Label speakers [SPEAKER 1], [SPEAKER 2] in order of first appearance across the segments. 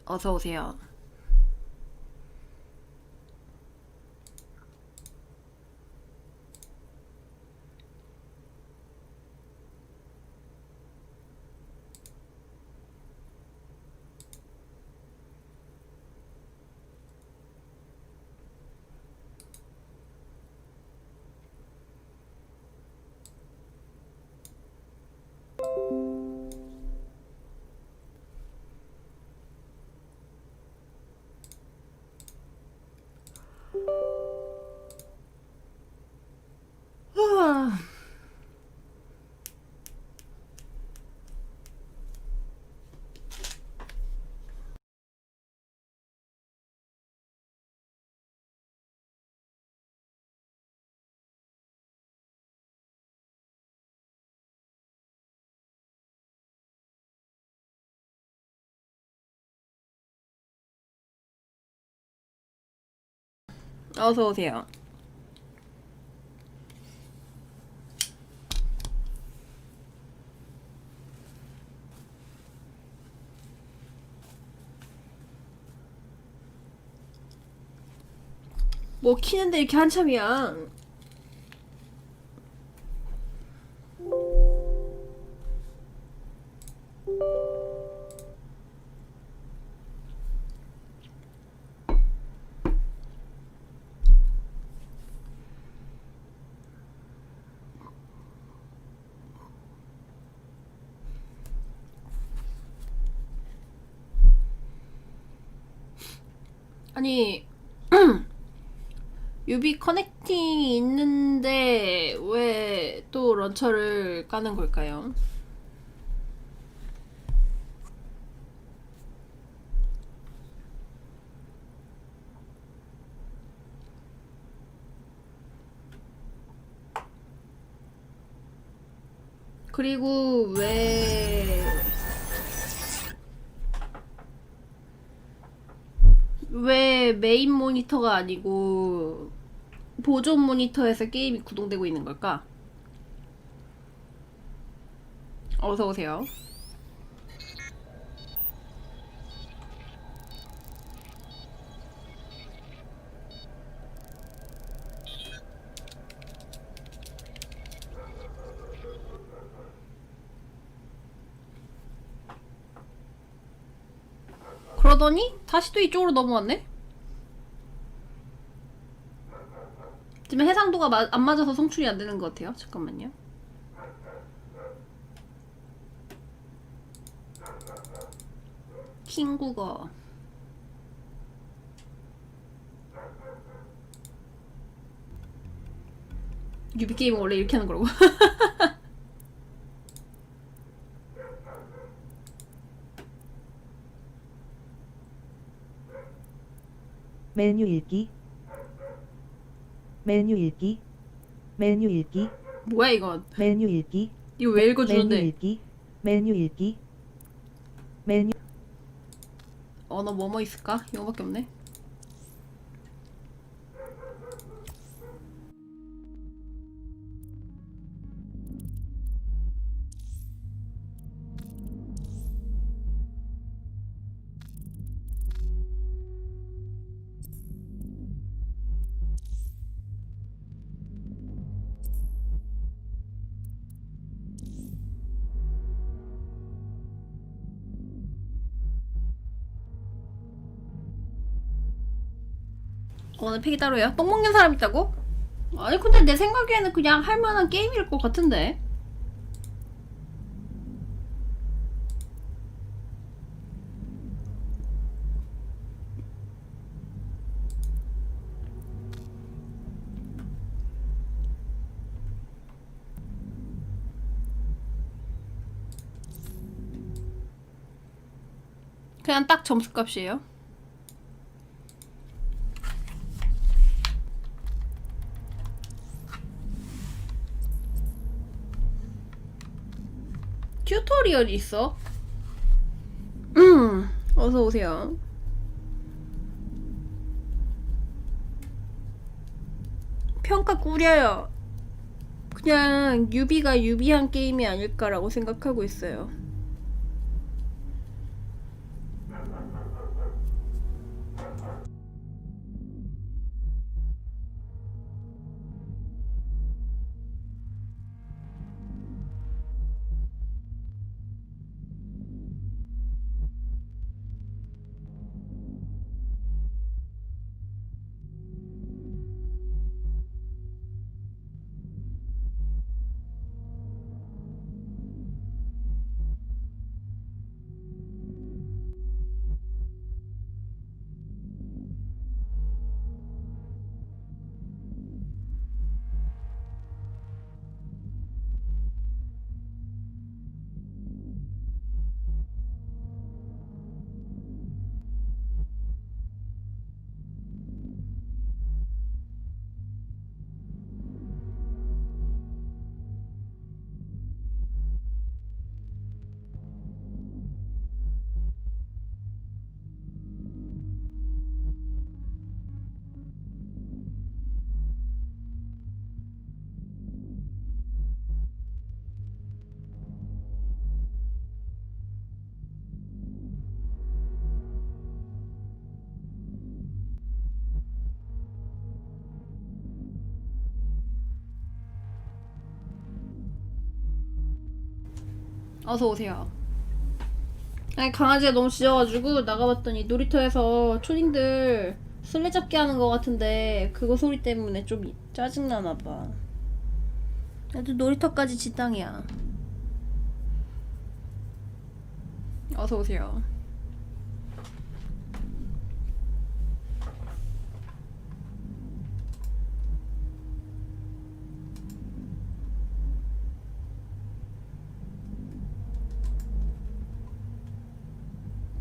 [SPEAKER 1] 어서 오세요. 어서 오세요. 뭐 키는데 이렇게 한참이야. 아니 유비 커넥팅이 있는데 왜 또 런처를 까는 걸까요? 그리고 왜 메인 모니터가 아니고 보존 모니터에서 게임이 구동되고 있는 걸까? 어서 오세요. 그러더니 다시 또 이쪽으로 넘어왔네? 지금 해상도가 안 맞아서 송출이 안 되는 것 같아요. 잠깐만요. 킹국어. 유비게임은 원래 이렇게 하는 거라고.
[SPEAKER 2] 메뉴 읽기 메뉴 읽기 메뉴 읽기
[SPEAKER 1] 뭐야 이건.
[SPEAKER 2] 메뉴 읽기
[SPEAKER 1] 이거 왜 읽어주는데.
[SPEAKER 2] 메뉴 읽기 메뉴 읽기 메뉴
[SPEAKER 1] 언어 뭐뭐 있을까? 이거밖에 없네. 오늘 팩이 따로예요? 똥 먹는 사람 있다고? 아니 근데 내 생각에는 그냥 할만한 게임일 것 같은데. 그냥 딱 점수값이에요. 튜토리얼이 있어. 어서 오세요. 평가 꾸려요. 그냥 유비가 유비한 게임이 아닐까라고 생각하고 있어요. 어서 오세요. 아니 강아지가 너무 짖어가지고 나가봤더니 놀이터에서 초딩들 술래잡기 하는 거 같은데 그거 소리 때문에 좀 짜증나나봐. 나도 놀이터까지 지땅이야. 어서 오세요.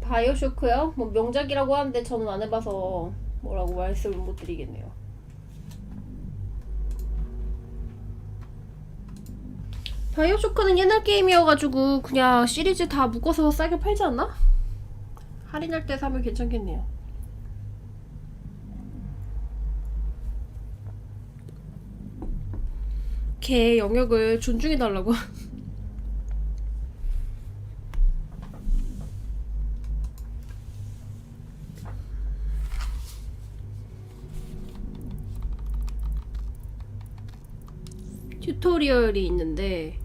[SPEAKER 1] 바이오쇼크요? 뭐 명작이라고 하는데 저는 안 해봐서 뭐라고 말씀을 못 드리겠네요. 바이오쇼크는 옛날 게임이어가지고 그냥 시리즈 다 묶어서 싸게 팔지 않나? 할인할 때 사면 괜찮겠네요. 걔 영역을 존중해달라고. 튜토리얼이 있는데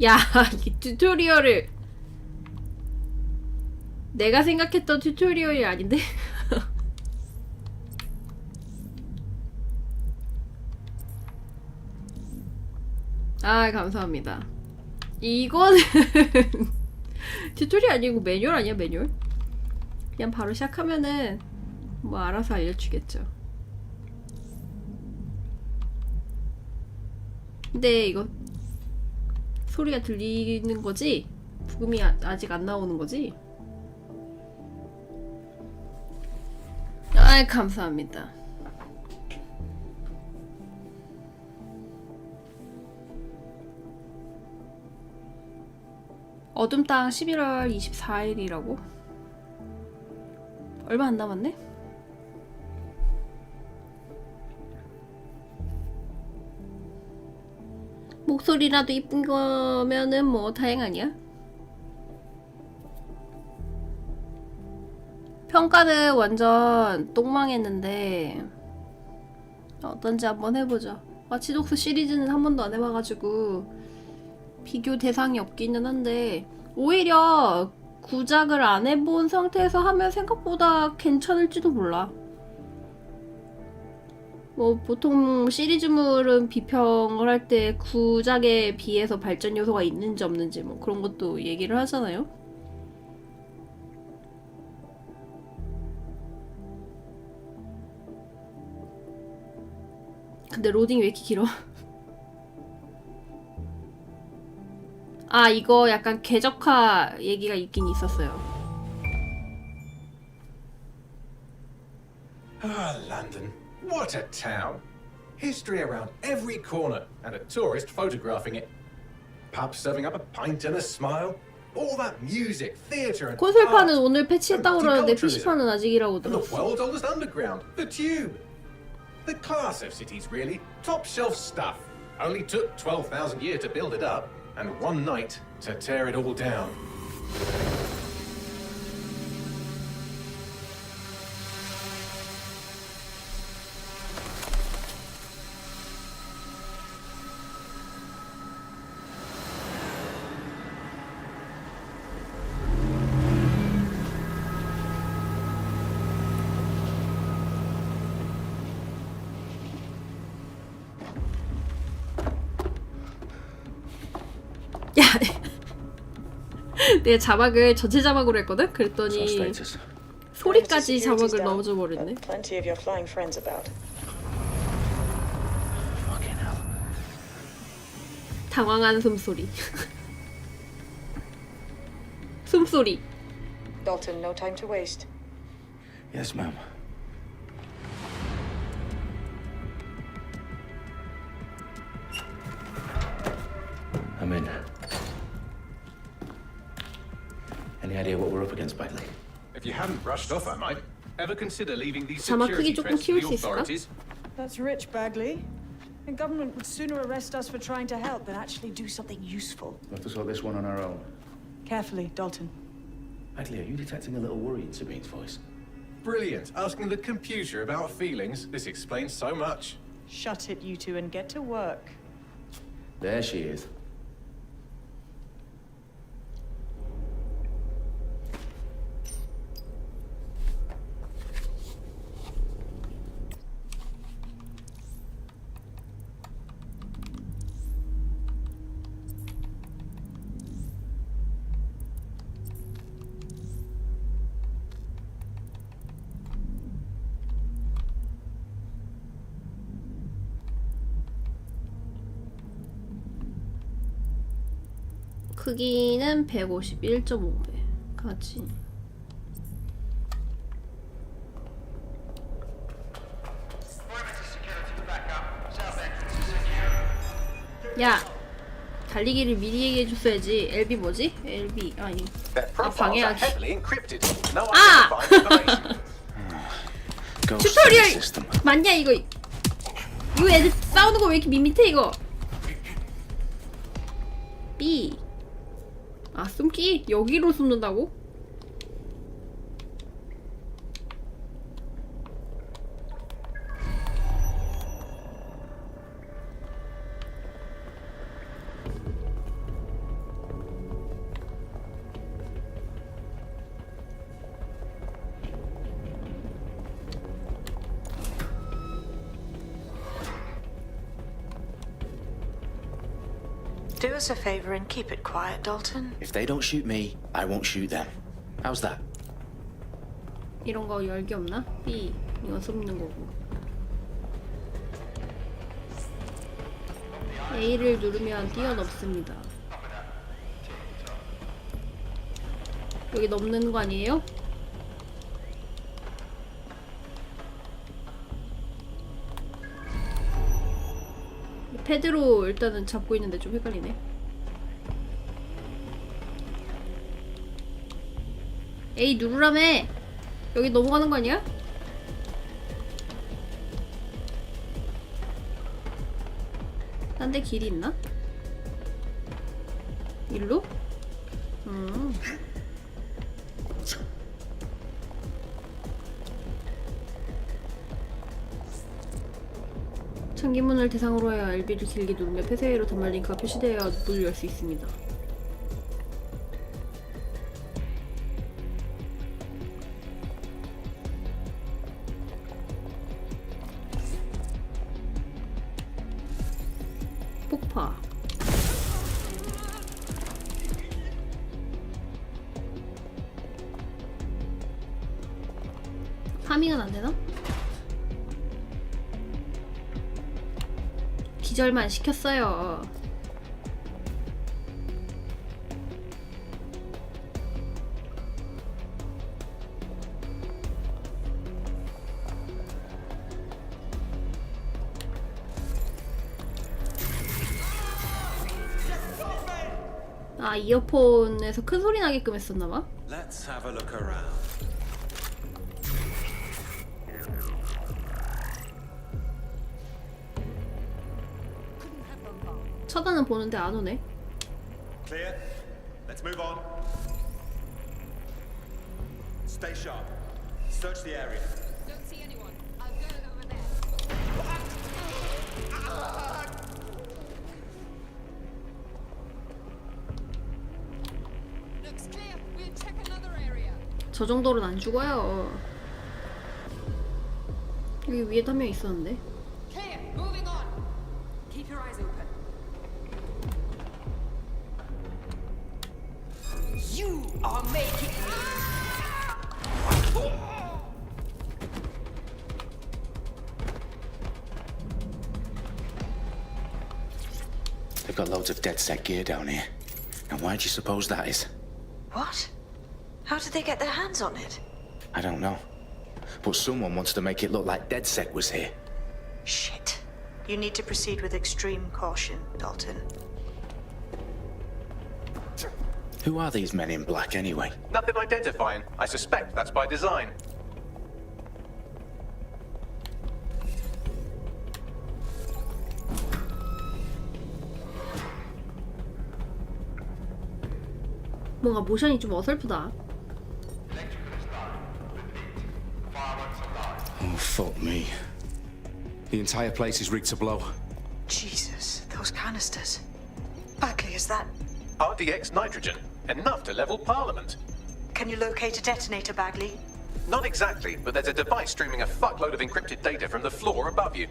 [SPEAKER 1] 야, 이 튜토리얼을 내가 생각했던 튜토리얼이 아닌데? 아, 감사합니다. 이거는 튜토리얼 아니고 매뉴얼 아니야, 매뉴얼? 그냥 바로 시작하면은 뭐 알아서 알려주겠죠. 근데 이거 소리가 들리는 거지? 부금이 아직 안 나오는 거지? 아이, 감사합니다. 어둠땅 11월 24일이라고? 얼마 안 남았네? 목소리라도 이쁜 거면은 뭐 다행 아니야? 평가는 완전 똥망했는데 어떤지 한번 해보자. 와치독스 시리즈는 한 번도 안 해봐가지고 비교 대상이 없기는 한데 오히려 구작을 안 해본 상태에서 하면 생각보다 괜찮을지도 몰라. 뭐 보통 시리즈물은 비평을 할 때 구작에 비해서 발전 요소가 있는지 없는지 뭐 그런 것도 얘기를 하잖아요. 근데 로딩이 왜 이렇게 길어? 아, 이거 약간 궤적화 얘기가 있긴 있었어요.
[SPEAKER 3] Ah, London. What a town. History around every corner and a tourist photographing it. Pubs serving up a pint and a smile. All that music, theatre and
[SPEAKER 1] 콘솔판은
[SPEAKER 3] art.
[SPEAKER 1] 오늘 패치했다고 그러는데 PC판은 아직이라고
[SPEAKER 3] And the
[SPEAKER 1] 들었어.
[SPEAKER 3] world's oldest underground, the Tube. The class of cities, really. Top shelf stuff. Only took 12,000 years to build it up and one night to tear it all down.
[SPEAKER 1] 야, 내가 자막을 전체 자막으로 했거든? 그랬더니 소리까지 자막을 넣어줘 버렸네.
[SPEAKER 4] Plenty of your flying friends about.
[SPEAKER 1] 당황한 숨소리. 숨소리.
[SPEAKER 4] Dalton, no time to waste.
[SPEAKER 5] Yes, ma'am. I'm in. Any idea what we're up against, Bagley?
[SPEAKER 3] If you hadn't brushed off, I might. Ever consider leaving these
[SPEAKER 1] 자막
[SPEAKER 3] security
[SPEAKER 1] 크기 조금
[SPEAKER 3] threats to
[SPEAKER 1] 키울
[SPEAKER 3] the
[SPEAKER 1] 수 있을까?
[SPEAKER 3] authorities?
[SPEAKER 6] That's rich, Bagley. The government would sooner arrest us for trying to help than actually do something useful.
[SPEAKER 5] We'll have to sort this one on our own.
[SPEAKER 6] Carefully, Dalton.
[SPEAKER 5] Bagley, are you detecting a little worry in Sabine's voice?
[SPEAKER 3] Brilliant. Asking the computer about feelings. This explains so much.
[SPEAKER 6] Shut it, you two, and get to work.
[SPEAKER 5] There she is.
[SPEAKER 1] 크기는 151.5배 같이. 야, 달리기를 미리 얘기해줬어야지. LB 뭐지? LB 아니.
[SPEAKER 3] Their
[SPEAKER 1] 아,
[SPEAKER 3] profiles are
[SPEAKER 1] 방해하기.
[SPEAKER 3] heavily encrypted. No one
[SPEAKER 1] Ah!
[SPEAKER 3] can find information.
[SPEAKER 5] Ghost
[SPEAKER 1] 튜토리얼
[SPEAKER 5] system.
[SPEAKER 1] 맞냐 이거? 이거 애들 싸우는 거 왜 이렇게 밋밋해 이거? B. 아, 숨기? 여기로 숨는다고?
[SPEAKER 4] Do us a favor and keep it quiet, Dalton.
[SPEAKER 5] If they don't shoot me, I won't shoot them. How's that?
[SPEAKER 1] 이런 거 열기 없나? B. 이건 숨는 거고. A를 누르면 뛰어넘습니다. 여기 넘는 거 아니에요? 패드로 일단은 잡고 있는데 좀 헷갈리네. A 누르라며! 여기 넘어가는 거 아니야? 딴 데 길이 있나? 일로? 창기문을 대상으로 하여 RB를 길게 누르며 폐쇄회로 단말 링크가 표시되어야 문을 열 수 있습니다. 폭파. 파밍은 안 되나? 기절만 시켰어요. 아, 이어폰에서 큰 소리 나게끔 했었나봐.
[SPEAKER 7] Let's have a look around.
[SPEAKER 1] 쳐다는 보는데 안 오네.
[SPEAKER 7] Clear. Let's move on. Stay sharp. Search the area.
[SPEAKER 8] Don't see anyone. I'll go over there. Looks clear. We'll check another area.
[SPEAKER 1] 저 정도로는 안 죽어요. 여기 위에도 한 명 있었는데.
[SPEAKER 8] Clear. Moving on. Keep your eyes open. You are making.
[SPEAKER 5] They've got loads of dead-set gear down here. And why do you suppose that is?
[SPEAKER 4] What? How did they get their hands on it?
[SPEAKER 5] I don't know. But someone wants to make it look like DedSec was here.
[SPEAKER 4] Shit. You need to proceed with extreme caution, Dalton.
[SPEAKER 5] Who are these men in black anyway?
[SPEAKER 3] Nothing identifying. I suspect that's by design.
[SPEAKER 1] 뭔가 모션이 좀 어설프다.
[SPEAKER 5] Oh, fuck me. The entire place is rigged to blow.
[SPEAKER 4] Jesus, those canisters. Bagley, is that...
[SPEAKER 3] RDX nitrogen, enough to level Parliament.
[SPEAKER 4] Can you locate a detonator, Bagley?
[SPEAKER 3] Not exactly, but there's a device streaming a fuckload of encrypted data from the floor above you.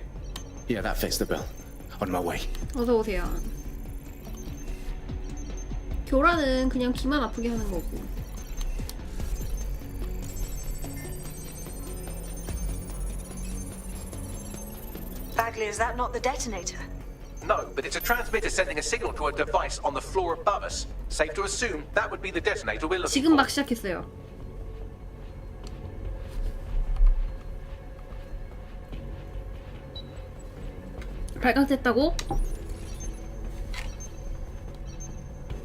[SPEAKER 5] Yeah, that fits the bill. On my way.
[SPEAKER 1] 어서 오세요. 교란은 그냥 귀만 아프게 하는 거고.
[SPEAKER 4] Bagley, is that not the detonator?
[SPEAKER 3] No, but it's a transmitter sending a signal to a device on the floor above us. Safe to assume that would be the detonator we're looking
[SPEAKER 1] 지금
[SPEAKER 3] for.
[SPEAKER 1] 막 시작했어요. 발각됐다고?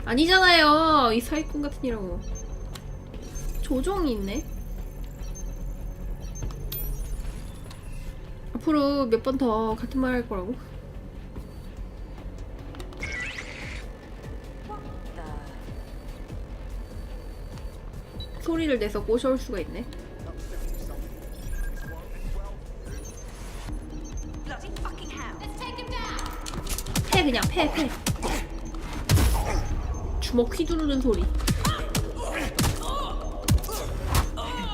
[SPEAKER 1] 아니잖아요. 이 사기꾼 같은 이라고. 조종이 있네. 앞으로 몇 번 더 같은 말 할 거라고? 소리를 내서 꼬셔올 수가 있네.
[SPEAKER 4] Bloody fucking hell.
[SPEAKER 8] Let's take him down.
[SPEAKER 1] 패 그냥 패. 주먹 휘두르는 소리.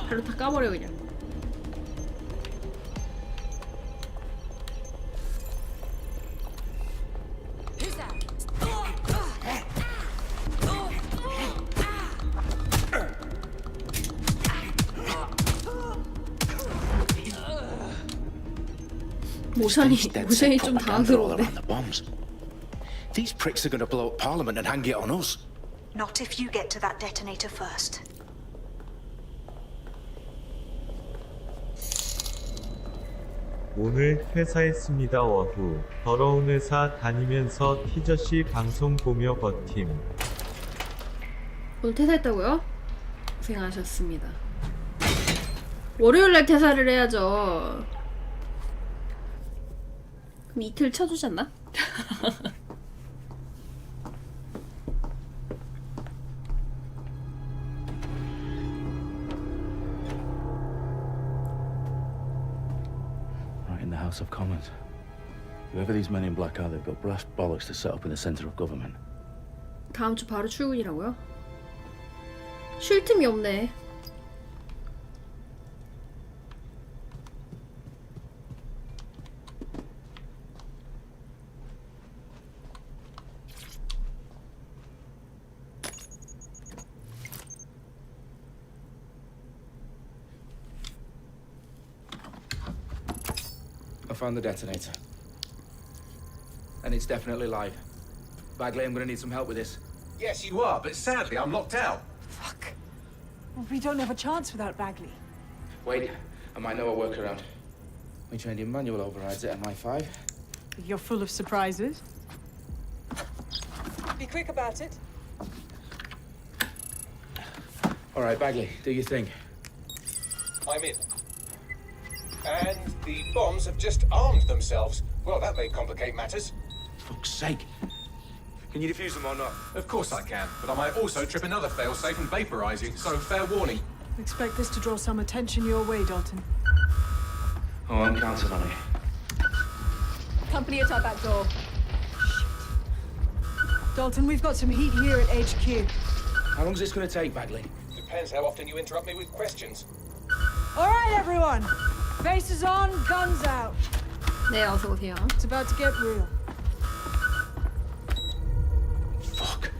[SPEAKER 1] 발로 다 까버려 그냥.
[SPEAKER 8] Who's that?
[SPEAKER 1] 모션이
[SPEAKER 5] Dead set
[SPEAKER 1] 좀
[SPEAKER 5] propaganda all
[SPEAKER 1] 당황스러운데.
[SPEAKER 5] around the bombs. These pricks are going to blow up Parliament and hang it on us.
[SPEAKER 4] Not if you get to that detonator first.
[SPEAKER 9] 오늘 퇴사했습니다. 워후. 더러운 회사 다니면서 티저씨 방송 보며 버팀.
[SPEAKER 1] 오늘 퇴사했다고요? 고생하셨습니다. 월요일날 퇴사를 해야죠. 그럼 이틀 쳐주지 않나?
[SPEAKER 5] Right in the House of Commons. Whoever these men in black are, they've got brass bollocks to set up in the centre of government.
[SPEAKER 1] 다음 주 바로 출근이라고요? 쉴 틈이 없네.
[SPEAKER 10] I found the detonator. And it's definitely live. Bagley, I'm gonna need some help with this.
[SPEAKER 3] Yes, you are, but sadly I'm locked out.
[SPEAKER 6] Fuck. Well, we don't have a chance without Bagley.
[SPEAKER 10] Wait, I might know a workaround. We trained in manual overrides at MI5.
[SPEAKER 6] You're full of surprises. Be quick about it.
[SPEAKER 10] All right, Bagley, do your thing.
[SPEAKER 3] I'm in. And the bombs have just armed themselves. Well, that may complicate matters.
[SPEAKER 5] Fuck's sake.
[SPEAKER 7] Can you defuse them or not?
[SPEAKER 3] Of course I can, but I might also trip another failsafe and vaporize you, so fair warning.
[SPEAKER 6] Expect this to draw some attention your way, Dalton.
[SPEAKER 10] Oh, I'm counting on it.
[SPEAKER 6] Company at our back door. Dalton, we've got some heat here at HQ.
[SPEAKER 10] How long's this gonna take, Bagley?
[SPEAKER 3] Depends how often you interrupt me with questions.
[SPEAKER 6] All right, everyone. Faces on, guns out.
[SPEAKER 1] 네, 어서 오세요.
[SPEAKER 6] It's about to get real.
[SPEAKER 5] Fuck.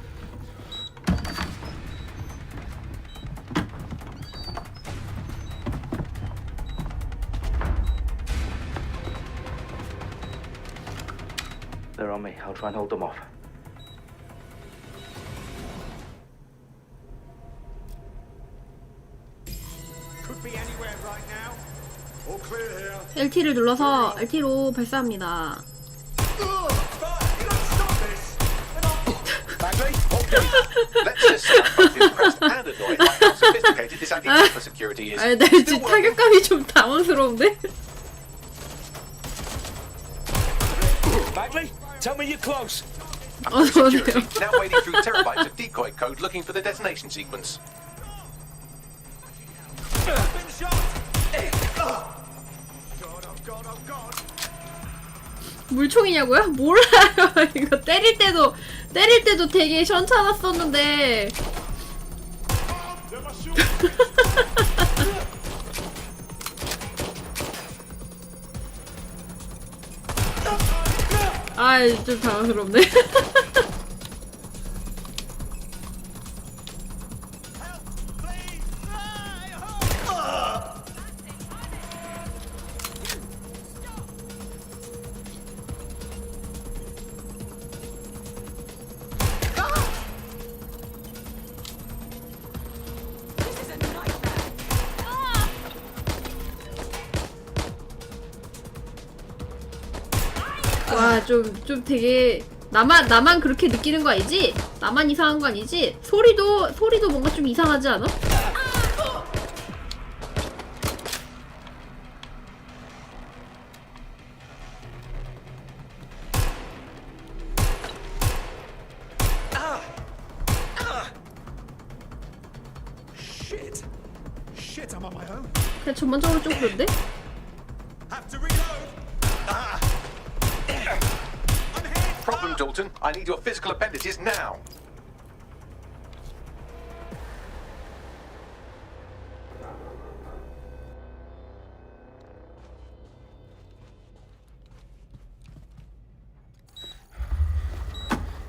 [SPEAKER 10] They're on me. I'll try and hold them off.
[SPEAKER 7] Could be anywhere right now. All clear here.
[SPEAKER 1] LT를 눌러서 LT로 발사합니다.
[SPEAKER 3] Bagley, okay. Let's just say I'm both impressed and annoyed by how sophisticated this anti-tamper security is.
[SPEAKER 1] 아, 나 지금 타격감이 좀 당황스러운데?
[SPEAKER 5] Bagley, tell me you're close.
[SPEAKER 1] 어서 오세요.
[SPEAKER 3] Security, now wading through terabytes of decoy code looking for the detonation sequence.
[SPEAKER 7] Been shot. God, oh God, oh God.
[SPEAKER 1] 물총이냐고요? 몰라요. 이거 때릴 때도 되게 현찮았었는데. 아, 좀 당황스럽네. 와, 좀 되게 나만 그렇게 느끼는 거 아니지? 나만 이상한 거 아니지? 소리도 뭔가 좀 이상하지 않아?
[SPEAKER 7] Shit. Shit, I'm on my own.
[SPEAKER 1] 그냥 전반적으로 좀 그런데?
[SPEAKER 7] Have to reload. I'm hit.
[SPEAKER 3] Problem, Dalton. I need your physical appendices now.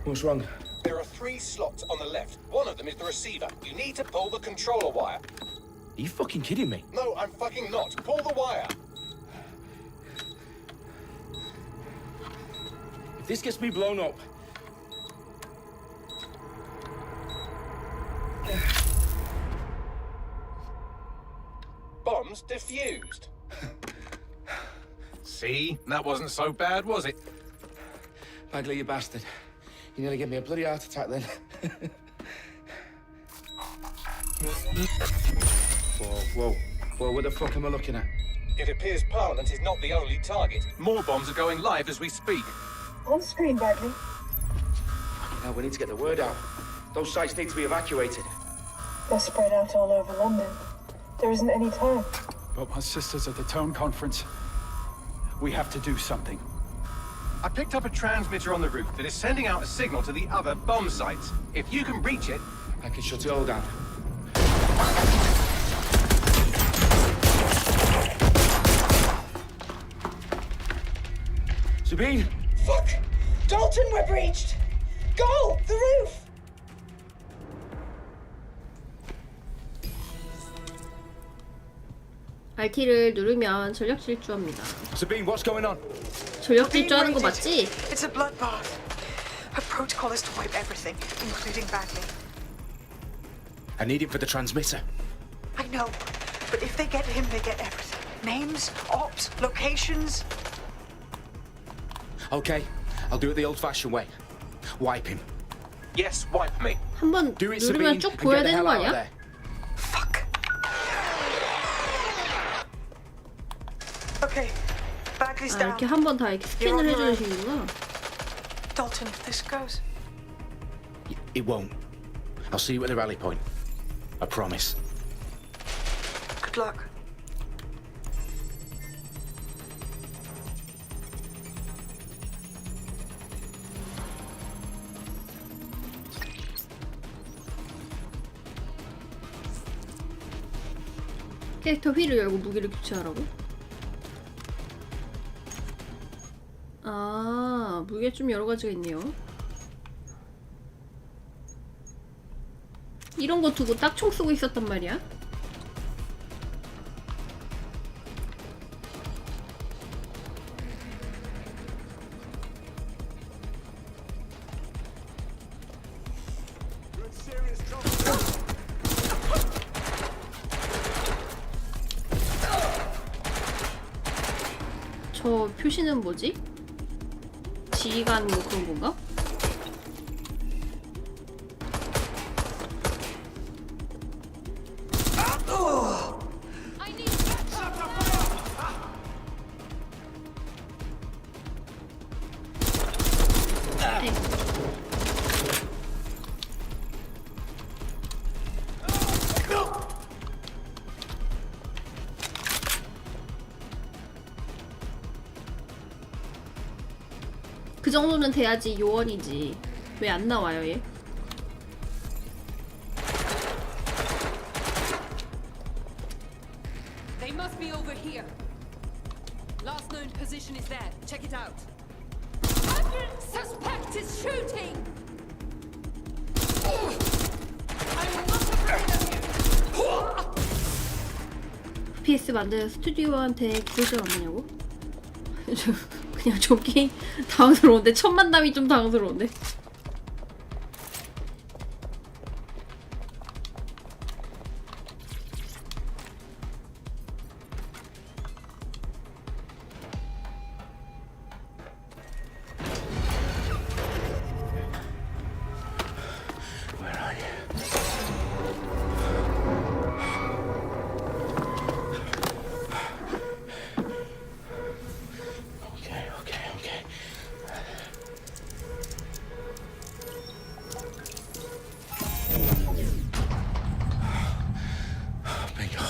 [SPEAKER 10] What's wrong?
[SPEAKER 3] There are 3 slots on the left. One of them is the receiver. You need to pull the controller wire.
[SPEAKER 10] Are you fucking kidding me?
[SPEAKER 3] No, I'm fucking not. Pull the wire.
[SPEAKER 10] If this gets me blown up,
[SPEAKER 3] Bombs defused. See? That wasn't so bad, was it?
[SPEAKER 10] Bagley, you bastard. You nearly gave me a bloody heart attack then. Whoa. What the fuck am I looking at?
[SPEAKER 3] It appears Parliament is not the only target. More bombs are going live as we speak.
[SPEAKER 6] On screen, Bagley.
[SPEAKER 10] Now we need to get the word out. Those sites need to be evacuated.
[SPEAKER 6] They're spread out all over London. There isn't any time.
[SPEAKER 7] But my sister's at the Tone Conference. We have to do something.
[SPEAKER 3] I picked up a transmitter on the roof that is sending out a signal to the other bomb sites. If you can reach it...
[SPEAKER 10] I can shut it all down. Sabine!
[SPEAKER 6] Fuck! Dalton, we're breached! Go! The roof!
[SPEAKER 1] RT를 누르면 전력 질주합니다.
[SPEAKER 10] Sabine, what's going on?
[SPEAKER 1] 전력 질주하는 거 맞지?
[SPEAKER 4] It's a bloodbath. Her protocol is to wipe everything, including Bagley.
[SPEAKER 5] I need him for the transmitter.
[SPEAKER 4] I know, but if they get him, they get everything. Names, ops, locations.
[SPEAKER 5] Okay, I'll do it the old-fashioned way. Wipe him.
[SPEAKER 3] Yes, wipe me.
[SPEAKER 1] 한번
[SPEAKER 5] Do it,
[SPEAKER 1] 누르면
[SPEAKER 5] Sabine,
[SPEAKER 1] 쭉
[SPEAKER 5] and
[SPEAKER 1] 보여야
[SPEAKER 5] get the
[SPEAKER 1] 되는
[SPEAKER 5] hell
[SPEAKER 1] 거
[SPEAKER 5] out of
[SPEAKER 1] 아니야?
[SPEAKER 5] there.
[SPEAKER 4] Fuck. Okay, Bagley's
[SPEAKER 1] 아,
[SPEAKER 4] down.
[SPEAKER 1] 이렇게 한 번 다 이렇게 스캔을 해주시는구나.
[SPEAKER 4] Dalton, if this goes.
[SPEAKER 5] It won't. I'll see you at the rally point. I promise.
[SPEAKER 4] Good luck.
[SPEAKER 1] 캐릭터 휠을 열고 무기를 교체하라고? 아, 무기가 좀 여러 가지가 있네요. 이런 거 두고 딱 총 쓰고 있었단 말이야?
[SPEAKER 7] You're in serious trouble.
[SPEAKER 1] 저 표시는 뭐지? 지휘관 뭐 그런 건가?
[SPEAKER 8] I need backup.
[SPEAKER 1] 그 정도는 돼야지 요원이지. 왜 안 나와요 얘?
[SPEAKER 8] They must be over here. Last known position is there. Check it out. Suspect is shooting. I am not afraid of you.
[SPEAKER 1] FPS 만드는 스튜디오한테 기술자 만드냐고? 그냥 좀 게임 당황스러운데 첫 만남이 좀 당황스러운데.
[SPEAKER 5] Where are you? Okay. Bingo.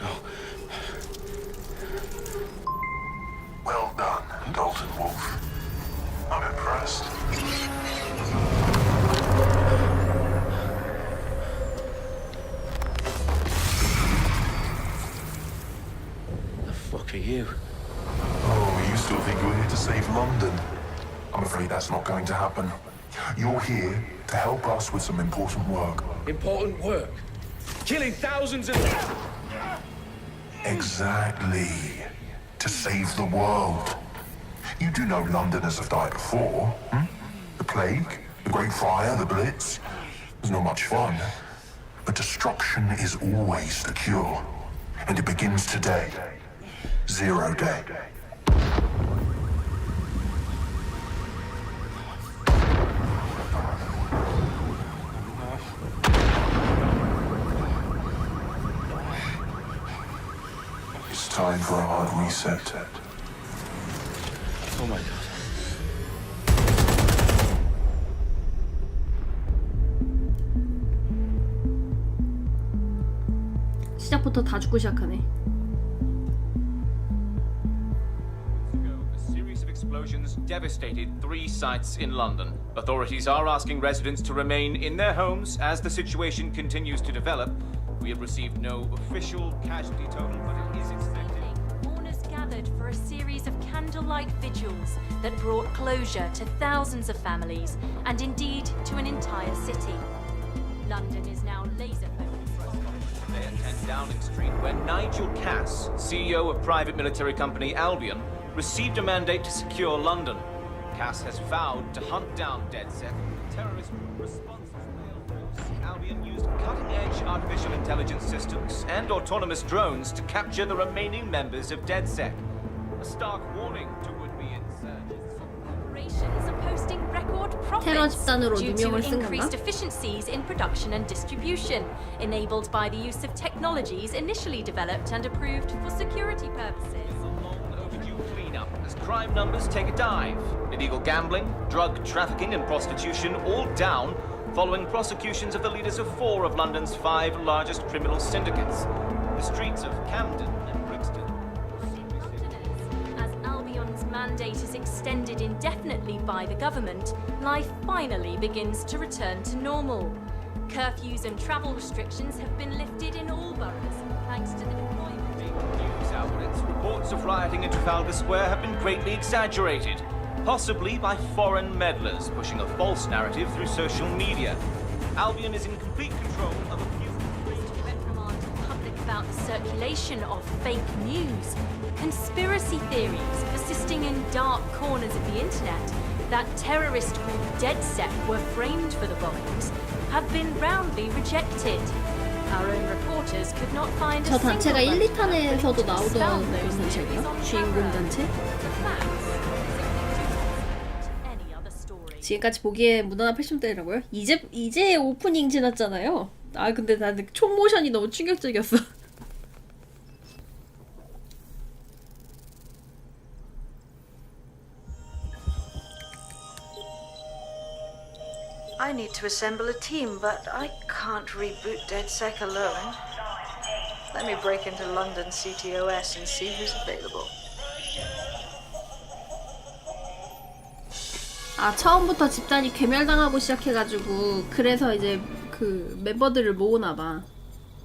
[SPEAKER 5] No.
[SPEAKER 11] Well done, Dalton Wolf. I'm impressed.
[SPEAKER 5] The fuck are you?
[SPEAKER 11] Oh, you still think you're here to save London? I'm afraid that's not going to happen. You're here to help us with some important work.
[SPEAKER 10] Important work. Killing thousands of...
[SPEAKER 11] Exactly. To save the world. You do know Londoners have died before, hmm? The Plague, the Great Fire, the Blitz. It's not much fun. But destruction is always the cure. And it begins today. 0 day. It's time for a hard reset.
[SPEAKER 5] Oh my god.
[SPEAKER 1] 시작부터 다 죽고 시작하네.
[SPEAKER 12] A series of explosions devastated 3 sites in London. Authorities are asking residents to remain in their homes as the situation continues to develop. We have received no official casualty total, but it is expected.
[SPEAKER 13] Mourners gathered for a series of candlelight vigils that brought closure to thousands of families and indeed to an entire city. London is now laser focused.
[SPEAKER 12] Today at 10 Downing Street, where Nigel Cass, CEO of private military company Albion, received a mandate to secure London. Cass has vowed to hunt down DedSec. Terrorist responses failed. Albion used cutting-edge artificial intelligence systems and autonomous drones to capture the remaining members of DedSec. A stark warning to would-be insurgents.
[SPEAKER 13] Operations are posting record
[SPEAKER 1] 테러
[SPEAKER 13] profits
[SPEAKER 1] 집단으로
[SPEAKER 13] due to
[SPEAKER 1] 누명을 쓴
[SPEAKER 13] increased
[SPEAKER 1] 건가?
[SPEAKER 13] efficiencies in production and distribution, enabled by the use of technologies initially developed and approved for security purposes.
[SPEAKER 12] Overdue cleanup as crime numbers take a dive. Illegal gambling, drug trafficking and prostitution all down following prosecutions of the leaders of 4 of London's 5 largest criminal syndicates. The streets of Camden and Brixton.
[SPEAKER 13] As Albion's mandate is extended indefinitely by the government, life finally begins to return to normal. Curfews and travel restrictions have been lifted in all boroughs, thanks to the deployment.
[SPEAKER 12] News outlets, reports of rioting in Trafalgar Square have been greatly exaggerated, possibly by foreign meddlers pushing a false narrative through social media. Albion is in complete control of a few...
[SPEAKER 13] Reprimand the public about the circulation of fake news, conspiracy theories persisting in dark corners of the internet that terrorist group DedSec were framed for the bombings have been roundly rejected. Our own reporters could not find
[SPEAKER 1] 저
[SPEAKER 13] a single
[SPEAKER 1] 단체가 1,
[SPEAKER 13] record
[SPEAKER 1] 2탄에서도
[SPEAKER 13] to
[SPEAKER 1] 나오던
[SPEAKER 13] dispel
[SPEAKER 1] 그런
[SPEAKER 13] those theories
[SPEAKER 1] 단체인가?
[SPEAKER 13] on
[SPEAKER 1] 주인공
[SPEAKER 13] camera.
[SPEAKER 1] 단체?
[SPEAKER 13] The facts any other story.
[SPEAKER 1] 지금까지 보기에 무난한 패션대라고요? 이제 오프닝 지났잖아요. 아 근데 나는 총 모션이 너무 충격적이었어.
[SPEAKER 4] I need to assemble a team, but I can't reboot DedSec alone. Let me break into London CTOS and see who's available.
[SPEAKER 1] 아, 처음부터 집단이 괴멸당하고 시작해가지고 그래서 이제 그 멤버들을 모으나봐.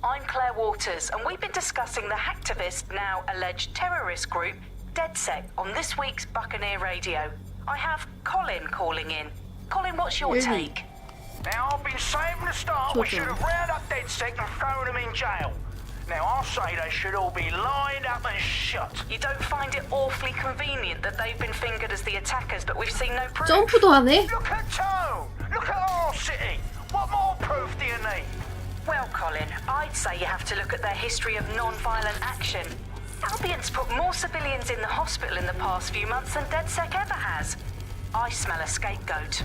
[SPEAKER 4] I'm Claire Waters, and we've been discussing the hacktivist, now alleged terrorist group, DedSec, on this week's Buccaneer Radio. I have Colin calling in. Colin, what's your take?
[SPEAKER 14] Now, I've been saying from the start we should have rounded up DedSec and thrown them in jail. Now, I'll say they should all be lined up and shot.
[SPEAKER 4] You don't find it awfully convenient that they've been fingered as the attackers, but we've seen no proof?
[SPEAKER 1] 점프도 안 해?
[SPEAKER 14] Look at Tone! Look at our city! What more proof do you need?
[SPEAKER 4] Well, Colin, I'd say you have to look at their history of non-violent action. Albion's put more civilians in the hospital in the past few months than DedSec ever has. I smell a scapegoat.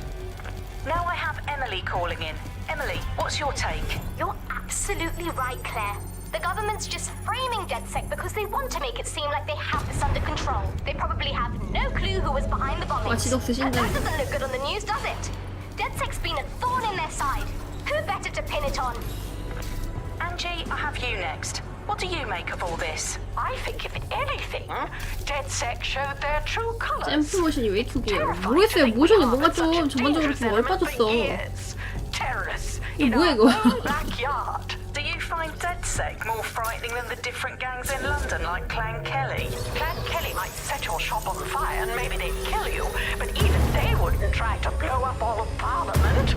[SPEAKER 4] Now I have Emily calling in. Emily, what's your take?
[SPEAKER 15] You're absolutely right, Claire. The government's just framing DedSec because they want to make it seem like they have this under control. They probably have no clue who was behind the bombings.
[SPEAKER 1] 와치독스
[SPEAKER 15] And that
[SPEAKER 1] 신장.
[SPEAKER 15] doesn't look good on the news, does it? DedSec's been a thorn in their side. Who better to pin it on?
[SPEAKER 4] Angie, I have you next. What do you make of all this?
[SPEAKER 14] I think if anything, DedSec showed their true colors.
[SPEAKER 1] 점프 모션이 왜 이렇게 웃겨요? 모르겠어요. 모션이 뭔가 좀 전반적으로 좀 얼빠졌어.
[SPEAKER 14] Terrorists
[SPEAKER 1] 이거 뭐야 이거?
[SPEAKER 4] Backyard. Do you find DedSec more frightening than the different gangs in London, like Clan Kelly?
[SPEAKER 14] Clan Kelly might set your shop on fire and maybe they'd kill you, but even they wouldn't try to blow up all of Parliament.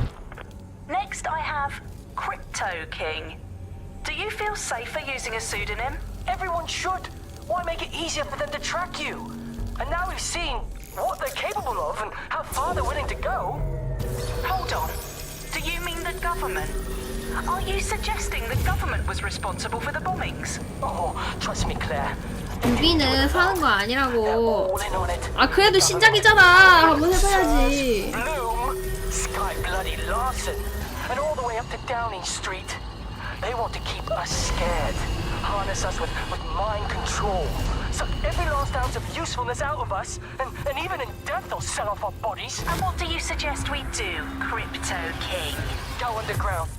[SPEAKER 4] Next, I have Crypto King. Do you feel safer using a pseudonym?
[SPEAKER 14] Everyone should. Why make it easier for them to track you? And now we've seen what they're capable of and how far they're willing to go.
[SPEAKER 4] Hold on. Do you mean the government? Are you suggesting the government was responsible for the bombings?
[SPEAKER 14] Oh, trust me, Claire.
[SPEAKER 1] 우리는 사는 거 아니라고.
[SPEAKER 14] All in on it.
[SPEAKER 1] 아, 그래도 신작이잖아. 한번 해봐야지.
[SPEAKER 14] Bloom, Sky Bloody Larson, and all the way up to Downing Street. They want to keep us scared, harness us with mind control, suck every last ounce of usefulness out of us, and even in death they'll sell off our bodies.
[SPEAKER 4] And what do you suggest we do, Crypto King?
[SPEAKER 14] Go underground.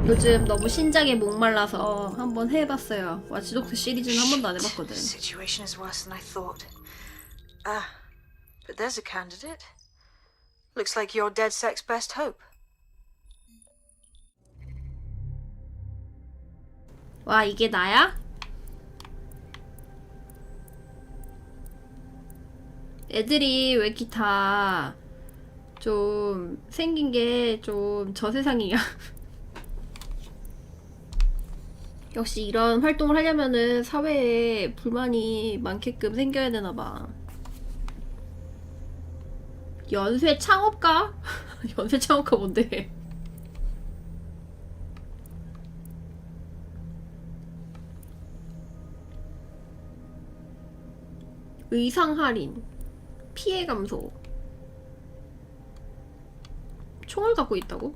[SPEAKER 1] 요즘 너무 신작에 목말라서 한번 해봤어요. 와치독스 시리즈는 한 번도 안 해봤거든.
[SPEAKER 4] The situation is worse than I thought. But there's a candidate. Looks like you're DedSec's best hope.
[SPEAKER 1] 와, 이게 나야? 애들이 왜 이렇게 다 좀 생긴 게 좀 저세상이야. 역시 이런 활동을 하려면은 사회에 불만이 많게끔 생겨야 되나봐. 연쇄 창업가? 연쇄 창업가 뭔데? 의상 할인, 피해 감소. 총을 갖고 있다고?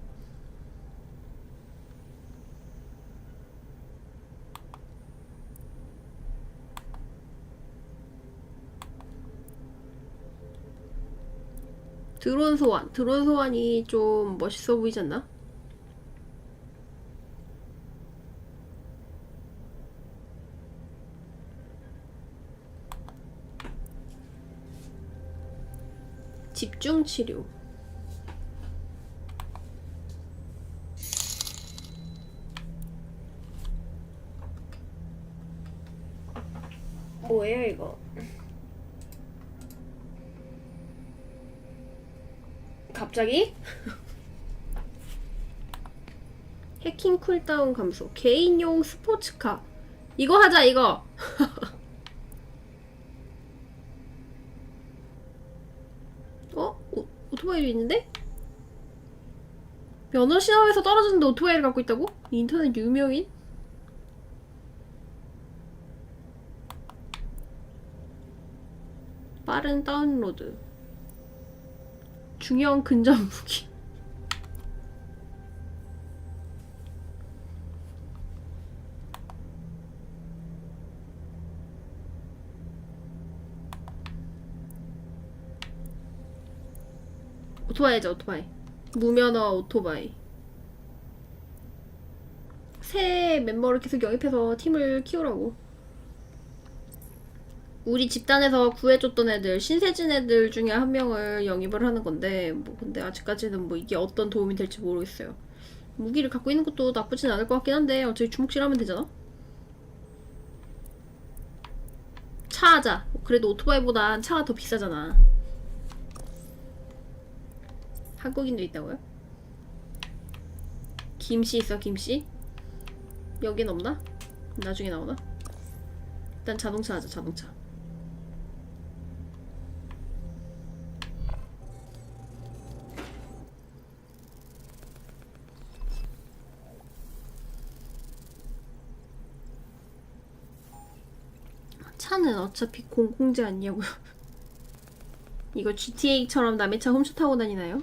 [SPEAKER 1] 드론 소환. 드론 소환이 좀 멋있어 보이지 않나? 집중 치료. 뭐예요 이거? 갑자기? 해킹 쿨다운 감소. 개인용 스포츠카. 이거 하자 이거. 오토바이도 있는데? 면허 시험에서 떨어졌는데 오토바이를 갖고 있다고? 인터넷 유명인? 빠른 다운로드. 중형 근접 무기. 오토바이죠, 오토바이. 무면허 오토바이. 새 멤버를 계속 영입해서 팀을 키우라고. 우리 집단에서 구해줬던 애들, 신세진 애들 중에 한 명을 영입을 하는 건데, 뭐 근데 아직까지는 뭐 이게 어떤 도움이 될지 모르겠어요. 무기를 갖고 있는 것도 나쁘진 않을 것 같긴 한데 어차피 주먹질하면 되잖아. 차 하자. 그래도 오토바이보단 차가 더 비싸잖아. 한국인도 있다고요? 김씨 있어, 김씨? 여긴 없나? 나중에 나오나? 일단 자동차 하자, 자동차. 차는 어차피 공공재 아니냐고요. 이거 GTA처럼 남의 차 훔쳐 타고 다니나요?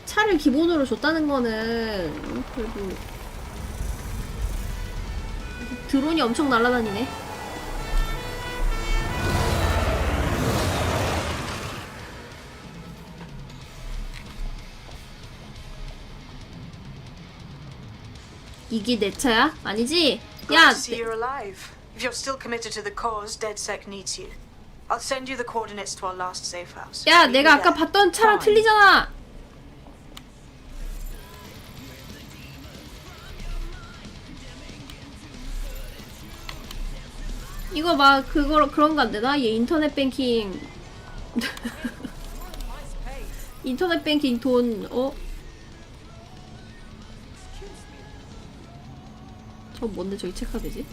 [SPEAKER 1] 차를 기본으로 줬다는 거는 그래도 드론이 엄청 날아다니네. 이게 내 차야? 아니지? 야!
[SPEAKER 6] Glad to see you're alive. If you're still committed to the cause, DedSec needs you. I'll send you the coordinates to our last safe house.
[SPEAKER 1] 야,
[SPEAKER 6] Meet
[SPEAKER 1] 내가
[SPEAKER 6] me
[SPEAKER 1] 아까
[SPEAKER 6] there.
[SPEAKER 1] 봤던 차랑
[SPEAKER 6] Fine.
[SPEAKER 1] 틀리잖아. 이거 막 그런 거 안 되나? 얘 인터넷 뱅킹 인터넷 뱅킹 돈 저 뭔데 저기 체크되지?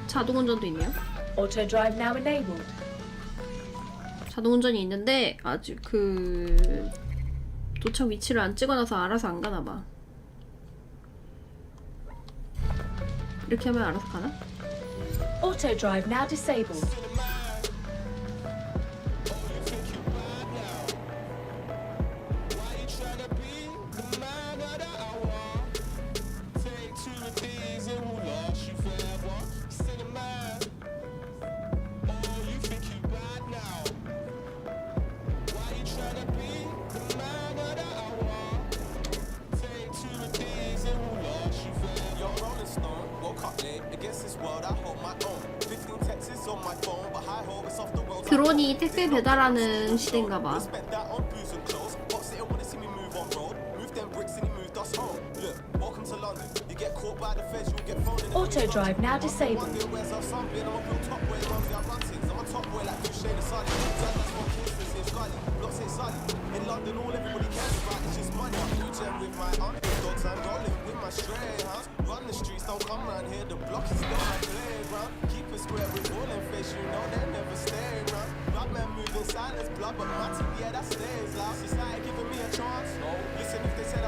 [SPEAKER 1] 자동운전도 있네요.
[SPEAKER 16] Auto drive now enabled.
[SPEAKER 1] 자동운전이 있는데 아직 그 도착 위치를 안 찍어놔서 알아서 안 가나봐. 이렇게 하면 알아서 가나?
[SPEAKER 16] Auto drive now disabled.
[SPEAKER 1] 드론이 택배 배달하는 시대인가봐.
[SPEAKER 16] Auto drive now disabled.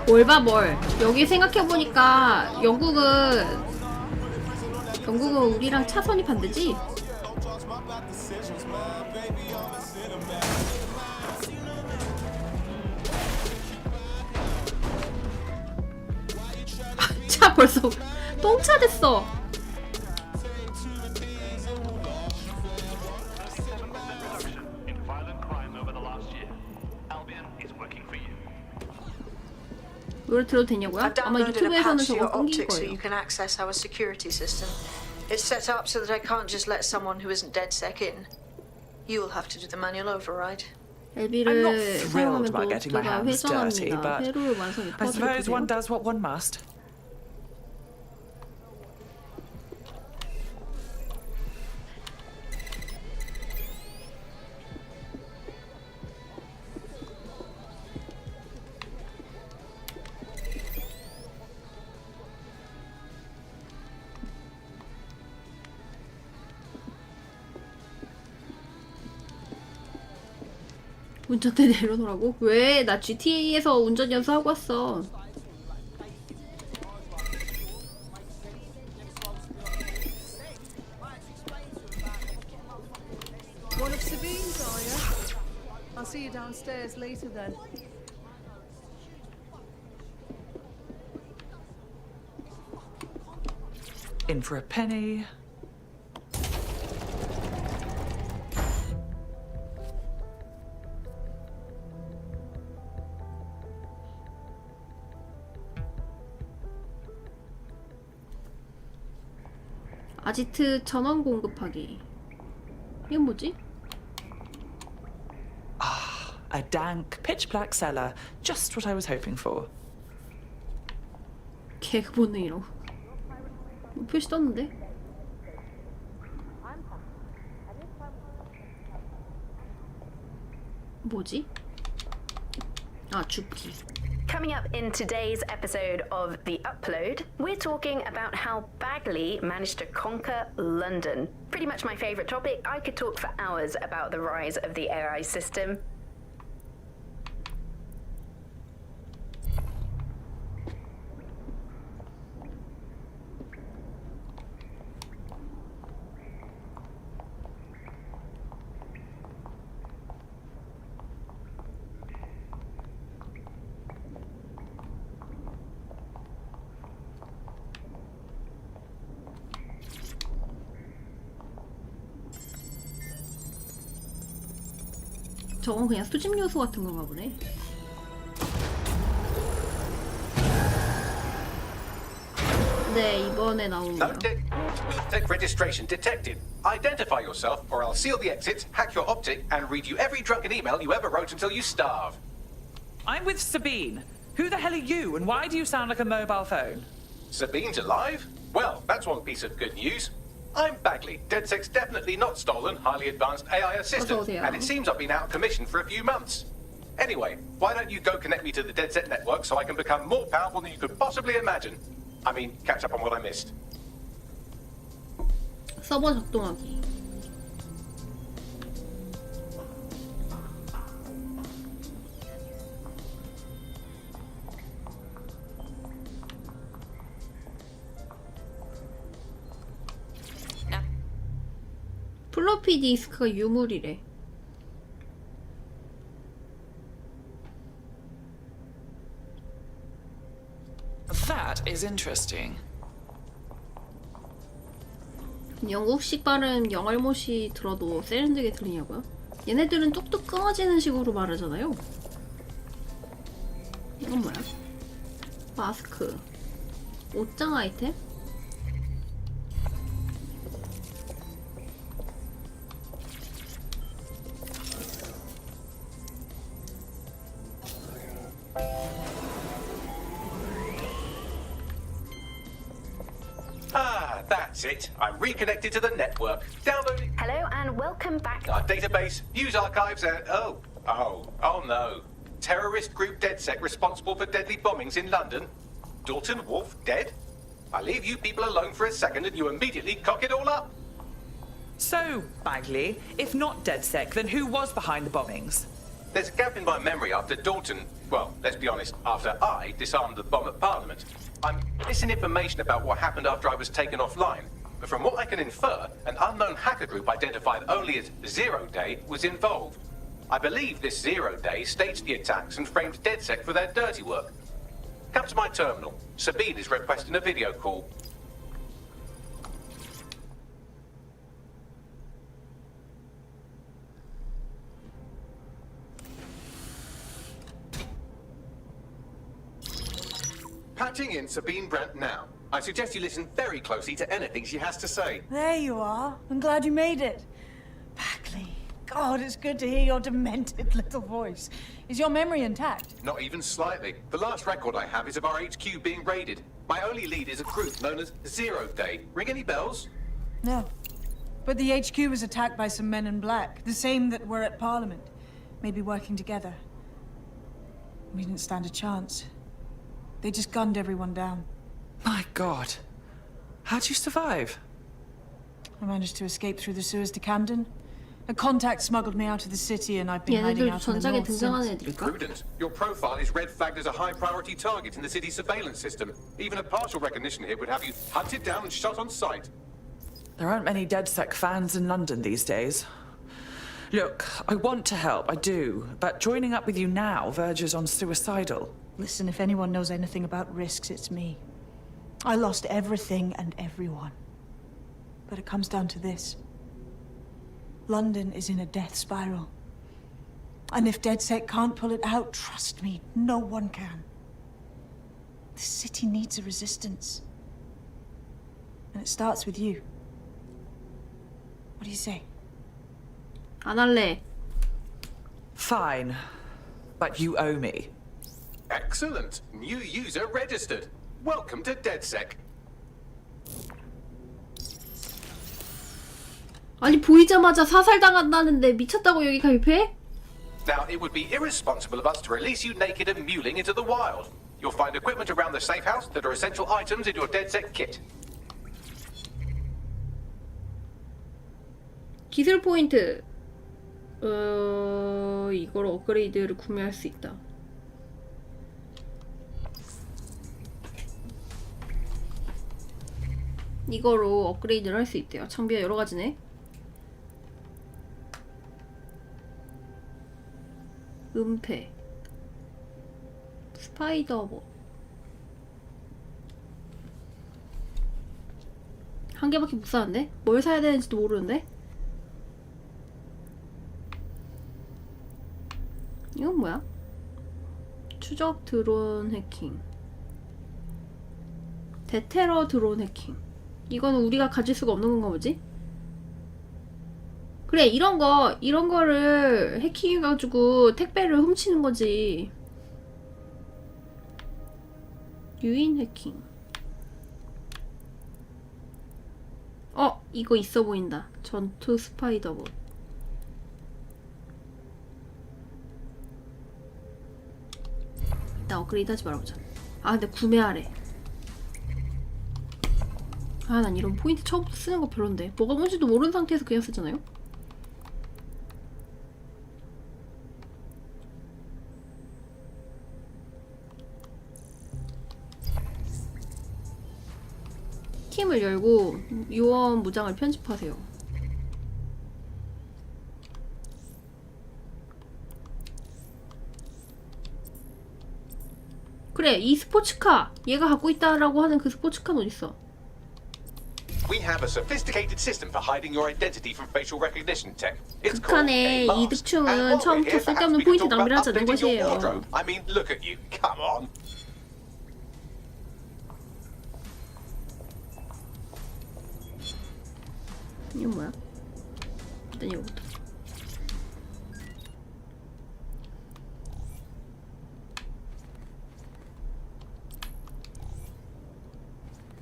[SPEAKER 1] 뭘 봐 뭘. 여기 생각해보니까 영국은 우리랑 차선이 반대지? 차 벌써 똥차 됐어. 노래 들어도 되냐고요?
[SPEAKER 6] I've
[SPEAKER 1] 아마
[SPEAKER 6] downloaded a
[SPEAKER 1] 유튜브에서는
[SPEAKER 6] patch to
[SPEAKER 1] 저거
[SPEAKER 6] your
[SPEAKER 1] 끊길
[SPEAKER 6] optics so
[SPEAKER 1] 거예요.
[SPEAKER 6] you can access our security system. It's set up so that I can't just let someone who isn't DedSec in. You'll have to do the manual override.
[SPEAKER 1] 엘비를
[SPEAKER 17] thrilled
[SPEAKER 1] 사용하면
[SPEAKER 17] about getting my
[SPEAKER 1] 노트가
[SPEAKER 17] hands dirty,
[SPEAKER 1] 회전합니다.
[SPEAKER 17] but
[SPEAKER 1] 회로를 완성해
[SPEAKER 17] I suppose one
[SPEAKER 1] 퍼즐을
[SPEAKER 17] does what one must.
[SPEAKER 1] 운전대 내려놓으라고? 왜? 나 GTA에서 운전 연수하고 왔어.
[SPEAKER 6] One of Sabine's, are you?
[SPEAKER 17] I'll see you downstairs later then.
[SPEAKER 18] In for a penny.
[SPEAKER 1] 아지트 전원 공급하기. 이건 뭐지?
[SPEAKER 18] A dank, pitch-black cellar. Just what I was hoping for.
[SPEAKER 1] 개그 본능이라고. 뭐 표시 떴는데? 뭐지? 아, 죽기.
[SPEAKER 19] Coming up in today's episode of The Upload, we're talking about how Bagley managed to conquer London. Pretty much my favourite topic. I could talk for hours about the rise of the AI system.
[SPEAKER 1] 저건 그냥 수집 요소 같은 건가 보네. 네, 이번에 나온 거요.
[SPEAKER 3] Tech registration detected. Identify yourself, or I'll seal the exits, hack your optic, and read you every drunken email you ever wrote until you starve.
[SPEAKER 18] I'm with Sabine. Who the hell are you, and why do you sound like a mobile phone?
[SPEAKER 3] Sabine's alive? Well, that's one piece of good news. I'm Bagley, DedSec's definitely not stolen, highly advanced AI assistant, and it seems I've been out of commission for a few months. Anyway, why don't you go connect me to the DedSec network so I can become more powerful than you could possibly imagine? I mean, catch up on what I missed.
[SPEAKER 1] 서버 작동하기. 플로피 디스크가 유물이래.
[SPEAKER 18] That is interesting.
[SPEAKER 1] 영국식 발음 영알못이 들어도 세련되게 들리냐고요? 얘네들은 뚝뚝 끊어지는 식으로 말하잖아요. 이건 뭐야? 마스크. 옷장 아이템?
[SPEAKER 3] That's it. I'm reconnected to the network. Downloading.
[SPEAKER 19] Hello and welcome back.
[SPEAKER 3] Our database, news archives, and oh no. Terrorist group DedSec responsible for deadly bombings in London. Dalton Wolf dead? I leave you people alone for a second and you immediately cock it all up.
[SPEAKER 18] So, Bagley, if not DedSec, then who was behind the bombings?
[SPEAKER 3] There's a gap in my memory after Dalton, well, let's be honest, after I disarmed the bomb at Parliament. I'm missing information about what happened after I was taken offline, but from what I can infer, an unknown hacker group identified only as Zero Day was involved. I believe this Zero Day staged the attacks and framed DedSec for their dirty work. Come to my terminal. Sabine is requesting a video call. Patching in Sabine Brandt now. I suggest you listen very closely to anything she has to say.
[SPEAKER 20] There you are. I'm glad you made it. Bagley. God, it's good to hear your demented little voice. Is your memory intact?
[SPEAKER 3] Not even slightly. The last record I have is of our HQ being raided. My only lead is a group known as Zero Day. Ring any bells?
[SPEAKER 20] No. But the HQ was attacked by some men in black, the same that were at Parliament. Maybe working together. We didn't stand a chance. They just gunned everyone down.
[SPEAKER 18] My God. How'd you survive?
[SPEAKER 20] I managed to escape through the sewers to Camden. A contact smuggled me out of the city and I've been hiding out in the north since.
[SPEAKER 3] Prudent. Your profile is red flagged as a high priority target in the city's surveillance system. Even a partial recognition here would have you hunted down and shot on sight.
[SPEAKER 18] There aren't many DedSec fans in London these days. Look, I want to help, I do, but joining up with you now verges on suicidal.
[SPEAKER 20] Listen, if anyone knows anything about risks, it's me. I lost everything and everyone. But it comes down to this. London is in a death spiral. And if DedSec can't pull it out, trust me, no one can. This city needs a resistance. And it starts with you. What do you say?
[SPEAKER 1] 안 할래.
[SPEAKER 18] Fine, but you owe me.
[SPEAKER 3] Excellent. New user registered. Welcome to DedSec.
[SPEAKER 1] 아니 보이자마자 사살당한다는데 미쳤다고 여기 가입해?
[SPEAKER 3] Now, it would be irresponsible of us to release you naked and mewling into the wild. You'll find equipment around the safe house that are essential items in your DedSec kit.
[SPEAKER 1] 기술 포인트. 이걸 업그레이드를 구매할 수 있다. 이거로 업그레이드를 할 수 있대요. 장비가 여러 가지네. 은폐, 스파이더봇. 한 개밖에 못 사는데? 뭘 사야 되는지도 모르는데? 이건 뭐야? 추적 드론 해킹, 대테러 드론 해킹. 이거는 우리가 가질 수가 없는 건가 보지? 그래, 이런 거를 해킹해가지고 택배를 훔치는 거지. 유인 해킹. 이거 있어 보인다. 전투 스파이더봇. 일단 업그레이드 하지 말아보자. 근데 구매하래. 난 이런 포인트 처음부터 쓰는 거 별론데. 뭐가 뭔지도 모르는 상태에서 그냥 쓰잖아요? 팀을 열고 요원 무장을 편집하세요. 그래, 이 스포츠카! 얘가 갖고 있다라고 하는 그 스포츠카는 어딨어?
[SPEAKER 3] We have a sophisticated system for hiding your identity from facial recognition tech. It's called
[SPEAKER 1] 북한의
[SPEAKER 3] a mask.
[SPEAKER 1] 이득충은
[SPEAKER 3] And while we're
[SPEAKER 1] 처음부터
[SPEAKER 3] here, perhaps
[SPEAKER 1] 쓸데없는
[SPEAKER 3] we can
[SPEAKER 1] 포인트
[SPEAKER 3] talk about
[SPEAKER 1] 낭비를 하지 않는
[SPEAKER 3] updating your
[SPEAKER 1] 것이에요.
[SPEAKER 3] wardrobe. I mean, look at you. Come on.
[SPEAKER 1] 이건 뭐야? 일단 이거부터.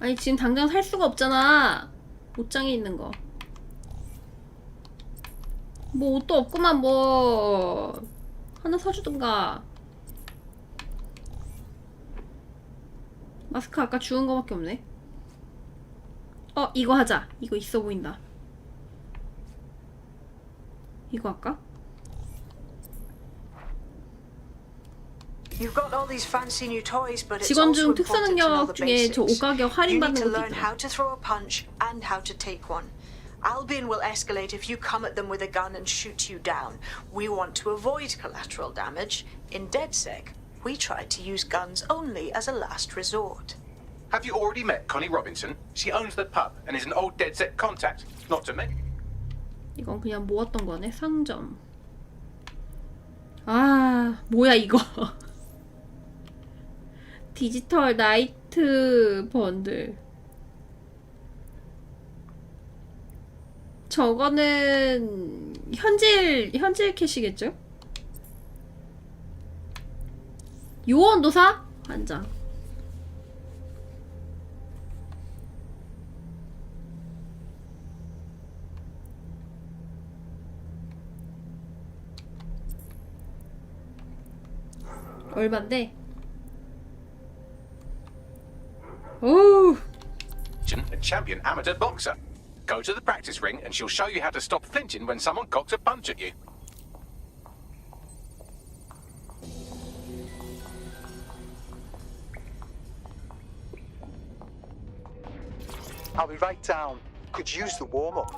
[SPEAKER 1] 아니 지금 당장 살 수가 없잖아. 옷장에 있는 거. 뭐 옷도 없구만. 뭐 하나 사주든가. 마스크 아까 주운 거밖에 없네. 이거 하자. 이거 있어 보인다. 이거 할까?
[SPEAKER 6] You've got all these fancy new toys, but it's
[SPEAKER 1] 직원 중
[SPEAKER 6] also
[SPEAKER 1] 특수
[SPEAKER 6] important to know
[SPEAKER 1] 능력
[SPEAKER 6] the
[SPEAKER 1] 중에 저
[SPEAKER 6] basics.
[SPEAKER 1] 옷가격
[SPEAKER 6] You need
[SPEAKER 1] 할인받는
[SPEAKER 6] to
[SPEAKER 1] 것도
[SPEAKER 6] learn
[SPEAKER 1] 있다.
[SPEAKER 6] how to throw a punch and how to take one. Albion will escalate if you come at them with a gun and shoot you down. We want to avoid collateral damage. In DedSec, we try to use guns only as a last resort.
[SPEAKER 3] Have you already met Connie Robinson? She owns the pub and is an old DedSec contact. Not to me.
[SPEAKER 1] 이건 그냥 모았던 거네. 상점. 뭐야 이거. 디지털 나이트 번들. 저거는 현질 캐시겠죠? 요원도 사? 한 장. 얼만데? 오!
[SPEAKER 3] A champion amateur boxer. Go to the practice ring and she'll show you how to stop flinching when someone cocks a punch at you.
[SPEAKER 21] I'll be right down. Could use the warm-up.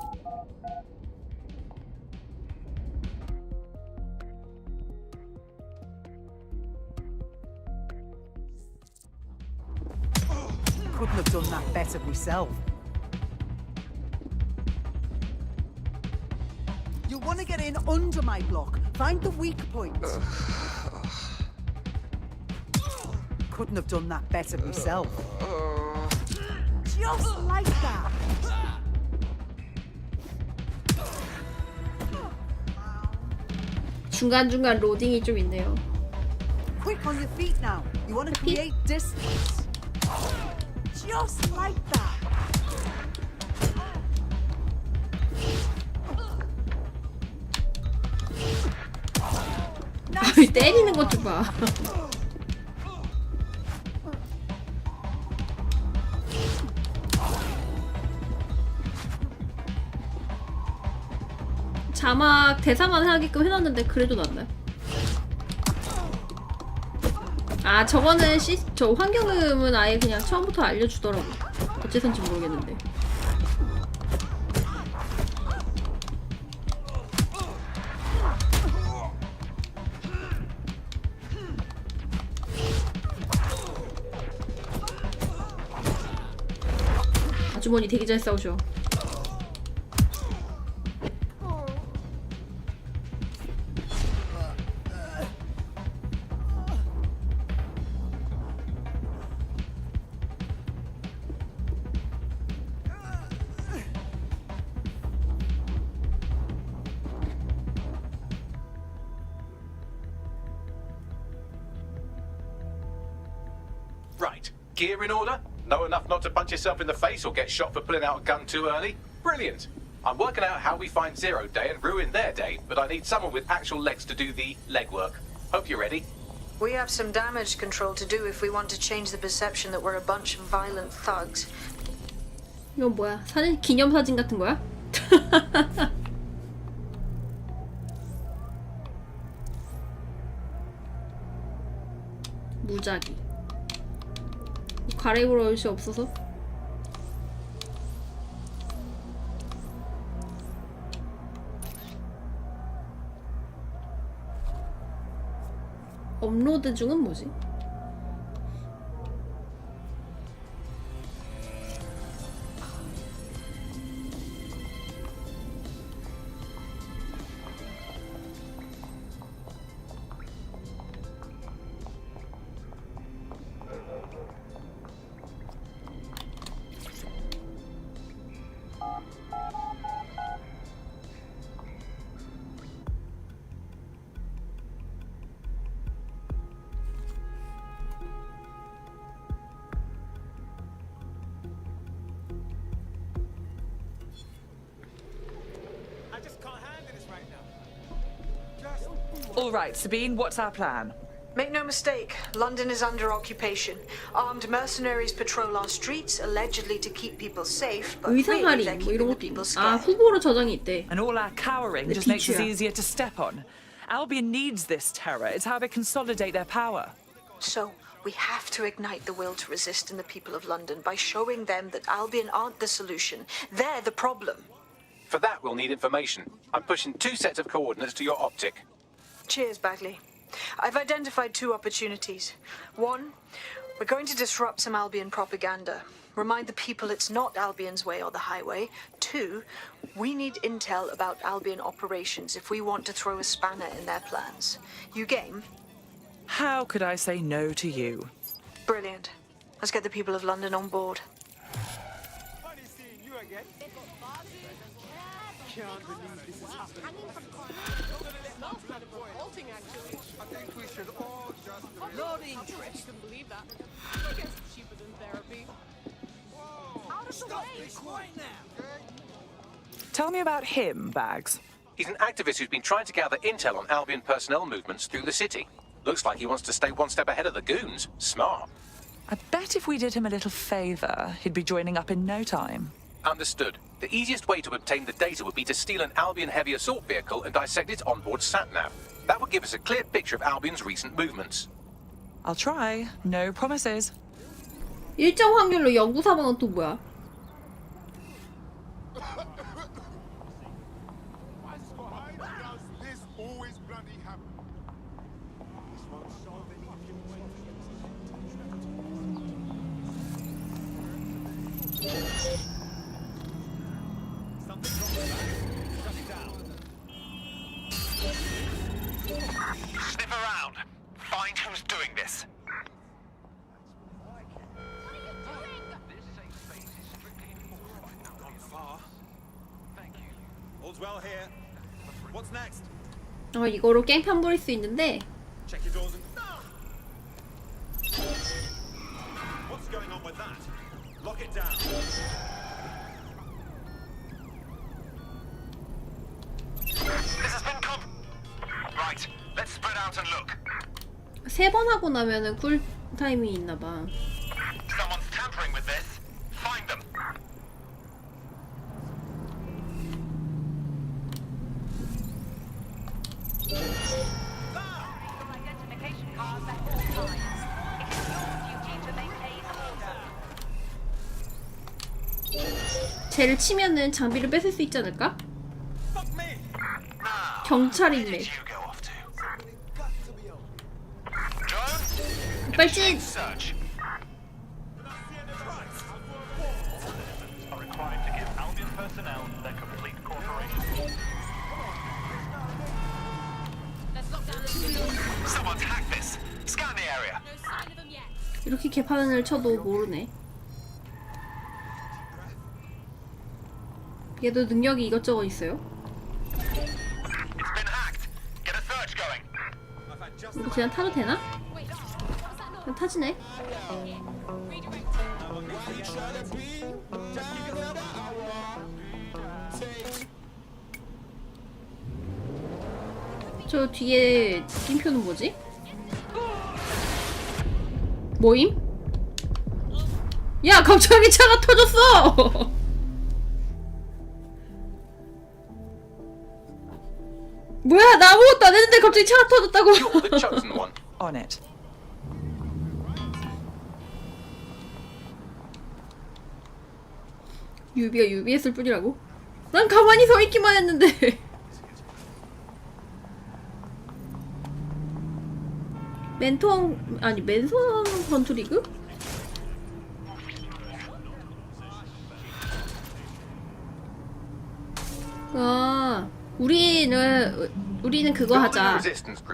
[SPEAKER 2] Couldn't have done that better myself. You want to get in under my block. Find the weak points. Couldn't have done that better myself. Just like that.
[SPEAKER 1] 중간중간 로딩이 좀 있네요.
[SPEAKER 2] Quick on your feet now. You want to create distance. Just like that.
[SPEAKER 1] 때리는 것 좀 봐. 자막 대사만 하게끔 해놨는데 그래도 낫나요? 아 저거는 저 환경음은 아예 그냥 처음부터 알려주더라고. 어째선지 모르겠는데. 아주머니 되게 잘 싸우셔.
[SPEAKER 3] Right, gear in order? Know enough not to punch yourself in the face or get shot for pulling out a gun too early? Brilliant! I'm working out how we find Zero Day and ruin their day, but I need someone with actual legs to do the legwork. Hope you're ready.
[SPEAKER 6] We have some damage control to do if we want to change the perception that we're a bunch of violent thugs.
[SPEAKER 1] 이건 뭐야? 사진 기념사진 같은 거야? 무작위. 갈아입을 옷이 없어서? 업로드 중은 뭐지?
[SPEAKER 18] All right, Sabine, what's our plan?
[SPEAKER 6] Make no mistake, London is under occupation. Armed mercenaries patrol our streets, allegedly to keep people safe, but really they're
[SPEAKER 1] 의상할인 뭐
[SPEAKER 6] keeping
[SPEAKER 1] 이런
[SPEAKER 6] the
[SPEAKER 1] 것도
[SPEAKER 6] people
[SPEAKER 1] 있고. 아
[SPEAKER 6] scared.
[SPEAKER 1] 후보로 저장이 있대.
[SPEAKER 18] And all our cowering just makes us easier to step on. Albion needs this terror. It's how they consolidate their power.
[SPEAKER 6] So, we have to ignite the will to resist in the people of London by showing them that Albion aren't the solution. They're the problem.
[SPEAKER 3] For that, we'll need information. I'm pushing 2 sets of coordinates to your optic.
[SPEAKER 6] Cheers, Bagley. I've identified 2 opportunities. 1, we're going to disrupt some Albion propaganda. Remind the people it's not Albion's way or the highway. 2, we need intel about Albion operations if we want to throw a spanner in their plans. You game?
[SPEAKER 18] How could I say no to you?
[SPEAKER 6] Brilliant. Let's get the people of London on board.
[SPEAKER 22] Funny seeing you again. Can't believe this is happening.
[SPEAKER 17] Revolting, actually.
[SPEAKER 22] I think we should all just
[SPEAKER 17] Not interest. You can believe that. I guess it's cheaper than therapy. Out of the way!
[SPEAKER 22] quiet now.
[SPEAKER 18] Tell me about him, Bags.
[SPEAKER 3] He's an activist who's been trying to gather intel on Albion personnel movements through the city. Looks like he wants to stay 1 step ahead of the goons. Smart.
[SPEAKER 18] I bet if we did him a little favor, he'd be joining up in no time.
[SPEAKER 3] Understood. The easiest way to obtain the data would be to steal an Albion heavy assault vehicle and dissect its onboard sat-nav. That would give us a clear picture of Albion's recent movements.
[SPEAKER 18] I'll try. No promises.
[SPEAKER 1] 일정 확률로 연구 사망은 또 뭐야?
[SPEAKER 7] All's well here. What's next?
[SPEAKER 1] 이거로 깽판 부릴 수 있는데
[SPEAKER 7] Check your doors and. What's going on with that? Lock it down.
[SPEAKER 11] This has been Right, let's spread out and look.
[SPEAKER 1] 3번 하고 나면은 쿨 타임이 있나 봐.
[SPEAKER 11] Someone's tampering with this. Find them.
[SPEAKER 1] 쟤를 치면은 장비를 뺏을 수 있지 않을까? 경찰이네. 빨진! 이렇게 개판을 쳐도 모르네. 얘도 능력이 이것저것 있어요. 이거 그냥 타도 되나? 그냥 타지네. 저 뒤에 느낌표는 뭐지? 뭐임? 야, 갑자기 차가 터졌어! 뭐야, 나 아무것도 안 했는데 갑자기 차가 터졌다고.
[SPEAKER 3] You're the chosen one.
[SPEAKER 18] On it.
[SPEAKER 1] 유비가 유비했을 뿐이라고? 난 가만히 서 있기만 했는데. 맨손 컨트리그? 아, 우리는 그거 하자.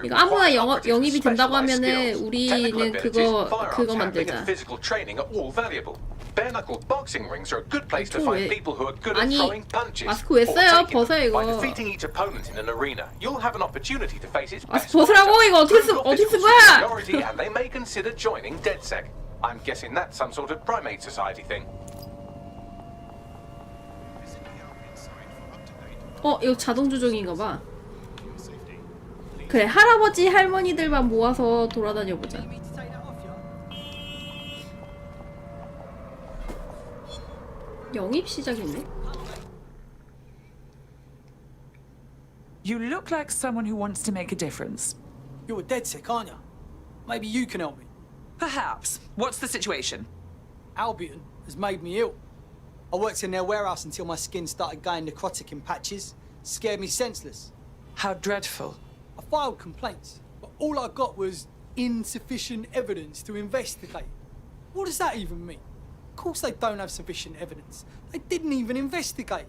[SPEAKER 1] 이거 아무나 영입이 된다고 하면은 우리는 그거 만들자.
[SPEAKER 3] Bare-knuckle boxing rings are a good place to find people who are good at
[SPEAKER 1] 아니,
[SPEAKER 3] throwing punches.
[SPEAKER 1] 마스크 왜 써요? 벗어요 이거.
[SPEAKER 3] By defeating each opponent in an arena, you'll have an opportunity to face its best.
[SPEAKER 1] 벗으라고 이거 어디 쓴 거야?
[SPEAKER 3] And they may consider joining DedSec. I'm guessing that's some sort of primate society thing.
[SPEAKER 1] 이거 자동 조종인가 봐. 그래, 할아버지 할머니들만 모아서 돌아다녀 보자. 영입 시작이네.
[SPEAKER 18] You look like someone who wants to make a difference.
[SPEAKER 9] You're a DedSec, aren't you? Maybe you can help me.
[SPEAKER 18] Perhaps. What's the situation?
[SPEAKER 9] Albion has made me ill. I worked in their warehouse until my skin started going necrotic in patches. Scared me senseless.
[SPEAKER 18] How dreadful.
[SPEAKER 9] I filed complaints, but all I got was insufficient evidence to investigate. What does that even mean? Of course they don't have sufficient evidence. They didn't even investigate.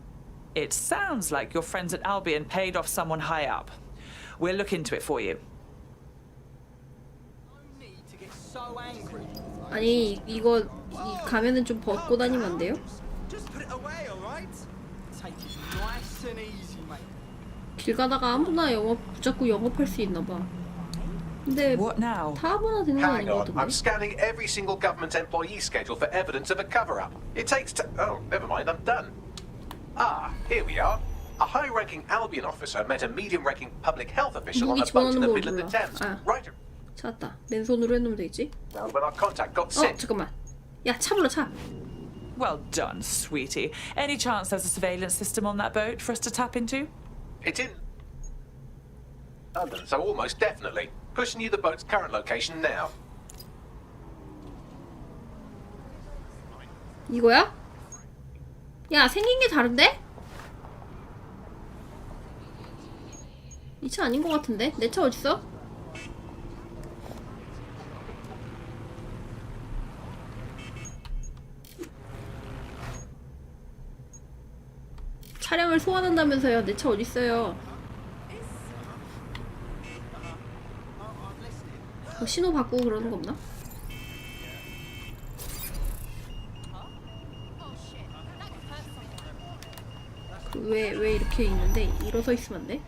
[SPEAKER 18] It sounds like your friends at Albion paid off someone high up. We'll look into it for you.
[SPEAKER 9] No need to get so angry.
[SPEAKER 1] 아니, 이거 가면은 좀 벗고 다니면 안 돼요?
[SPEAKER 9] Just put it away, all right? Take it nice and easy, mate.
[SPEAKER 1] 길 가다가 아무나 붙잡고 영업할 수 있나 봐. 근데 다 아무나 되는 건 아닌
[SPEAKER 3] Hang
[SPEAKER 1] 것
[SPEAKER 3] on,
[SPEAKER 1] 같은데.
[SPEAKER 3] I'm scanning every single government employee schedule for evidence of a cover-up. It takes oh, never mind, I'm done. Ah, here we are. A high-ranking Albion officer met a medium-ranking public health official on a boat in the middle of the Thames. Right.
[SPEAKER 1] 찾았다. 맨손으로 해놓으면 되겠지?
[SPEAKER 3] When our contact got sick.
[SPEAKER 1] 잠깐만. 야, 차 불러, 차.
[SPEAKER 18] Well done, sweetie. Any chance there's a surveillance system on that boat for us to tap into?
[SPEAKER 3] It's in London, so almost definitely. Pushing you the boat's current location now.
[SPEAKER 1] 이거야? 야, 생긴 게 다른데? 이 차 아닌 것 같은데? 내 차 어딨어? 차량을 소환한다면서요. 내 차 어딨어요? 신호 바꾸고 그러는 거 없나? 왜 이렇게 있는데 일어서 있으면 안 돼?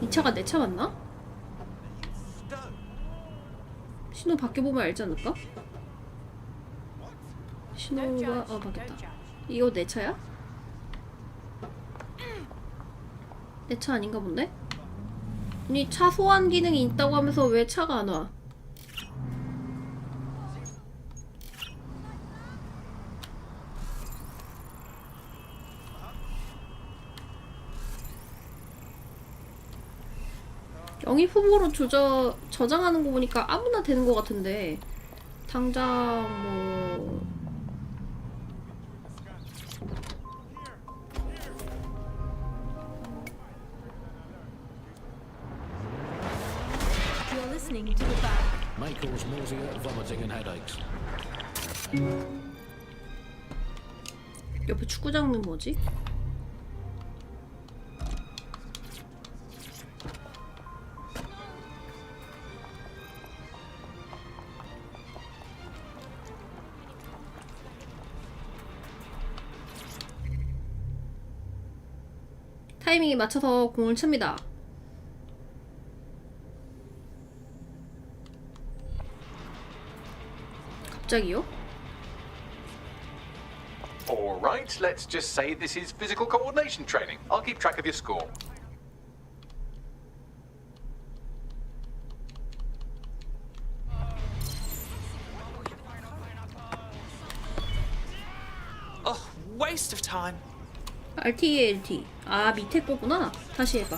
[SPEAKER 1] 이 차가 내 차 맞나? 신호 바뀌어보면 알지 않을까? 신호가 바뀌었다. 이거 내 차야? 내 차 아닌가 본데? 아니 차 소환 기능이 있다고 하면서 왜 차가 안 와? 영입 후보로 저장하는 거 보니까 아무나 되는 거 같은데 당장 뭐
[SPEAKER 13] You're listening to the band.
[SPEAKER 8] May cause nausea, vomiting, and headaches.
[SPEAKER 1] 옆에 축구장은 뭐지? 타이밍에 맞춰서 공을 칩니다. 갑자기요?
[SPEAKER 3] All right, let's just say this is physical coordination training. I'll keep track of your score.
[SPEAKER 18] Oh, waste of time.
[SPEAKER 1] RTALT. 아, 밑에 거구나. 다시 해봐.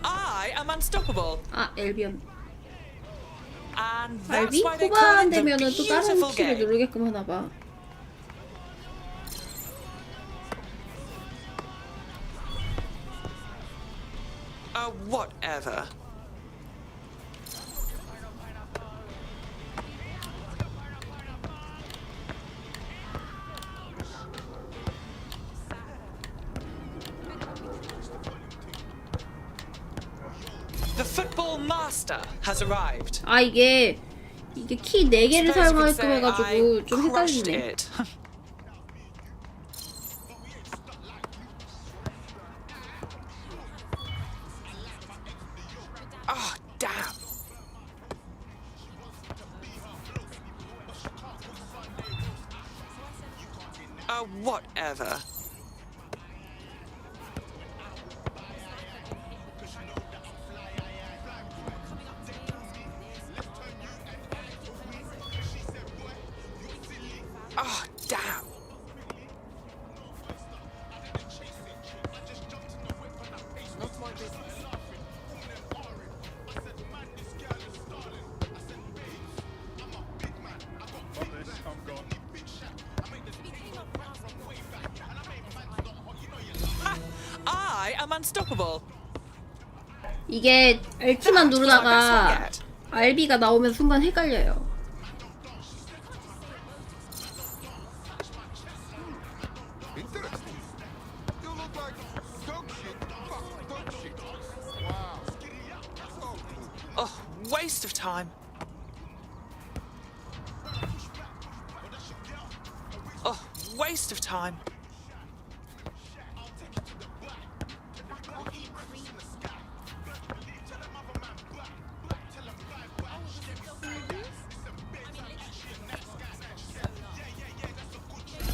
[SPEAKER 18] I am unstoppable.
[SPEAKER 1] 아, 엘비언.
[SPEAKER 18] And
[SPEAKER 1] 알비?
[SPEAKER 18] that's why they call
[SPEAKER 1] 후반
[SPEAKER 18] it the
[SPEAKER 1] 되면은 또 다른
[SPEAKER 18] beautiful
[SPEAKER 1] 키를
[SPEAKER 18] game.
[SPEAKER 1] 누르게끔 하나봐.
[SPEAKER 18] Whatever. The football master has arrived.
[SPEAKER 1] 아, 이게 키 4개를
[SPEAKER 18] Suppose you could
[SPEAKER 1] 사용하게끔
[SPEAKER 18] say
[SPEAKER 1] 해가지고
[SPEAKER 18] I
[SPEAKER 1] 좀
[SPEAKER 18] crushed
[SPEAKER 1] 헷갈리네.
[SPEAKER 18] it. Oh, damn. Whatever. Oh, damn.
[SPEAKER 22] Not my business.
[SPEAKER 18] I am unstoppable.
[SPEAKER 1] 이게 L키만 누르다가 RB가 나오면 순간 헷갈려요.
[SPEAKER 22] Interesting. You look like dog shit. Fuck dog shit. Wow. So cool.
[SPEAKER 18] Oh, waste of time. Oh, waste of time.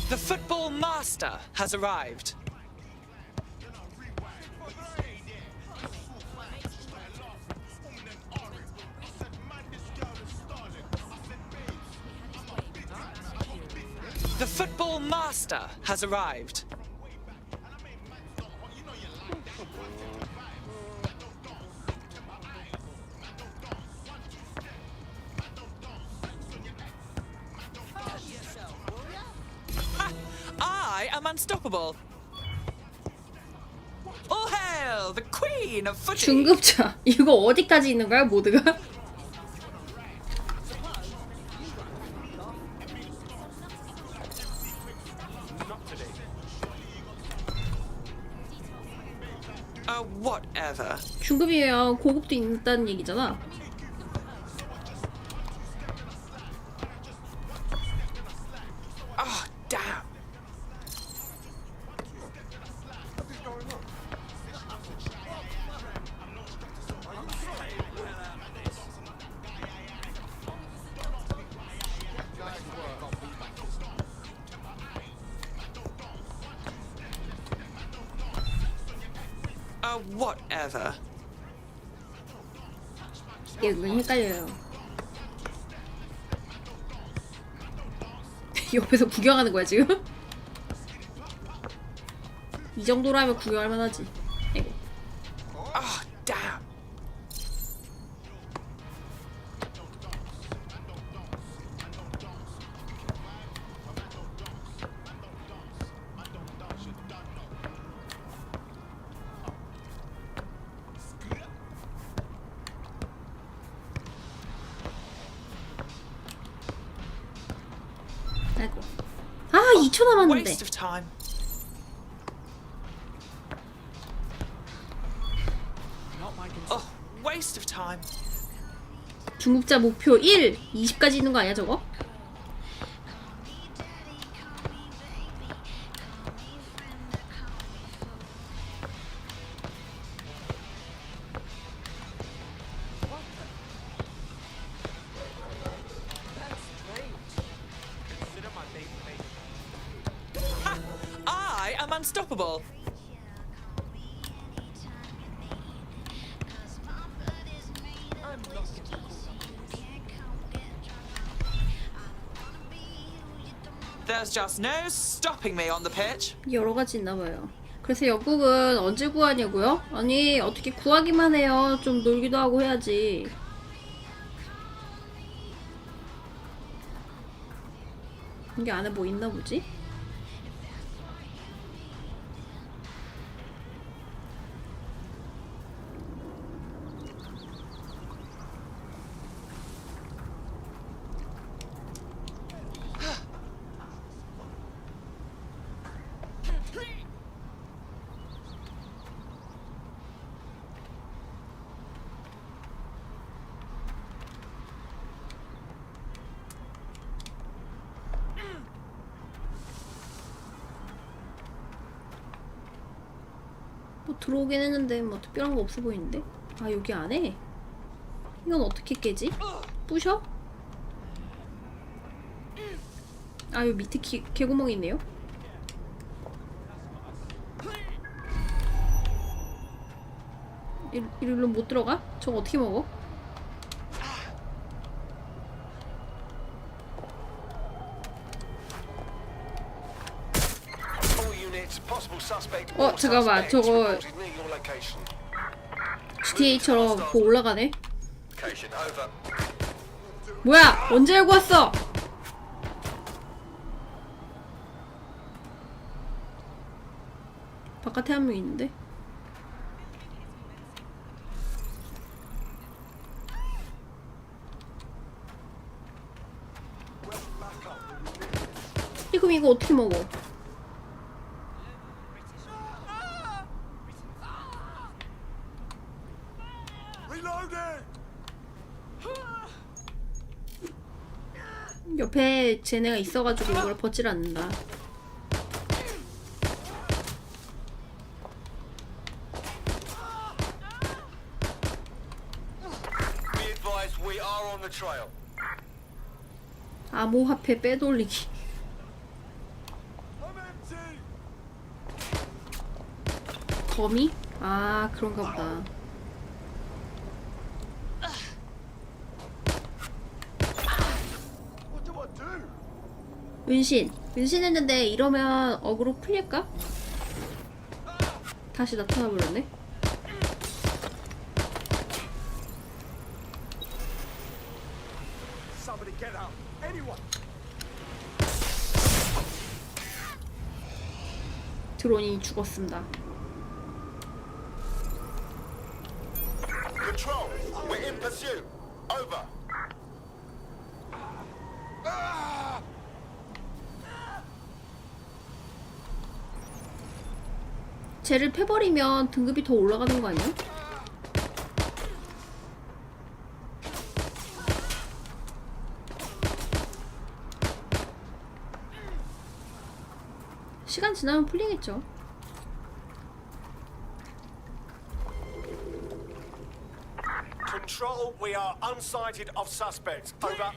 [SPEAKER 18] The football master has arrived. The football master has arrived. I am unstoppable. All hail the queen of footy.
[SPEAKER 1] 중급자. 이거 어디까지 있는 거야, 모드가? 중급이면 고급도 있다는 얘기잖아.
[SPEAKER 18] Oh, damn. Whatever.
[SPEAKER 1] 이게 은근 헷갈려요. 옆에서 구경하는 거야 지금? 이 정도라면 구경할 만하지. 아이고.
[SPEAKER 18] Oh, damn.
[SPEAKER 1] 아이고. 아, 2초 남았는데.
[SPEAKER 18] Waste of time. Oh, waste of time.
[SPEAKER 1] 중급자 목표 1! 20까지 있는 거 아니야 저거?
[SPEAKER 18] I am unstoppable. There's just no stopping me on the pitch.
[SPEAKER 1] 여러 가지 있나 봐요. 그래서 영국은 언제 구하냐고요? 아니 어떻게 구하기만 해요. 좀 놀기도 하고 해야지. 이게 안에 뭐 있나 보지? 뭐 들어오긴 했는데 뭐 특별한 거 없어 보이는데? 아 여기 안에? 이건 어떻게 깨지? 부셔? 아 여기 밑에 개구멍이 있네요? 이리로 못 들어가? 저거 어떻게 먹어? 잠깐만 저거 GTA처럼 그거 올라가네? 뭐야! 언제 알고 왔어! 바깥에 한 명 있는데? 그럼 이거 어떻게 먹어? 옆에 쟤네가 있어가지고 이걸 벗질 않는다. 암호화폐 빼돌리기. 거미? 아 그런가 보다. 은신했는데 이러면 어그로 풀릴까? 다시 나타나버렸네. 드론이 죽었습니다.
[SPEAKER 22] Control, we're in pursuit. Over.
[SPEAKER 1] 쟤를 패버리면 등급이 더 올라가는 거 아니야? 시간 지나면 풀리겠죠.
[SPEAKER 22] Control, we are unsighted of suspects. Over.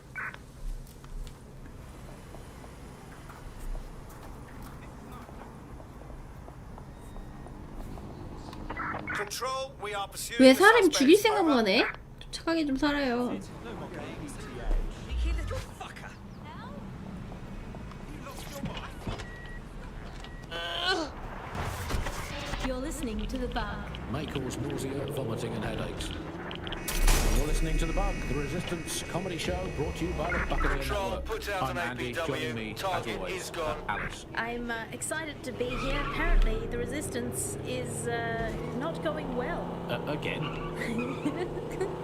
[SPEAKER 22] Control, we are pursuing
[SPEAKER 1] 왜
[SPEAKER 22] the
[SPEAKER 1] 사람 죽일
[SPEAKER 22] suspects.
[SPEAKER 1] 생각만 해? 좀 착하게 좀 살아요.
[SPEAKER 13] You're listening to the bug.
[SPEAKER 8] May cause nausea, vomiting, and headaches. You're listening to The Bug, the Resistance comedy show brought to you by the Buccaneer
[SPEAKER 22] Control,
[SPEAKER 8] Network.
[SPEAKER 22] put out
[SPEAKER 8] I'm
[SPEAKER 22] an
[SPEAKER 8] Andy,
[SPEAKER 22] APW.
[SPEAKER 8] joining me, as
[SPEAKER 22] Target
[SPEAKER 8] always,
[SPEAKER 22] is gone.
[SPEAKER 8] Alice.
[SPEAKER 5] I'm excited to be here. Apparently, the resistance is not going well.
[SPEAKER 8] Again?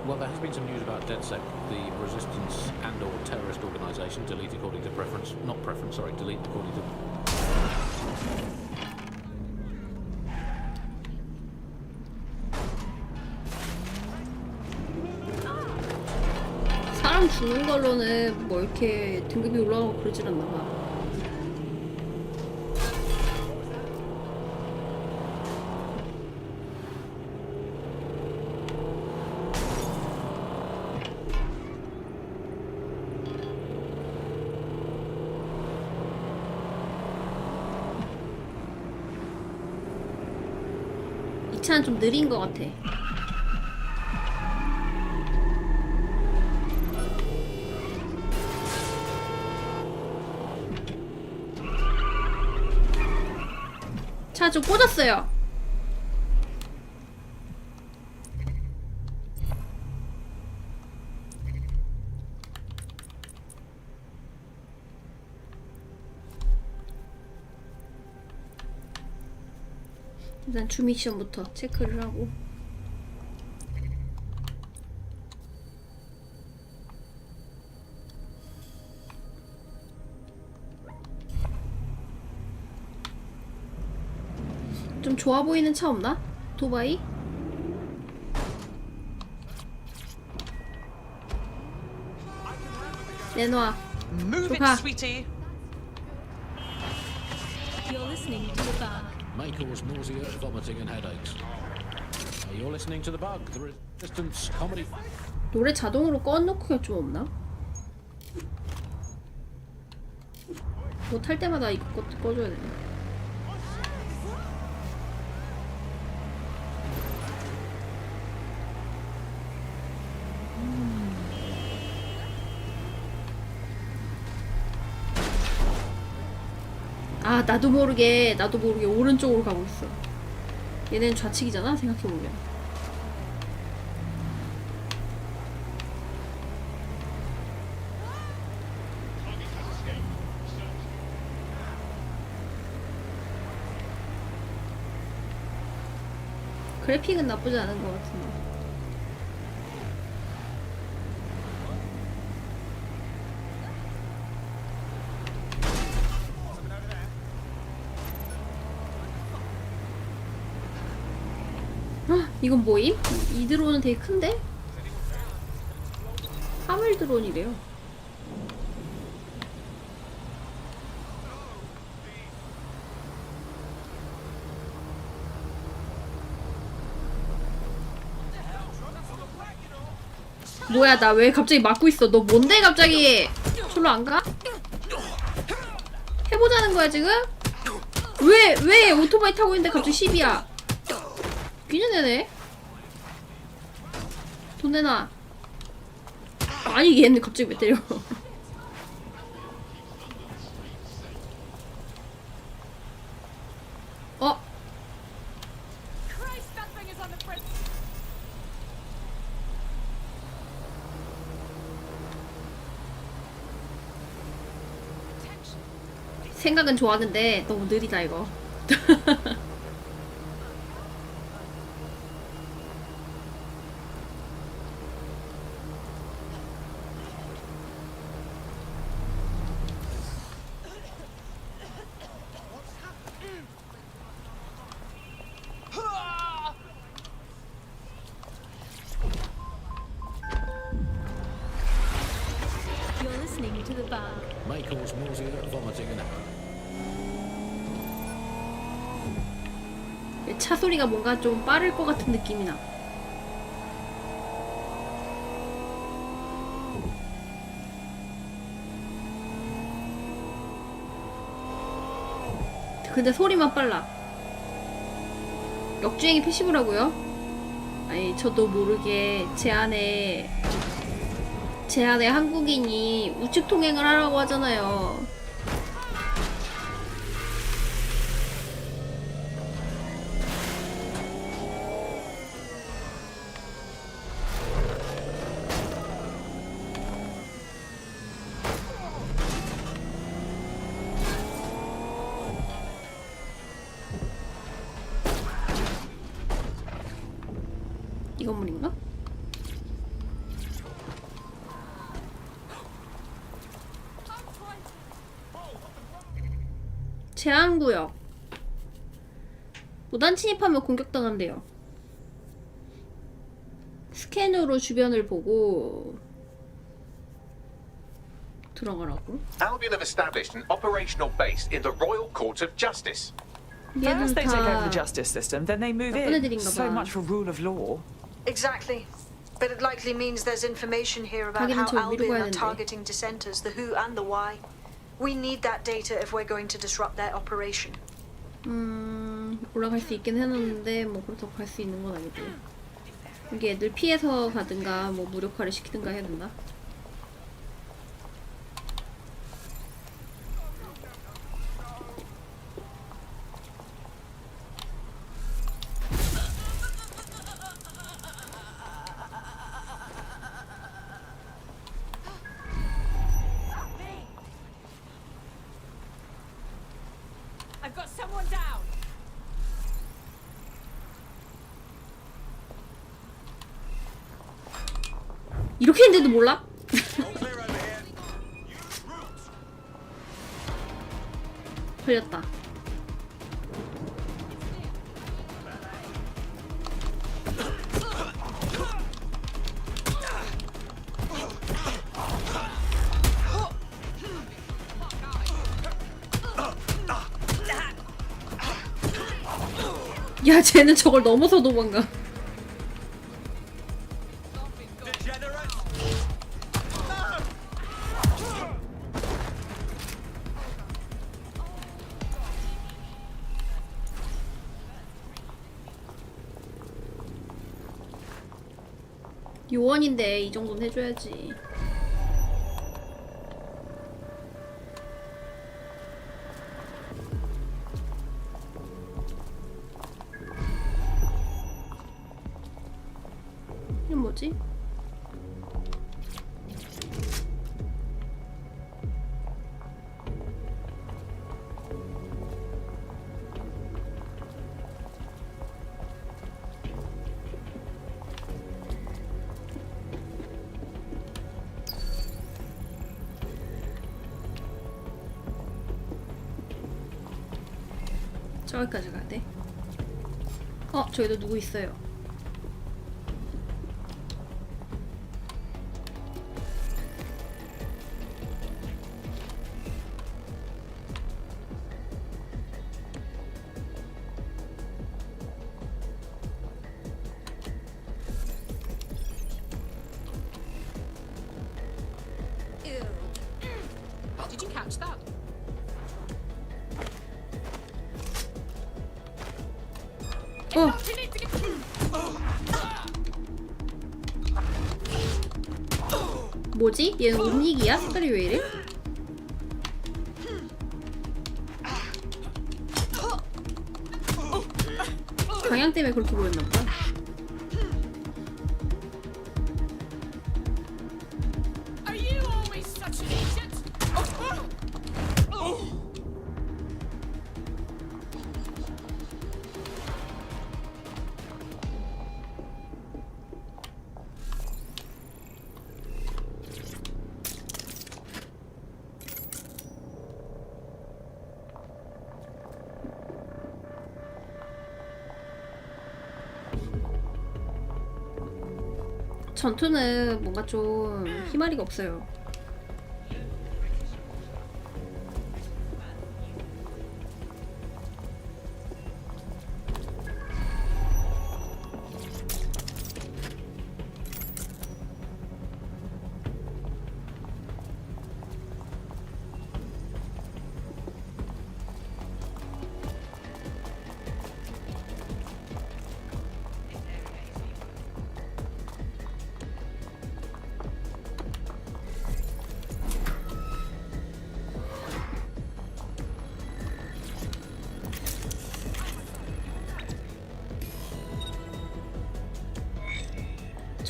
[SPEAKER 8] Well, there has been some news about DedSec, the Resistance and/or terrorist organisation, delete according to preference. Not preference, sorry, delete according to...
[SPEAKER 1] 사람 죽는 걸로는 뭐 이렇게 등급이 올라가고 그러질 않나 봐. 이 차는 좀 느린 것 같아. 차 좀 꽂았어요. 일단 주 미션부터 체크를 하고. 좀 좋아 보이는 차 없나? 도바이? 내놔.
[SPEAKER 18] Move it,
[SPEAKER 1] 가.
[SPEAKER 18] sweetie.
[SPEAKER 13] You're listening to the bug.
[SPEAKER 8] May cause nausea, vomiting, and headaches. You're listening to The Bug, the Resistance comedy...
[SPEAKER 1] 노래 자동으로 꺼놓고 좀 없나? 뭐 탈 때마다 이거 꺼줘야 되나? 아 나도 모르게 오른쪽으로 가고 있어. 얘네는 좌측이잖아 생각해보면. 그래픽은 나쁘지 않은 것 같은데. 이건 뭐임? 이 드론은 되게 큰데? 화물 드론이래요. 뭐야 나 왜 갑자기 막고 있어? 너 뭔데 갑자기? 절로 안 가? 해보자는 거야 지금? 왜 오토바이 타고 있는데 갑자기 10이야? 귀찮네. 돈 내놔. 아니 얘는 갑자기 왜 때려? 어?
[SPEAKER 17] Christ, that thing is on the fritz.
[SPEAKER 1] 생각은 좋았는데 너무 느리다 이거.
[SPEAKER 13] You're listening to the bug.
[SPEAKER 8] May cause nausea, vomiting, and headaches.
[SPEAKER 1] 차 소리가 뭔가 좀 빠를 것 같은 느낌이 나. 근데 소리만 빨라. 역주행이 패시브라고요? 아니 저도 모르게 제 안에 한국인이 우측 통행을 하라고 하잖아요. 이 건물인가? 제한구역. 무단 침입하면 공격당한대요. 스캔으로 주변을 보고 들어가라고.
[SPEAKER 3] Albion have established an operational base in the Royal Court of Justice.
[SPEAKER 18] First they take over the justice system, then they move in.
[SPEAKER 1] 애들인가
[SPEAKER 18] So
[SPEAKER 1] 봐.
[SPEAKER 18] much for rule of law.
[SPEAKER 6] Exactly. But it likely means there's information here about
[SPEAKER 1] 가기는
[SPEAKER 6] how
[SPEAKER 1] 저 위로
[SPEAKER 6] Albion
[SPEAKER 1] 가야
[SPEAKER 6] are
[SPEAKER 1] 되는데.
[SPEAKER 6] targeting dissenters, the who and the why. We need that data if we're going to disrupt their operation.
[SPEAKER 1] 올라갈 수 있긴 해놨는데 뭐 그렇다고 갈 수 있는 건 아니고. 여기 애들 피해서 가든가 뭐 무력화를 시키든가 해야 된다.
[SPEAKER 17] I've got someone down.
[SPEAKER 1] 이렇게 했는데도 몰라? 걸렸다. 야, 쟤는 저걸 넘어서 도망가. 요원인데 이 정도는 해줘야지. 이건 뭐지? 저기까지 가야 돼. 저기도 누구 있어요.
[SPEAKER 17] Ew. Did you catch that?
[SPEAKER 1] 뭐지? 얘는 옷닉이야? 색깔이 왜 이래? 방향 때문에 그렇게 보였나 보다.
[SPEAKER 17] Are you always such an idiot?
[SPEAKER 1] 전투는 뭔가 좀 희마리가 없어요.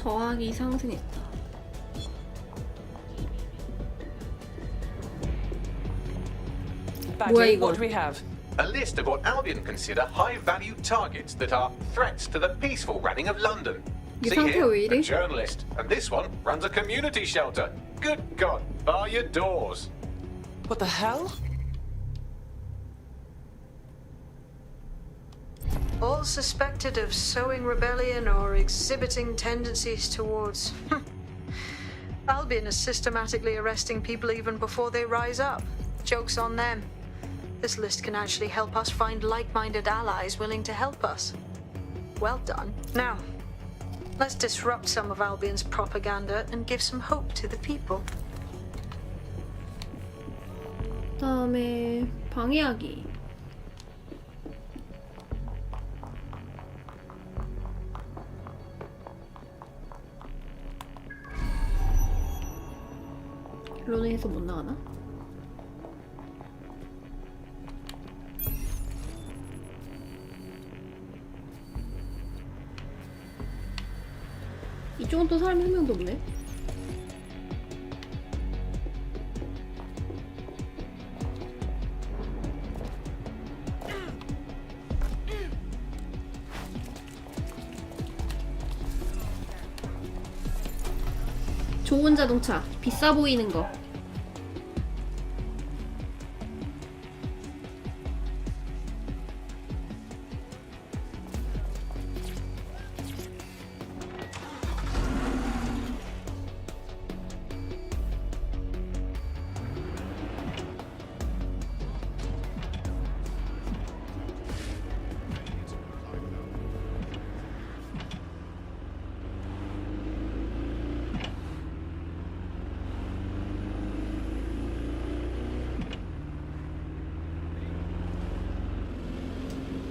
[SPEAKER 1] 저항이 상승했다.
[SPEAKER 18] Bagley, what do we have?
[SPEAKER 3] A list of what Albion consider high-value targets that are threats to the peaceful running of London.
[SPEAKER 1] You
[SPEAKER 3] See
[SPEAKER 1] can't
[SPEAKER 3] here,
[SPEAKER 1] tell, really?
[SPEAKER 3] a journalist, and this one runs a community shelter. Good God, bar your doors.
[SPEAKER 18] What the hell?
[SPEAKER 6] All suspected of sowing rebellion or exhibiting tendencies towards. Albion is systematically arresting people even before they rise up. Joke's on them. This list can actually help us find like-minded allies willing to help us. Well done. Now, let's disrupt some of Albion's propaganda and give some hope to the people.
[SPEAKER 1] 다음에 방해하기. 결론을 해서 못 나가나? 이쪽은 또 사람이 한 명도 없네. 좋은 자동차, 비싸 보이는 거.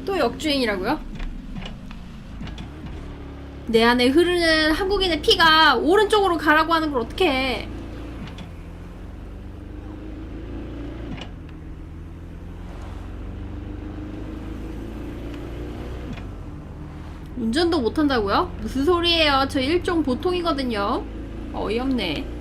[SPEAKER 1] 또 역주행이라고요? 내 안에 흐르는 한국인의 피가 오른쪽으로 가라고 하는 걸 어떡해. 운전도 못한다고요? 무슨 소리예요? 저 일종 보통이거든요. 어이없네.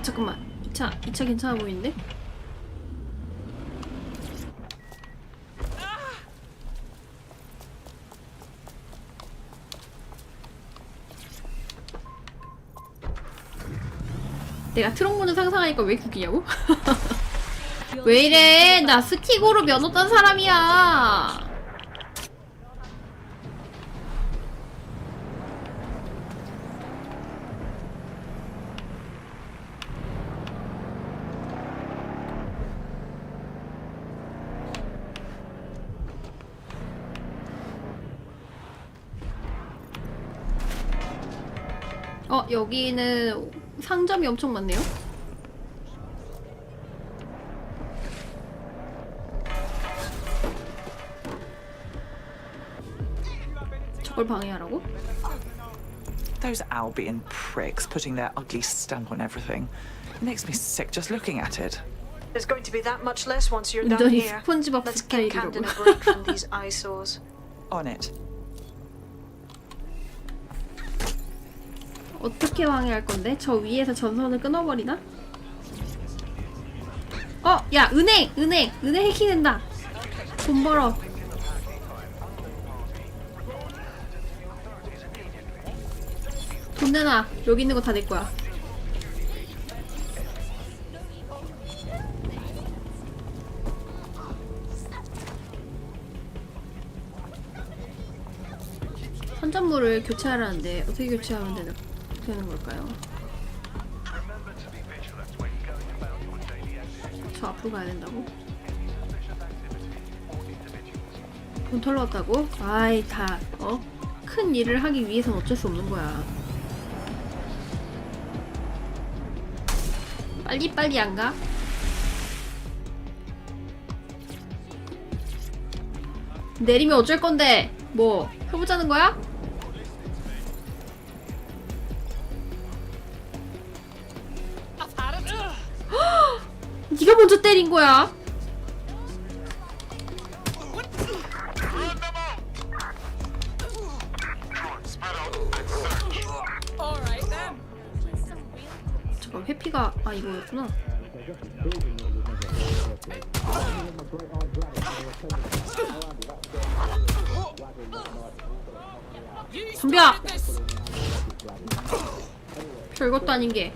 [SPEAKER 1] 잠깐만. 이 차 괜찮아 보이는데? 내가 트럭 문을 상상하니까 왜 이렇게 웃기냐고? 왜 이래? 나 스티고로 면허 딴 사람이야. 여기는 상점이 엄청 많네요. 저걸 방해하라고?
[SPEAKER 18] Those Albion pricks putting their ugly stamp on everything. It makes me sick just looking at it.
[SPEAKER 6] There's going to be that much less once you're done
[SPEAKER 1] 완전히
[SPEAKER 6] here.
[SPEAKER 1] 스폰지밥
[SPEAKER 6] Let's give
[SPEAKER 1] 스타일이라고.
[SPEAKER 6] Camden a break from these eyesores.
[SPEAKER 18] On it.
[SPEAKER 1] 어떻게 방해할 건데? 저 위에서 전선을 끊어버리나? 야, 은행 해킹된다. 돈 벌어. 돈 내놔. 여기 있는 거 다 내 거야. 선전물을 교체하라는데 어떻게 교체하면 되는 걸까요? 저 앞으로 가야 된다고? 돈 털러 왔다고? 아이 큰 일을 하기 위해선 어쩔 수 없는 거야. 빨리 안 가? 내리면 어쩔 건데? 뭐 해보자는 거야? 네가 먼저 때린 거야. 잠깐 회피가 이거였구나. 덤벼! 별것도 아닌 게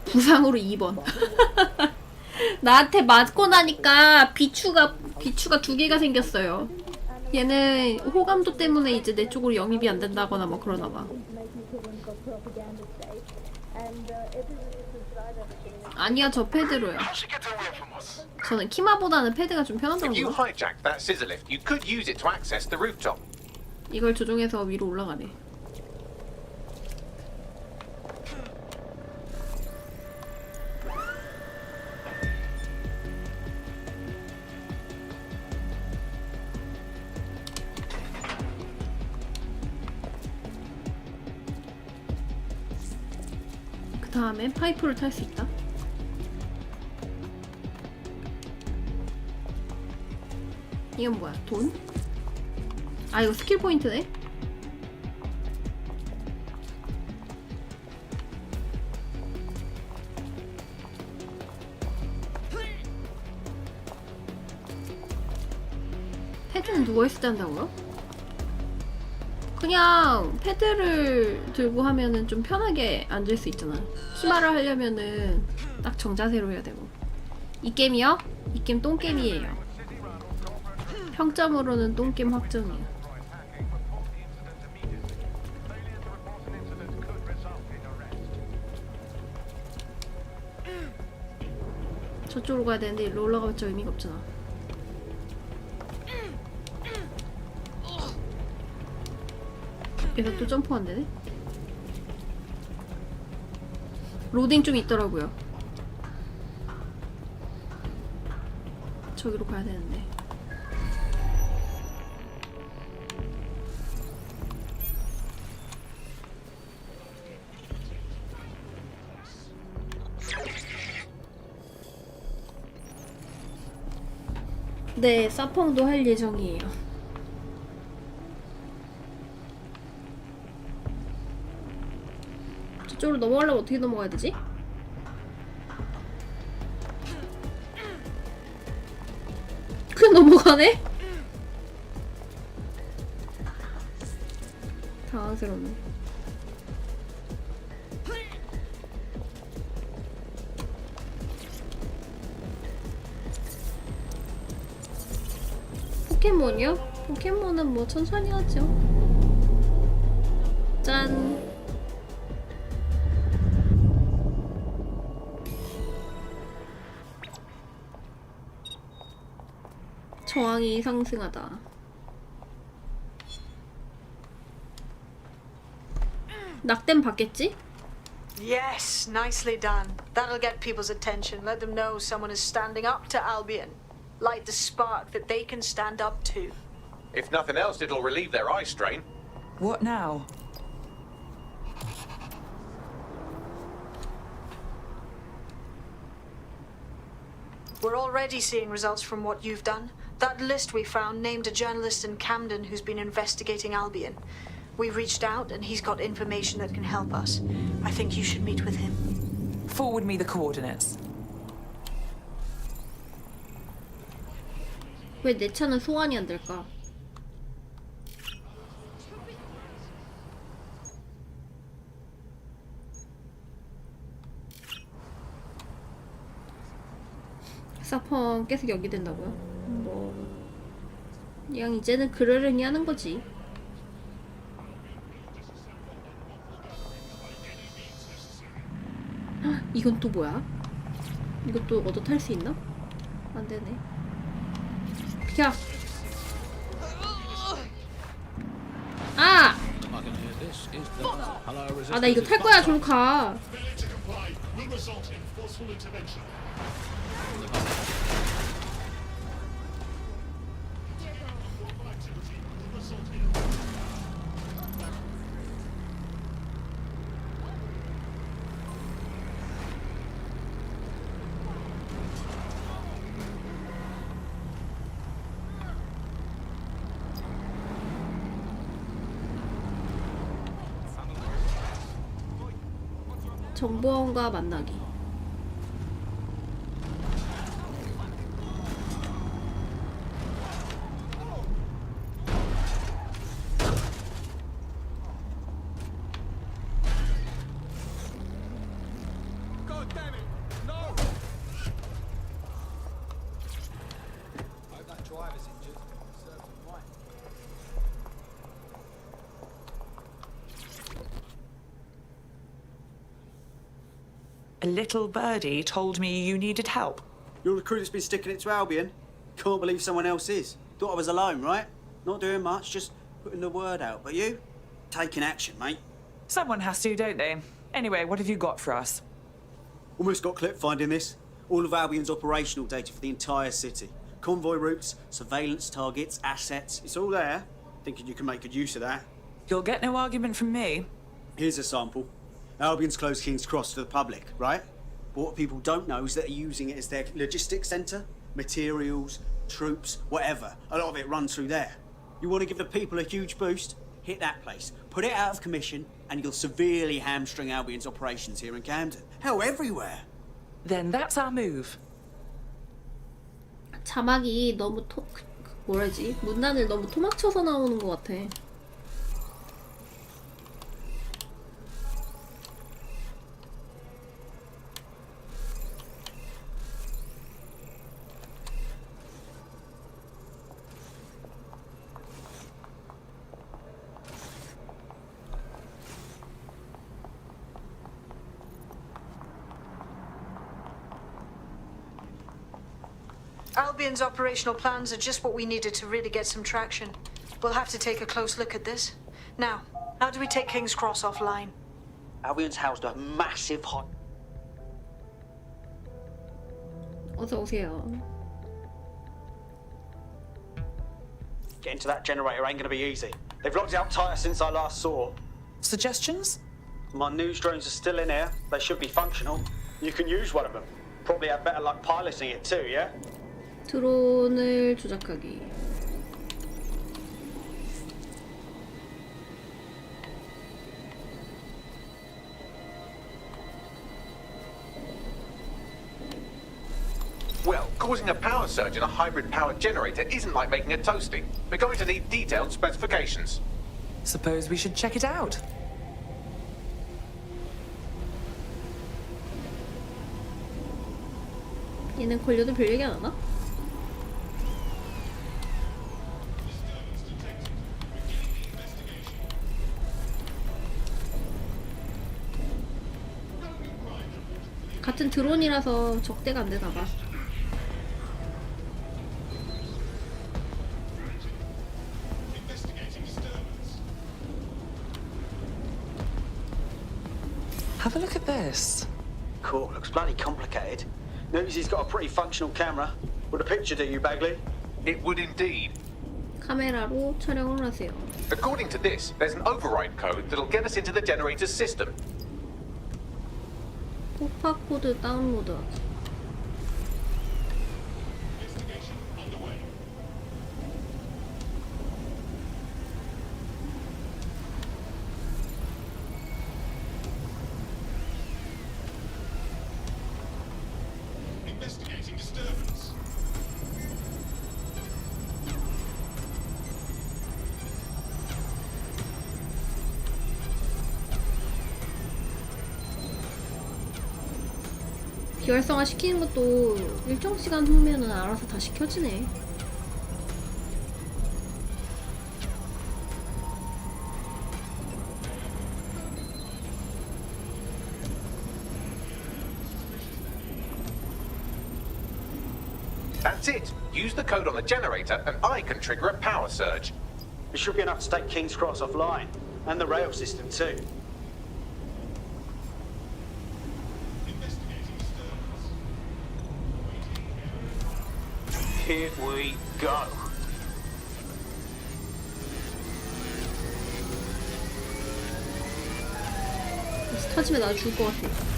[SPEAKER 1] 부상으로 2번. 나한테 맞고 나니까 비추가 2개가 생겼어요. 얘는 호감도 때문에 이제 내 쪽으로 영입이 안 된다거나 뭐 그러나봐. 아니야, 저 패드로요. 저는 키마보다는 패드가 좀 편하더라고요.
[SPEAKER 3] If you hijacked that scissor lift, you could use it to access the rooftop.
[SPEAKER 1] 이걸 조종해서 위로 올라가네. 그 다음에 파이프를 탈 수 있다. 이건 뭐야? 돈? 이거 스킬 포인트네? 패드는 누워있을 때 한다고요? 그냥 패드를 들고 하면은 좀 편하게 앉을 수 있잖아. 키마를 하려면은 딱 정자세로 해야 되고. 이 게임이요? 이 게임 똥게임이에요. 평점으로는 똥게임 확정이에요. 저쪽으로 가야 되는데 일로 올라가봤자 의미가 없잖아. 여기서 또 점프 안 되네? 로딩 좀 있더라고요. 저기로 가야 되는데. 네, 사펑도 할 예정이에요. 저쪽으로 넘어가려면 어떻게 넘어가야 되지? 그냥 넘어가네? 당황스럽네. 포켓몬이요? 포켓몬은 뭐 천천히 하죠. 짠. 저항이 상승하다. 낙댐 받겠지?
[SPEAKER 6] Yes, nicely done. That'll get people's attention. Let them know someone is standing up to Albion. Light the spark that they can stand up to.
[SPEAKER 3] If nothing else, it'll relieve their eye strain.
[SPEAKER 18] What now?
[SPEAKER 6] We're already seeing results from what you've done. That list we found named a journalist in Camden who's been investigating Albion. We reached out and he's got information that can help us. I think you should meet with him.
[SPEAKER 18] Forward me the coordinates.
[SPEAKER 1] 왜 내 차는 소환이 안 될까? 사펑 계속 여기 된다고요? 뭐 그냥 이제는 그러려니 하는 거지. 헉, 이건 또 뭐야? 이것도 얻어 탈 수 있나? 안 되네. 비켜. 아! 나 이거 탈 거야. 저로 가. 정보원과 만나기.
[SPEAKER 10] God damn it! No! I hope that driver's injured. Serves him right.
[SPEAKER 18] A little birdie told me you needed help.
[SPEAKER 12] You're the crew that's been sticking it to Albion. Can't believe someone else is. Thought I was alone, right? Not doing much, just putting the word out. But you? Taking action, mate.
[SPEAKER 18] Someone has to, don't they? Anyway, what have you got for us?
[SPEAKER 12] Almost got clipped finding this. All of Albion's operational data for the entire city. Convoy routes, surveillance targets, assets. It's all there. Thinking you can make good use of that.
[SPEAKER 18] You'll get no argument from me.
[SPEAKER 12] Here's a sample. Albion's closed King's Cross to the public, right? But what people don't know is that they're using it as their logistics centre. Materials, troops, whatever. A lot of it runs through there. You want to give the people a huge boost? Hit that place. Put it out of commission, and you'll severely hamstring Albion's operations here in Camden. Hell, everywhere.
[SPEAKER 18] Then that's our move.
[SPEAKER 1] 자막이 너무 뭐라지? 문단을 너무 토막쳐서 나오는 것 같아.
[SPEAKER 6] Albion's operational plans are just what we needed to really get some traction. We'll have to take a close look at this. Now, how do we take King's Cross offline?
[SPEAKER 12] Albion's housed a massive hot...
[SPEAKER 1] 어서 오세요.
[SPEAKER 12] Getting to that generator ain't gonna be easy. They've locked it up tighter since I last saw.
[SPEAKER 18] Suggestions?
[SPEAKER 12] My news drones are still in here. They should be functional. You can use one of them. Probably have better luck piloting it too, yeah?
[SPEAKER 1] 드론을 조작하기.
[SPEAKER 3] Well, causing a power surge in a hybrid-powered generator isn't like making a toasty. We're going to need detailed specifications.
[SPEAKER 18] Suppose we should check it out.
[SPEAKER 1] 얘는 걸려도 별 얘기 안 하나? 같은 드론이라서 적대가 안 되나 봐.
[SPEAKER 18] Have a look at this.
[SPEAKER 12] Cool, looks bloody complicated. Notice he's got a pretty functional camera. Would a picture do you, Bagley?
[SPEAKER 3] It would indeed.
[SPEAKER 1] 카메라로 촬영을 하세요.
[SPEAKER 3] According to this, there's an override code that'll get us into the generator's system.
[SPEAKER 1] 폭파 코드 다운로드하기.
[SPEAKER 10] Investigating disturbance.
[SPEAKER 1] 비활성화 시키는 것도 일정 시간 후면은 알아서 다시 켜지네.
[SPEAKER 3] That's it. Use the code on the generator and I can trigger a power surge.
[SPEAKER 12] It should be enough to take King's Cross offline. And the rail system too. Here we go.
[SPEAKER 1] 터지면 나 죽을 것 같아.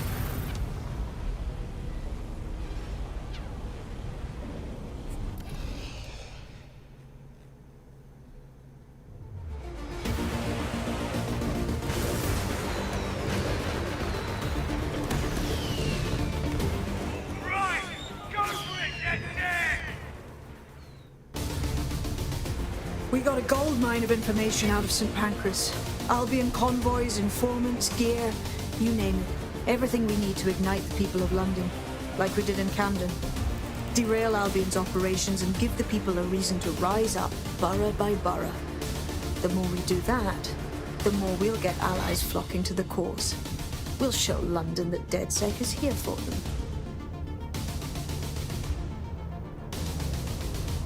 [SPEAKER 20] got a gold mine of information out of St. Pancras. Albion convoys, informants, gear, you name it. Everything we need to ignite the people of London, like we did in Camden. Derail Albion's operations and give the people a reason to rise up, borough by borough. The more we do that, the more we'll get allies flocking to the cause. We'll show London that DedSec is here for them.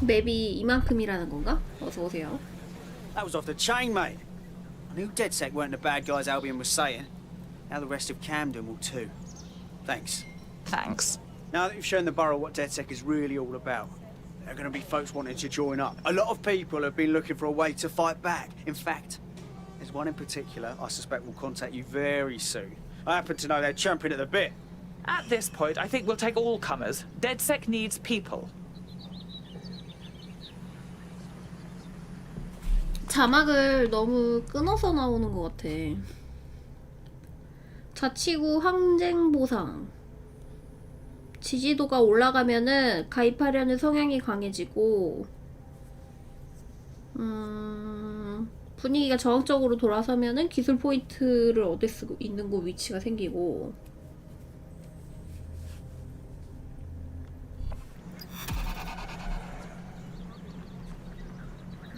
[SPEAKER 1] 맵이 이만큼이라는 건가? 어서 오세요.
[SPEAKER 12] That was off the chain, mate. I knew DedSec weren't the bad guys Albion was saying. Now the rest of Camden will too. Thanks.
[SPEAKER 18] Thanks.
[SPEAKER 12] Now that you've shown the borough what DedSec is really all about, there are going to be folks wanting to join up. A lot of people have been looking for a way to fight back. In fact, there's one in particular I suspect will contact you very soon. I happen to know they're champing at the bit.
[SPEAKER 18] At this point, I think we'll take all comers. DedSec needs people.
[SPEAKER 1] 자막을 너무 끊어서 나오는 것 같아. 자치구 항쟁 보상. 지지도가 올라가면은 가입하려는 성향이 강해지고, 분위기가 저항적으로 돌아서면은 기술 포인트를 얻을 수 있는 곳 위치가 생기고.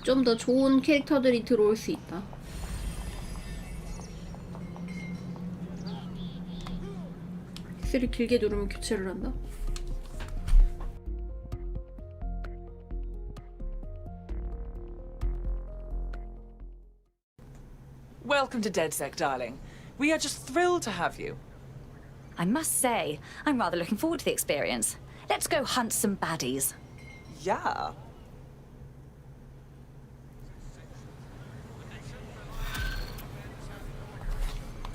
[SPEAKER 1] 좀 더 좋은 캐릭터들이 들어올 수 있다. X를 길게 누르면 교체를 한다.
[SPEAKER 18] Welcome to DedSec, darling. We are just thrilled to have you.
[SPEAKER 14] I must say, I'm rather looking forward to the experience. Let's go hunt some baddies.
[SPEAKER 18] Yeah.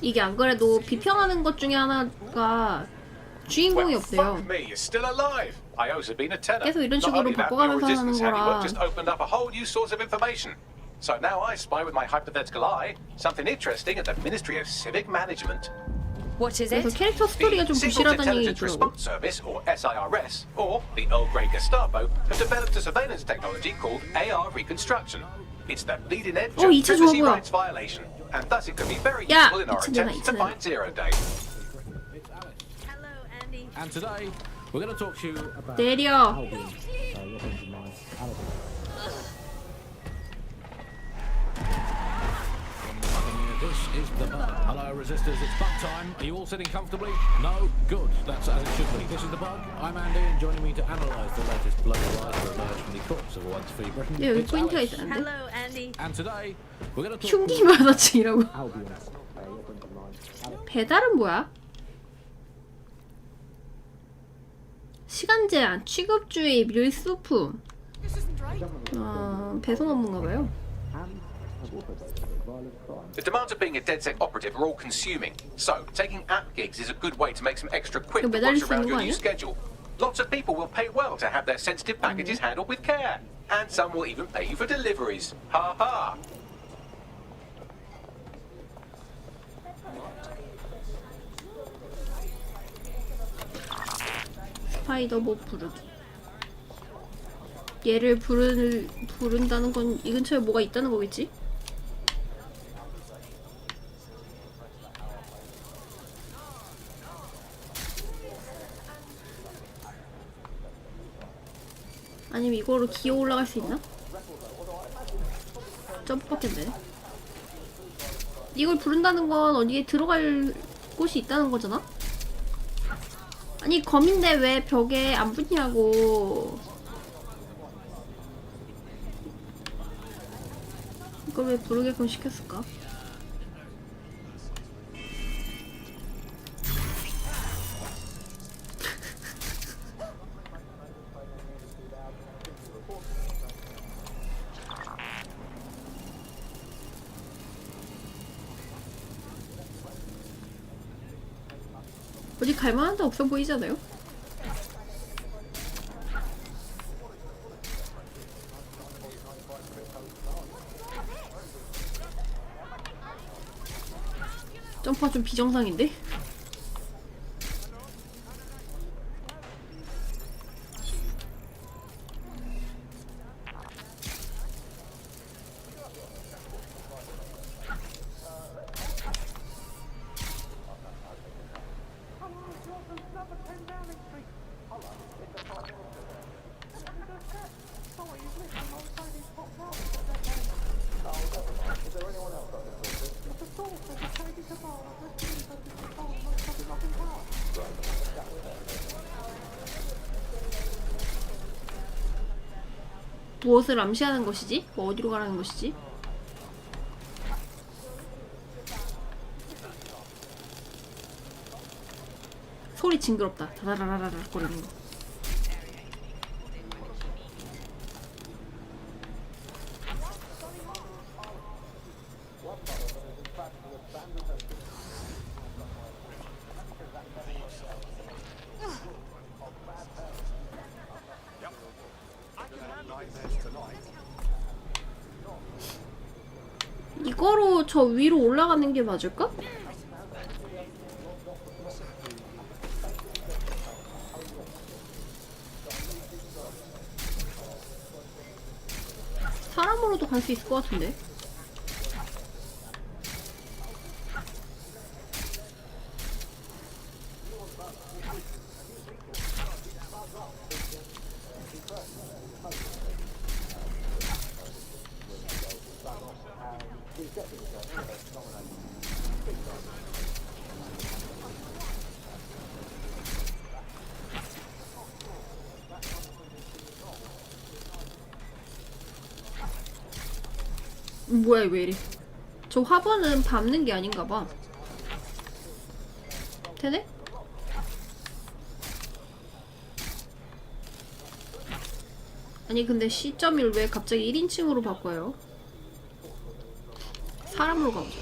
[SPEAKER 1] 이게 안 그래도 비평하는 것 중에 하나가 주인공이 없대요.
[SPEAKER 3] Fuck me, you're still alive. I also been a tenor.
[SPEAKER 1] 계속 이런
[SPEAKER 3] Not
[SPEAKER 1] 식으로
[SPEAKER 3] only that, your
[SPEAKER 1] 바꿔가면서 하는
[SPEAKER 3] resistance handiwork
[SPEAKER 1] 거라.
[SPEAKER 3] just opened up a whole new source of information. So now I spy with my hypothetical eye something interesting at the Ministry of Civic Management.
[SPEAKER 14] What is
[SPEAKER 1] 그래서 캐릭터 스토리가 좀
[SPEAKER 3] Signals
[SPEAKER 1] 부실하다는 얘기
[SPEAKER 3] Intelligence
[SPEAKER 1] 있더라고.
[SPEAKER 3] Response Service, or SIRS, or the Earl Grey Gestapo, have developed a surveillance technology called AR Reconstruction. It's the leading edge of
[SPEAKER 1] 이차 좋아
[SPEAKER 3] privacy
[SPEAKER 1] 보여.
[SPEAKER 3] rights violation, and thus it can be very
[SPEAKER 1] 야,
[SPEAKER 3] useful in our
[SPEAKER 1] 이차 내놔,
[SPEAKER 3] attempts
[SPEAKER 1] 이차
[SPEAKER 3] to
[SPEAKER 1] 내놔.
[SPEAKER 3] find zero day.
[SPEAKER 8] And today, we're going to talk to you about
[SPEAKER 1] 내려.
[SPEAKER 8] This is the bug. Hello, resistors. It's bug time. Are you all sitting comfortably? No? Good. That's as it should be. This is the bug. I'm Andy, and joining me to analyse the latest blood rise that emerged from the corpse of a once free Britain.
[SPEAKER 1] 여기
[SPEAKER 8] It's
[SPEAKER 1] 포인트가
[SPEAKER 8] Alice.
[SPEAKER 1] 있었는데.
[SPEAKER 5] Hello, Andy.
[SPEAKER 8] And today, we're going to talk
[SPEAKER 1] 흉기 만화책이라고. 배달은 뭐야? 시간 제한, 취급주의, 밀수품. 배송 업무인가봐요.
[SPEAKER 3] The demands of being a DedSec operative are all consuming, so taking app gigs is a good way to make some extra quid to
[SPEAKER 1] 매달릴
[SPEAKER 3] watch
[SPEAKER 1] 수
[SPEAKER 3] around
[SPEAKER 1] 있는
[SPEAKER 3] your
[SPEAKER 1] 거
[SPEAKER 3] new
[SPEAKER 1] 아니야?
[SPEAKER 3] schedule. Lots of people will pay well to have their sensitive packages handled with care, and some will even pay you for deliveries. Ha ha!
[SPEAKER 1] 스파이더 못 부르기. 얘를 부른다는 건 이 근처에 뭐가 있다는 거겠지? 아니면 이거로 기어 올라갈 수 있나? 점프밖에 안 되네. 이걸 부른다는 건 어디에 들어갈 곳이 있다는 거잖아? 아니 검인데 왜 벽에 안 붙냐고. 이걸 왜 부르게끔 시켰을까? 어디 갈만한 데 없어 보이잖아요? 점프가 좀 비정상인데? 무엇을 암시하는 것이지? 뭐 어디로 가라는 것이지? 소리 징그럽다. 다다라라라 거리는 거. 이거로 저 위로 올라가는 게 맞을까? 사람으로도 갈 수 있을 것 같은데. 뭐야 왜 이래. 저 화분은 밟는 게 아닌가 봐. 되네? 아니 근데 시점을 왜 갑자기 1인칭으로 바꿔요? 사람으로 가보자.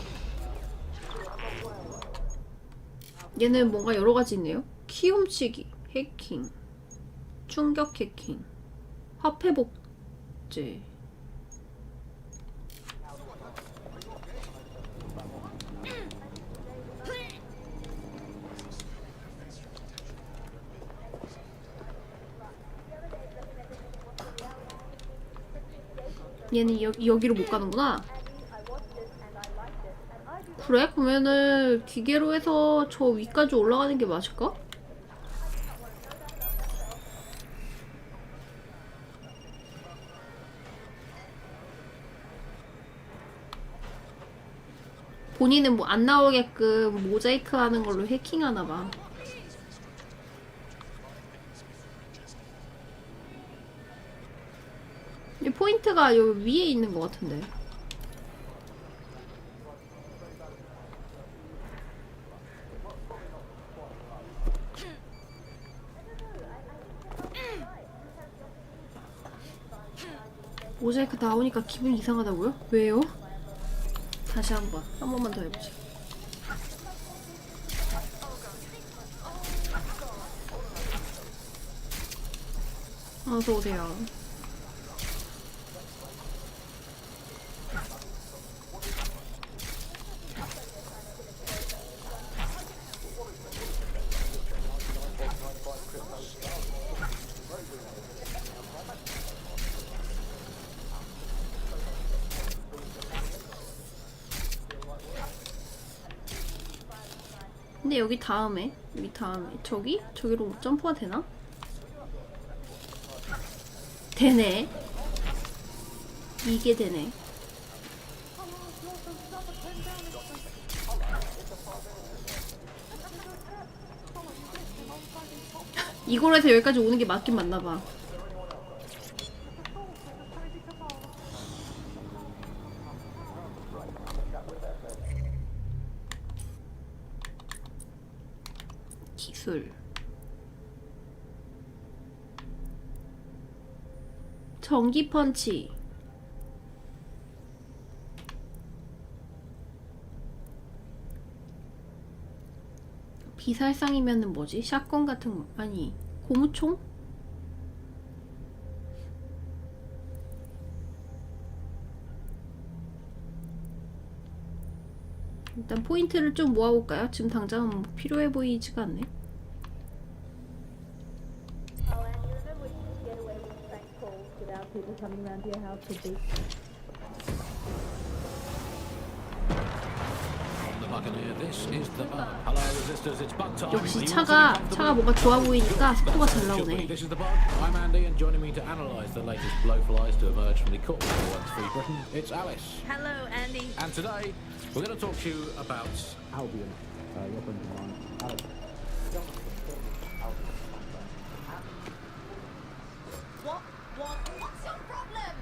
[SPEAKER 1] 얘는 뭔가 여러가지 있네요. 키 훔치기, 해킹, 충격 해킹, 화폐 복제. 얘는 여기로 못 가는구나. 그래? 그러면은 기계로 해서 저 위까지 올라가는 게 맞을까? 본인은 뭐 안 나오게끔 모자이크 하는 걸로 해킹하나 봐. 이 포인트가 여기 위에 있는 것 같은데. 모자이크 나오니까 기분이 이상하다고요? 왜요? 다시 한 번만 더 해보자. 어서오세요. 근데 여기 다음에 저기로 점프가 되나? 되네. 이게 되네. 이걸 해서 여기까지 오는 게 맞긴 맞나봐. 기술. 전기 펀치. 비살상이면은 뭐지? 샷건 같은 거. 아니, 고무총? 일단 포인트를 좀 모아볼까요? 지금 당장 필요해 보이지가 않네.
[SPEAKER 16] People coming around your house would be.
[SPEAKER 8] On the Buccaneer, this is the bar. Hello, resistors. It's bug time.
[SPEAKER 1] 역시 차가 뭔가 좋아 보이니까 속도가 잘 나오네.
[SPEAKER 8] This is the bug. I'm Andy, and joining me to analyse the latest blowflies to emerge from the corpse of once free Britain, it's Alice.
[SPEAKER 5] Hello, Andy.
[SPEAKER 8] And today, we're going to talk to you about Albion. Your friend of mine, Alice.
[SPEAKER 17] What's your problem?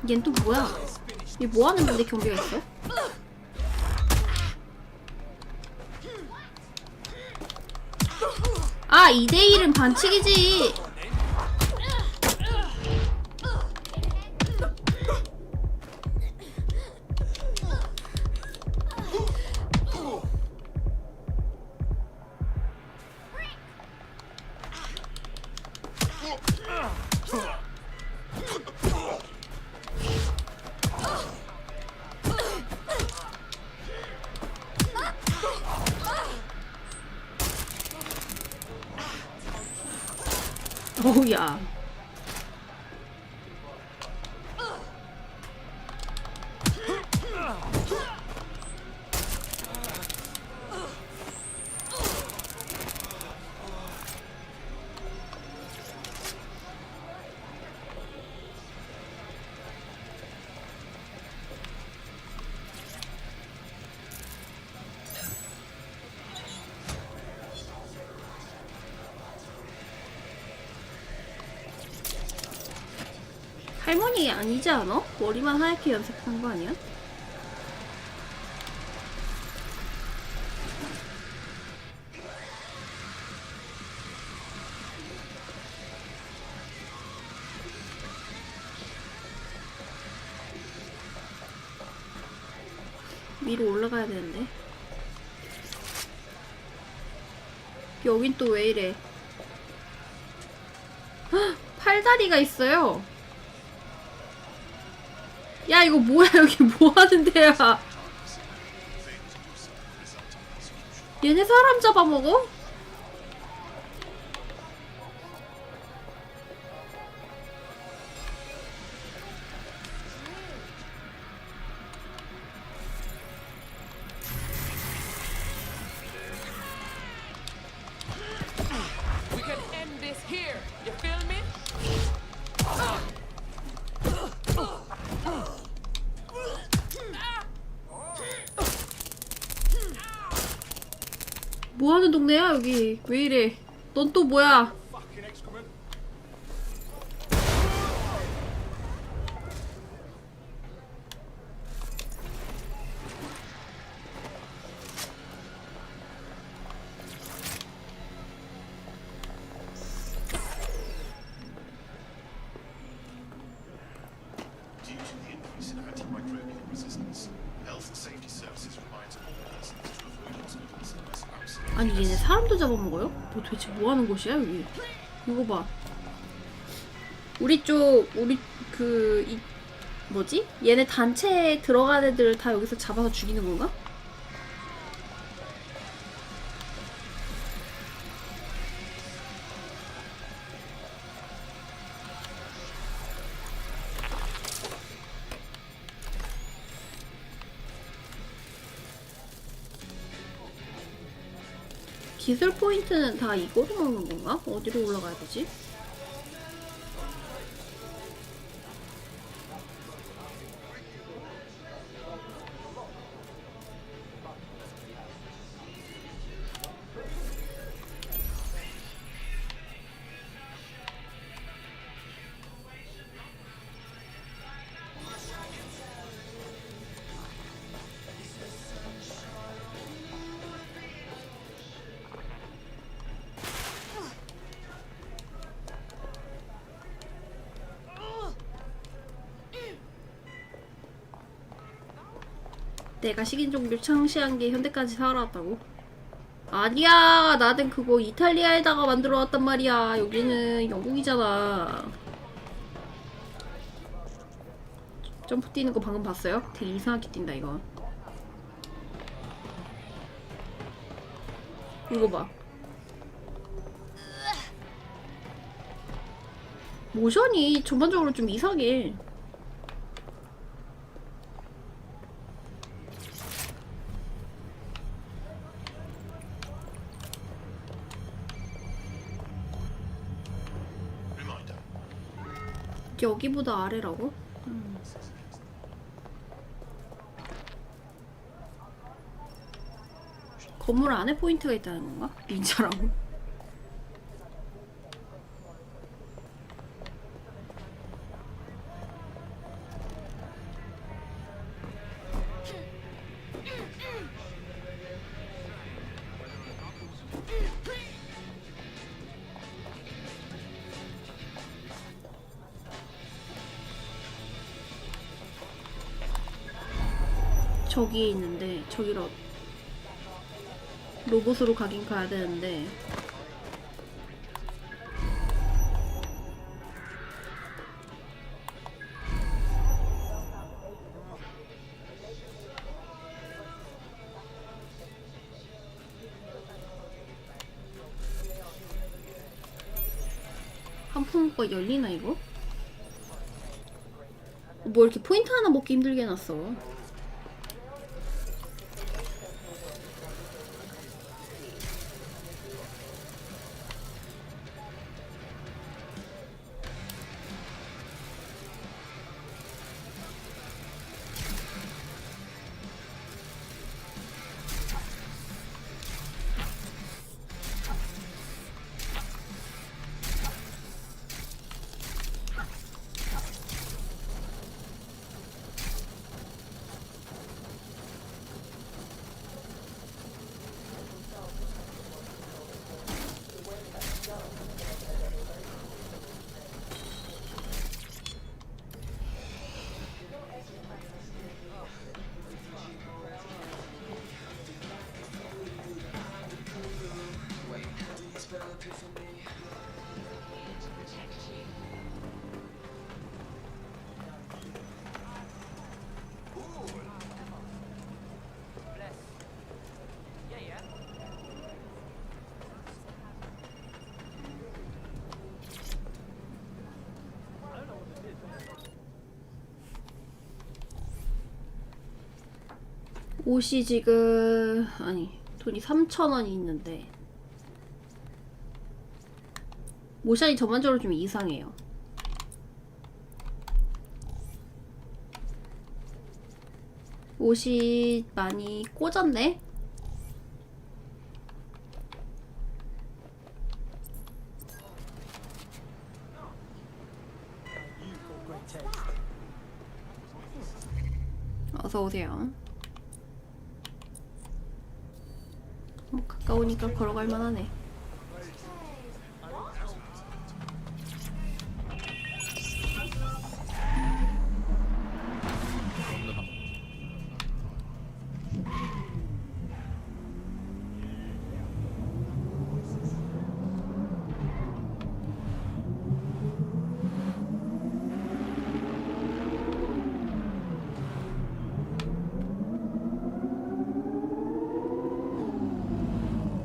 [SPEAKER 1] 얜 또 뭐야? 얘 뭐하는 건데 경계가 있어? 아 2대1은 반칙이지. 어우야. 할머니 아니지 않아? 머리만 하얗게 염색한 거 아니야? 위로 올라가야 되는데. 여긴 또 왜 이래? 헉! 팔다리가 있어요. 야 이거 뭐야 여기 뭐 하는 데야? 얘네 사람 잡아먹어?
[SPEAKER 17] We can end this here. You feel me?
[SPEAKER 1] 뭐하는 동네야 여기? 왜 이래? 넌 또 뭐야?
[SPEAKER 11] Due to the increase in antimicrobial resistance, health and safety services remind all persons to avoid hospitals unless absolutely
[SPEAKER 1] 아니 얘네 사람도 잡아먹어요? 뭐 도대체 뭐하는 곳이야 여기? 이거 봐. 우리 뭐지? 얘네 단체에 들어간 애들 다 여기서 잡아서 죽이는 건가? 기술 포인트는 다 이거로 먹는 건가? 어디로 올라가야 되지? 내가 식인종들 창시한 게 현대까지 살아왔다고? 아니야, 나는 그거 이탈리아에다가 만들어 왔단 말이야. 여기는 영국이잖아. 점프 뛰는 거 방금 봤어요? 되게 이상하게 뛴다 이거. 이거 봐. 모션이 전반적으로 좀 이상해. 여기보다 아래라고? 건물 안에 포인트가 있다는 건가? 닌자라고? 저기에 있는데 저기로 로봇으로 가긴 가야 되는데 한풍구가 열리나 이거? 뭐 이렇게 포인트 하나 먹기 힘들게 해놨어. 옷이 지금 아니 돈이 3,000원이 있는데 모션이 전반적으로 좀 이상해요. 옷이 많이 꽂았네? 어서오세요. 가까우니까 걸어갈 만하네.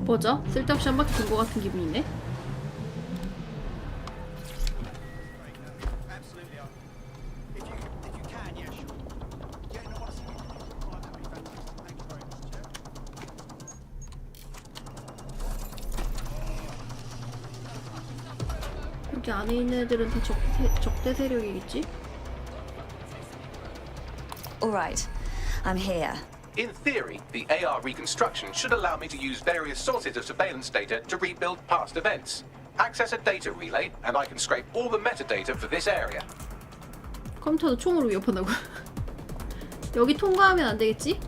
[SPEAKER 1] 뭐죠? 쓸데없이 한 바퀴 돈 것 같은 기분인데? 여기 안에 있는 애들은 다 적대 세력이겠지?
[SPEAKER 14] Alright, I'm here.
[SPEAKER 3] In theory, the AR reconstruction should allow me to use various sources of surveillance data to rebuild past events. Access a data relay, and I can scrape all the metadata for this area.
[SPEAKER 1] 컴퓨터도 총으로 위협한다고? 여기 통과하면 안 되겠지?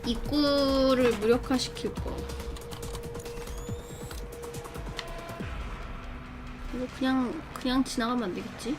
[SPEAKER 1] 입구를 무력화시킬 거. 이거 그냥 지나가면 안 되겠지?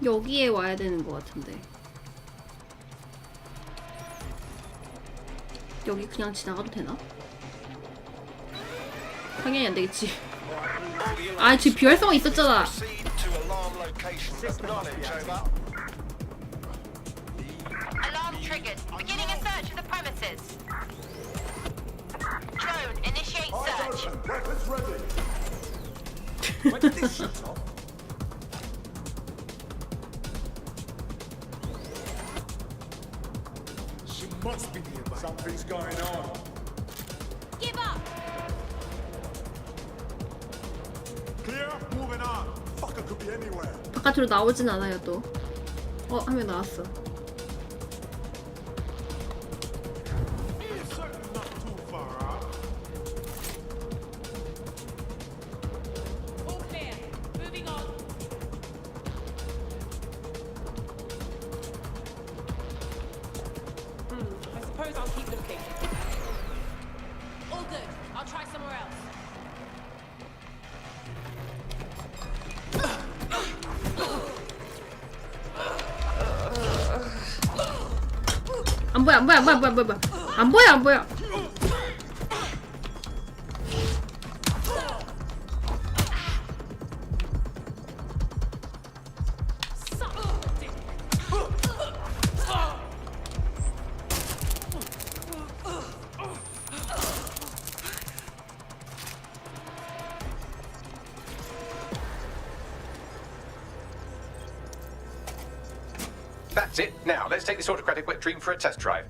[SPEAKER 1] 여기에 와야 되는 것 같은데. 여기 그냥 지나가도 되나? 당연히 안 되겠지. 아, 지금 비활성화 있었잖아.
[SPEAKER 4] Alarm triggered. Beginning a search of the premises. Drone, initiate search.
[SPEAKER 11] Weapons ready.
[SPEAKER 22] When did this shut off?
[SPEAKER 11] She must be nearby. Something's going on.
[SPEAKER 4] Give up.
[SPEAKER 11] Clear? Moving on. Fucker could be anywhere.
[SPEAKER 1] 바깥으로 나오진 않아요 또. 한 명 나왔어.
[SPEAKER 11] It's certainly not too far out.
[SPEAKER 17] All clear. Moving on. I suppose I'll keep looking. All good. I'll try somewhere else.
[SPEAKER 1] 안 보여, 안 보여, 안 보여, 안 보여, 안 보여. 안 보여, 안 보여.
[SPEAKER 3] That's it. Now, let's take this autocratic wet dream for a test drive.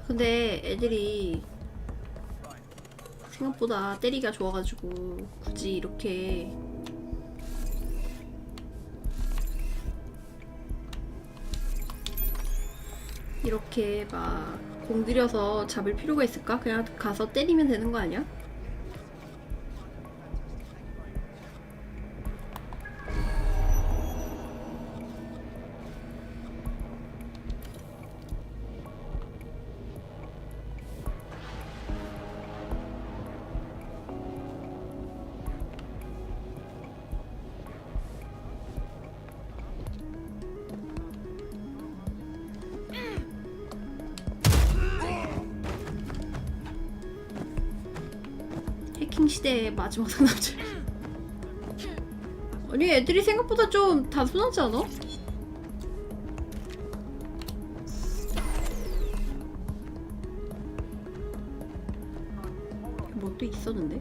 [SPEAKER 1] 근데 애들이 생각보다 때리기가 좋아가지고 굳이 이렇게 막 공들여서 잡을 필요가 있을까? 그냥 가서 때리면 되는 거 아니야? 해킹 시대의 마지막 상남자. 아니 애들이 생각보다 좀 단순하지 않아? 뭐 또 있었는데?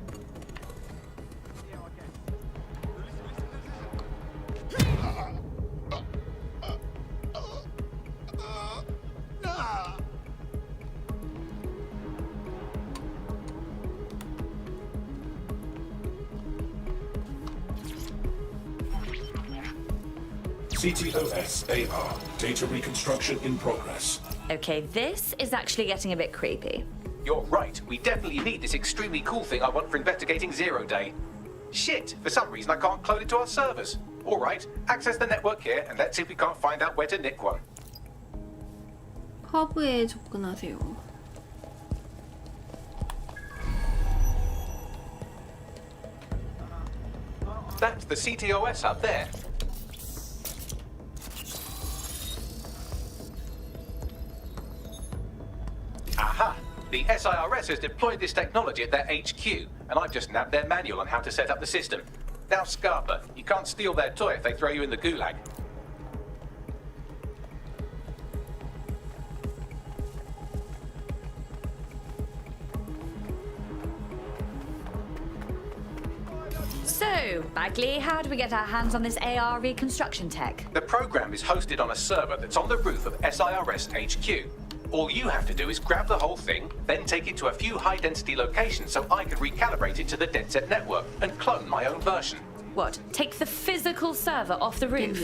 [SPEAKER 15] CTOS AR. Data reconstruction in progress.
[SPEAKER 14] Okay, this is actually getting a bit creepy.
[SPEAKER 3] You're right. We definitely need this extremely cool thing I want for investigating Zero Day. Shit! For some reason I can't clone it to our servers. Alright, access the network here and let's see if we can't find out where to nick one.
[SPEAKER 1] 허브에 접근하세요.
[SPEAKER 3] That's the CTOS up there. Aha! The SIRS has deployed this technology at their HQ, and I've just nabbed their manual on how to set up the system. Now, Scarpa, you can't steal their toy if they throw you in the gulag.
[SPEAKER 14] So, Bagley, how do we get our hands on this AR reconstruction tech?
[SPEAKER 3] The program is hosted on a server that's on the roof of SIRS HQ. All you have to do is grab the whole thing, then take it to a few high-density locations so I can recalibrate it to the DedSet network and clone my own version.
[SPEAKER 14] What? Take the physical server off the roof?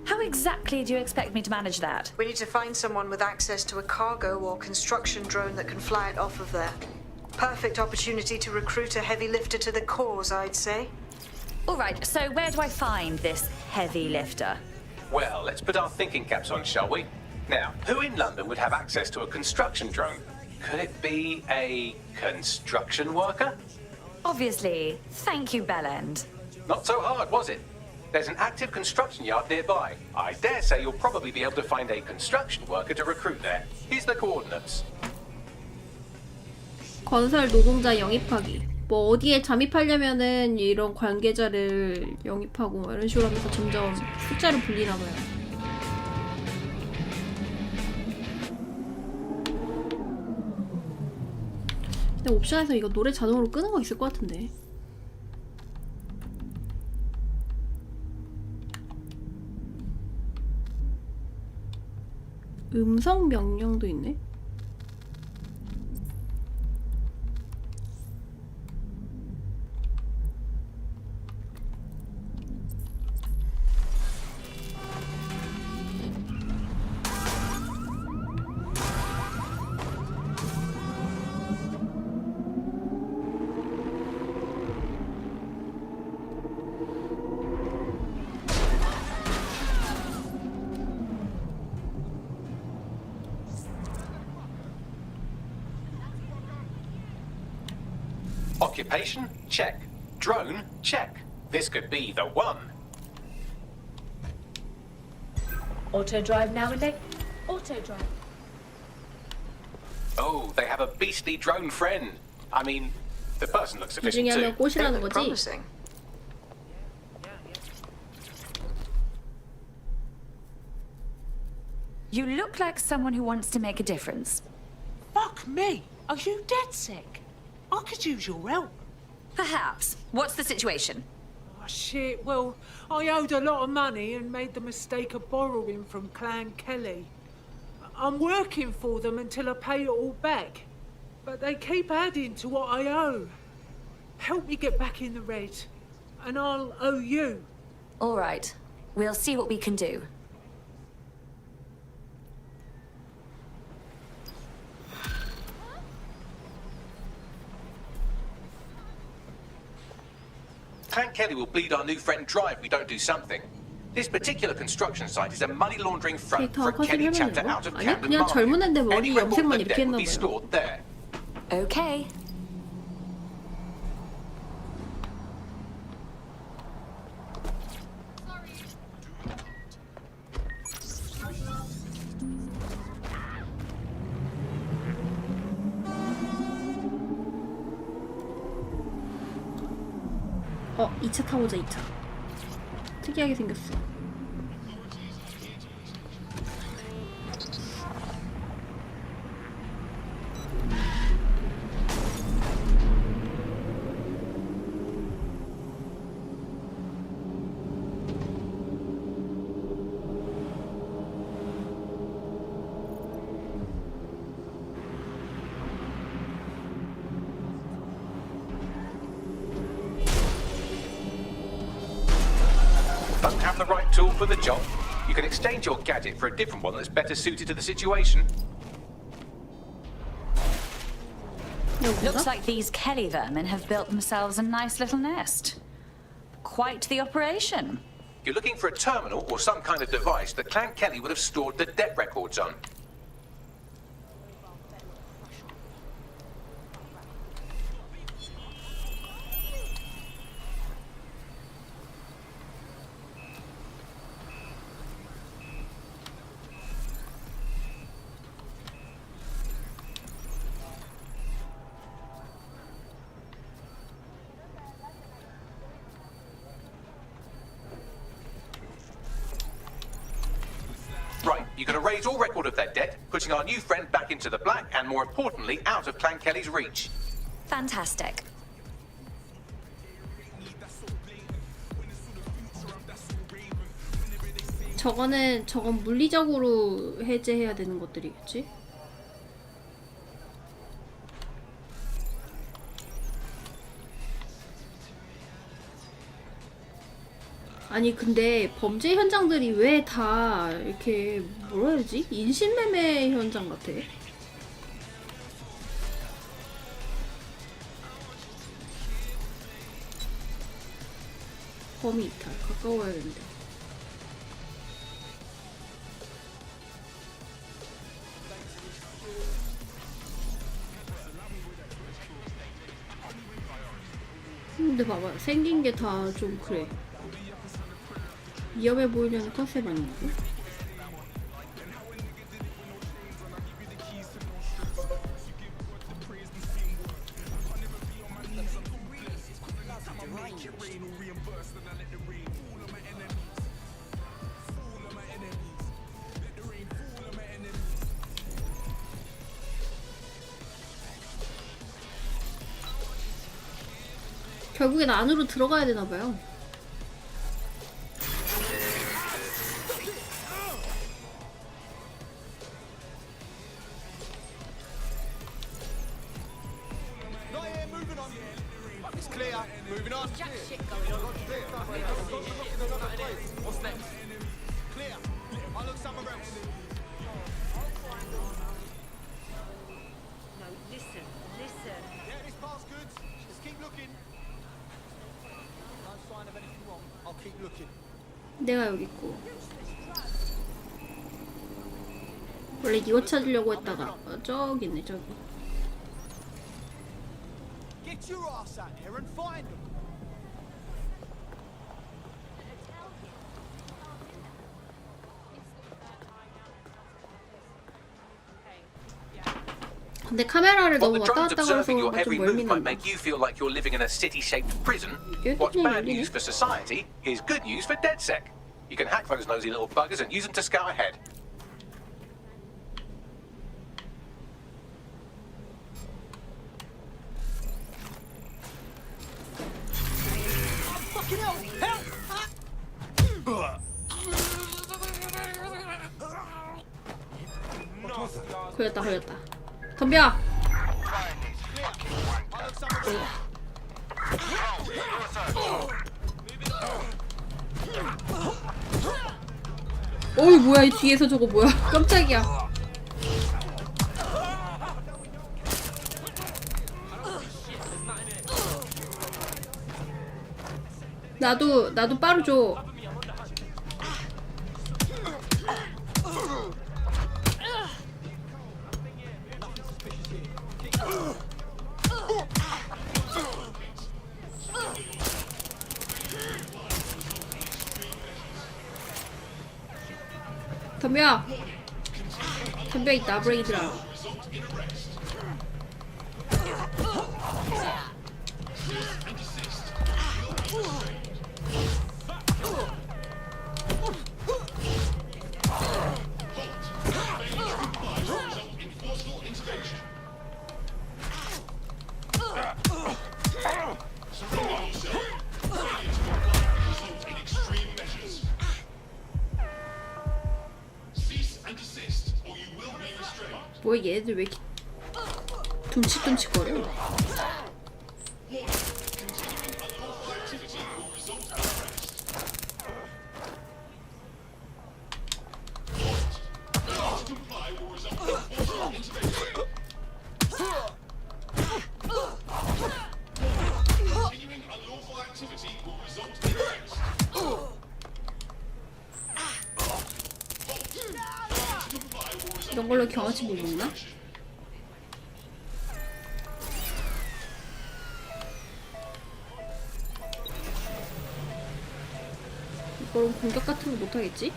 [SPEAKER 14] How exactly do you expect me to manage that?
[SPEAKER 6] We need to find someone with access to a cargo or construction drone that can fly it off of there. Perfect opportunity to recruit a heavy lifter to the cause, I'd say.
[SPEAKER 14] All right, so where do I find this heavy lifter?
[SPEAKER 3] Well, let's put our thinking caps on, shall we? Now, who in London would have access to a construction drone? Could it be a construction worker?
[SPEAKER 14] Obviously. Thank you, Bellend.
[SPEAKER 3] Not so hard, was it? There's an active construction yard nearby. I dare say you'll probably be able to find a construction worker to recruit there. Here's the coordinates.
[SPEAKER 1] 건설 노동자 영입하기. 뭐 어디에 잠입하려면은 이런 관계자를 영입하고 뭐 이런 식으로 하면서 점점 숫자를 불리나 봐요. 근데 옵션에서 이거 노래 자동으로 끄는 거 있을 것 같은데. 음성 명령도 있네.
[SPEAKER 3] Occupation? Check. Drone? Check. This could be the one.
[SPEAKER 16] Auto drive now, Nick. Auto drive.
[SPEAKER 3] Oh, they have a beastly drone friend. I mean, the person looks
[SPEAKER 1] 이 중에
[SPEAKER 3] sufficient
[SPEAKER 1] 하면
[SPEAKER 3] too.
[SPEAKER 1] 꽃이라는 거지?
[SPEAKER 6] Promising.
[SPEAKER 14] You look like someone who wants to make a difference.
[SPEAKER 19] Fuck me! Are you dead sick? I could use your help.
[SPEAKER 14] Perhaps. What's the situation?
[SPEAKER 19] Oh, shit. Well, I owed a lot of money and made the mistake of borrowing from Clan Kelly. I'm working for them until I pay it all back. But they keep adding to what I owe. Help me get back in the red, and I'll owe you.
[SPEAKER 14] All right. We'll see what we can do.
[SPEAKER 3] Clan Kelly will bleed our new friend dry if we don't do something. This particular construction site is a money laundering front for a Kelly chapter out of
[SPEAKER 1] 아니
[SPEAKER 3] Camden
[SPEAKER 1] 그냥
[SPEAKER 3] Market.
[SPEAKER 1] 젊은 애인데
[SPEAKER 3] Any
[SPEAKER 1] 머리
[SPEAKER 3] report
[SPEAKER 1] 염색만
[SPEAKER 3] of
[SPEAKER 1] 이렇게
[SPEAKER 3] debt will
[SPEAKER 1] 했나
[SPEAKER 3] be
[SPEAKER 1] 봐요.
[SPEAKER 3] stored there.
[SPEAKER 14] Okay.
[SPEAKER 1] 어, 2차 타보자, 2차. 특이하게 생겼어.
[SPEAKER 3] Don't have the right tool for the job? You can exchange your gadget for a different one that's better suited to the situation.
[SPEAKER 14] Looks like these Kelly vermin have built themselves a nice little nest. Quite the operation.
[SPEAKER 3] You're looking for a terminal or some kind of device that Clan Kelly would have stored the debt records on. Right, you're going to raise all record of that debt, putting our new friend back into the black and, more importantly, out of Clan Kelly's reach.
[SPEAKER 14] Fantastic.
[SPEAKER 1] 저건 물리적으로 해제해야 되는 것들이겠지? 아니 근데 범죄 현장들이 왜 다 이렇게 뭐라 해야지? 인신매매 현장 같아. 범위 이탈. 가까워야겠는데. 근데 봐봐, 생긴 게 다 좀 그래. 위험해 보이려는 컨셉 아니냐고? 결국엔 안으로 들어가야 되나봐요.
[SPEAKER 10] It's clear. Moving on.
[SPEAKER 17] Jack shit going on.
[SPEAKER 10] What's next? Clear. I'll look somewhere else.
[SPEAKER 5] No, listen.
[SPEAKER 10] Yeah, this part's good. Just keep looking. No sign of anything wrong. I'll keep looking.
[SPEAKER 1] 내가 여기 있고. 원래 이거 찾으려고 했다가 저기 있네, 저기.
[SPEAKER 10] Get your ass out here and find them.
[SPEAKER 1] 근데 카메라를
[SPEAKER 3] While
[SPEAKER 1] 너무
[SPEAKER 3] the
[SPEAKER 1] 왔다
[SPEAKER 3] drones
[SPEAKER 1] 갔다 걸어서
[SPEAKER 3] observing your
[SPEAKER 1] 그런가 좀
[SPEAKER 3] every move might
[SPEAKER 1] 멀미난다.
[SPEAKER 3] make you feel like you're living in a city-shaped prison, what's bad news for society is good news for DedSec. You can hack those nosy little buggers and use them to scout ahead.
[SPEAKER 10] Fucking hell! Help!
[SPEAKER 1] 걸렸다. 덤벼! 어이 뭐야, 이 뒤에서 저거 뭐야. 깜짝이야. 나도 빠루 줘. 덤벼 있다, 브레이드라. 뭐야, 얘들 왜 이렇게 둠칫둠칫거려? 이런 걸로 경험치 못 먹나? 이거는 공격 같은 거 못하겠지?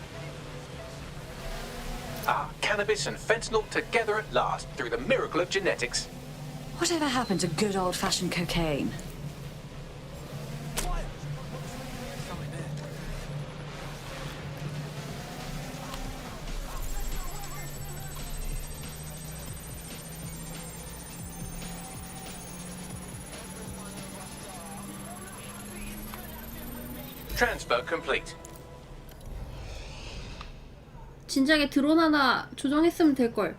[SPEAKER 3] Ah, cannabis and fentanyl together at last through the miracle of genetics.
[SPEAKER 14] Whatever happened to good old-fashioned cocaine?
[SPEAKER 3] Transfer complete.
[SPEAKER 1] 진작에 드론 하나 조정했으면 될걸.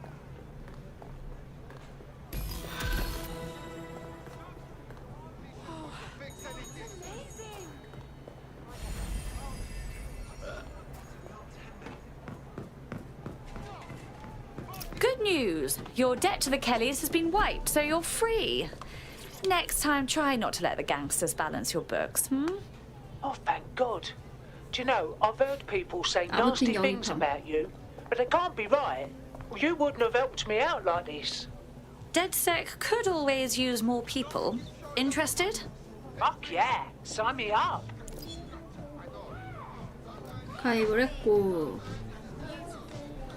[SPEAKER 14] Good news! Your debt to the Kellys has been wiped, so you're free. Next time, try not to let the gangsters balance your books, hmm?
[SPEAKER 19] Oh, thank God. Do you know, I've heard people say
[SPEAKER 1] 아무튼
[SPEAKER 19] nasty things
[SPEAKER 1] 영입함.
[SPEAKER 19] about you, but they can't be right. You wouldn't have helped me out like this.
[SPEAKER 14] DedSec could always use more people. Interested?
[SPEAKER 19] Fuck yeah, sign me up.
[SPEAKER 1] 가입을 했고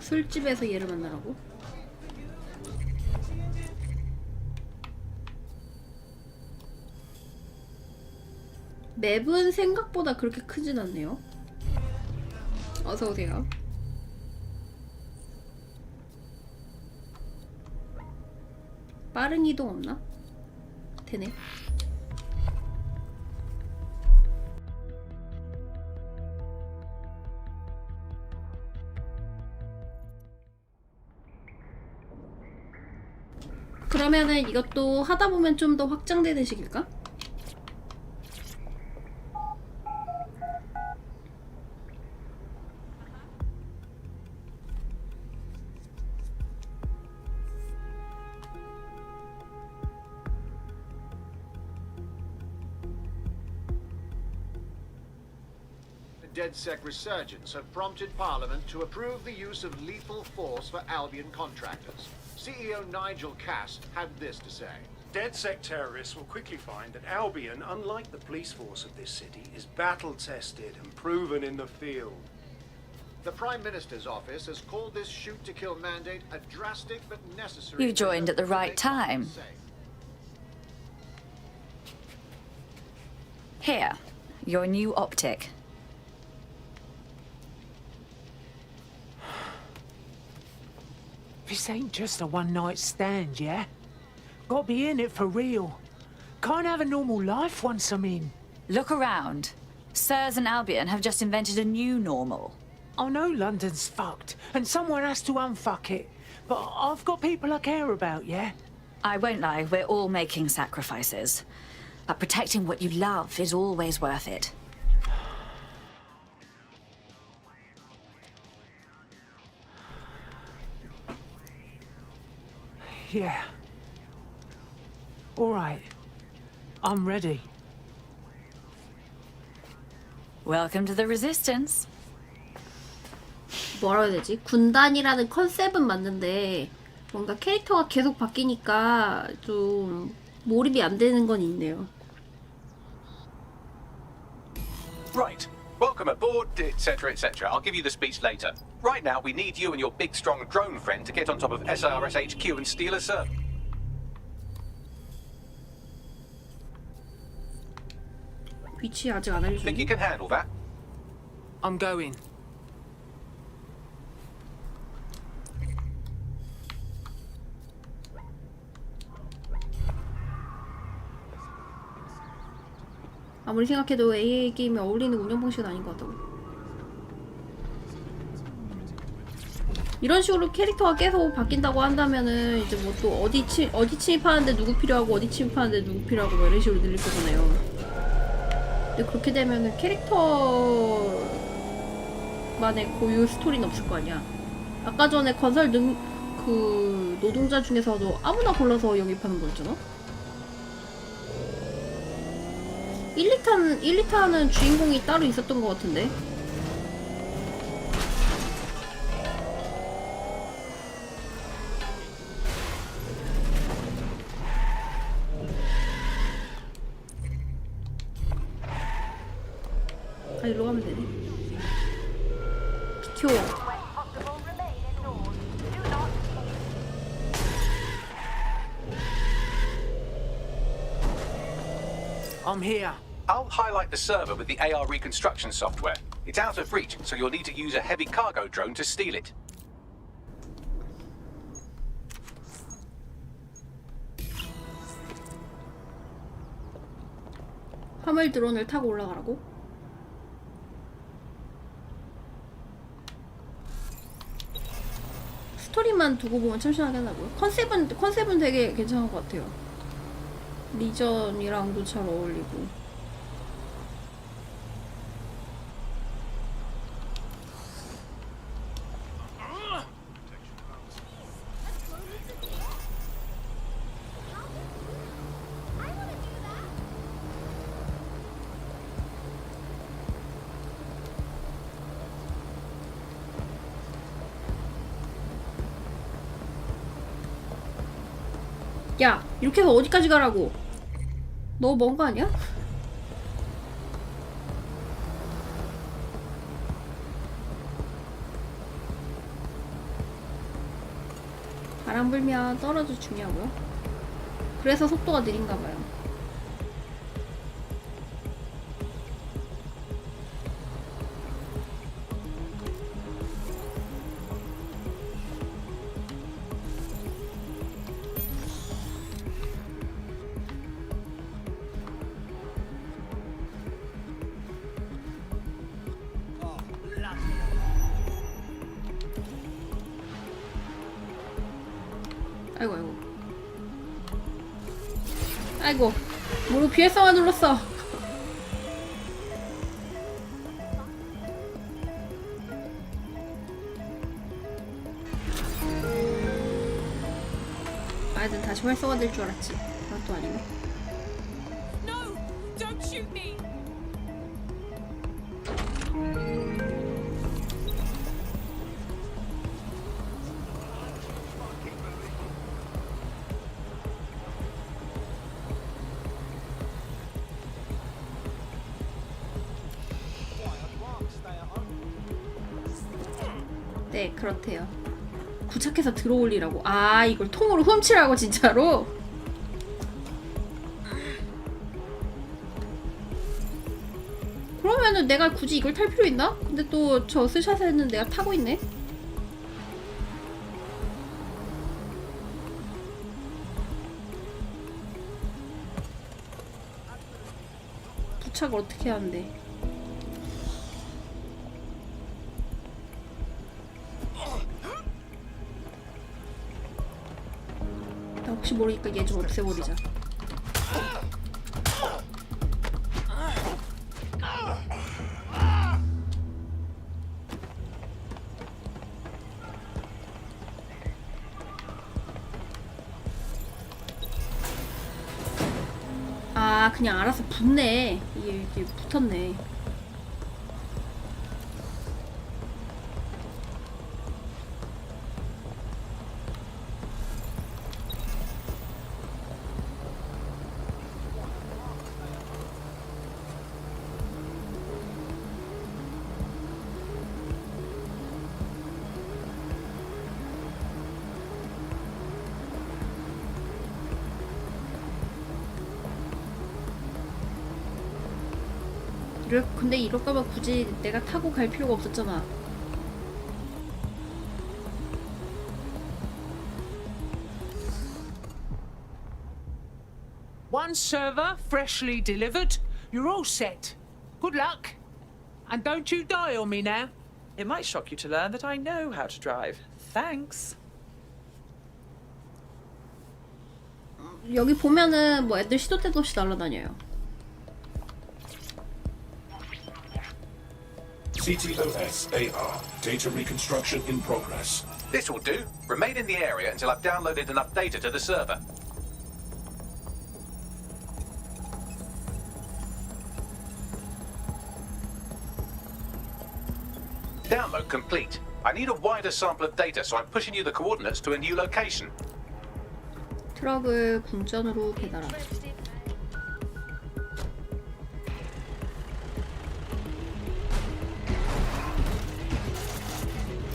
[SPEAKER 1] 술집에서 얘를 만나라고? 맵은 생각보다 그렇게 크진 않네요. 어서오세요. 빠른 이동 없나? 되네. 그러면은 이것도 하다 보면 좀 더 확장되는 식일까?
[SPEAKER 2] DedSec resurgence have prompted Parliament to approve the use of lethal force for Albion contractors. CEO Nigel Cass had this to say.
[SPEAKER 21] DedSec terrorists will quickly find that Albion, unlike the police force of this city, is battle-tested and proven in the field.
[SPEAKER 2] The Prime Minister's office has called this shoot-to-kill mandate a drastic but necessary...
[SPEAKER 14] You joined at the right time. Here, your new optic.
[SPEAKER 19] This ain't just a one-night stand, yeah? Gotta be in it for real. Can't have a normal life once I'm in.
[SPEAKER 14] Look around. Sirs and Albion have just invented a new normal.
[SPEAKER 19] I know London's fucked, and someone has to unfuck it. But I've got people I care about, yeah?
[SPEAKER 14] I won't lie, we're all making sacrifices. But protecting what you love is always worth it.
[SPEAKER 19] Yeah. All right. I'm ready.
[SPEAKER 14] Welcome to the Resistance.
[SPEAKER 1] 뭐라고 해야 되지? 군단이라는 컨셉은 맞는데 뭔가 캐릭터가 계속 바뀌니까 좀 몰입이 안 되는 건 있네요.
[SPEAKER 3] Right. Welcome aboard, etc., etc. I'll give you the speech later. Right now, we need you and your big, strong drone friend to get on top of SRS HQ and steal a server.
[SPEAKER 1] 위치 아직 안 알려줬네.
[SPEAKER 3] Think you can handle that?
[SPEAKER 19] I'm going.
[SPEAKER 1] 아무리 생각해도 AA 게임에 어울리는 운영 방식은 아닌 것 같다고. 이런 식으로 캐릭터가 계속 바뀐다고 한다면은 이제 뭐 또 어디 침입하는데 누구 필요하고 어디 침입하는데 누구 필요하고 뭐 이런 식으로 늘릴 거잖아요. 근데 그렇게 되면은 캐릭터만의 고유 스토리는 없을 거 아니야. 아까 전에 건설 그 노동자 중에서도 아무나 골라서 영입하는 거였잖아. 1, 2탄은 주인공이 따로 있었던 것 같은데. 아, 일로 가면 되네. 비켜.
[SPEAKER 19] I'm here.
[SPEAKER 3] I'll highlight the server with the AR reconstruction software. It's out of reach, so you'll need to use a heavy cargo drone to steal it.
[SPEAKER 1] 화물 드론을 타고 올라가라고? 스토리만 두고 보면 참신하게 한다고요? 컨셉은 되게 괜찮은 것 같아요. 리전이랑도 잘 어울리고. 야, 이렇게 해서 어디까지 가라고? 너무 먼 거 아니야? 바람 불면 떨어져 죽냐고요? 그래서 속도가 느린가 봐요. 아이고 아이고 아이고 무릎 비회성을 눌렀어. 아이들 다시 활성화될 줄 알았지. 그것도 아니네.
[SPEAKER 17] No! Don't shoot me!
[SPEAKER 1] 네, 그렇대요. 구착해서 들어올리라고. 아, 이걸 통으로 훔치라고 진짜로? 그러면은 내가 굳이 이걸 탈 필요 있나? 근데 또 저 스샷에는 내가 타고 있네? 부착을 어떻게 하는데? 나 혹시 모르니까 얘 좀 없애버리자. 아, 그냥 알아서 붙네. 이게 붙었네. 근데 이럴 거면 굳이 내가 타고 갈 필요가 없었잖아.
[SPEAKER 19] One server freshly delivered. You're all set. Good luck. And don't you die on me now.
[SPEAKER 18] It might shock you to learn that I know how to drive. Thanks.
[SPEAKER 1] 여기 보면은 뭐 애들 시도 때도 없이 날아다녀요.
[SPEAKER 15] CTOS AR. Data reconstruction in progress.
[SPEAKER 3] This will do. Remain in the area until I've downloaded enough data to the server. Download complete. I need a wider sample of data, so I'm pushing you the coordinates to a new location.
[SPEAKER 1] 트럭을 궁전으로 배달하라.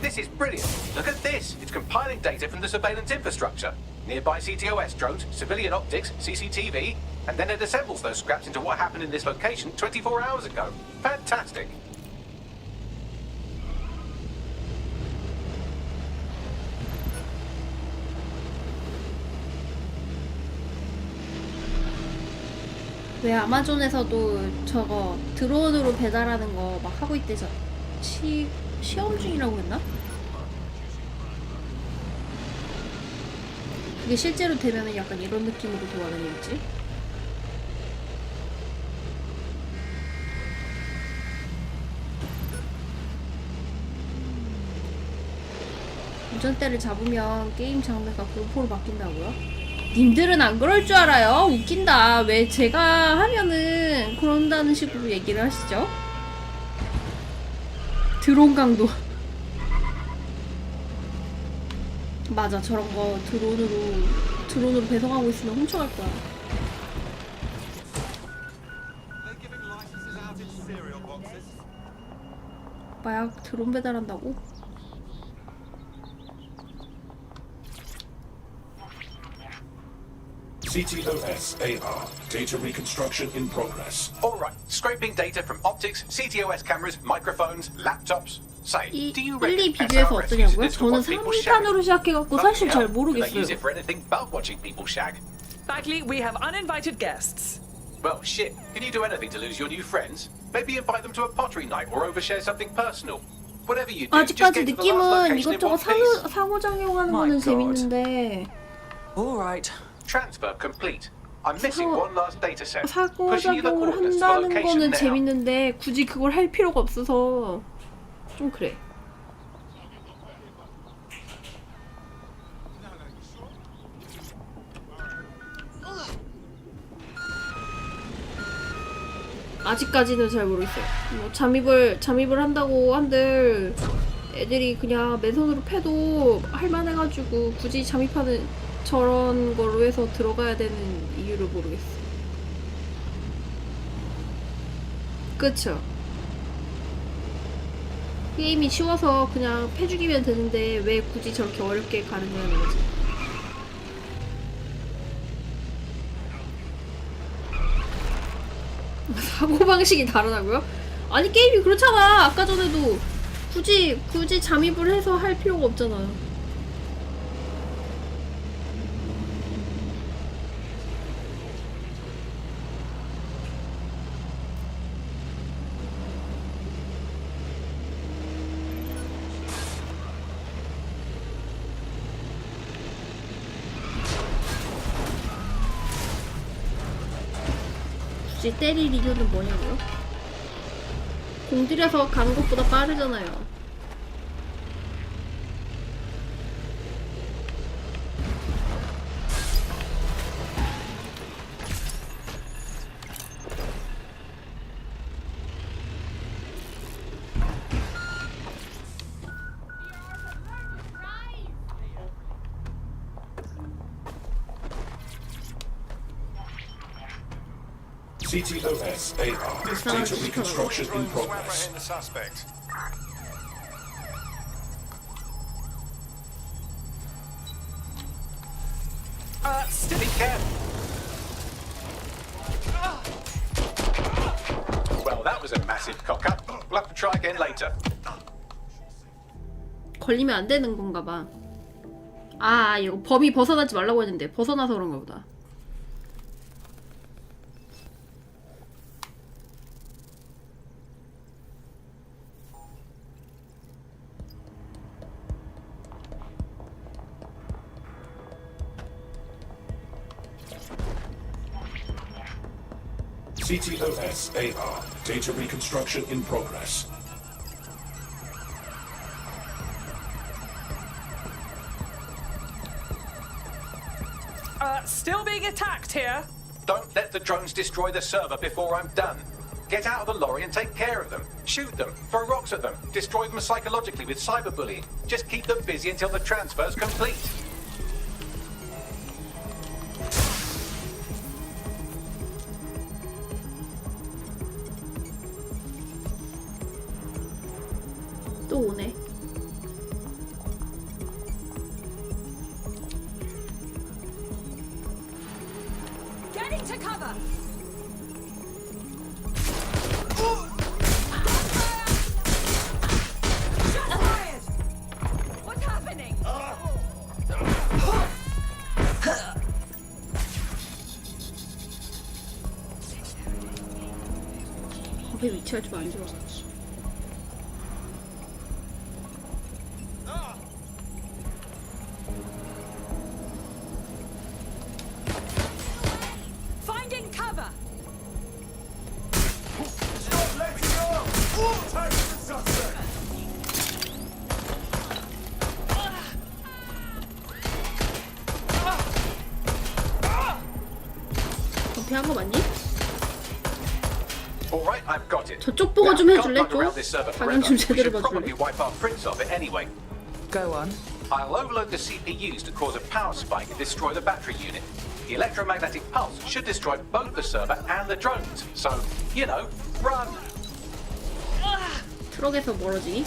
[SPEAKER 3] This is brilliant. Look at this. It's compiling data from the surveillance infrastructure. Nearby CTOS drones, civilian optics, CCTV, and then it assembles those scraps into what happened in this location 24 hours ago. Fantastic.
[SPEAKER 1] 왜 아마존에서도 저거 드론으로 배달하는 거 막 하고 있대죠. 시험 중이라고 했나? 그게 실제로 되면은 약간 이런 느낌으로 돌아다니겠지? 운전대를 잡으면 게임 장르가 공포로 바뀐다고요? 님들은 안 그럴 줄 알아요? 웃긴다. 왜 제가 하면은 그런다는 식으로 얘기를 하시죠? 드론 강도. 드론으로 배송하고 있으면 훔쳐갈 거야. 마약 드론 배달한다고?
[SPEAKER 15] CTOS AR. Data reconstruction in progress.
[SPEAKER 3] All right, scraping data from optics, CTOS cameras, microphones, laptops. Say, do you
[SPEAKER 1] 1, 2
[SPEAKER 3] reckon
[SPEAKER 1] 비교해서
[SPEAKER 3] SRS
[SPEAKER 1] 어떠냐고요?
[SPEAKER 3] uses this for
[SPEAKER 1] 저는
[SPEAKER 3] what people shag?
[SPEAKER 1] 3탄으로 시작해갖고 사실 잘
[SPEAKER 3] Hell, do they use
[SPEAKER 1] 모르겠어요.
[SPEAKER 3] it for anything but watching people shag?
[SPEAKER 18] Bagley, we have uninvited guests.
[SPEAKER 3] Well, shit. Can you do anything to lose your new friends? Maybe invite them to a pottery night or overshare something personal. Whatever you do, just
[SPEAKER 1] 아직까지
[SPEAKER 3] get to the last
[SPEAKER 1] 느낌은
[SPEAKER 3] location in
[SPEAKER 1] 이것저것
[SPEAKER 3] one piece.
[SPEAKER 1] 상호작용하는
[SPEAKER 3] My
[SPEAKER 1] 거는
[SPEAKER 3] God.
[SPEAKER 1] 재밌는데
[SPEAKER 18] All right.
[SPEAKER 3] Transfer complete. I'm missing one last data set. Pushing you the
[SPEAKER 1] 상호작용을
[SPEAKER 3] coordinates to the
[SPEAKER 1] 한다는
[SPEAKER 3] location
[SPEAKER 1] 거는
[SPEAKER 3] now.
[SPEAKER 1] 재밌는데 굳이 그걸 할 필요가 없어서 좀 그래. 아직까지는 잘 모르겠어요. 뭐 잠입을 한다고 한들 애들이 그냥 맨손으로 패도 할만해가지고 굳이 잠입하는 저런 걸로 해서 들어가야 되는 이유를 모르겠어. 그쵸? 게임이 쉬워서 그냥 패죽이면 되는데 왜 굳이 저렇게 어렵게 가느냐는 거지. 사고방식이 다르다고요? 아니 게임이 그렇잖아. 아까 전에도 굳이 잠입을 해서 할 필요가 없잖아. 굳이 때릴 이유는 뭐냐고요? 공들여서 가는 것보다 빠르잖아요.
[SPEAKER 15] CTOS AR. Data reconstruction in progress.
[SPEAKER 11] the suspect.
[SPEAKER 18] Still
[SPEAKER 3] Be careful. Well, that was a massive cock up. We'll have to try again later.
[SPEAKER 1] 걸리면 안 되는 건가 봐. 아, 이거 범위 벗어나지 말라고 했는데 벗어나서 그런가 보다.
[SPEAKER 15] CTOS AR. Data reconstruction in progress.
[SPEAKER 18] Still being attacked here.
[SPEAKER 3] Don't let the drones destroy the server before I'm done. Get out of the lorry and take care of them. Shoot them, throw rocks at them, destroy them psychologically with cyberbullying. Just keep them busy until the transfer's complete.
[SPEAKER 1] 또 오네.
[SPEAKER 17] Getting to cover. Shots fired. What's happening?
[SPEAKER 1] 거기 위치가 좀 안 좋아.
[SPEAKER 17] Finding cover.
[SPEAKER 11] Stop letting go! Take the suspect!
[SPEAKER 1] 검피한 거 맞니?
[SPEAKER 3] All right, I've got it.
[SPEAKER 1] 저쪽 보고 좀
[SPEAKER 3] Now,
[SPEAKER 1] 해줄래?
[SPEAKER 3] can't bug
[SPEAKER 1] 좀?
[SPEAKER 3] around this server
[SPEAKER 1] 방향
[SPEAKER 3] forever.
[SPEAKER 1] 좀
[SPEAKER 3] We
[SPEAKER 1] 제대로
[SPEAKER 3] should probably
[SPEAKER 1] 봐줄래?
[SPEAKER 3] wipe our prints off it anyway.
[SPEAKER 18] Go on.
[SPEAKER 3] I'll overload the CPUs to cause a power spike and destroy the battery unit. The electromagnetic pulse should destroy both the server and the drones. So, you know, run!
[SPEAKER 1] 트럭에서 멀어지기?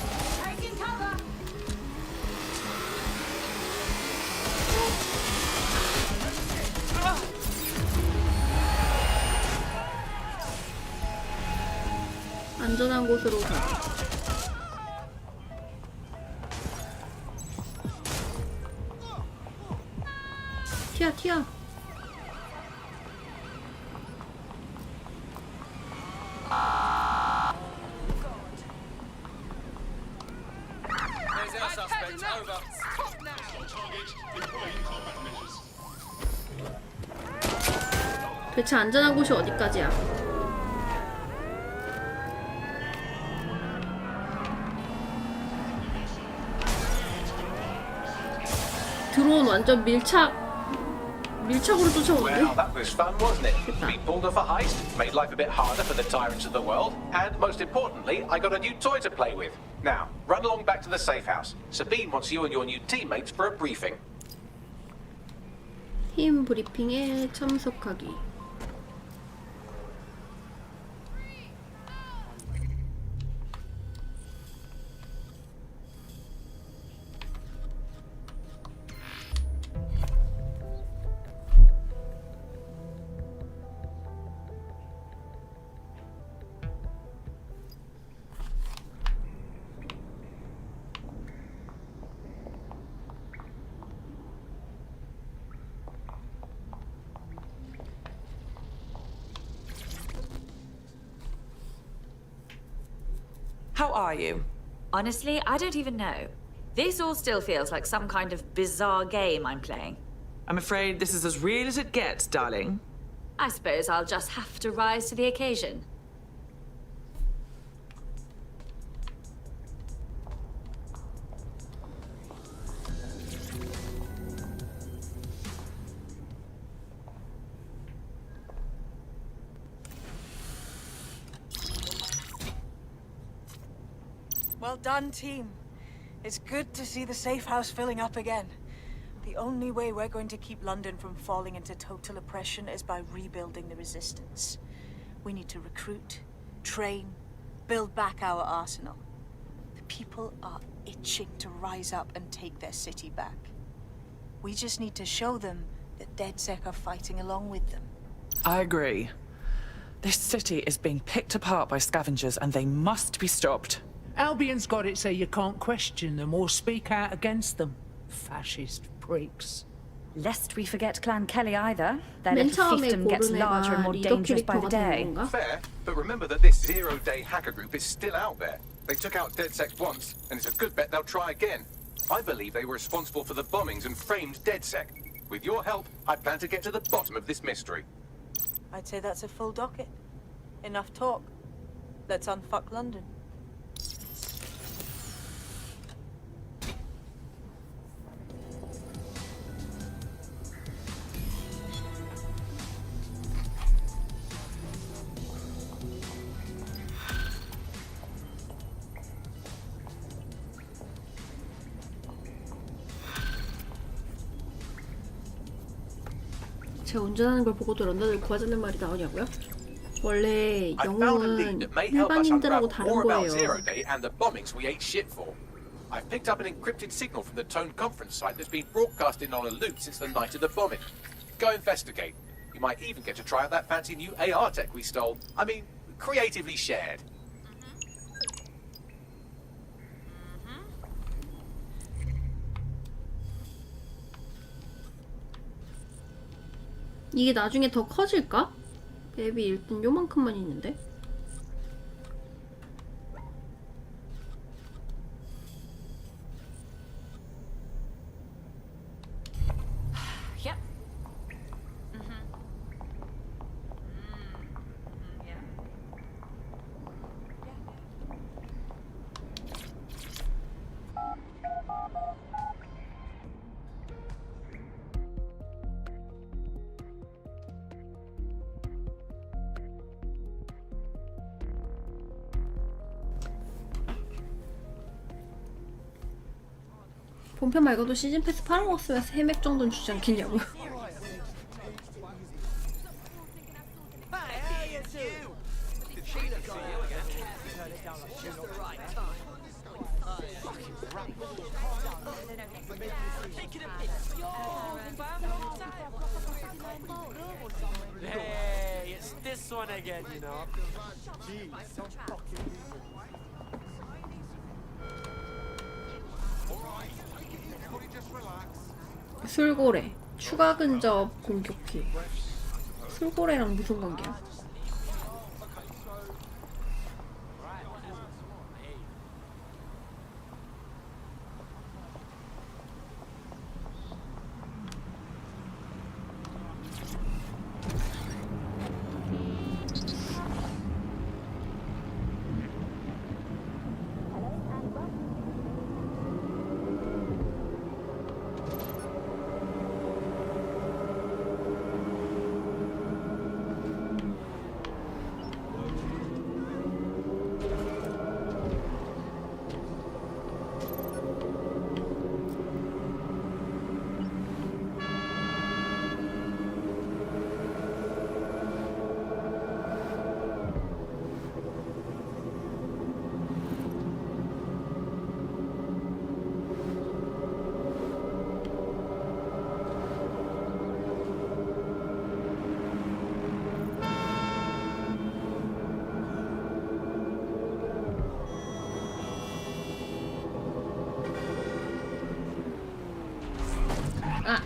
[SPEAKER 1] 안전한 곳으로 가. 튀어, 튀어.
[SPEAKER 10] There's our suspect. Over.
[SPEAKER 1] 대체 안전한 곳이 어디까지야? 드론 완전 밀착으로 쫓아오는데?
[SPEAKER 3] Well, that was fun, wasn't it? We pulled off a heist, made life a bit harder for the tyrants of the world, and most importantly, I got a new toy to play with. Now, run along back to the safe house. Sabine wants you and your new teammates for a briefing.
[SPEAKER 1] 팀 브리핑에 참석하기.
[SPEAKER 18] How are you?
[SPEAKER 14] Honestly, I don't even know. This all still feels like some kind of bizarre game I'm playing.
[SPEAKER 18] I'm afraid this is as real as it gets, darling.
[SPEAKER 14] I suppose I'll just have to rise to the occasion.
[SPEAKER 20] Well done, team. It's good to see the safe house filling up again. The only way we're going to keep London from falling into total oppression is by rebuilding the resistance. We need to recruit, train, build back our arsenal. The people are itching to rise up and take their city back. We just need to show them that DedSec are fighting along with them.
[SPEAKER 18] I agree. This city is being picked apart by scavengers and they must be stopped.
[SPEAKER 19] Albion's got it so you can't question them or speak out against them. Fascist pricks.
[SPEAKER 14] Lest we forget Clan Kelly either. Their little fiefdom gets larger and more dangerous by the day.
[SPEAKER 3] Fair, but remember that this zero-day hacker group is still out there. They took out DedSec once, and it's a good bet they'll try again. I believe they were responsible for the bombings and framed DedSec. With your help, I plan to get to the bottom of this mystery.
[SPEAKER 20] I'd say that's a full docket. Enough talk. Let's unfuck London.
[SPEAKER 1] 제가 운전하는 걸 보고도 런던을 구하자는 말이 나오냐고요? 원래 영웅은 일반인들하고 다른 거예요.
[SPEAKER 3] Zero-day and the bombings we ate shit for. I've picked up an encrypted signal from the Tone conference site that's been broadcasting on a loop since the night of the bombing. Go investigate. You might even get to try out that fancy new AR tech we stole. I mean, creatively shared.
[SPEAKER 1] 이게 나중에 더 커질까? 맵이 일단 요만큼만 있는데?
[SPEAKER 14] Yep.
[SPEAKER 1] 본편 말고도 시즌 패스 팔아먹었으면 해맥 정도는 주지 않겠냐고요.
[SPEAKER 10] Hey, it's this one again, you know.
[SPEAKER 1] 술고래 추가 근접 공격기. 술고래랑 무슨 관계야? 아.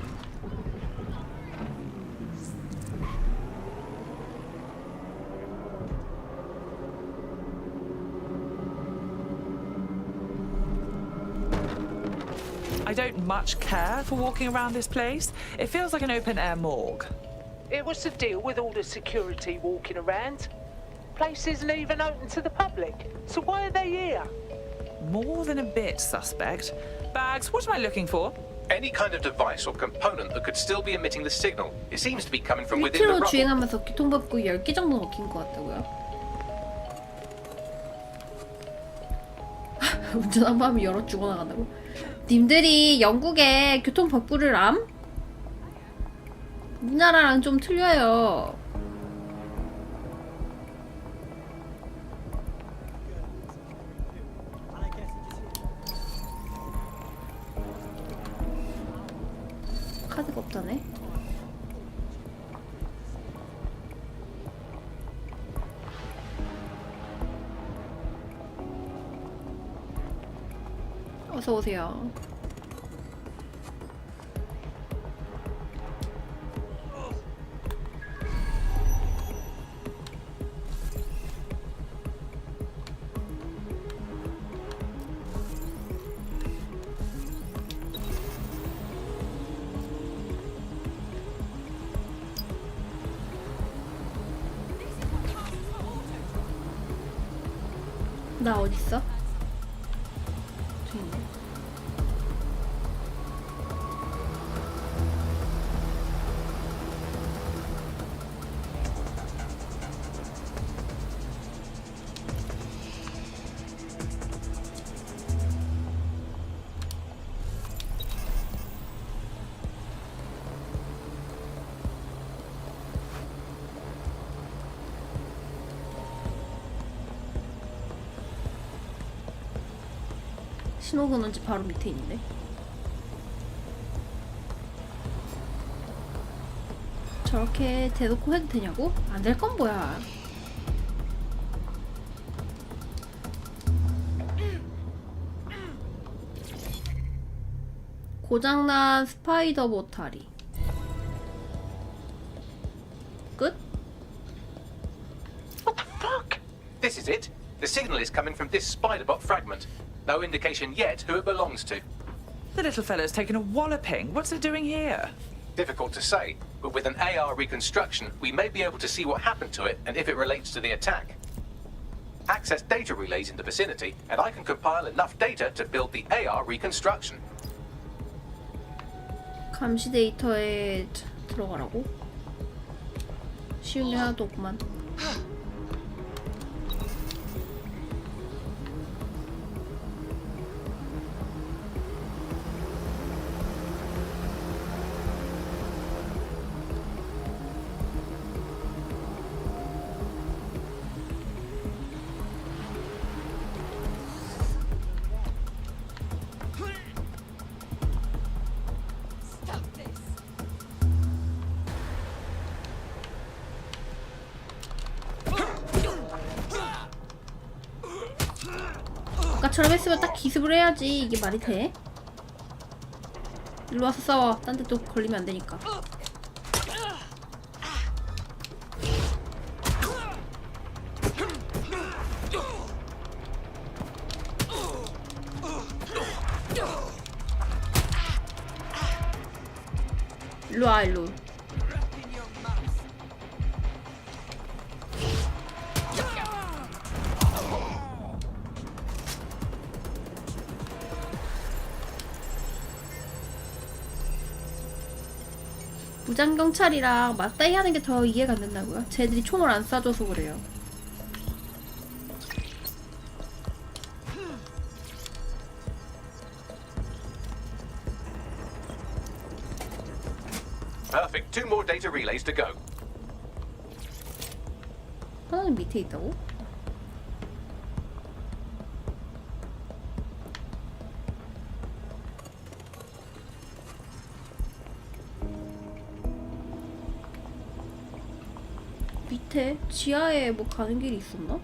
[SPEAKER 18] I don't much care for walking around this place. It feels like an open-air morgue.
[SPEAKER 19] What's the deal with all the security walking around? Place isn't even open to the public, so why are they here?
[SPEAKER 18] More than a bit suspect. Bags, what am I looking for?
[SPEAKER 3] Any kind of device or component that could still be emitting the signal. It seems to be coming from within the
[SPEAKER 1] 1km
[SPEAKER 3] rubble.
[SPEAKER 1] 주행하면서 교통법규 10개 정도 먹힌 것 같다고요? 운전한 밤에 열어 죽어나간다고? 님들이 영국의 교통법규를 암? 우리나라랑 좀 틀려요. 카드가 없다네. 어서 오세요. 나 어딨어? 저기 있네. 신호 끊은 집 바로 밑에 있는데. 저렇게 대놓고 해도 되냐고? 안 될 건 뭐야. 고장난 스파이더 보타리. 끝?
[SPEAKER 3] This is it. The signal is coming from this spider-bot fragment. No indication yet who it belongs to.
[SPEAKER 18] The little fellow's taken a walloping. What's it doing here?
[SPEAKER 3] Difficult to say, but with an AR reconstruction, we may be able to see what happened to it and if it relates to the attack. Access data relays in the vicinity, and I can compile enough data to build the AR reconstruction.
[SPEAKER 1] 감시 데이터에 들어가라고? 쉬운 게 하나도 없구만. 아까처럼 했으면 딱 기습을 해야지. 이게 말이 돼? 일로 와서 싸워. 딴 데 또 걸리면 안 되니까. 일로 와, 일로. 무장경찰이랑 맞다이 하는 게 더 이해가 안 된다고요? 쟤들이 총을 안 쏴줘서 그래요.
[SPEAKER 3] Perfect. 2 more data relays to go.
[SPEAKER 1] 하나는 밑에 있다고? 밑에? 지하에 뭐 가는 길이 있었나?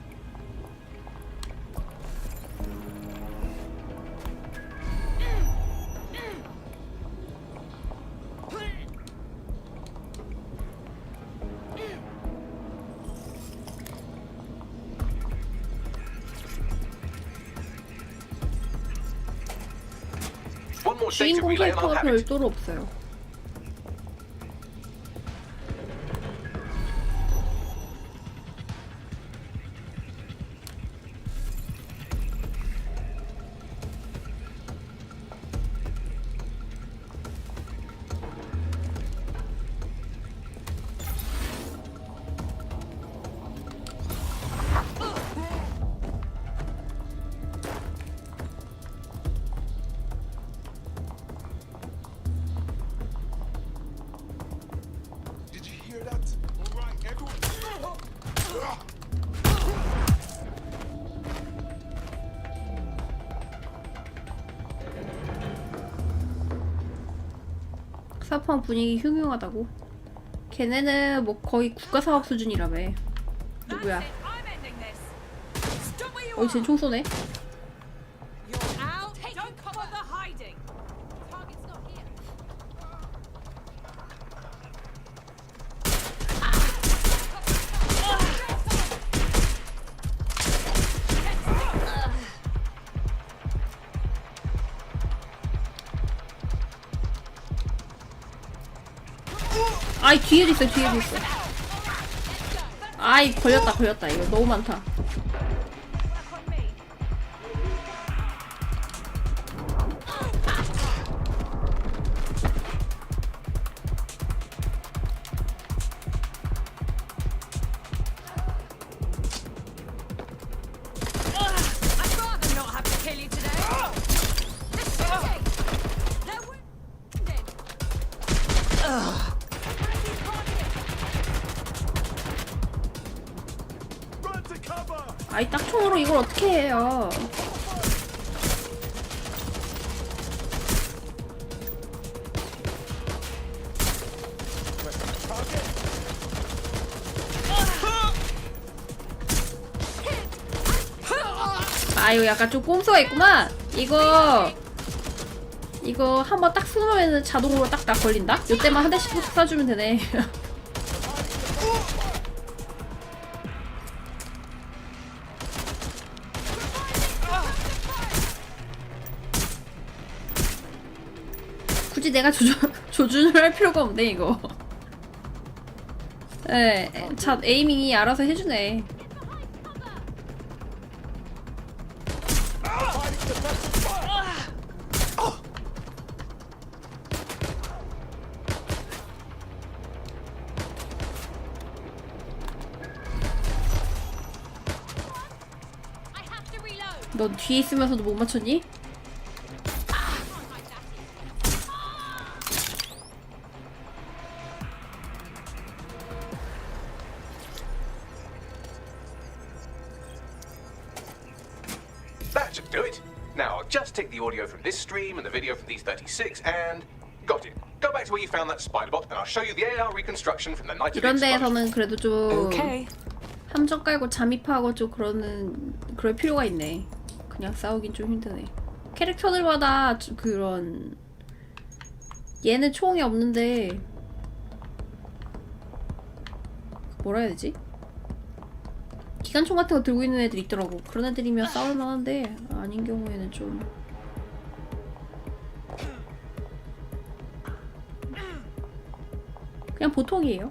[SPEAKER 1] 주인공 캐릭터가 별도로 없어요. 사업한 분위기 흉흉하다고? 걔네는 뭐 거의 국가사업 수준이라며. 누구야? 어이, 쟤 총 쏘네? 아이, 뒤에도 있어, 뒤에도 있어. 아이, 걸렸다. 이거 너무 많다. 아이, 딱총으로 이걸 어떻게 해요? 아유, 약간 좀 꼼수가 있구만. 이거 한번 딱 쏘면은 자동으로 딱 걸린다? 요때만 한 대씩 쏴주면 되네. 굳이 내가 조준을 할 필요가 없네, 이거. 네, 에이밍이 알아서 해주네. 넌 뒤에 있으면서도 못 맞췄니?
[SPEAKER 3] That should do it. Now, I'll just take the audio from this stream and the video from these 36 and... Got it. Go back to where you found that spider bot and I'll show you the AR reconstruction from the night of the
[SPEAKER 1] 이런
[SPEAKER 3] explosion.
[SPEAKER 1] 데에서는 그래도 좀
[SPEAKER 18] Okay.
[SPEAKER 1] 함정 깔고 잠입하고 좀 그럴 필요가 있네. 그냥 싸우긴 좀 힘드네. 캐릭터들마다 그런 얘는 총이 없는데 뭐라 해야 되지? 기관총 같은 거 들고 있는 애들 있더라고. 그런 애들이면 싸울 만한데 아닌 경우에는 좀 그냥 보통이에요.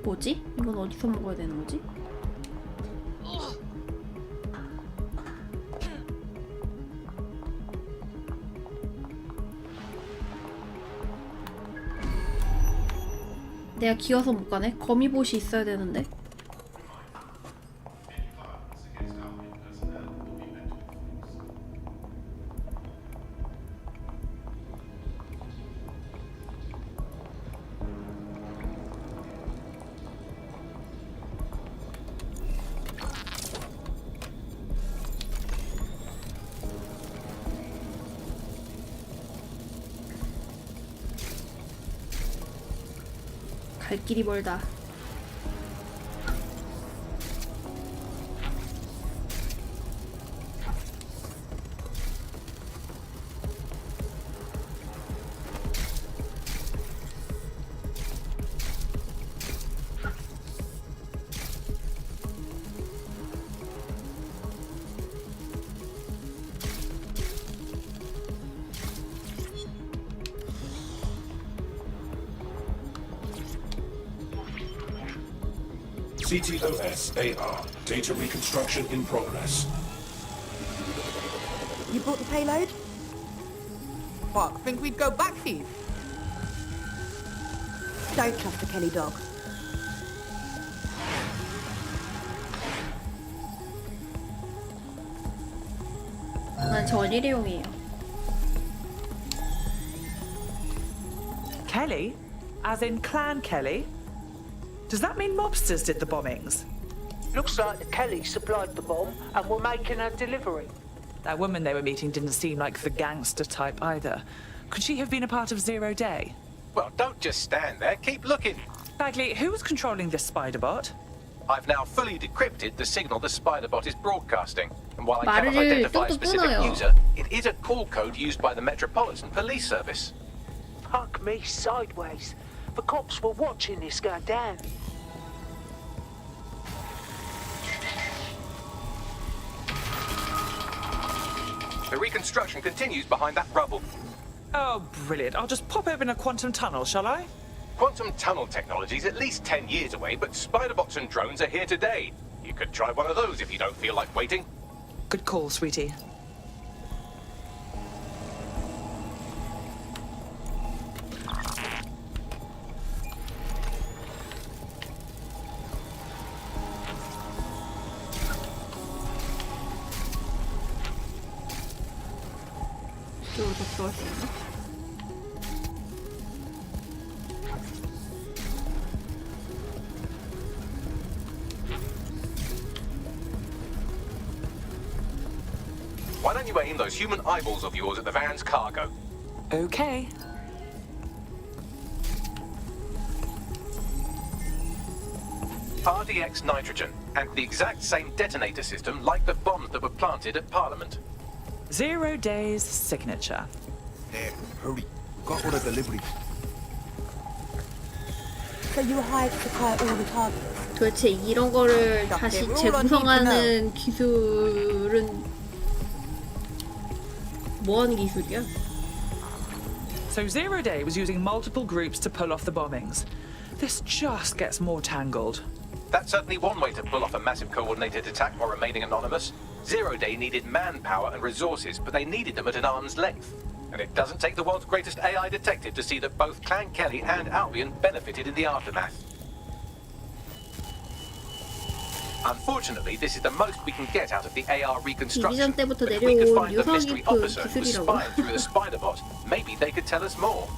[SPEAKER 1] 뭐지? 이건 어디서 먹어야 되는 거지? 내가 기어서 못 가네? 거미봇이 있어야 되는데. 갈 길이 멀다.
[SPEAKER 15] CTOS AR. Data reconstruction in progress.
[SPEAKER 7] You brought the payload?
[SPEAKER 9] Fuck, think we'd go back here?
[SPEAKER 7] Don't trust the Kelly dog.
[SPEAKER 1] 난 저건 일회용이에요.
[SPEAKER 18] Kelly? As in Clan Kelly? Does that mean mobsters did the bombings?
[SPEAKER 23] Looks like the Kellys supplied the bomb and were making a delivery.
[SPEAKER 18] That woman they were meeting didn't seem like the gangster type either. Could she have been a part of Zero Day?
[SPEAKER 3] Well, don't just stand there. Keep looking.
[SPEAKER 18] Bagley, who was controlling this spider bot?
[SPEAKER 3] I've now fully decrypted the signal the spider bot is broadcasting. And while I cannot
[SPEAKER 1] 말을
[SPEAKER 3] identify a
[SPEAKER 1] 뚝뚝
[SPEAKER 3] specific
[SPEAKER 1] 끊어요.
[SPEAKER 3] user, it is a call code used by the Metropolitan Police Service.
[SPEAKER 23] Fuck me sideways. The cops were watching this go down.
[SPEAKER 3] The reconstruction continues behind that rubble.
[SPEAKER 18] Oh, brilliant. I'll just pop open a quantum tunnel, shall I?
[SPEAKER 3] Quantum tunnel technology is at least 10 years away, but spider bots and drones are here today. You could try one of those if you don't feel like waiting.
[SPEAKER 18] Good call, sweetie.
[SPEAKER 1] 이쪽으로 더 들어갈 수 있나?
[SPEAKER 3] Why don't you aim those human eyeballs of yours at the van's cargo?
[SPEAKER 18] Okay.
[SPEAKER 3] RDX nitrogen, and the exact same detonator system like the bombs that were planted at Parliament.
[SPEAKER 18] 0 Day's signature.
[SPEAKER 10] There, hurry. Got all the delivery.
[SPEAKER 7] So you were hired to supply all the targets?
[SPEAKER 1] 도대체 이런 거를 다시 재구성하는 기술은 뭐 하는 기술이야?
[SPEAKER 18] So 0 Day was using multiple groups to pull off the bombings. This just gets more tangled.
[SPEAKER 3] That's certainly one way to pull off a massive coordinated attack while remaining anonymous. 0 Day needed manpower and resources, but they needed them at an arm's length. And it doesn't take the world's greatest AI detective to see that both Clan Kelly and Albion benefited in the aftermath. Unfortunately, this is the most we can get out of the AR reconstruction.
[SPEAKER 1] 디비전 때부터
[SPEAKER 3] But if we could
[SPEAKER 1] 내려온
[SPEAKER 3] find the
[SPEAKER 1] 유사기
[SPEAKER 3] mystery
[SPEAKER 1] 그
[SPEAKER 3] officer who was
[SPEAKER 1] 기술이라고.
[SPEAKER 3] spying through the spider bot, maybe they could tell us more.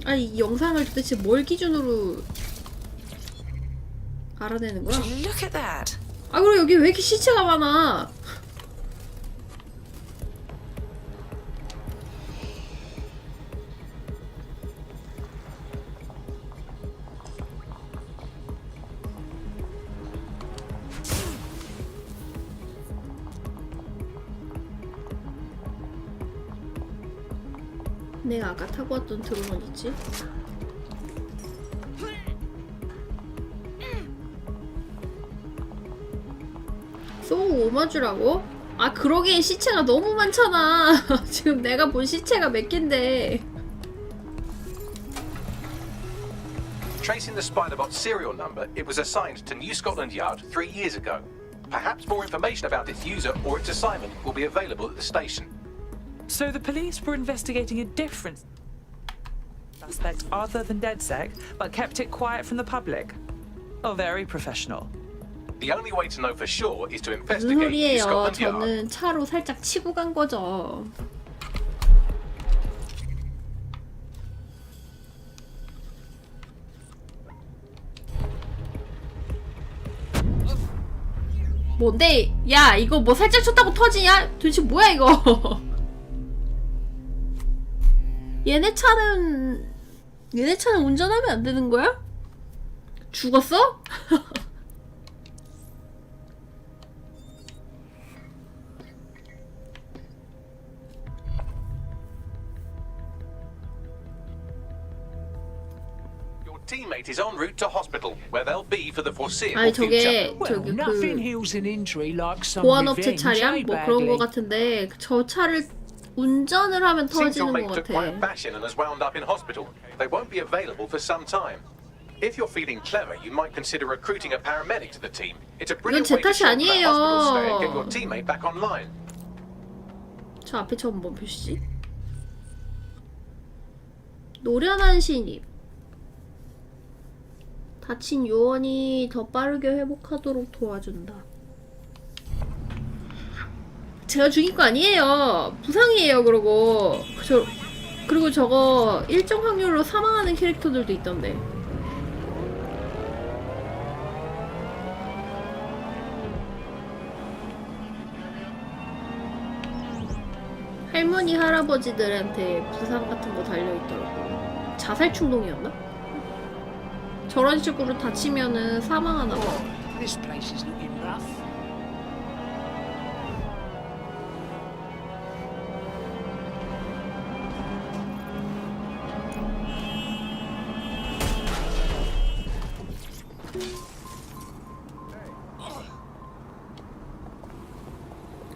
[SPEAKER 1] 아니 이 영상을 도대체 뭘 기준으로 알아내는 거야?
[SPEAKER 18] Look at that.
[SPEAKER 1] 아 그리고 여기 왜 이렇게 시체가 많아? 내가 아까 타고 왔던 드론 어딨지? 쏘 오마주라고? 아 그러기엔 시체가 너무 많잖아. 지금 내가 본 시체가 몇 갠데.
[SPEAKER 3] Tracing the Spiderbot serial number, it was assigned to New Scotland Yard 3 years ago. Perhaps more information about its user or its assignment will be available at the station.
[SPEAKER 18] So the police were investigating a different suspect other than DedSec, but kept it quiet from the public. Oh, very professional.
[SPEAKER 3] The only way to know for sure is to
[SPEAKER 1] 무슨
[SPEAKER 3] investigate New
[SPEAKER 1] 소리예요?
[SPEAKER 3] Scotland Yard.
[SPEAKER 1] 저는 차로 살짝 치고 간 거죠. 뭔데? 야 이거 뭐 살짝 쳤다고 터지냐? 도대체 뭐야 이거? 얘네 차는 운전하면 안 되는 거야? 죽었어?
[SPEAKER 3] Teammate is en route to hospital, where they'll be for the foreseeable
[SPEAKER 1] 아니
[SPEAKER 3] future.
[SPEAKER 1] 저게 저기
[SPEAKER 23] Nothing
[SPEAKER 1] 그
[SPEAKER 23] heals an injury like some
[SPEAKER 1] 보안업체
[SPEAKER 23] revenge,
[SPEAKER 1] 차량 뭐 그런
[SPEAKER 23] Bagley?
[SPEAKER 1] 거 같은데 저 차를 운전을 하면
[SPEAKER 3] Seems your
[SPEAKER 1] 터지는
[SPEAKER 3] mate
[SPEAKER 1] 거
[SPEAKER 3] took quite a
[SPEAKER 1] 같아.
[SPEAKER 3] bashing and has wound up in hospital. They won't be available for some time. If you're feeling clever, you might consider recruiting a paramedic to the team. It's a brilliant
[SPEAKER 1] 제
[SPEAKER 3] way to
[SPEAKER 1] 탓이
[SPEAKER 3] shorten that hospital stay and get
[SPEAKER 1] 아니에요.
[SPEAKER 3] your teammate back online.
[SPEAKER 1] 저 앞에 저건 뭔 표시지? 노련한 신입. 다친 요원이 더 빠르게 회복하도록 도와준다. 제가 죽인 거 아니에요. 부상이에요. 그리고 저거 일정 확률로 사망하는 캐릭터들도 있던데. 할머니 할아버지들한테 부상 같은 거 달려있더라고. 자살 충동이었나? 저런 식으로 다치면은 사망하나 봐.
[SPEAKER 23] This place is looking rough.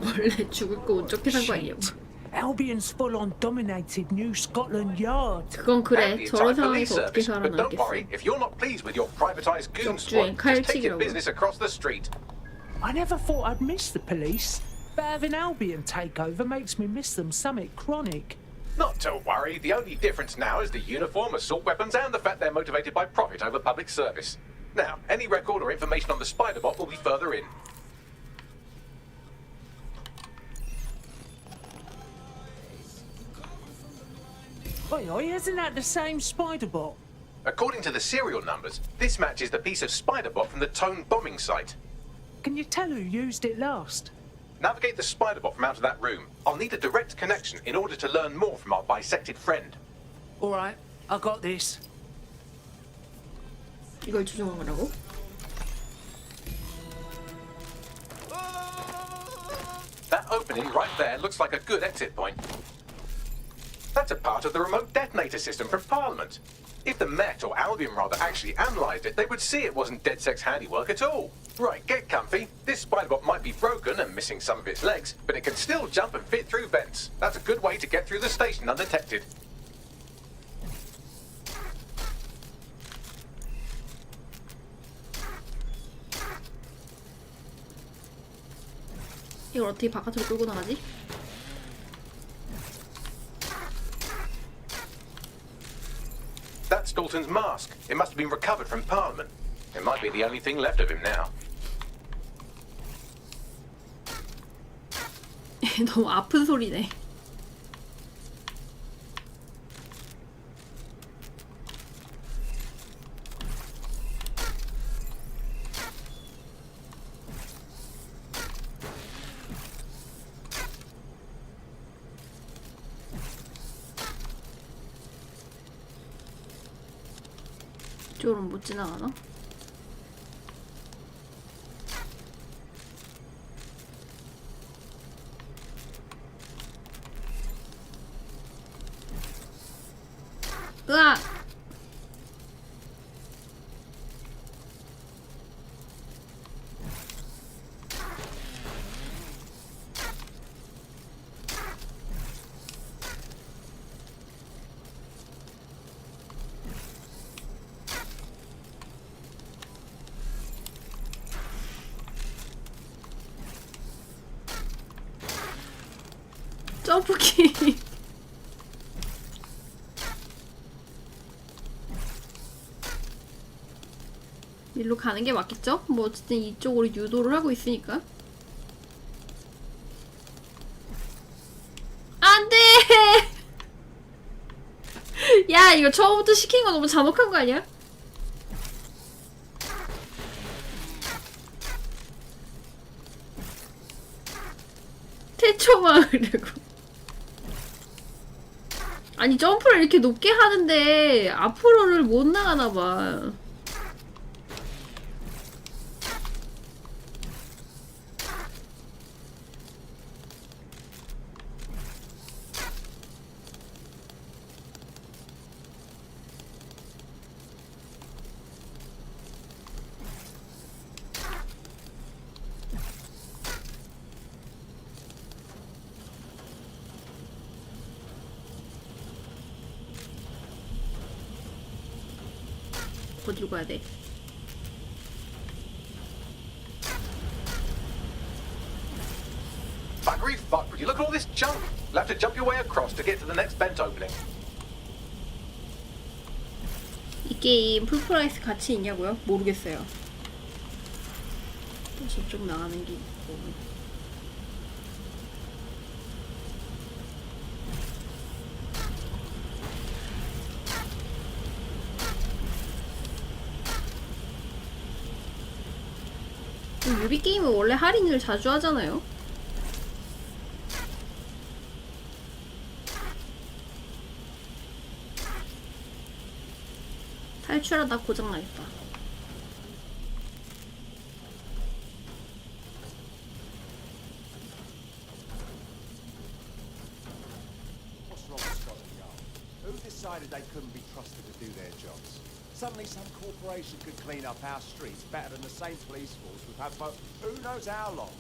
[SPEAKER 1] 원래 죽을 거 운 좋게 산 거 아니냐고.
[SPEAKER 23] Albion's full-on dominated New Scotland Yard.
[SPEAKER 1] 그건 그래. 저런 상황에서 어떻게
[SPEAKER 3] But don't
[SPEAKER 1] 살아남겠어.
[SPEAKER 3] worry, if you're not pleased with your privatized goon
[SPEAKER 1] 역주행,
[SPEAKER 3] squad, just take your
[SPEAKER 1] 칼치기라고.
[SPEAKER 3] business across the street.
[SPEAKER 23] I never thought I'd miss the police, but having Albion take over makes me miss them something chronic.
[SPEAKER 3] Not to worry, the only difference now is the uniform, assault weapons, and the fact they're motivated by profit over public service. Now, any record or information on the Spiderbot will be further in.
[SPEAKER 23] Oi, isn't that the same Spiderbot?
[SPEAKER 3] According to the serial numbers, this matches the piece of Spiderbot from the Tone bombing site.
[SPEAKER 23] Can you tell who used it last?
[SPEAKER 3] Navigate the Spiderbot from out of that room. I'll need a direct connection in order to learn more from our bisected friend.
[SPEAKER 23] All right, I got this.
[SPEAKER 1] 이걸 조종한 거라고?
[SPEAKER 3] That opening right there looks like a good exit point. That's a part of the remote detonator system from Parliament. If the Met, or Albion rather, actually analysed it, they would see it wasn't DedSec's handiwork at all. Right, get comfy. This Spiderbot might be broken and missing some of its legs, but it can still jump and fit through vents. That's a good way to get through the station undetected.
[SPEAKER 1] 이걸 어떻게 바깥으로 끌고 나가지?
[SPEAKER 3] That's Dalton's mask. It must have been recovered from Parliament. It might be the only thing left of him now.
[SPEAKER 1] 너무 아픈 소리네. 이쪽으로는 못 지나가나? 으악! 점프키. 일로 가는 게 맞겠죠? 뭐 어쨌든 이쪽으로 유도를 하고 있으니까. 안 돼! 야, 이거 처음부터 시킨 거 너무 잔혹한 거 아니야? 태초마을이라고. 아니, 점프를 이렇게 높게 하는데 앞으로를 못 나가나봐. 어디로 가야 돼?
[SPEAKER 3] Buggery fuck, would you look at all this junk? You'll have to jump your way across to get to the next vent opening.
[SPEAKER 1] 이 게임 풀프라이스 같이 있냐고요? 모르겠어요. 또 저쪽 나가는 게 있고. 뮤비 게임은 원래 할인을 자주 하잖아요. 탈출하다 고장나겠다.
[SPEAKER 10] What's wrong with Scotland Yard? Who decided they couldn't be trusted to do their jobs? Suddenly some corporation could clean up our streets better than the same police force we've had for who knows how long.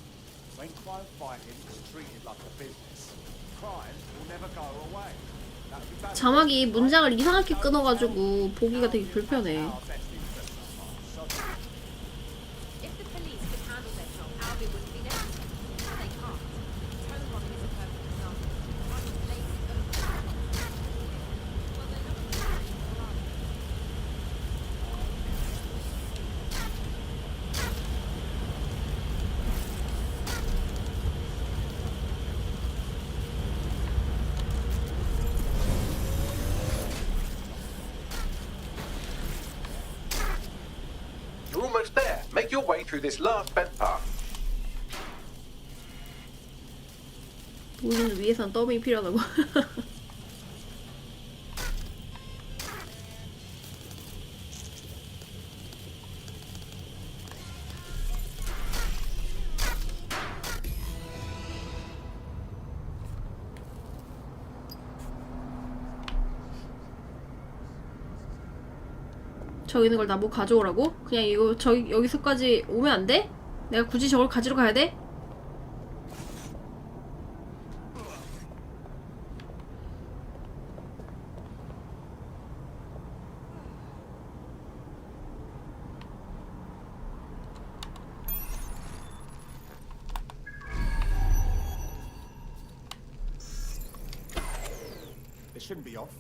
[SPEAKER 10] When crime fighting is treated like a business, crime will never go away. That would be bad.
[SPEAKER 1] 자막이 문장을 이상하게 끊어가지고 보기가 되게 불편해.
[SPEAKER 4] If the police could handle their job, Albion wouldn't be necessary. But they can't. Home robbing is a perfect example. One of the latest well, they're not
[SPEAKER 3] You're almost there. Make your way through this last vent path.
[SPEAKER 1] 우리는 위해선 더빙이 필요하다고. 저기 있는 걸 나보고 가져오라고? 그냥 이거 저기 여기서까지 오면 안 돼? 내가 굳이 저걸 가지러 가야 돼?
[SPEAKER 10] It shouldn't be off.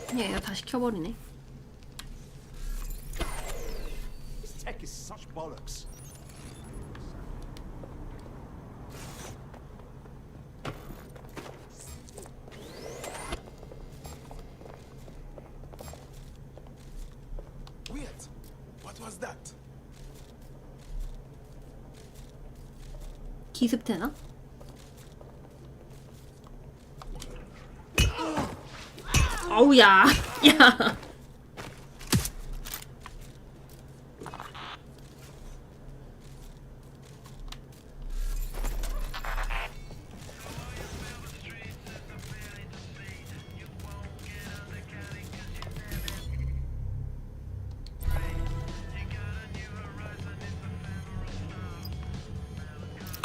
[SPEAKER 1] 그냥 얘가 다 시켜버리네.
[SPEAKER 10] This tech is such bollocks.
[SPEAKER 11] Weird. What was that?
[SPEAKER 1] 기습되나? 어우 야. 야.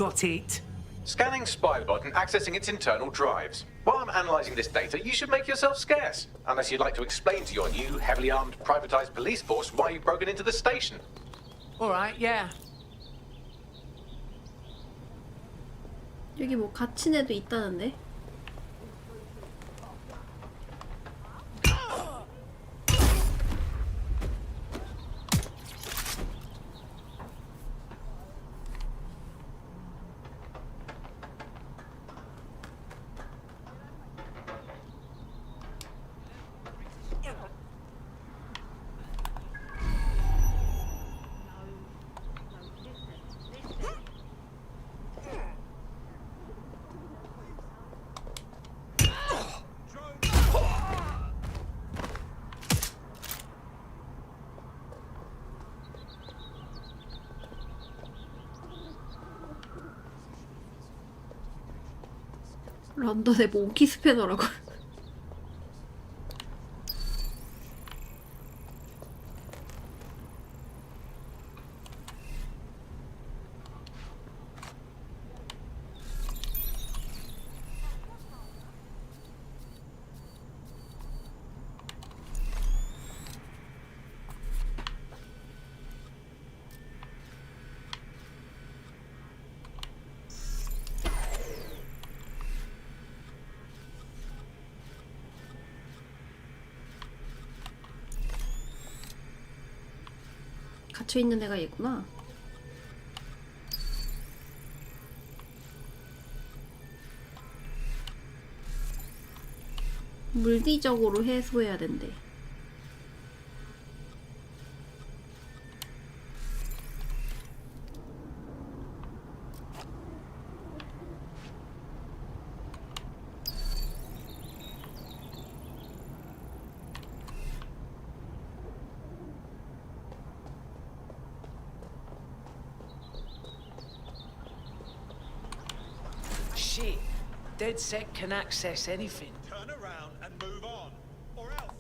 [SPEAKER 23] got it.
[SPEAKER 3] Scanning Spybot and accessing its internal drives. While I'm analysing this data, you should make yourself scarce. Unless you'd like to explain to your new, heavily armed, privatised police force why you've broken into the station.
[SPEAKER 23] Alright, yeah.
[SPEAKER 1] 여기 뭐 갇힌 애도 있다는데? 런던의 몽키 스패너라고. 갇혀있는 애가 얘구나. 물리적으로 해소해야 된대.
[SPEAKER 23] Shit. DedSec can access anything.
[SPEAKER 22] Turn around and move on, or else.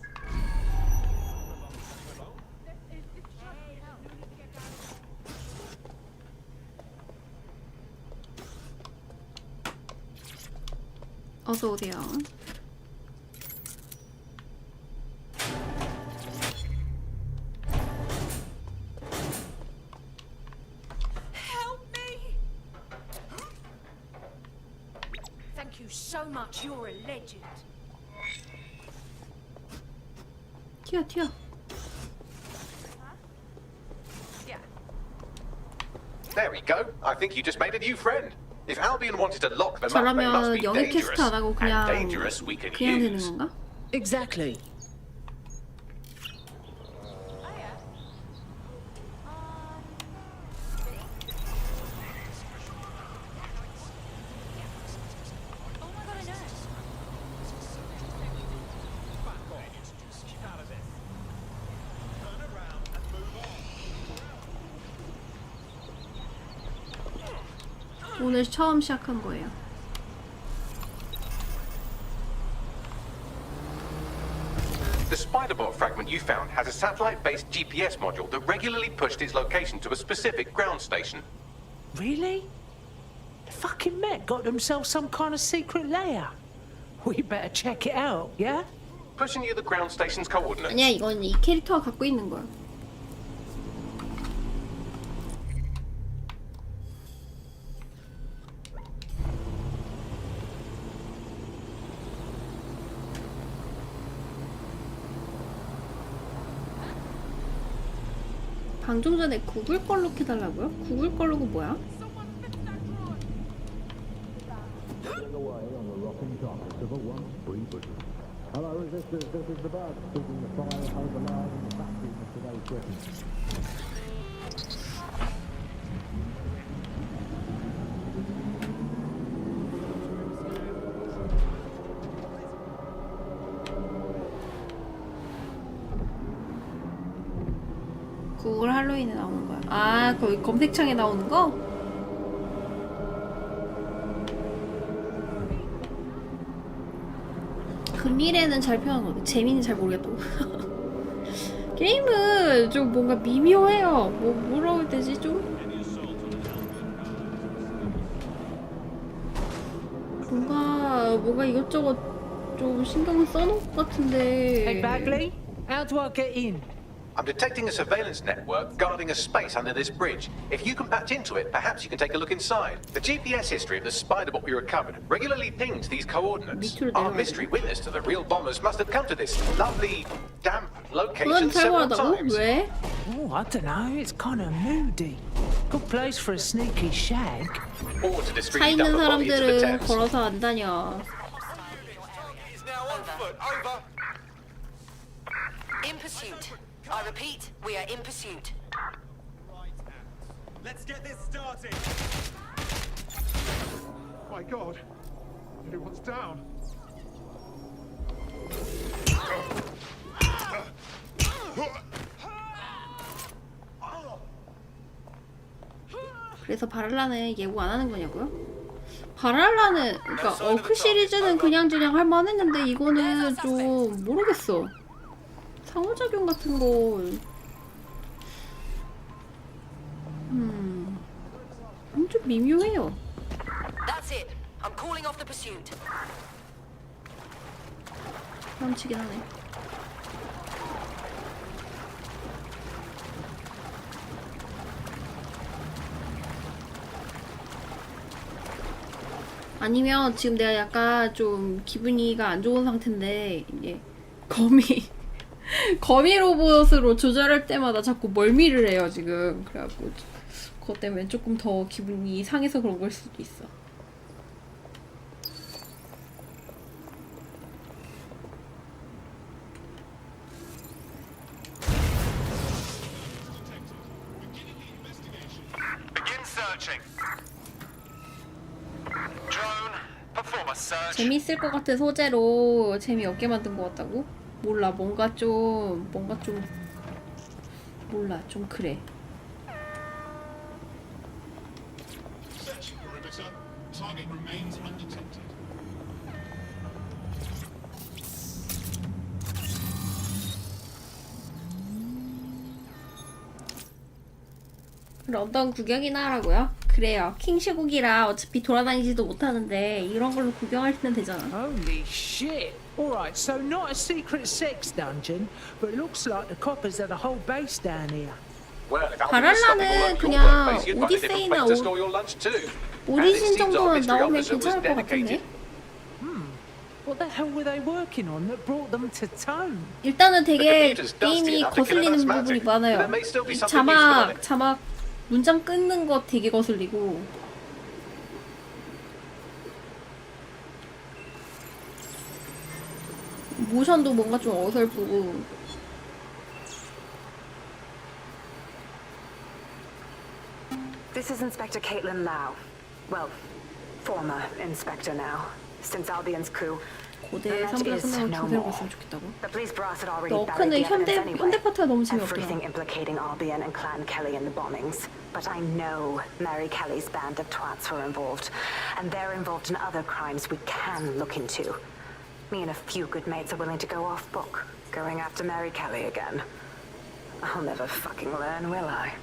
[SPEAKER 1] 어서 오세요.
[SPEAKER 4] Thank you so much. You're a legend.
[SPEAKER 1] 튀어 튀어.
[SPEAKER 3] There we go. I think you just made a new friend. If Albion wanted to lock them up, they must
[SPEAKER 1] 저라면
[SPEAKER 3] be
[SPEAKER 1] 영입
[SPEAKER 3] dangerous.
[SPEAKER 1] 퀘스트 안 하고
[SPEAKER 3] And
[SPEAKER 1] 그냥
[SPEAKER 3] dangerous we can
[SPEAKER 1] 그냥 되는
[SPEAKER 3] use.
[SPEAKER 1] 건가?
[SPEAKER 23] Exactly.
[SPEAKER 1] 오늘 처음 시작한 거예요.
[SPEAKER 3] The Spiderbot fragment you found has a satellite-based GPS module that regularly pushed its location to a specific ground station.
[SPEAKER 23] Really? The fucking Met got themselves some kind of secret layer. We better check it out, yeah?
[SPEAKER 3] Pushing you the ground station's coordinates.
[SPEAKER 1] 아니야, 이건 이 캐릭터가 갖고 있는 거야. 방금 전에 구글 걸로 해달라고요? 구글 걸로가 뭐야?
[SPEAKER 8] Hello, resistors. This is the Bug, speaking the fire over line in the backroom of today's Britain.
[SPEAKER 1] 구글 할로윈에 나오는 거야. 아, 거기 검색창에 나오는 거? 글리레는 잘 표현한 거 같아. 재미는 잘 모르겠다고. 게임은 좀 뭔가 미묘해요. 뭐라고 해야 되지? 좀 뭔가 이것저것 좀 신경을 써놓은 것 같은데.
[SPEAKER 23] Hey, Bagley, how do I get in?
[SPEAKER 3] I'm detecting a surveillance network guarding a space under this bridge. If you can patch into it, perhaps you can take a look inside. The GPS history of the spider bot we recovered regularly pings these coordinates. Our mystery witness to the real bombers must have come to this lovely, damp location several times.
[SPEAKER 1] 왜?
[SPEAKER 23] Oh, I don't know. It's kind of moody. Good place for a sneaky shag.
[SPEAKER 3] Or to
[SPEAKER 1] 차
[SPEAKER 3] distribute
[SPEAKER 1] 있는
[SPEAKER 3] the body into the
[SPEAKER 1] 사람들은
[SPEAKER 3] Thames.
[SPEAKER 1] 걸어서 안 다녀.
[SPEAKER 12] In pursuit. I repeat, we are in pursuit.
[SPEAKER 22] Let's get this started.
[SPEAKER 21] My God, everyone's down.
[SPEAKER 1] 그래서 바랄라는 예고 안 하는 거냐고요? 바랄라는 그러니까 어크 시리즈는 그냥 할 만했는데 이거는 좀 모르겠어. 상호작용 같은 거 좀 미묘해요.
[SPEAKER 12] That's it. I'm calling off the pursuit.
[SPEAKER 1] 깜치긴 하네. 아니면 지금 내가 약간 좀 기분이가 안 좋은 상태인데 이게 거미 로봇으로 조절할 때마다 자꾸 멀미를 해요 지금. 그래갖고 그것 때문에 조금 더 기분이 상해서 그런 걸 수도 있어.
[SPEAKER 10] Begin searching. Drone, perform a search.
[SPEAKER 1] 재밌을 것 같은 소재로 재미없게 만든 것 같다고? 몰라. 뭔가 좀 몰라. 좀 그래.
[SPEAKER 15] Searching perimeter. Target remains undetected.
[SPEAKER 1] 런던 구경이나 하라고요? 그래요. 킹시국이라 어차피 돌아다니지도 못하는데 이런 걸로 구경하시면 되잖아.
[SPEAKER 23] Holy shit! Alright, so not a secret sex dungeon, but looks like the coppers had a whole base down here.
[SPEAKER 1] 바랄라는 그냥 오디세이나 오리진 정도만 나오면 괜찮을 것 같은데?
[SPEAKER 23] What the hell were they working on that brought them to town?
[SPEAKER 1] 일단은 되게 게임이 거슬리는 부분이 많아요. 이 자막 문장 끊는 거 되게 거슬리고 모션도 뭔가 좀 어설프고.
[SPEAKER 13] This is Inspector Caitlin Lau. Well, former inspector now. Since Albion's coup,
[SPEAKER 1] 고대 상부라 선생을 조사해 봤으면 좋겠다고.
[SPEAKER 13] the police brass had already
[SPEAKER 1] 너
[SPEAKER 13] buried the
[SPEAKER 1] 근데
[SPEAKER 13] evidence anyway.
[SPEAKER 1] 현대 파트가 너무 재미없더라.
[SPEAKER 13] Everything implicating Albion and Clan Kelly in the bombings. But I know Mary Kelly's band of twats were involved, and they're involved in other crimes we can look into. Me and a few good mates are willing to go off book, going after Mary Kelly again. I'll never fucking learn, will I?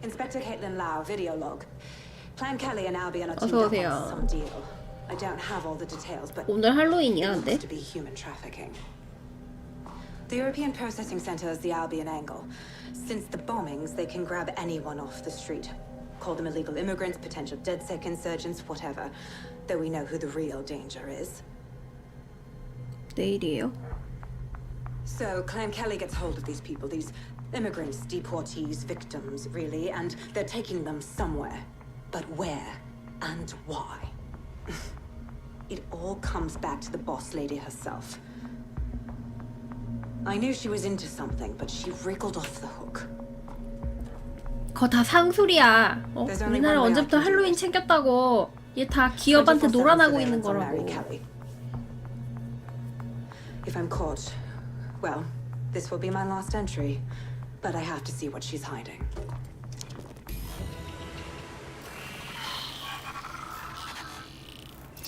[SPEAKER 13] Inspector Caitlin Lau, video log. Clan Kelly and Albion are teamed up on some deal. I don't have all the details, but
[SPEAKER 1] 오늘 할로윈이야, 근데?
[SPEAKER 13] to be human trafficking. The European Processing Center is the Albion angle. Since the bombings, they can grab anyone off the street. Call them illegal immigrants, potential DedSec insurgents, whatever. Though we know who the real danger is.
[SPEAKER 1] 내일이에요.
[SPEAKER 13] So, Clan Kelly gets hold of these people, these immigrants, deportees, victims, really, and they're taking them somewhere. But where and why? It all comes back to the boss lady herself. I knew she was into something, but she wriggled off the hook.
[SPEAKER 1] 그거 다 상술이야. 우리나라 언제부터 할로윈 챙겼다고. 얘 다 기업한테 놀아나고 있는 거라고.
[SPEAKER 13] If I'm caught, well, this will be my last entry. But I have to see what she's hiding.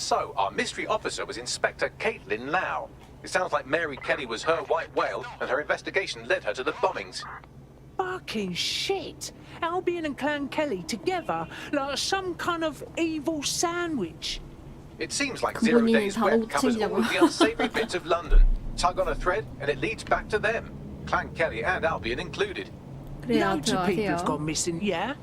[SPEAKER 3] So, our mystery officer was Inspector Caitlin Lau. It sounds like Mary Kelly was her white whale, and her investigation led her to the bombings.
[SPEAKER 23] Fucking shit! Albion and Clan Kelly together like some kind of evil sandwich.
[SPEAKER 3] It seems like Zero
[SPEAKER 1] 그분이
[SPEAKER 3] Days
[SPEAKER 1] 다
[SPEAKER 3] Web covers all of the unsavory bits of London. Tug on a thread, and it leads back to them. Clan Kelly and Albion included.
[SPEAKER 1] 그래요,
[SPEAKER 23] Loads of people's
[SPEAKER 1] 들어가세요.
[SPEAKER 23] gone missing, yeah?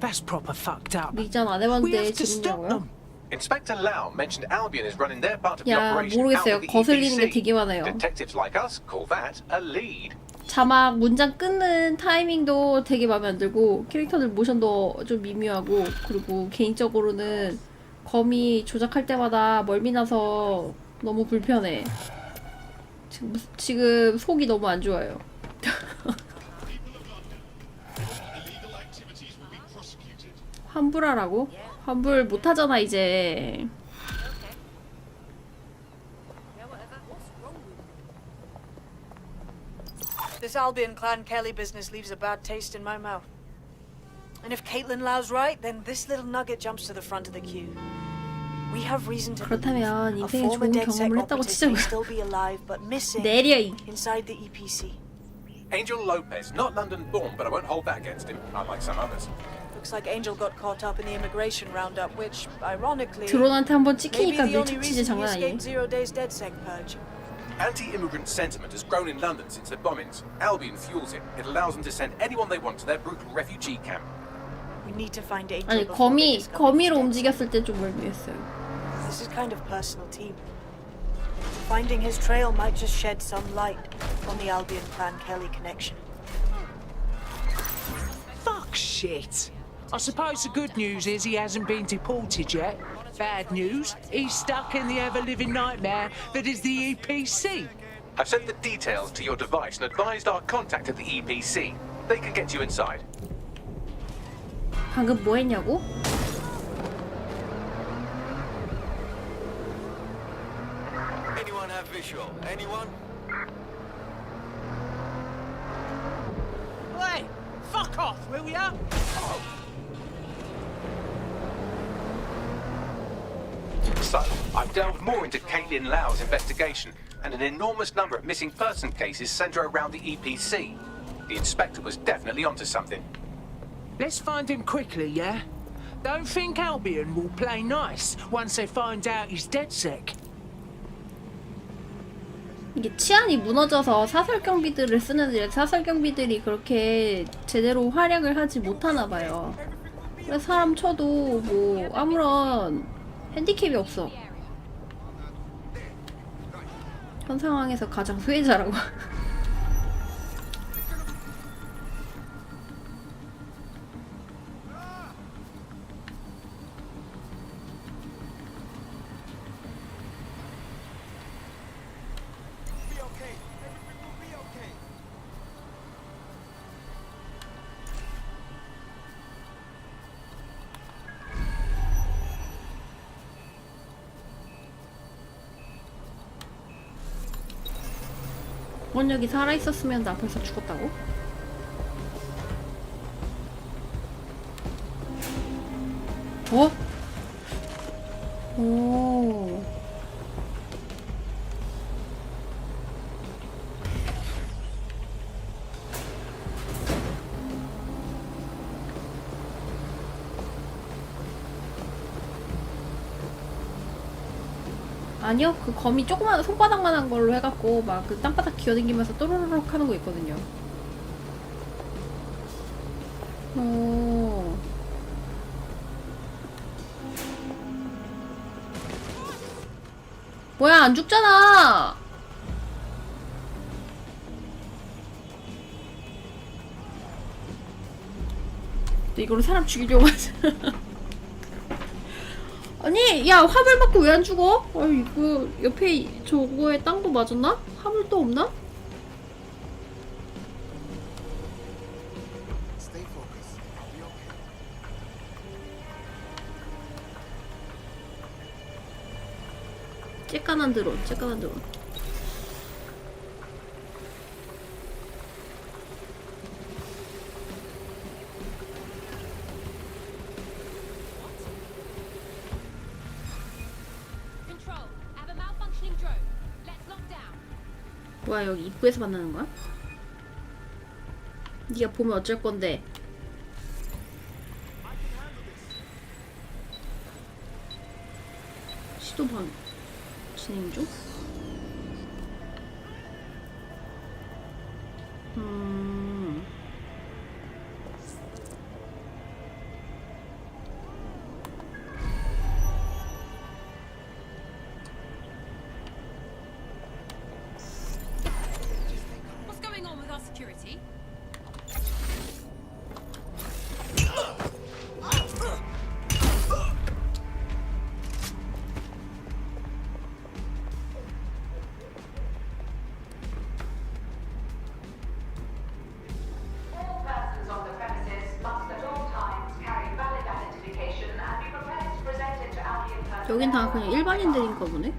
[SPEAKER 23] That's proper fucked up.
[SPEAKER 1] 리전 안
[SPEAKER 23] We
[SPEAKER 1] 해봤는데
[SPEAKER 23] have to stop
[SPEAKER 1] 재밌냐고요?
[SPEAKER 23] them.
[SPEAKER 3] Inspector Lau mentioned Albion is running their part of the
[SPEAKER 1] 야,
[SPEAKER 3] operation out
[SPEAKER 1] 모르겠어요.
[SPEAKER 3] of the
[SPEAKER 1] 거슬리는 게
[SPEAKER 3] EPC.
[SPEAKER 1] 되게 많아요.
[SPEAKER 3] Detectives like us call that a lead.
[SPEAKER 1] 자막 문장 끊는 타이밍도 되게 마음에 안 들고 캐릭터들 모션도 좀 미묘하고 그리고 개인적으로는 거미 조작할 때마다 멀미나서 너무 불편해. 지금 속이 너무 안 좋아요. 환불하라고? 환불 못하잖아 이제.
[SPEAKER 7] This Albion Clan Kelly business leaves a bad taste in my mouth. And if Caitlin Lau's right, then this little nugget jumps to the front of the queue. We have reason to
[SPEAKER 1] 그렇다면
[SPEAKER 7] believe a
[SPEAKER 1] 인생에
[SPEAKER 7] former
[SPEAKER 1] 좋은
[SPEAKER 7] DedSec
[SPEAKER 1] 경험을 했다고
[SPEAKER 7] operative may
[SPEAKER 1] 치자고요.
[SPEAKER 7] still be alive but missing
[SPEAKER 1] 내려 이.
[SPEAKER 7] inside the EPC.
[SPEAKER 3] Angel Lopez, not London born, but I won't hold that against him, unlike some others.
[SPEAKER 7] Looks like Angel got caught up in the immigration roundup, which, ironically,
[SPEAKER 1] 드론한테 한번
[SPEAKER 7] may be
[SPEAKER 1] 찍히니까
[SPEAKER 7] the only
[SPEAKER 1] 밀착치지
[SPEAKER 7] reason he
[SPEAKER 1] 장난 아니에요.
[SPEAKER 7] escaped Zero Days DedSec purge.
[SPEAKER 3] Anti-immigrant sentiment has grown in London since the bombings. Albion fuels it. It allows them to send anyone they want to their brutal refugee camp.
[SPEAKER 7] We need to find Angel
[SPEAKER 1] 아니
[SPEAKER 7] before they discover
[SPEAKER 1] 거미로
[SPEAKER 7] his death.
[SPEAKER 1] 움직였을 때 좀 멀미했어요.
[SPEAKER 7] This is kind of personal team. Finding his trail might just shed some light on the Albion Clan Kelly connection.
[SPEAKER 23] Fuck shit. I suppose the good news is he hasn't been deported yet. Bad news, he's stuck in the ever-living nightmare that is the EPC.
[SPEAKER 3] I've sent the details to your device and advised our contact at the EPC. They can get you inside.
[SPEAKER 1] 방금 뭐 했냐고?
[SPEAKER 10] Anyone have visual? Anyone?
[SPEAKER 23] Hey, fuck off, will ya?
[SPEAKER 3] So, I've delved more into Caitlin Lau's investigation, and an enormous number of missing person cases centre around the EPC. The inspector was definitely onto something.
[SPEAKER 23] Let's find him quickly, yeah? Don't think Albion will play nice once they find out he's DedSec.
[SPEAKER 1] 이게 치안이 무너져서 사설 경비들을 쓰는데 사설 경비들이 그렇게 제대로 활약을 하지 못하나 봐요. 그래서 사람 쳐도 뭐 아무런 핸디캡이 없어. 현 상황에서 가장 수혜자라고. 원력이 살아있었으면 나 벌써 죽었다고? 어? 오. 아니요, 그 거미 조그만 손바닥만한 걸로 해갖고 막 그 땅바닥 기어다니면서 또르르륵 하는 거 있거든요. 오. 뭐야, 안 죽잖아. 너 이걸로 사람 죽이려고 하지. 아니, 야, 화물 맞고 왜 안 죽어? 아이, 이거 옆에 저거에 땅도 맞았나? 화물 또 없나? 쬐깐한 드론, 쬐깐한 드론. 뭐야 여기 입구에서 만나는 거야? 네가 보면 어쩔 건데. 시도 방 진행 중?
[SPEAKER 4] What's going on with our security?
[SPEAKER 12] All persons on the premises must at all times carry valid identification and be prepared to present it to Albion personnel.
[SPEAKER 1] 여긴 다 그냥 일반인들인가 보네?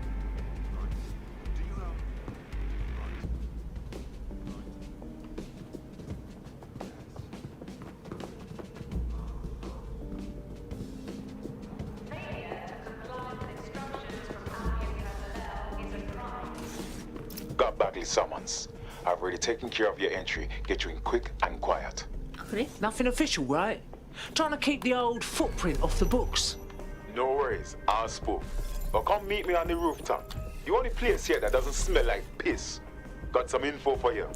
[SPEAKER 5] Got Bagley's summons. I've already taken care of your entry. Get you in quick and quiet.
[SPEAKER 1] 그래?
[SPEAKER 23] Nothing official, right? Trying to keep the old footprint off the books.
[SPEAKER 5] No worries, I'll spoof. But come meet me on the rooftop. The only place here that doesn't smell like piss. Got some info for you.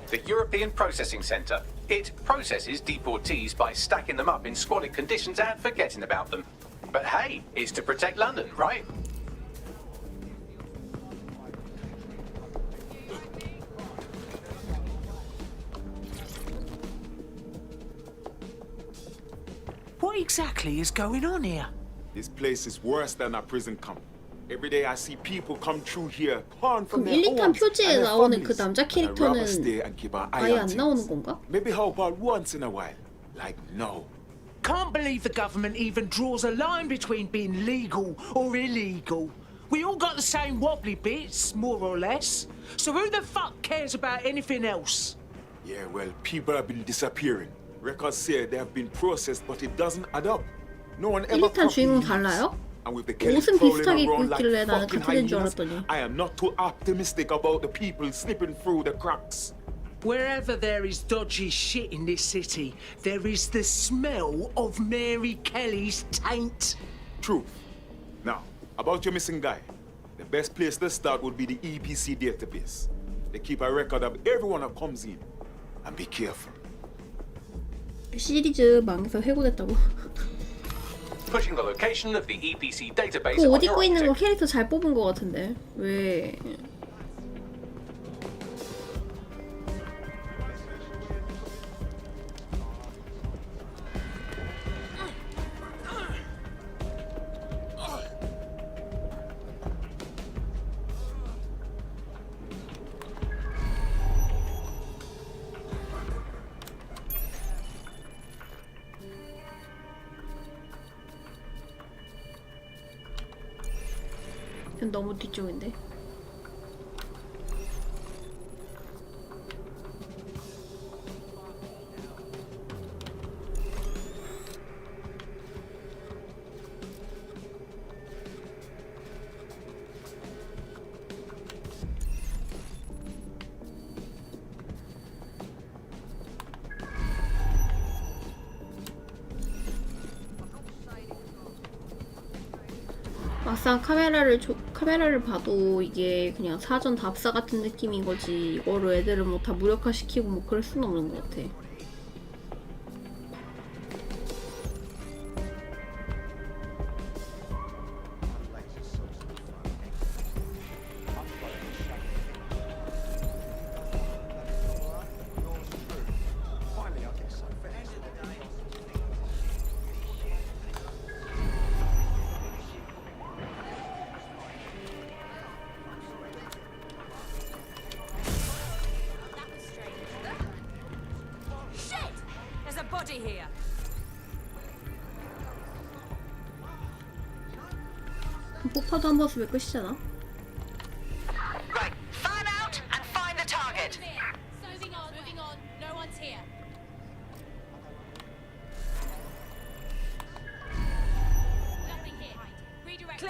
[SPEAKER 3] The European Processing Centre. It processes deportees by stacking them up in squalid conditions and forgetting about them. But hey, it's to protect London, right?
[SPEAKER 23] What exactly is going on here?
[SPEAKER 10] This place is worse than a prison camp. Every day I see people come through here, torn from
[SPEAKER 1] 그럼
[SPEAKER 10] their
[SPEAKER 1] 1, 2탄
[SPEAKER 10] homes
[SPEAKER 1] 표지에
[SPEAKER 10] and their
[SPEAKER 1] 나오는 그
[SPEAKER 10] families.
[SPEAKER 1] 남자
[SPEAKER 10] And I'd rather stay
[SPEAKER 1] 캐릭터는
[SPEAKER 10] and keep an eye
[SPEAKER 1] 아예
[SPEAKER 10] on
[SPEAKER 1] 안
[SPEAKER 10] things.
[SPEAKER 1] 나오는 건가?
[SPEAKER 10] Maybe help out once in a while. Like no.
[SPEAKER 23] Can't believe the government even draws a line between being legal or illegal. We all got the same wobbly bits, more or less. So who the fuck cares about anything else?
[SPEAKER 10] Yeah, well, people have been disappearing. Records say they have been processed, but it doesn't add up. No one
[SPEAKER 1] 1,
[SPEAKER 10] ever
[SPEAKER 1] 2탄 주인공
[SPEAKER 10] properly
[SPEAKER 1] 달라요?
[SPEAKER 10] leaves. And with the Kelly
[SPEAKER 1] 옷은
[SPEAKER 10] prowling
[SPEAKER 1] 비슷하게 입고
[SPEAKER 10] around like
[SPEAKER 1] 있길래 나는
[SPEAKER 10] fucking
[SPEAKER 1] 같은 애인 줄
[SPEAKER 10] hyenas,
[SPEAKER 1] 알았더니.
[SPEAKER 10] I am not too optimistic about the people slipping through the cracks.
[SPEAKER 23] Wherever there is dodgy shit in this city, there is the smell of Mary Kelly's taint.
[SPEAKER 10] True. Now, about your missing guy. The best place to start would be the EPC database. They keep a record of everyone that comes in. And be careful.
[SPEAKER 1] 시리즈 망해서 해고됐다고.
[SPEAKER 3] Putting the location of the EPC database
[SPEAKER 1] 그
[SPEAKER 3] on
[SPEAKER 1] 옷
[SPEAKER 3] your
[SPEAKER 1] 입고 있는 거
[SPEAKER 3] object.
[SPEAKER 1] 캐릭터 잘 뽑은 거 같은데 왜? 이건 너무 뒤쪽인데. 막상 카메라를 봐도 이게 그냥 사전 답사 같은 느낌인 거지 이거를 애들을 뭐 다 무력화시키고 뭐 그럴 수는 없는 것 같아.
[SPEAKER 4] Shit! There's a body here.
[SPEAKER 1] 폭파도 한 번 쓰면 끝이잖아.
[SPEAKER 12] Right, fan out and find the target.
[SPEAKER 4] Moving on. No one's here. Nothing here. Redirect.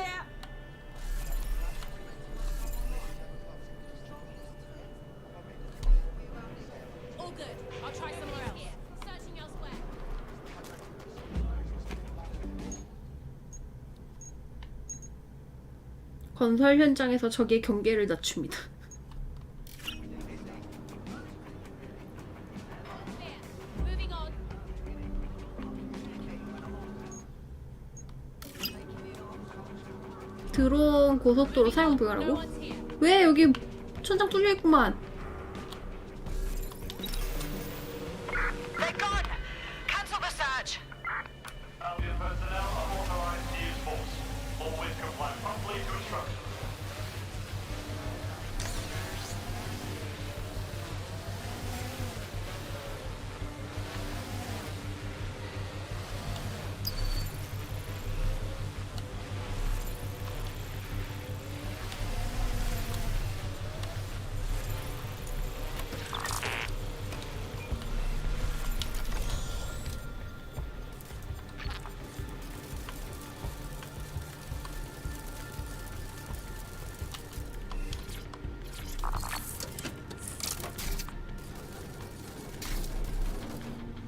[SPEAKER 1] 건설 현장에서 적의 경계를 낮춥니다.
[SPEAKER 4] Moving on.
[SPEAKER 1] 드론 고속도로 사용 불가라고? 왜 여기 천장 뚫려 있구만.
[SPEAKER 12] Cancel the surge.
[SPEAKER 15] Albion personnel are authorized to use force. Always comply promptly to instructions.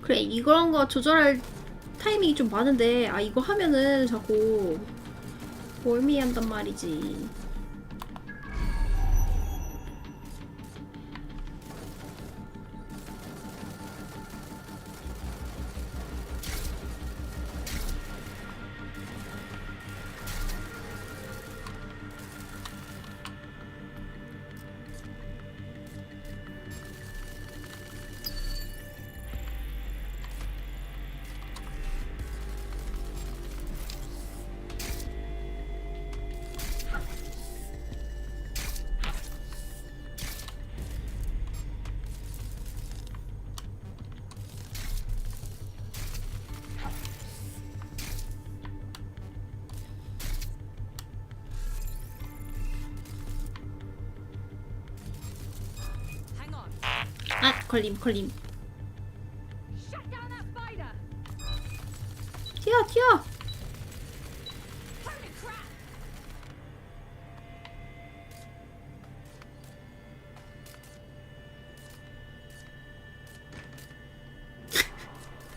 [SPEAKER 1] 그래, 이런 거 조절할 타이밍이 좀 많은데, 아, 이거 하면은 자꾸 멀미한단 말이지. 아, 걸림.
[SPEAKER 4] Shut down that fighter.
[SPEAKER 1] 튀어.
[SPEAKER 4] Holy crap.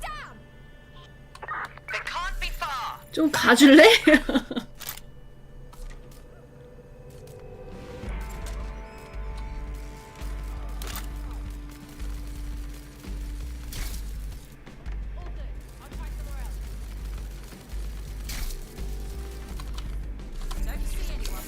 [SPEAKER 4] Damn.
[SPEAKER 12] They can't be far.
[SPEAKER 1] 좀 가줄래?
[SPEAKER 4] Don't see anyone.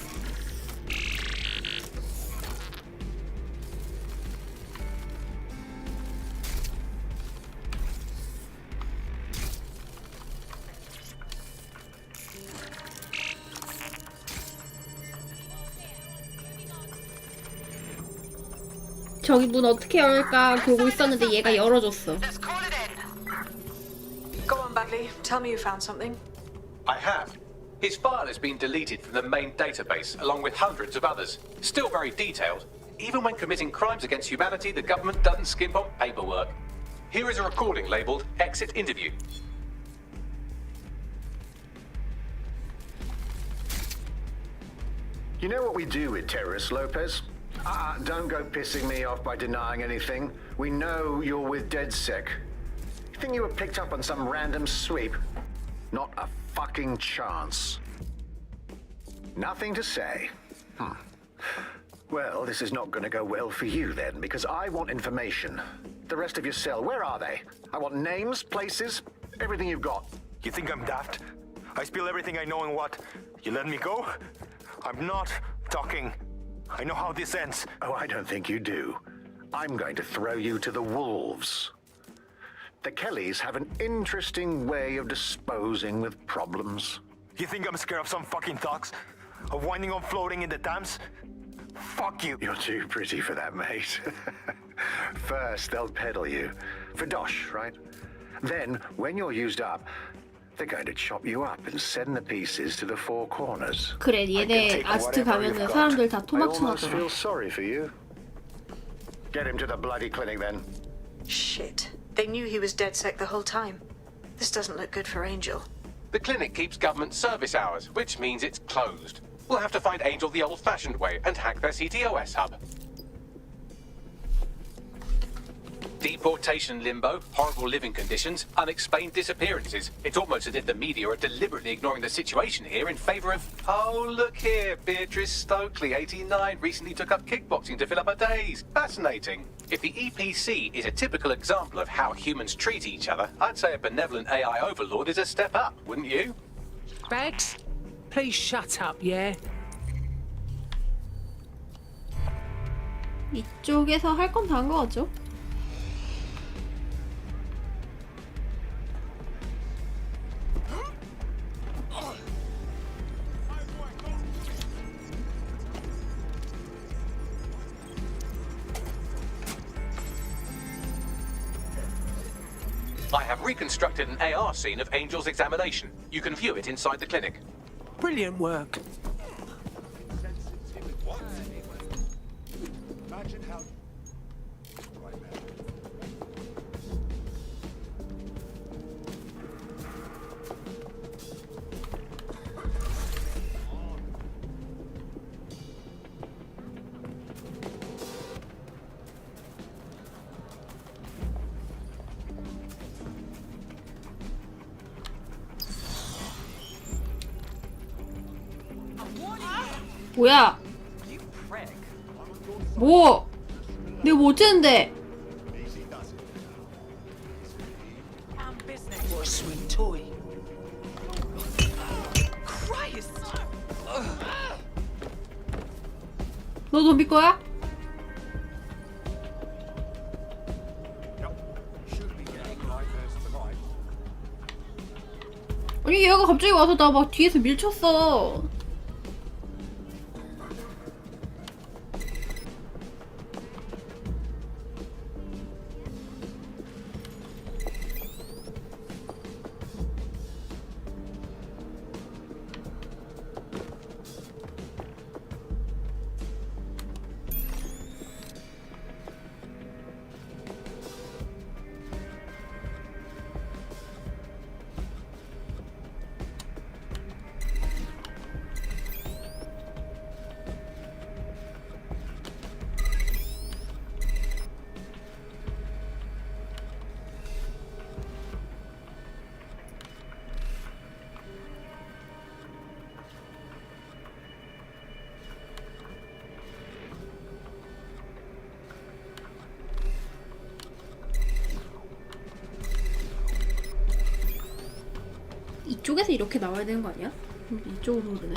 [SPEAKER 1] 저기 문 어떻게 열까 보고 있었는데 얘가 열어줬어.
[SPEAKER 7] Go on, Bagley. Tell me you found something.
[SPEAKER 2] I have. His file has been deleted from the main database, along with hundreds of others. Still very detailed. Even when committing crimes against humanity, the government doesn't skimp on paperwork. Here is a recording labeled Exit Interview.
[SPEAKER 10] You know what we do with terrorists, Lopez? Don't go pissing me off by denying anything. We know you're with DedSec. You think you were picked up on some random sweep? Not a fucking chance. Nothing to say. Well, this is not going to go well for you then, because I want information. The rest of your cell, where are they? I want names, places, everything you've got.
[SPEAKER 6] You think I'm daft? I spill everything I know and what? You let me go? I'm not talking. I know how this ends.
[SPEAKER 10] Oh, I don't think you do. I'm going to throw you to the wolves. The Kellys have an interesting way of disposing with problems.
[SPEAKER 6] You think I'm scared of some fucking thugs? Of winding up floating in the Thames? Fuck you.
[SPEAKER 10] You're too pretty for that, mate. First, they'll peddle you. For dosh, right? Then, when you're used up, they're going to chop you up and send the pieces to the four corners.
[SPEAKER 1] 그래, 얘네 아지트 가면은 사람들 다
[SPEAKER 10] I almost
[SPEAKER 1] 토막치나더라.
[SPEAKER 10] feel sorry for you. Get him to the bloody clinic then.
[SPEAKER 7] Shit. They knew he was DedSec the whole time. This doesn't look good for Angel.
[SPEAKER 2] The clinic keeps government service hours, which means it's closed. We'll have to find Angel the old-fashioned way and hack their CTOS hub. Deportation limbo, horrible living conditions, unexplained disappearances. It's almost as if the media are deliberately ignoring the situation here in favour of... Oh, look here, Beatrice Stokely, 89, recently took up kickboxing to fill up her days. Fascinating. If the EPC is a typical example of how humans treat each other, I'd say a benevolent AI overlord is a step up, wouldn't you?
[SPEAKER 19] Bags, please shut up, yeah?
[SPEAKER 1] 이쪽에서 할 건 다 한 거 같죠?
[SPEAKER 2] I have reconstructed an AR scene of Angel's examination. You can view it inside the clinic.
[SPEAKER 19] Brilliant work.
[SPEAKER 10] Imagine how... Right now.
[SPEAKER 1] 뭐야? 뭐? 내가 뭐 어쨌는데?
[SPEAKER 23] What a sweet toy.
[SPEAKER 1] 너 덤빌 거야? 아니 얘가 갑자기 와서 나 막 뒤에서 밀쳤어. 이쪽에서 이렇게 나와야 되는 거 아니야? 이쪽으로 오르네.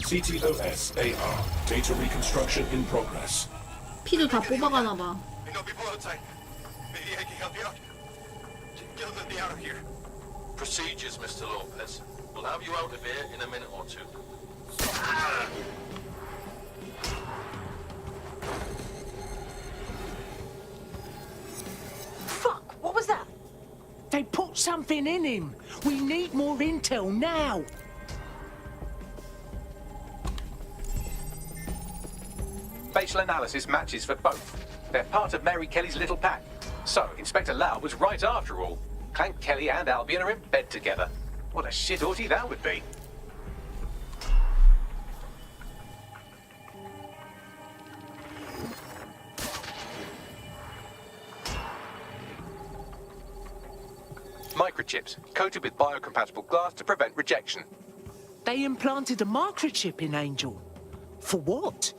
[SPEAKER 16] CTOS AR. Data reconstruction in progress.
[SPEAKER 1] 피도 다 뽑아가나 봐.
[SPEAKER 17] Get me out of here. Procedures, Mr. Lopez. We'll have you out of here in a minute or two.
[SPEAKER 23] Fuck, what was that? They put something in him. We need more intel now.
[SPEAKER 2] Facial analysis matches for both. They're part of Mary Kelly's little pack. So, Inspector Lau was right after all. Clank Kelly and Albion are in bed together. What a shit orgy that would be. Microchips, coated with biocompatible glass to prevent rejection.
[SPEAKER 23] They implanted a microchip in Angel. For what?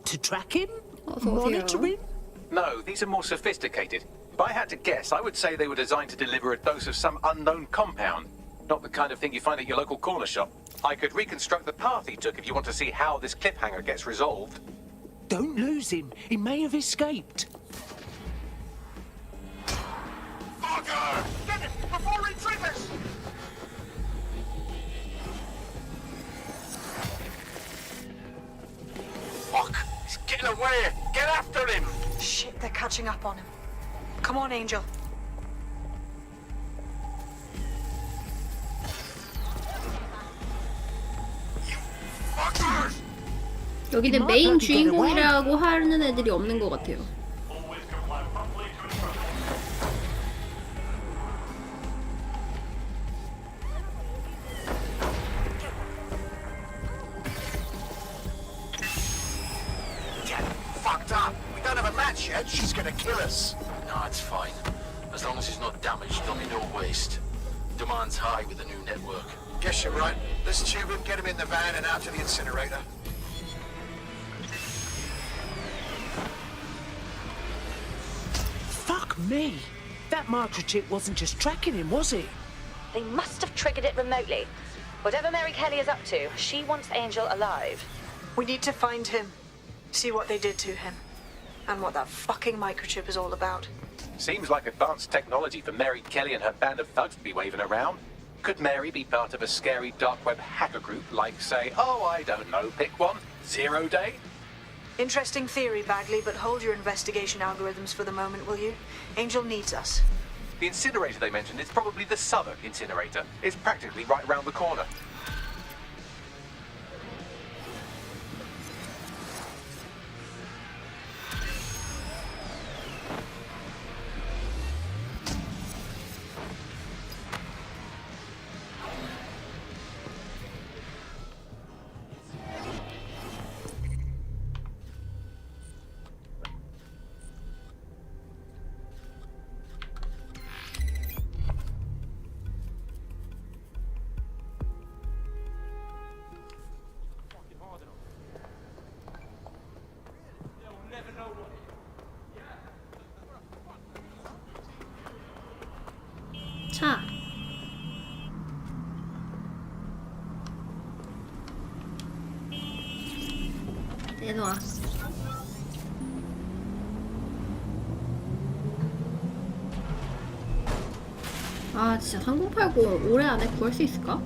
[SPEAKER 23] To track him? Monitor him?
[SPEAKER 2] No, these are more sophisticated. If I had to guess, I would say they were designed to deliver a dose of some unknown compound. Not the kind of thing you find at your local corner shop. I could reconstruct the path he took if you want to see how this cliffhanger gets resolved.
[SPEAKER 23] Don't lose him. He may have escaped.
[SPEAKER 17] Fucker! Get it before he triggers! Fuck! He's getting away! Get after him!
[SPEAKER 7] Shit, they're catching up on him. Come on, Angel.
[SPEAKER 1] 여기는 메인 주인공이라고 하는 애들이 없는 것 같아요.
[SPEAKER 17] Fucked up. We don't have a match yet. She's gonna kill us. No, it's fine. As long as it's not damaged, there'll be no waste. Demand's high with the new network. Guess you're right. Let's tube him, get him in the van and out to the incinerator.
[SPEAKER 23] Fuck me. That microchip wasn't just tracking him, was it?
[SPEAKER 13] They must have triggered it remotely. Whatever Mary Kelly is up to, she wants Angel alive.
[SPEAKER 7] We need to find him, see what they did to him, and what that fucking microchip is all about.
[SPEAKER 2] Seems like advanced technology for Mary Kelly and her band of thugs to be waving around. Could Mary be part of a scary dark web hacker group like, say, oh, I don't know, pick one, 0 Day?
[SPEAKER 7] Interesting theory, Bagley, but hold your investigation algorithms for the moment, will you? Angel needs us.
[SPEAKER 2] The incinerator they mentioned is probably the Southwark incinerator. It's practically right around the corner.
[SPEAKER 1] 차. 내놔. 아 진짜 3080 올해 안에 구할 수 있을까?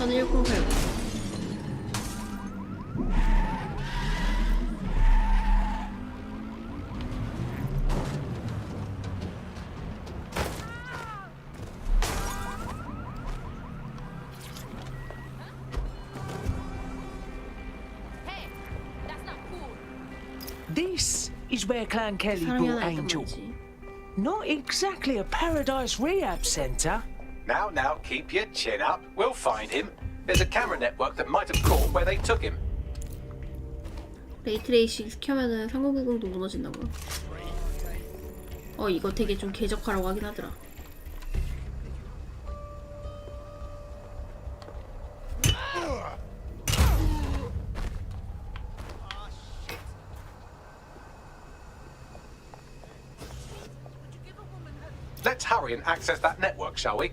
[SPEAKER 1] 저는 1080.
[SPEAKER 23] This is where Clan Kelly brought Angel. Not exactly a paradise rehab center.
[SPEAKER 2] Now, keep your chin up. We'll find him. There's a camera network that might have caught where they took him.
[SPEAKER 1] 레이트레이싱 켜면은 3090도 무너진다고요? 이거 되게 좀 궤적하라고 하긴 하더라.
[SPEAKER 2] Let's hurry and access that network, shall we?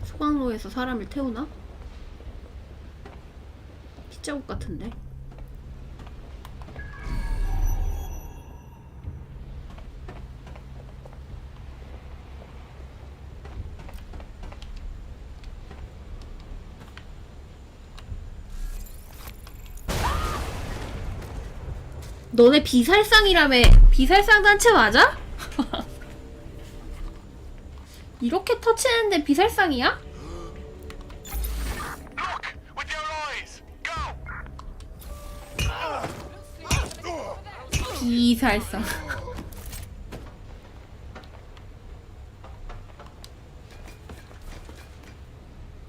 [SPEAKER 1] 소강로에서 사람을 태우나? 핏자국 같은데? 너네 비살상이라며. 비살상 단체 맞아? 이렇게 터치했는데 비살상이야? 비살상.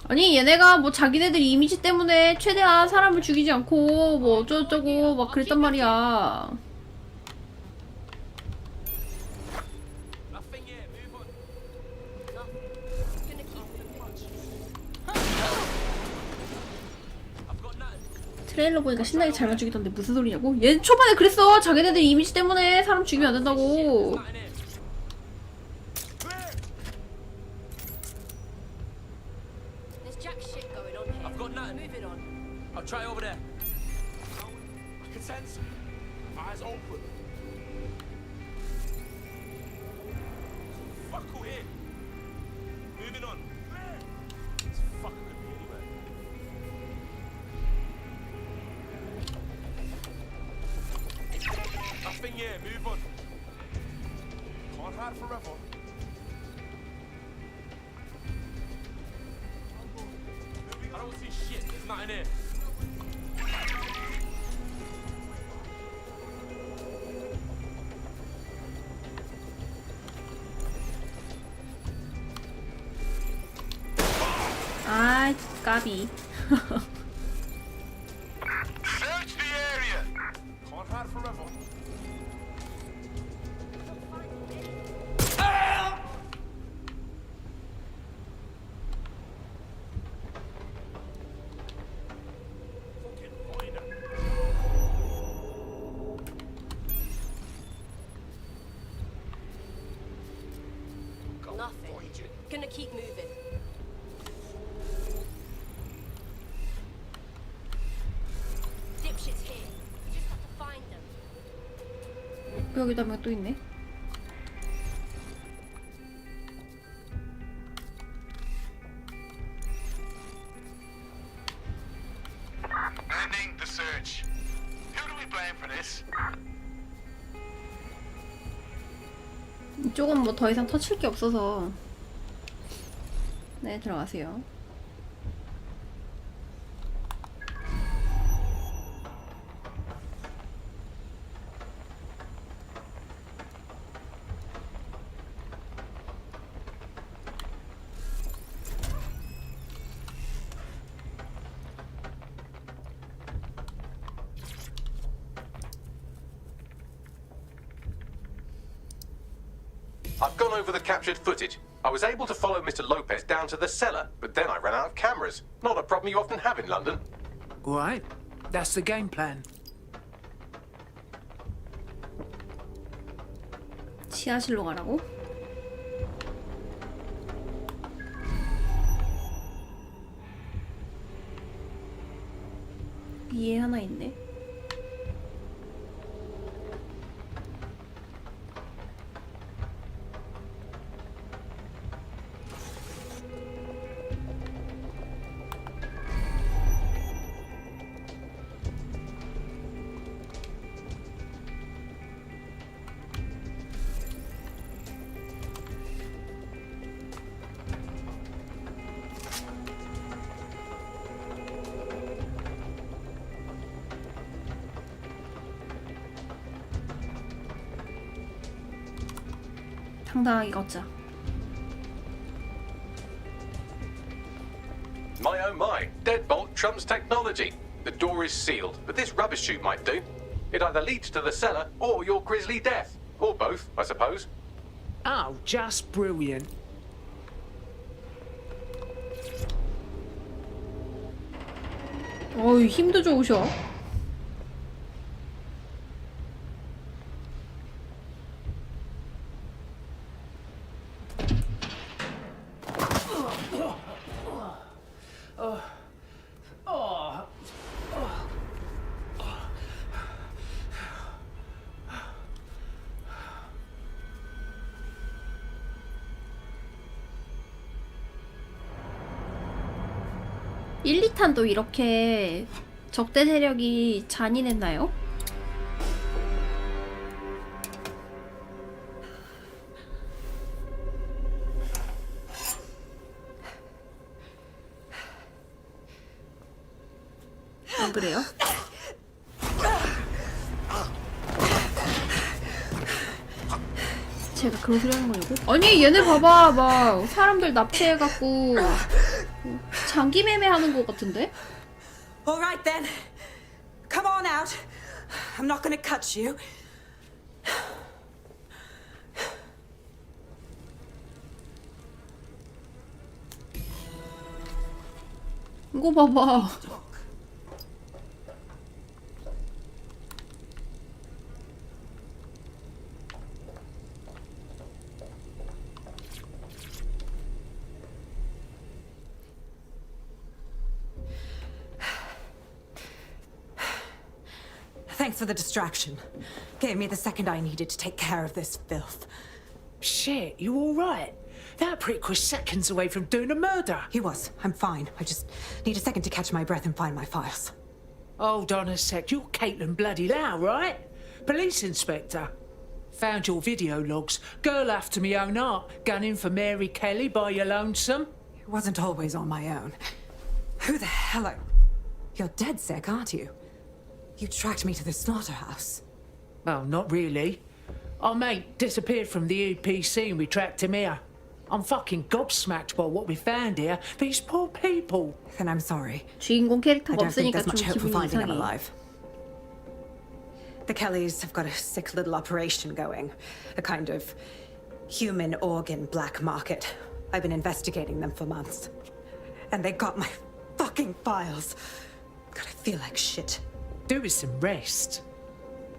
[SPEAKER 1] 아니 얘네가 뭐 자기네들 이미지 때문에 최대한 사람을 죽이지 않고 뭐 어쩌고저쩌고 막 그랬단 말이야. 트레일러 보니까 신나게 잘만 죽이던데 무슨 소리냐고? 얘 초반에 그랬어. 자기네들 이미지 때문에 사람 죽이면 안 된다고.
[SPEAKER 4] There's jack shit going on here. I've got nothing. Move it on.
[SPEAKER 9] I'll try over there. I can sense it. Eyes open. Fuck who here? Moving on. This fucker could be anywhere. Nothing here. Move on. Can't hide forever. I don't see shit. There's nothing here.
[SPEAKER 1] 아, 까비.
[SPEAKER 17] Search the area.
[SPEAKER 9] Can't hide forever.
[SPEAKER 4] Nothing. Gonna keep moving. Dipshits here. We just have to find them.
[SPEAKER 1] 여기다 몇 또 있네.
[SPEAKER 17] Ending the search. Who do we blame for this?
[SPEAKER 1] 이쪽은 뭐 더 이상 터칠 게 없어서. 네, 들어가세요.
[SPEAKER 2] I've gone over the captured footage. I was able to follow Mr. Lopez down to the cellar, but then I ran out of cameras. Not a problem you often have in London.
[SPEAKER 23] All right, that's the game plan.
[SPEAKER 1] 지하실로 가라고? 위에 하나 있네. 당당하게 걷자.
[SPEAKER 2] My oh my, deadbolt trumps technology. The door is sealed, but this rubbish chute might do. It either leads to the cellar or your grisly death. Or both, I suppose.
[SPEAKER 23] Oh, just brilliant.
[SPEAKER 1] 어이, 힘도 좋으셔. 일, 2탄도 이렇게 적대 세력이 잔인했나요? 안 그래요? 제가 그런 소리 하는 거냐고? 아니 얘네 봐봐 막 사람들 납치해갖고 장기 매매하는 거 같은데?
[SPEAKER 14] All right then. Come on out. I'm not gonna cut you.
[SPEAKER 1] 이거 봐봐.
[SPEAKER 14] Thanks for the distraction. Gave me the second I needed to take care of this filth.
[SPEAKER 23] Shit, you all right? That prick was seconds away from doing a murder.
[SPEAKER 14] He was. I'm fine. I just need a second to catch my breath and find my files.
[SPEAKER 23] Hold on a sec. You're Caitlin Bloody Lau, right? Police inspector. Found your video logs. Girl after me own art. Gunning for Mary Kelly by your lonesome.
[SPEAKER 14] It wasn't always on my own. Who the hell are... You're dead sick, aren't you? You tracked me to the slaughterhouse.
[SPEAKER 23] Well, not really. Our mate disappeared from the EPC and we tracked him here. I'm fucking gobsmacked by what we found here. These poor people.
[SPEAKER 14] Then I'm sorry.
[SPEAKER 1] 주인공
[SPEAKER 14] I
[SPEAKER 1] 캐릭터가
[SPEAKER 14] don't think
[SPEAKER 1] 없으니까
[SPEAKER 14] there's
[SPEAKER 1] 좀
[SPEAKER 14] much hope for
[SPEAKER 1] 기분이
[SPEAKER 14] finding him
[SPEAKER 1] 이상해.
[SPEAKER 14] alive. The Kellys have got a sick little operation going. A kind of human organ black market. I've been investigating them for months. And they got my fucking files. God, I feel like shit.
[SPEAKER 23] Do with some rest.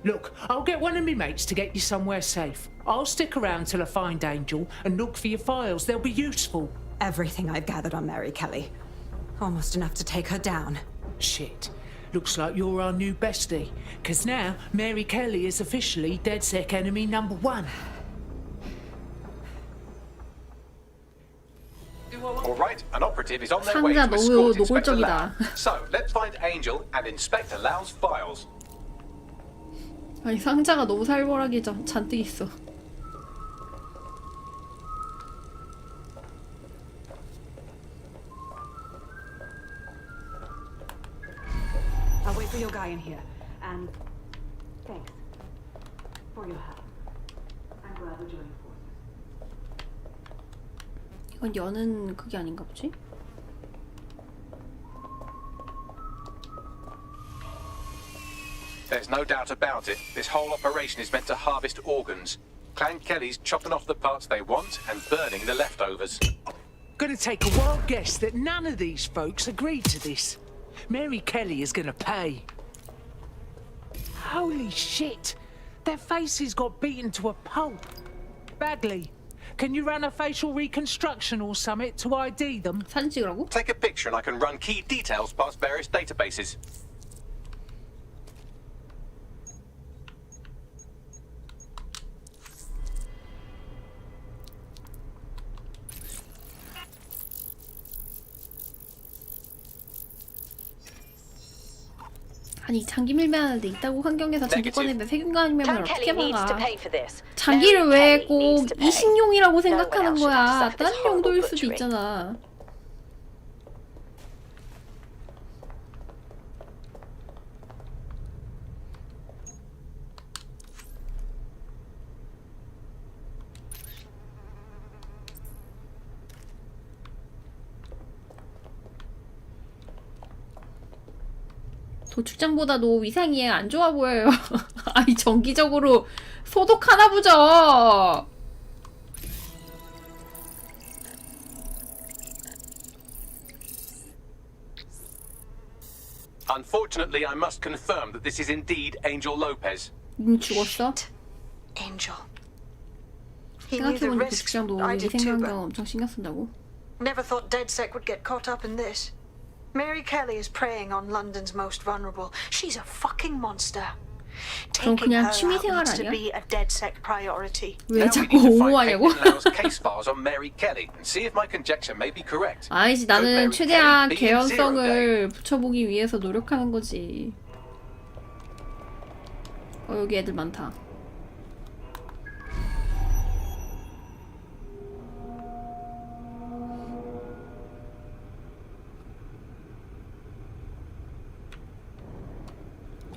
[SPEAKER 23] Look, I'll get one of me mates to get you somewhere safe. I'll stick around till I find Angel and look for your files. They'll be useful.
[SPEAKER 14] Everything I've gathered on Mary Kelly. Almost enough to take her down.
[SPEAKER 23] Shit. Looks like you're our new bestie. 'Cause now, Mary Kelly is officially DedSec enemy number 1.
[SPEAKER 2] All right, an operative is on their way to
[SPEAKER 1] 상자
[SPEAKER 2] escort
[SPEAKER 1] 너무
[SPEAKER 2] Inspector Lau.
[SPEAKER 1] 노골적이다.
[SPEAKER 2] So, let's find Angel and Inspector Lau's files.
[SPEAKER 1] 아니 상자가 너무 살벌하게 잔뜩 있어.
[SPEAKER 13] I'll wait for your guy in here. And thanks for your help. I'm glad we're joining forces.
[SPEAKER 1] 이건 여는 그게 아닌가 보지?
[SPEAKER 2] There's no doubt about it. This whole operation is meant to harvest organs. Clan Kelly's chopping off the parts they want and burning the leftovers.
[SPEAKER 23] Gonna take a wild guess that none of these folks agreed to this. Mary Kelly is gonna pay. Holy shit! Their faces got beaten to a pulp. Badly. Can you run a facial reconstruction or something to ID them?
[SPEAKER 1] 사진 찍으라고?
[SPEAKER 2] Take a picture and I can run key details past various databases.
[SPEAKER 1] 아니 장기 밀매하는 데 있다고 환경에서 장기 꺼내는데 세균과 밀매를 어떻게 막아?
[SPEAKER 13] this.
[SPEAKER 1] 장기를 왜 꼭 이식용이라고 생각하는 거야? 다른 용도일 수도 있잖아. 도축장보다도 위상이 안 좋아 보여요. 아니 정기적으로 소독하나 보죠.
[SPEAKER 2] Unfortunately, I must confirm that this is indeed Angel Lopez.
[SPEAKER 1] 죽었어?
[SPEAKER 7] Angel. He knew the
[SPEAKER 1] 생각해보니
[SPEAKER 7] risks.
[SPEAKER 1] 도축장도
[SPEAKER 7] I did too,
[SPEAKER 1] 위생관경
[SPEAKER 7] but
[SPEAKER 1] 엄청 신경 쓴다고.
[SPEAKER 7] never thought DedSec would get caught up in this. Mary Kelly is preying on London's most vulnerable. She's a fucking monster.
[SPEAKER 1] 그럼
[SPEAKER 7] Taking
[SPEAKER 1] 그냥
[SPEAKER 7] her out
[SPEAKER 1] 취미생활
[SPEAKER 7] needs to
[SPEAKER 1] 아니야?
[SPEAKER 7] be a DedSec priority.
[SPEAKER 1] 왜
[SPEAKER 2] Now we
[SPEAKER 1] 자꾸
[SPEAKER 2] need to find
[SPEAKER 1] 옹호하냐고?
[SPEAKER 2] Caitlin Lau's case files on Mary Kelly and see if my conjecture may be correct.
[SPEAKER 1] 아니지
[SPEAKER 2] Could
[SPEAKER 1] 나는
[SPEAKER 2] Mary
[SPEAKER 1] 최대한
[SPEAKER 2] Kelly be in zero day?
[SPEAKER 1] 개연성을 붙여보기 위해서 노력하는 거지. 여기 애들 많다.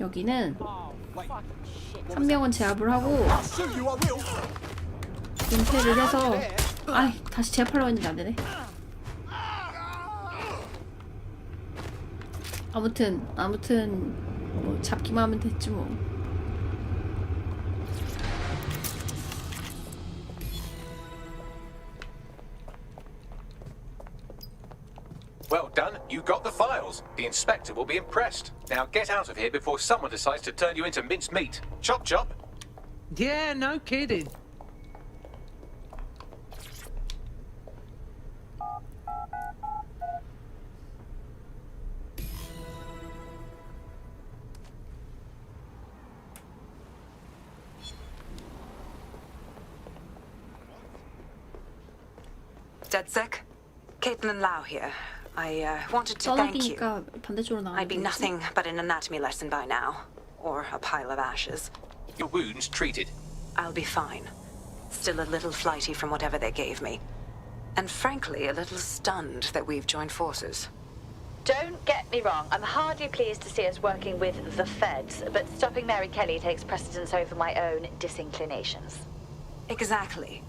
[SPEAKER 1] 여기는 3명은 제압을 하고 은폐를 해서 아이 다시 제압하려고 했는데 안되네. 아무튼 뭐 잡기만 하면 됐지 뭐.
[SPEAKER 2] Well done, you got the files. The inspector will be impressed. Now get out of here before someone decides to turn you into minced meat. Chop chop.
[SPEAKER 23] Yeah, no kidding.
[SPEAKER 14] Dead sick? Caitlin Lau here. I wanted to thank you.
[SPEAKER 1] 떠나기니까 반대쪽으로 나가는
[SPEAKER 14] I'd be nothing but an anatomy lesson by now. Or a pile of ashes.
[SPEAKER 2] Your wounds treated.
[SPEAKER 14] I'll be fine. Still a little flighty from whatever they gave me. And frankly, a little stunned that we've joined forces.
[SPEAKER 11] Don't get me wrong, I'm hardly pleased to see us working with the feds, but stopping Mary Kelly takes precedence over my own disinclinations.
[SPEAKER 14] Exactly.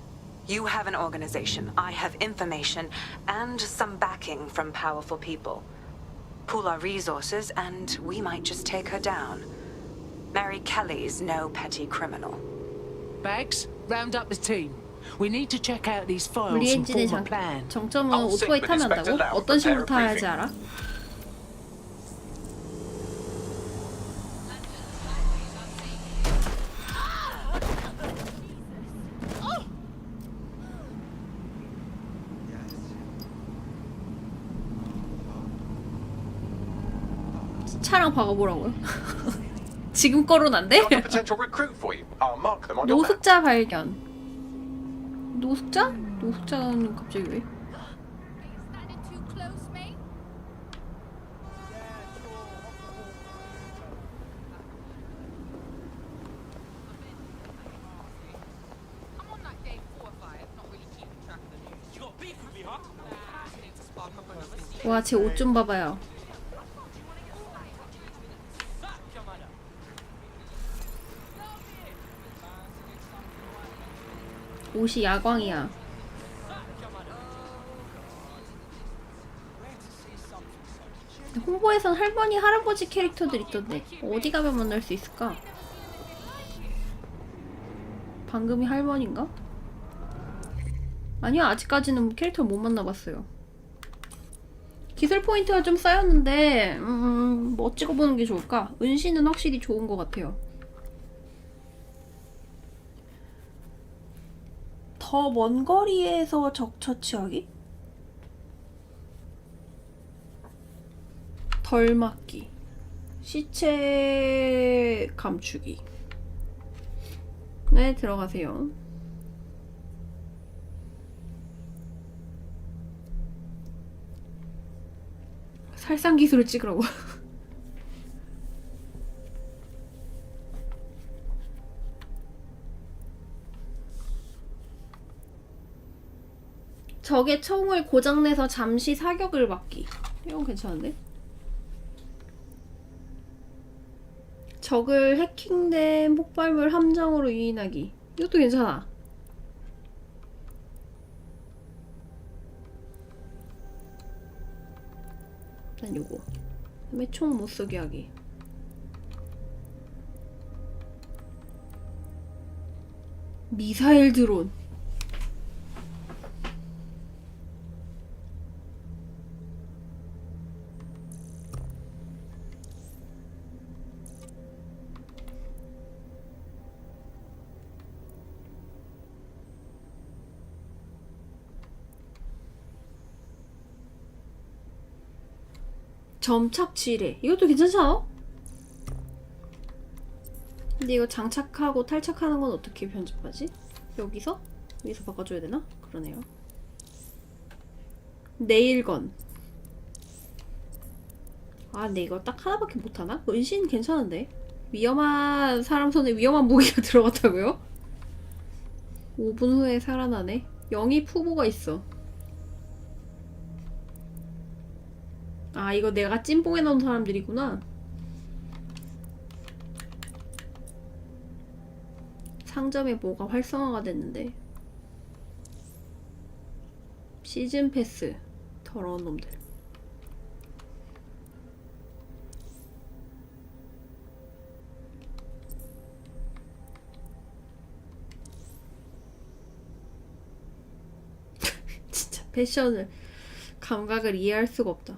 [SPEAKER 14] You have an organization, I have information, and some backing from powerful people. Pool our resources, and we might just take her down. Mary Kelly's no petty criminal.
[SPEAKER 23] Bags, round up the team. We need to check out these files
[SPEAKER 1] 우리
[SPEAKER 23] and
[SPEAKER 1] 엔진의
[SPEAKER 23] form a plan.
[SPEAKER 1] 정점은 오토바이 타면 한다고? 어떤 식으로 타야 할지 알아? 차랑 박아보라고요? 지금 거로는 안 돼?
[SPEAKER 2] Got a potential recruit for you. I'll mark them on your map.
[SPEAKER 1] 노숙자 발견. 노숙자? 노숙자는 갑자기 왜? 와, 제 옷 좀 봐봐요. 옷이 야광이야. 홍보에선 할머니, 할아버지 캐릭터들 있던데 어디 가면 만날 수 있을까? 방금이 할머니인가? 아니요, 아직까지는 캐릭터를 못 만나봤어요. 기술 포인트가 좀 쌓였는데 뭐 찍어보는 게 좋을까? 은신은 확실히 좋은 것 같아요. 더 먼 거리에서 적 처치하기? 덜 맞기, 시체 감추기. 네, 들어가세요. 살상 기술을 찍으라고. 적의 총을 고장내서 잠시 사격을 막기. 이건 괜찮은데? 적을 해킹된 폭발물 함정으로 유인하기. 이것도 괜찮아. 일단 요거. 그다음에 총 못쏘게 하기. 미사일 드론. 점착 지뢰. 이것도 괜찮지 않아? 근데 이거 장착하고 탈착하는 건 어떻게 편집하지? 여기서 바꿔줘야 되나? 그러네요. 네일건. 아, 근데 이거 딱 하나밖에 못하나? 은신 괜찮은데? 위험한 사람 손에 위험한 무기가 들어갔다고요? 5분 후에 살아나네. 영입 후보가 있어. 아, 이거 내가 찐뽕해 놓은 사람들이구나. 상점에 뭐가 활성화가 됐는데. 시즌 패스. 더러운 놈들. 진짜 패션을, 감각을 이해할 수가 없다.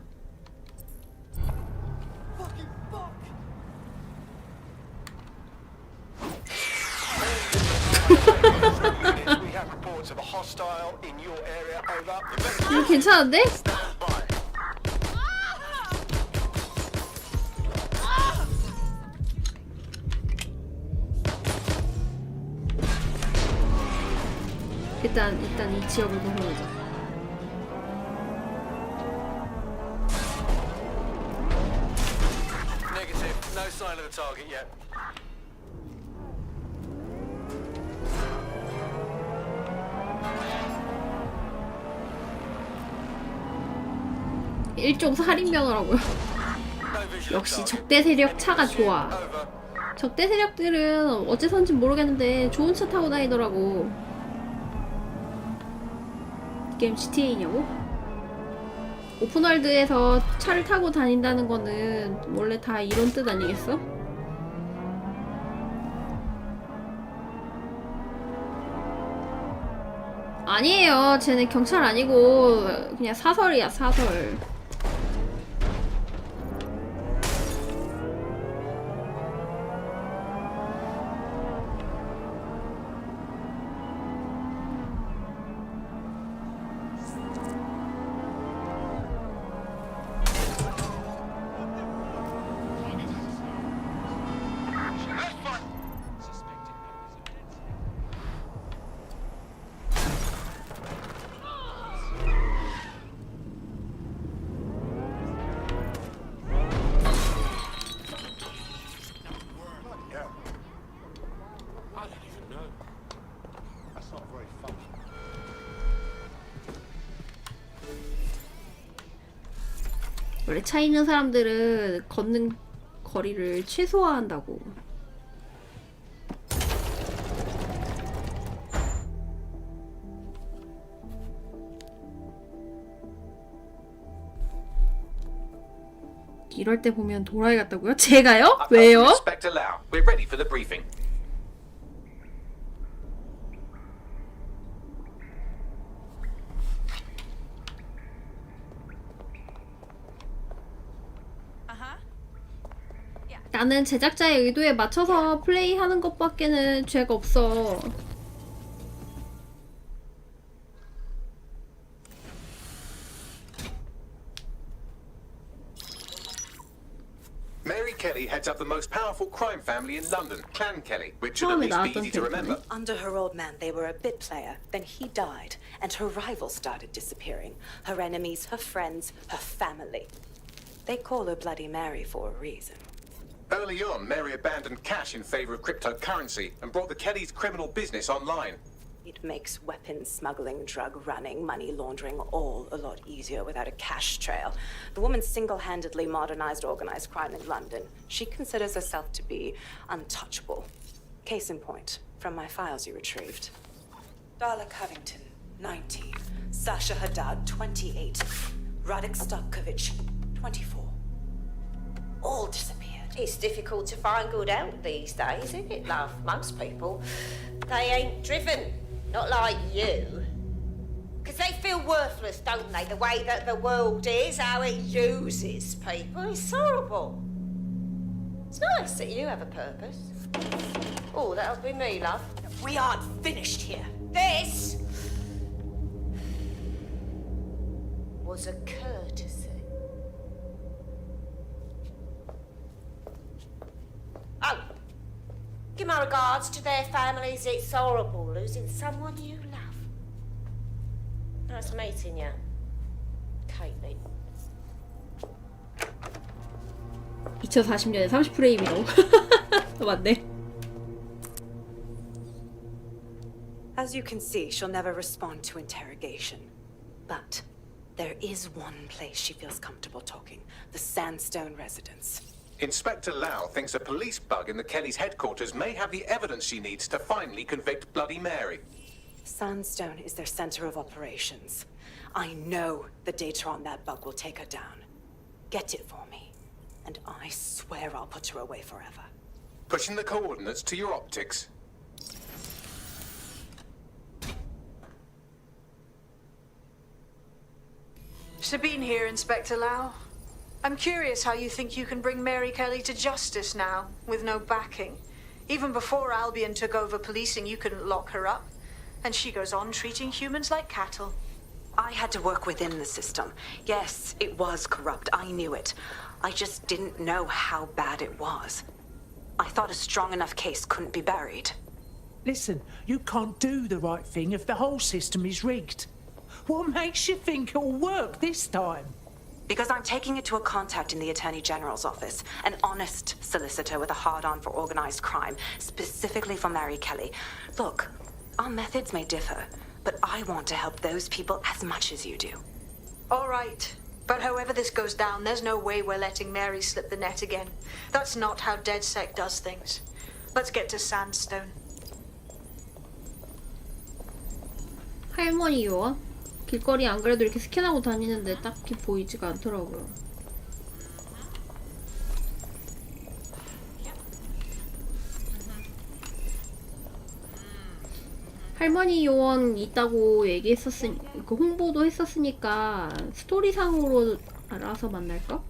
[SPEAKER 1] 이거 괜찮은데? 일단 이 지역을 벗어나자.
[SPEAKER 6] sign of the target yet.
[SPEAKER 1] 일종 살인면허라고요. 역시 적대 세력 차가 좋아. 적대 세력들은 어째선지 모르겠는데 좋은 차 타고 다니더라고. 이 게임 GTA냐고? 오픈월드에서 차를 타고 다닌다는 거는 원래 다 이런 뜻 아니겠어? 아니에요. 쟤네 경찰 아니고 그냥 사설이야, 사설. 원래 차 있는 사람들은 걷는 거리를 최소화한다고. 이럴 때 보면 도라이 같다고요? 제가요? 왜요?
[SPEAKER 2] Inspector Lau, we're ready for the briefing.
[SPEAKER 1] 나는 제작자의 의도에 맞춰서 플레이하는 것밖에는 죄가 없어.
[SPEAKER 2] Mary Kelly heads up the most powerful crime family in London, Clan Kelly, which should at least be easy to remember.
[SPEAKER 13] Under her old man, they were a bit player. Then he died, and her rivals started disappearing. Her enemies, her friends, her family. They call her Bloody Mary for a reason.
[SPEAKER 2] Early on, Mary abandoned cash in favor of cryptocurrency and brought the Kellys' criminal business online.
[SPEAKER 13] It makes weapons smuggling, drug running, money laundering all a lot easier without a cash trail. The woman single-handedly modernized organized crime in London. She considers herself to be untouchable. Case in point, from my files you retrieved. Darla Covington, 19. Sasha Haddad, 28. Radek Starkovich, 24. All disappeared.
[SPEAKER 8] It's difficult to find good help these days, isn't it, love? Most people, they ain't driven. Not like you. Because they feel worthless, don't they? The way that the world is, how it uses people. It's horrible. It's nice that you have a purpose. Oh, that'll be me, love.
[SPEAKER 13] We aren't finished here.
[SPEAKER 8] This was a courtesy. Oh, give my regards to their families. It's horrible losing someone you love. Nice meeting you, Caitlin.
[SPEAKER 1] 2040년에 30프레임이라고. 맞네.
[SPEAKER 13] As you can see, she'll never respond to interrogation. But there is one place she feels comfortable talking. The Sandstone residence.
[SPEAKER 2] Inspector Lau thinks a police bug in the Kellys' headquarters may have the evidence she needs to finally convict Bloody Mary.
[SPEAKER 13] Sandstone is their center of operations. I know the data on that bug will take her down. Get it for me, and I swear I'll put her away forever.
[SPEAKER 2] Pushing the coordinates to your optics.
[SPEAKER 7] Sabine here, Inspector Lau. I'm curious how you think you can bring Mary Kelly to justice now, with no backing. Even before Albion took over policing, you couldn't lock her up. And she goes on treating humans like cattle.
[SPEAKER 13] I had to work within the system. Yes, it was corrupt. I knew it. I just didn't know how bad it was. I thought a strong enough case couldn't be buried.
[SPEAKER 23] Listen, you can't do the right thing if the whole system is rigged. What makes you think it'll work this time?
[SPEAKER 13] Because I'm taking it to a contact in the Attorney General's office, an honest solicitor with a hard-on for organized crime, specifically for Mary Kelly. Look, our methods may differ, but I want to help those people as much as you do.
[SPEAKER 7] All right. But however this goes down, there's no way we're letting Mary slip the net again. That's not how DedSec does things. Let's get to Sandstone.
[SPEAKER 1] 할머니 요원? 길거리 안 그래도 이렇게 스캔하고 다니는데 딱히 보이지가 않더라고요. 할머니 요원 있다고 그 홍보도 했었으니까 스토리상으로 알아서 만날까?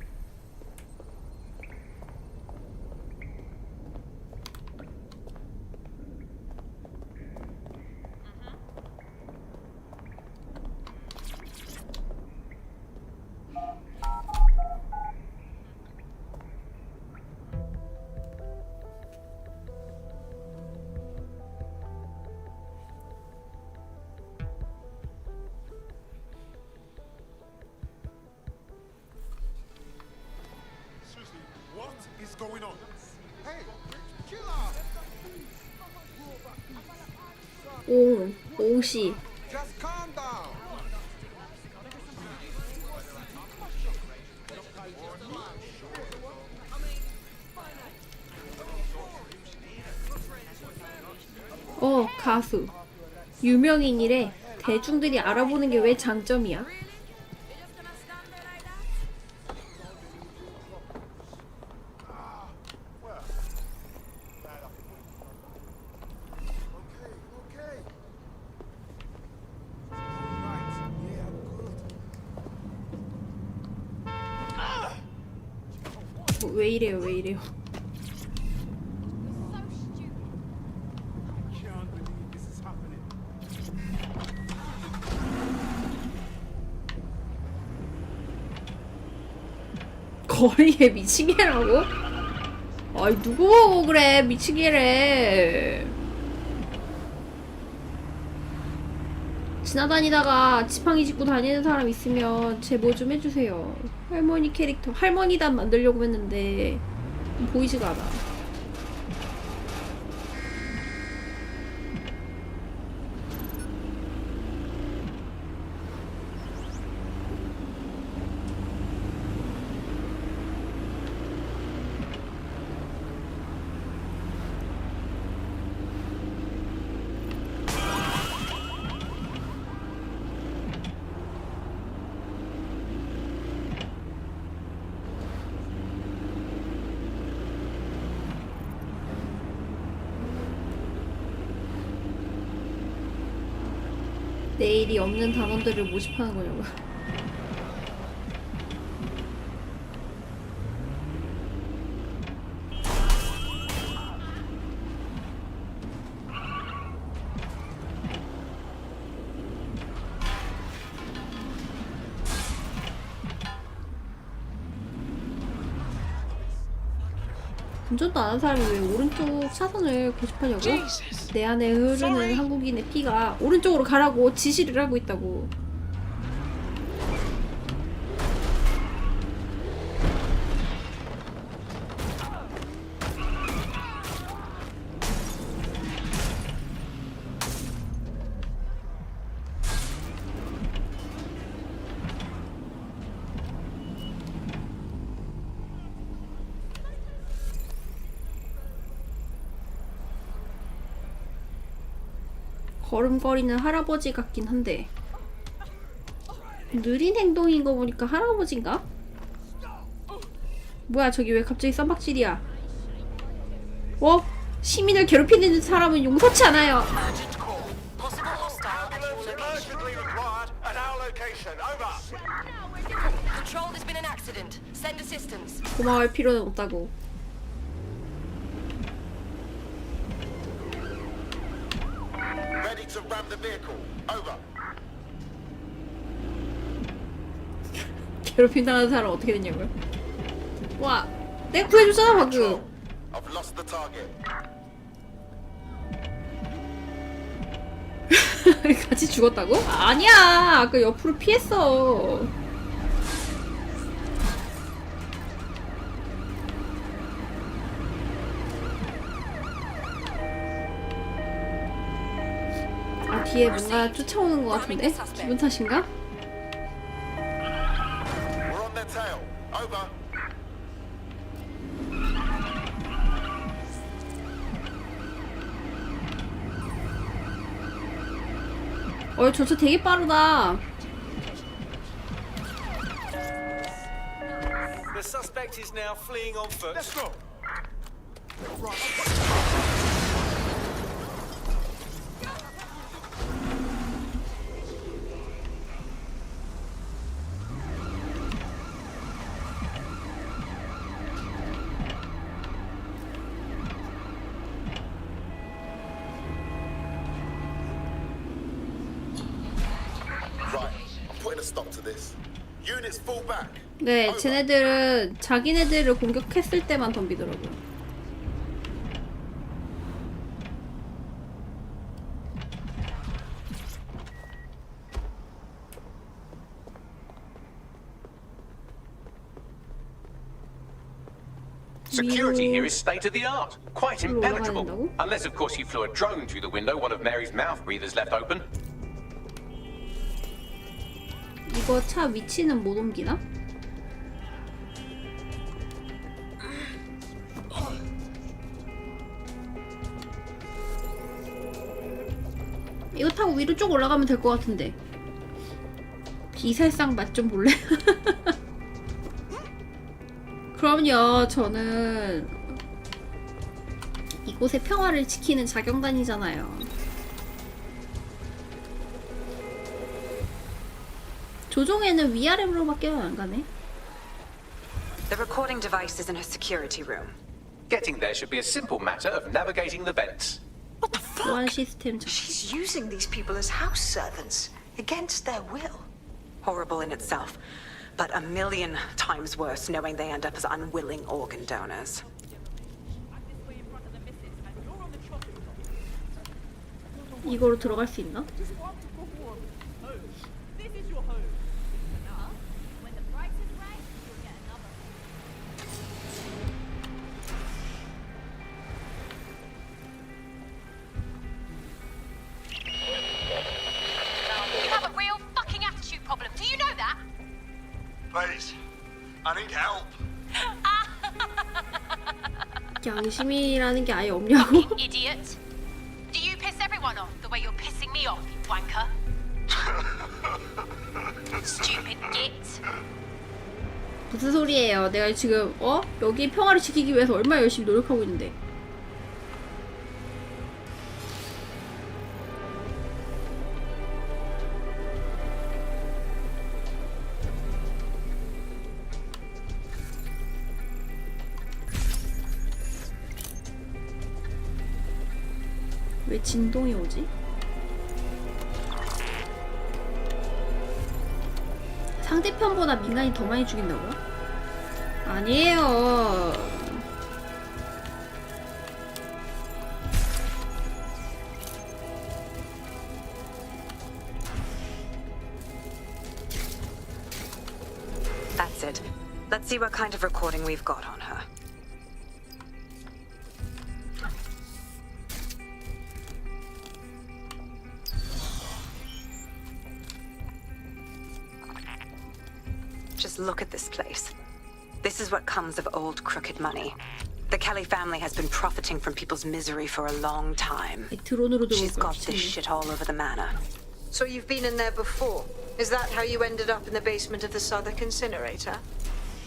[SPEAKER 10] What is going on? Hey, killer!
[SPEAKER 1] 옹씨.
[SPEAKER 10] Just calm down.
[SPEAKER 1] 가수. 유명인이래. 대중들이 알아보는 게 왜 장점이야? 왜 이래요, 왜 이래요? 거리에 미치게라고? 아이 누구 보고 그래 미치게래. 지나다니다가 지팡이 짚고 다니는 사람 있으면 제보 좀 해주세요. 할머니 캐릭터 할머니단 만들려고 했는데 보이지가 않아. 내일이 없는 단원들을 모집하는 거냐고요. 운전도 안 하는 사람이 왜 오른쪽 사선을 고집하냐고? 내 안에 흐르는 한국인의 피가 오른쪽으로 가라고 지시를 하고 있다고. 걸음거리는 할아버지 같긴 한데 느린 행동인 거 보니까 할아버지인가? 뭐야 저기 왜 갑자기 쌈박질이야? 시민을 괴롭히는 사람은 용서치 않아요. 고마워할 필요는 없다고.
[SPEAKER 17] Ready to ram the vehicle. Over.
[SPEAKER 1] 괴롭힘 당하는 사람 어떻게 됐냐고요? 와, 내가 구해줬잖아 방금.
[SPEAKER 17] I've lost the target.
[SPEAKER 1] 같이 죽었다고? 아니야, 아까 옆으로 피했어. 뒤에 뭔가 쫓아오는 것 같은데? 기분 탓인가?
[SPEAKER 5] We're on their tail. Over.
[SPEAKER 1] 저 차 되게 빠르다.
[SPEAKER 9] The suspect is now fleeing on foot. Let's go.
[SPEAKER 5] Right. I'm putting a stop to this. Units fall back.
[SPEAKER 1] 네, 쟤네들은 자기네들을 공격했을 때만 덤비더라고요.
[SPEAKER 2] Security here is state of the art. Quite impenetrable. Unless, of course, you flew a drone through the window one of Mary's mouth breathers left open.
[SPEAKER 1] 이거 차 위치는 못 옮기나? 이거 타고 위로 쭉 올라가면 될 것 같은데. 비살상 맛 좀 볼래? 그럼요, 저는 이곳의 평화를 지키는 자경단이잖아요. 조종에는 위아래로밖에 안 가네.
[SPEAKER 13] The recording device is in her security room.
[SPEAKER 2] Getting there should be a simple matter of navigating the vents.
[SPEAKER 1] 보안 시스템.
[SPEAKER 7] She's using these people as house servants against their will.
[SPEAKER 13] Horrible in itself, but a million times worse knowing they end up as unwilling organ donors.
[SPEAKER 1] 이거로 들어갈 수 있나?
[SPEAKER 4] You have a real fucking attitude problem. Do you know that?
[SPEAKER 5] Please. I need help.
[SPEAKER 1] 양심이라는 게 아예 없냐고?
[SPEAKER 4] Idiot. Do you piss everyone off the way you're pissing me off, you wanker? Stupid git.
[SPEAKER 1] 무슨 소리예요? 내가 지금 여기 평화를 지키기 위해서 얼마나 열심히 노력하고 있는데. 왜 진동이 오지? 상대편보다 민간이 더 많이 죽인다고요? 아니에요.
[SPEAKER 13] That's it. Let's see what kind of recording we've got on her. Just look at this place. This is what comes of old crooked money. The Kelly family has been profiting from people's misery for a long time. She's got this shit all over the manor.
[SPEAKER 7] So you've been in there before? Is that how you ended up in the basement of the Southwark incinerator?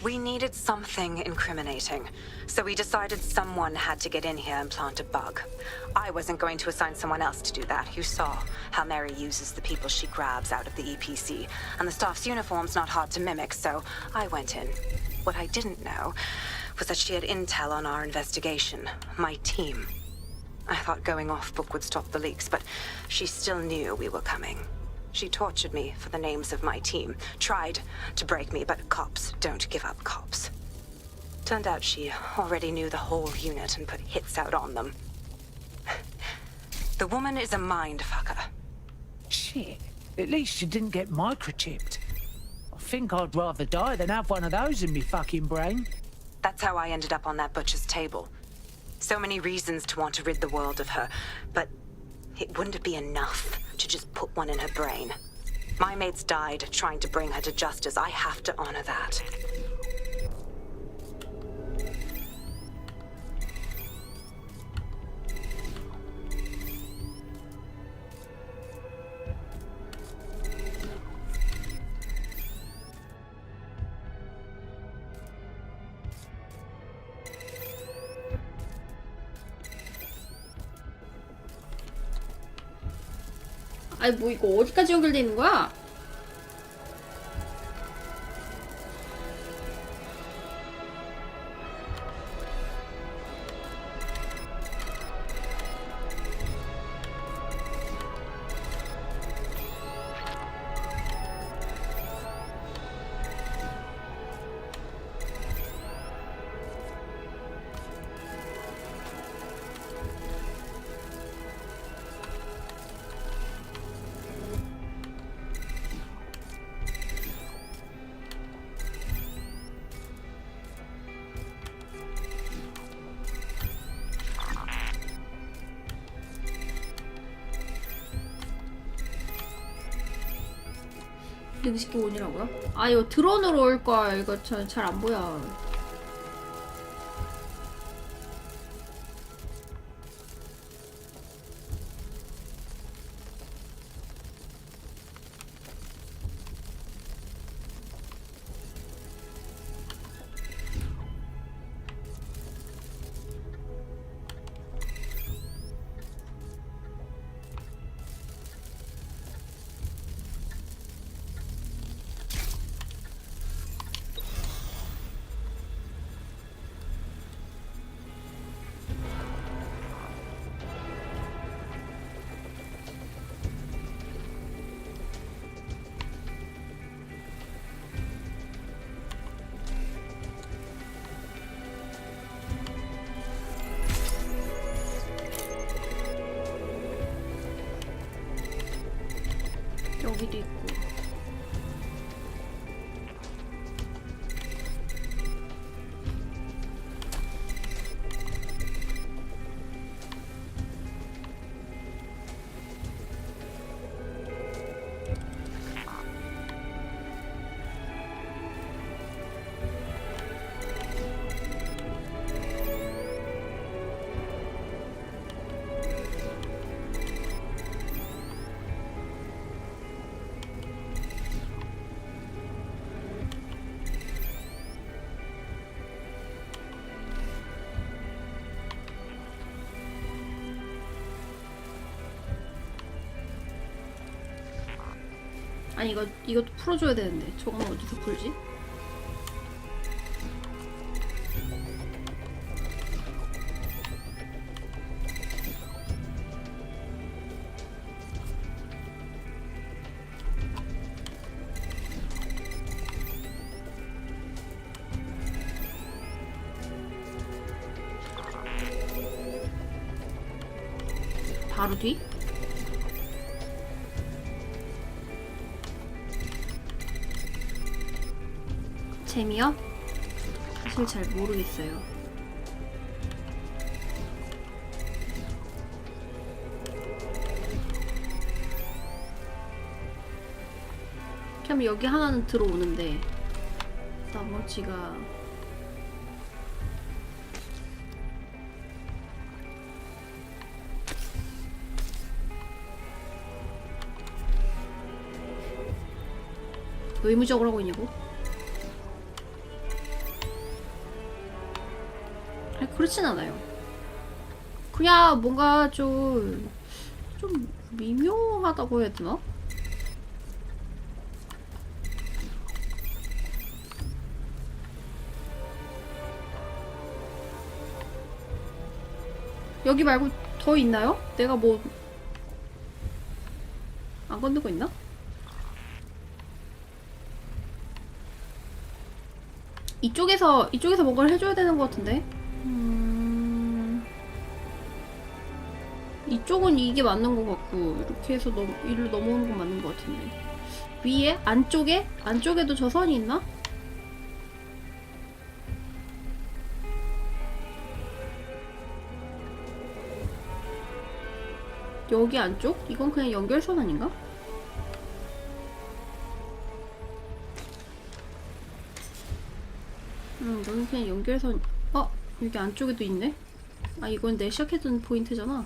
[SPEAKER 13] We needed something incriminating, so we decided someone had to get in here and plant a bug. I wasn't going to assign someone else to do that. You saw how Mary uses the people she grabs out of the EPC, and the staff's uniform's not hard to mimic, so I went in. What I didn't know was that she had intel on our investigation, my team. I thought going off book would stop the leaks, but she still knew we were coming. She tortured me for the names of my team, tried to break me, but cops don't give up cops. Turned out she already knew the whole unit and put hits out on them. The woman is a mind fucker.
[SPEAKER 23] Shit. At least you didn't get microchipped. I think I'd rather die than have one of those in me fucking brain.
[SPEAKER 13] That's how I ended up on that butcher's table. So many reasons to want to rid the world of her, but it wouldn't be enough. to just put one in her brain. My mates died trying to bring her to justice. I have to honor that.
[SPEAKER 1] 아니 뭐 이거 어디까지 연결돼 있는 거야? 능식기 온이라고요? 아 이거 드론으로 올걸. 이거 잘 안 보여. 여기도 있고. 아니 이것도 풀어줘야 되는데 저건 어디서 풀지? 바로 뒤? 재미요? 사실 잘 모르겠어요. 그럼 여기 하나는 들어오는데 나머지가 의무적으로 하고 있냐고? 아니, 그렇진 않아요. 그냥 뭔가 좀 미묘하다고 해야 되나? 여기 말고 더 있나요? 내가 뭐 안 건드고 있나? 이쪽에서 뭔가를 해줘야 되는 것 같은데? 이쪽은 이게 맞는 것 같고 이렇게 해서 이리로 넘어오는 건 맞는 것 같은데 위에? 안쪽에? 안쪽에도 저 선이 있나? 여기 안쪽? 이건 그냥 연결선 아닌가? 여기 그냥 연결선. 여기 안쪽에도 있네? 아, 이건 내 시작했던 포인트잖아.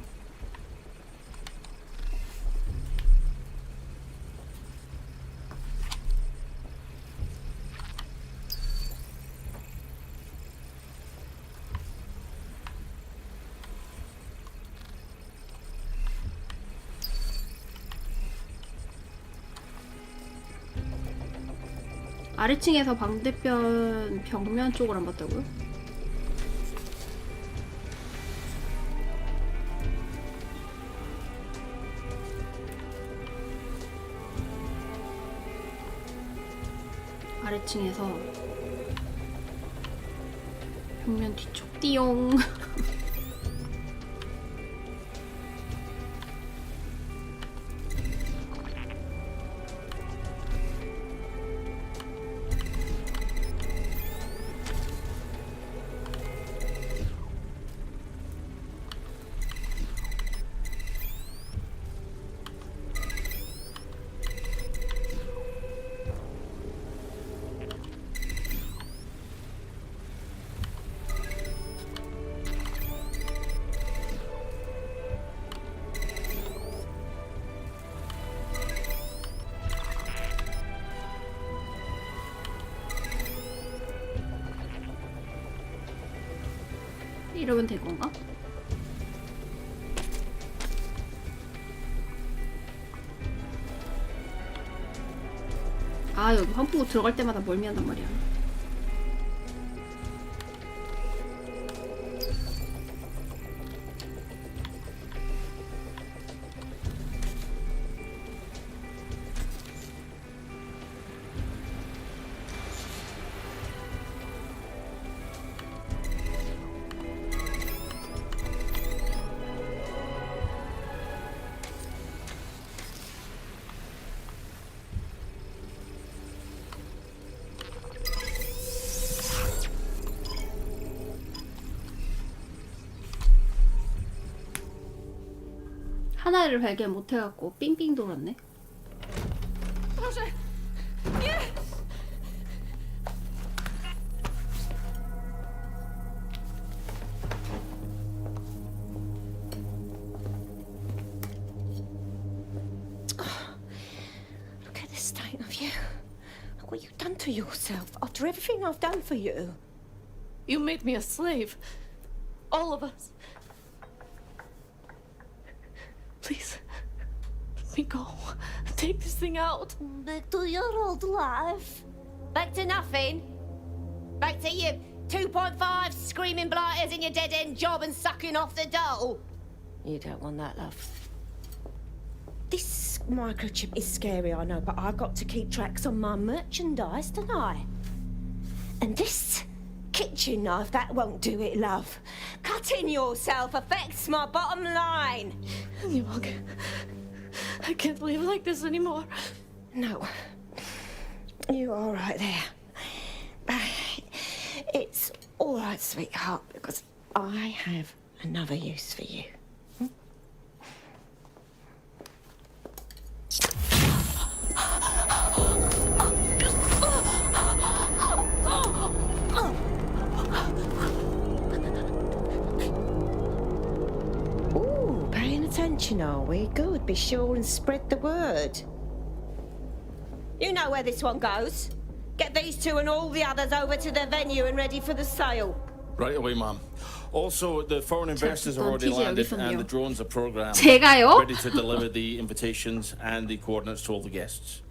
[SPEAKER 1] 아래층에서 반대편 벽면 쪽을 안 봤다고요? 아래층에서 벽면 뒤쪽 띠용. 이러면 될 건가? 아, 여기 환풍구 들어갈 때마다 멀미한단 말이야. 하나를 발견 못해갖고 삥삥 돌았네.
[SPEAKER 8] Look at the state of you. Look what you've done to yourself after everything I've done for you.
[SPEAKER 18] You made me a slave. All of us. Please, let me go. Take this thing out.
[SPEAKER 8] Back to your old life. Back to nothing. Back to you 2.5 screaming blighters in your dead-end job and sucking off the dole. You don't want that, love. This microchip is scary, I know, but I've got to keep tracks on my merchandise, don't I? And this kitchen knife, that won't do it, love. Cutting yourself affects my bottom line.
[SPEAKER 18] I can't live like this anymore.
[SPEAKER 8] No. You're all right there. It's all right, sweetheart, because I have another use for you. Ooh, paying attention, are we? Good. Be sure and spread the word. You know where this one goes. Get these two and all the others over to the venue and ready for the sale.
[SPEAKER 20] Right away, ma'am. Also, the foreign investors have already landed and the drones are programmed.
[SPEAKER 1] 제가요?
[SPEAKER 20] Ready to deliver the invitations and the coordinates to all the guests.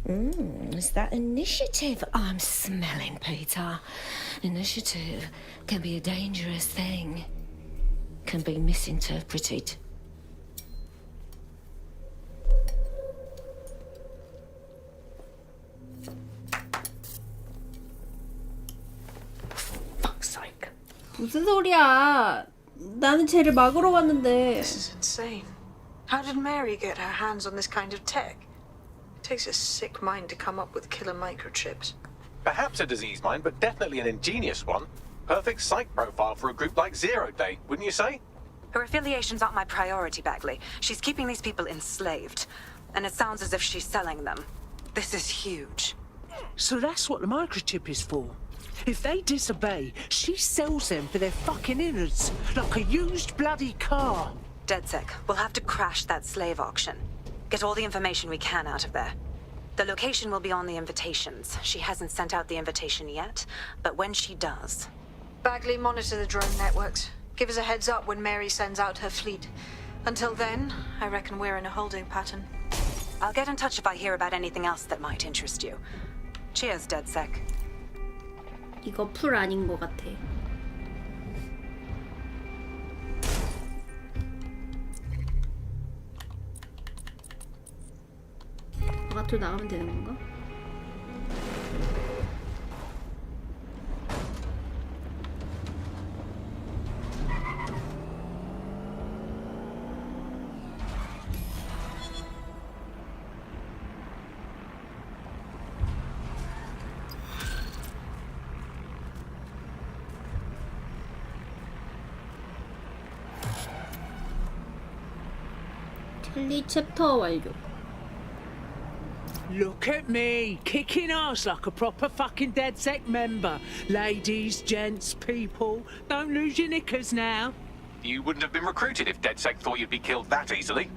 [SPEAKER 8] It's that initiative I'm smelling, Peter. Initiative can be a dangerous thing. Can be misinterpreted.
[SPEAKER 1] 무슨 소리야? 나는 쟤를 막으러 왔는데.
[SPEAKER 7] This is insane. How did Mary get her hands on this kind of tech? It takes a sick mind to come up with killer microchips.
[SPEAKER 2] Perhaps a disease mind, but definitely an ingenious one. Perfect psych profile for a group like Zero Day, wouldn't you say?
[SPEAKER 13] Her affiliation's not my priority, Bagley. She's keeping these people enslaved. And it sounds as if she's selling them. This is huge.
[SPEAKER 23] So that's what the microchip is for. If they disobey, she sells them for their fucking innards, like a used bloody car.
[SPEAKER 13] DedSec, we'll have to crash that slave auction. Get all the information we can out of there. The location will be on the invitations. She hasn't sent out the invitation yet, but when she does...
[SPEAKER 7] Bagley, monitor the drone networks. Give us a heads up when Mary sends out her fleet. Until then, I reckon we're in a holding pattern.
[SPEAKER 13] I'll get in touch if I hear about anything else that might interest you. Cheers, DedSec.
[SPEAKER 1] 이거 풀 아닌 것 같아. 바깥으로 나가면 되는 건가? 켈리 챕터 완료.
[SPEAKER 23] Look at me, kicking ass like a proper fucking DedSec member. Ladies, gents, people, don't lose your knickers now.
[SPEAKER 2] You wouldn't have been recruited if DedSec thought you'd be killed that easily.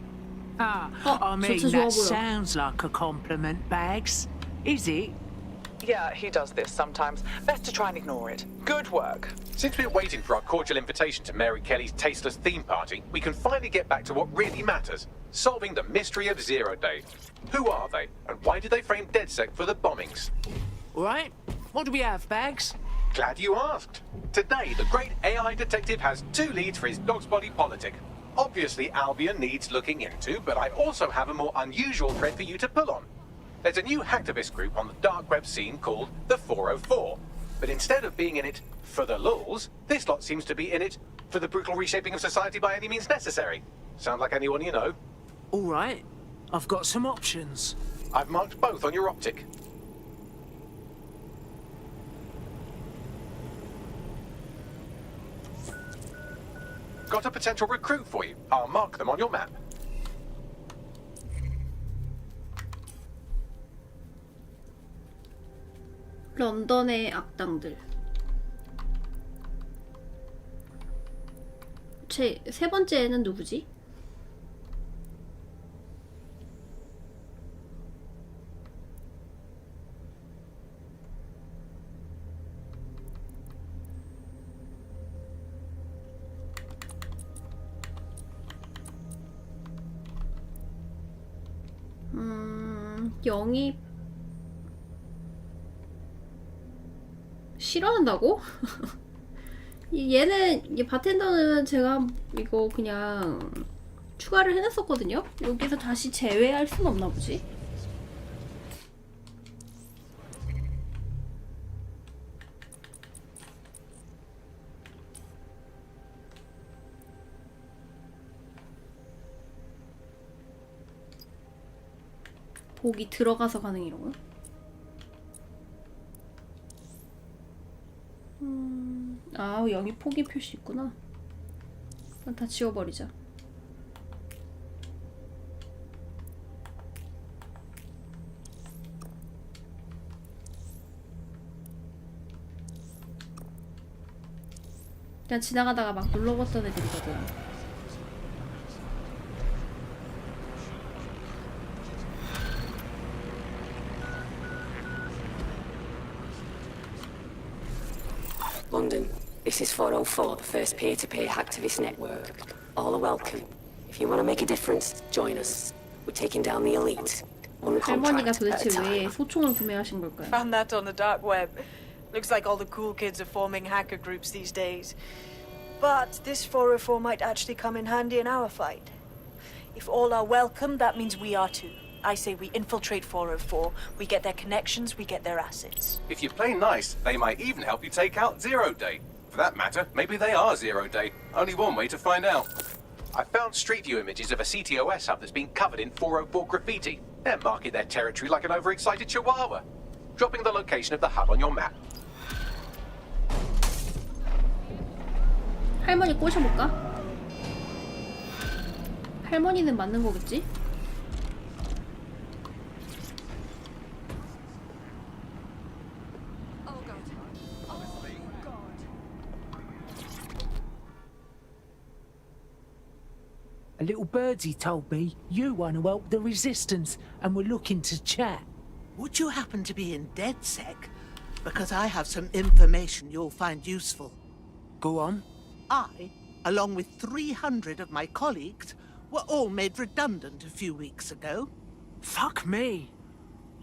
[SPEAKER 23] I mean, that sounds like a compliment, Bags. Is it?
[SPEAKER 3] Yeah, he does this sometimes. Best to try and ignore it. Good work.
[SPEAKER 2] Since we're waiting for our cordial invitation to Mary Kelly's tasteless theme party, we can finally get back to what really matters. Solving the mystery of Zero Day. Who are they, and why did they frame DedSec for the bombings?
[SPEAKER 23] Right. What do we have, Bags?
[SPEAKER 2] Glad you asked. Today, the great AI detective has 2 leads for his dog's body politic. Obviously, Albion needs looking into, but I also have a more unusual thread for you to pull on. There's a new hacktivist group on the dark web scene called the 404. But instead of being in it for the lulz, this lot seems to be in it for the brutal reshaping of society by any means necessary. Sound like anyone you know?
[SPEAKER 23] All right. I've got some options.
[SPEAKER 2] I've marked both on your optic. Got a potential recruit for you. I'll mark them on your map.
[SPEAKER 1] 런던의 악당들. 세 번째는 누구지? 영입 싫어한다고? 얘는 이 바텐더는 제가 이거 그냥 추가를 해놨었거든요? 여기서 다시 제외할 순 없나 보지? 보기 들어가서 가능이라고요? 아, 여기 포기 표시 있구나. 그럼 다 지워버리자. 그냥 지나가다가 막 눌러봤던 애들이거든.
[SPEAKER 21] London, this is 404, the first peer-to-peer hacktivist network. All are welcome. If you want to make a difference, join us. We're taking down the elite. One
[SPEAKER 1] 할머니가
[SPEAKER 21] contract at a
[SPEAKER 1] 도대체 왜
[SPEAKER 21] time.
[SPEAKER 1] 소총을 구매하신 걸까요?
[SPEAKER 22] Found that on the dark web. Looks like all the cool kids are forming hacker groups these days. But this 404 might actually come in handy in our fight. If all are welcome, that means we are too. I say we infiltrate 404, we get their connections, we get their assets.
[SPEAKER 2] If you play nice, they might even help you take out Zero Day. For that matter, maybe they are Zero Day. Only one way to find out. I found street view images of a CTOS hub that's been covered in 404 graffiti. They're marking their territory like an overexcited chihuahua. Dropping the location of the hub on your map.
[SPEAKER 1] 할머니 꼬셔볼까? 할머니는 맞는 거겠지?
[SPEAKER 23] A little birdie told me you want to help the resistance and were looking to chat.
[SPEAKER 12] Would you happen to be in DedSec? Because I have some information you'll find useful.
[SPEAKER 23] Go on.
[SPEAKER 12] I, along with 300 of my colleagues, were all made redundant a few weeks ago.
[SPEAKER 23] Fuck me.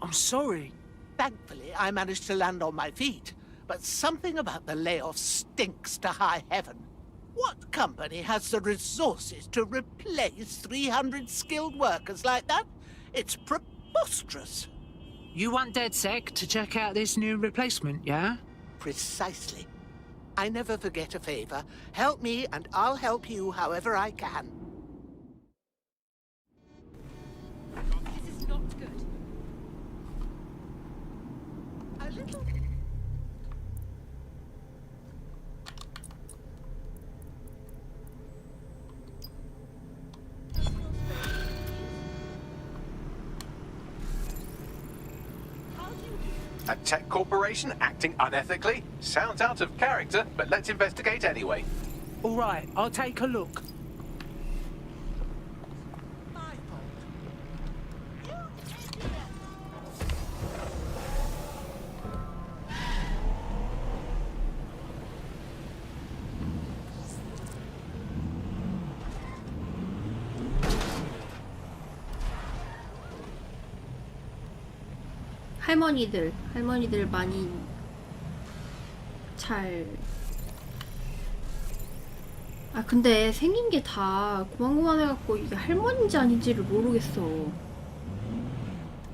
[SPEAKER 23] I'm sorry.
[SPEAKER 12] Thankfully, I managed to land on my feet, but something about the layoff stinks to high heaven. What company has the resources to replace 300 skilled workers like that? It's preposterous.
[SPEAKER 23] You want DedSec to check out this new replacement, yeah?
[SPEAKER 12] Precisely. I never forget a favor. Help me and I'll help you however I can.
[SPEAKER 4] This is not good.
[SPEAKER 12] A little...
[SPEAKER 2] A tech corporation acting unethically? Sounds out of character, but let's investigate anyway.
[SPEAKER 23] All right, I'll take a look.
[SPEAKER 1] 할머니들 많이 잘... 아 근데 생긴 게 다 고만고만해갖고 이게 할머니인지 아닌지를 모르겠어.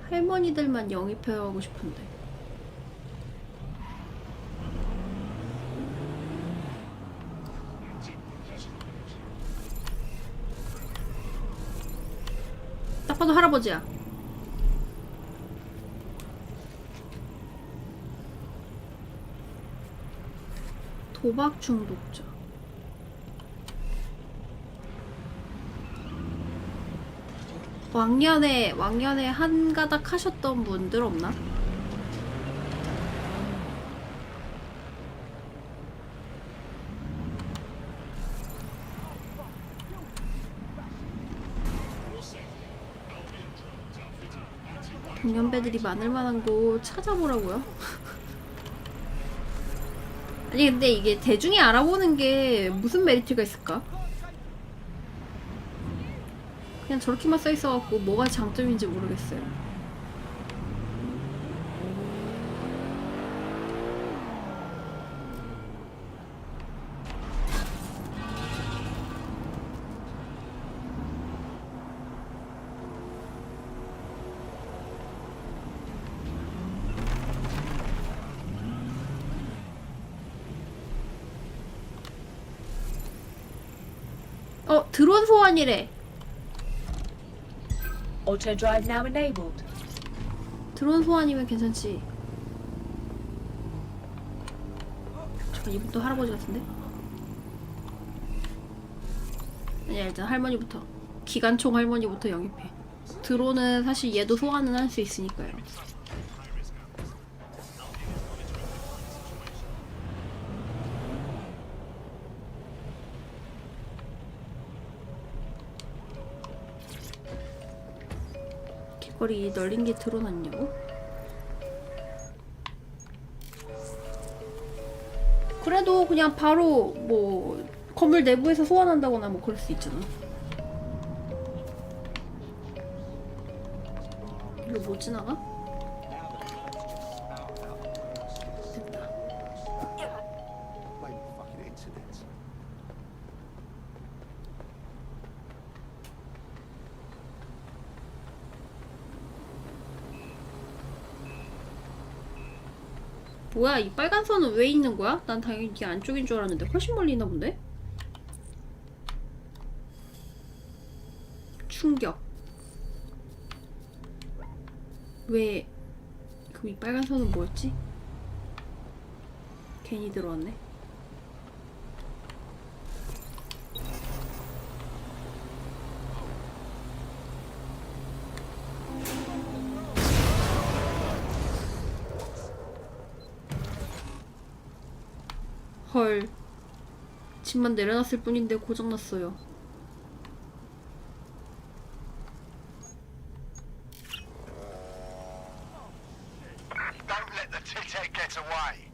[SPEAKER 1] 할머니들만 영입해가고 싶은데. 딱 봐도 할아버지야. 도박 중독자. 왕년에 한 가닥 하셨던 분들 없나? 동년배들이 많을 만한 곳 찾아보라고요? 아니 근데 이게 대중이 알아보는 게 무슨 메리트가 있을까? 그냥 저렇게만 써있어갖고 뭐가 장점인지 모르겠어요. 드론 소환이래.
[SPEAKER 15] Auto drive now enabled.
[SPEAKER 1] 드론 소환이면 괜찮지. 잠깐 이분도 할아버지 같은데? 아니야 일단 할머니부터. 기관총 할머니부터 영입해. 드론은 사실 얘도 소환은 할 수 있으니까요. 거리 널린 게 드론 아니냐고? 그래도 그냥 바로 뭐 건물 내부에서 소환한다거나 뭐 그럴 수 있잖아. 이거 못 지나가? 됐다. 뭐야 이 빨간 선은 왜 있는 거야? 난 당연히 이게 안쪽인 줄 알았는데 훨씬 멀리 있나 본데? 충격. 왜 그럼 이 빨간 선은 뭐였지? 괜히 들어왔네. 헐. 짐만 내려놨을 뿐인데 고장났어요.
[SPEAKER 17] Don't let the tit-head get away.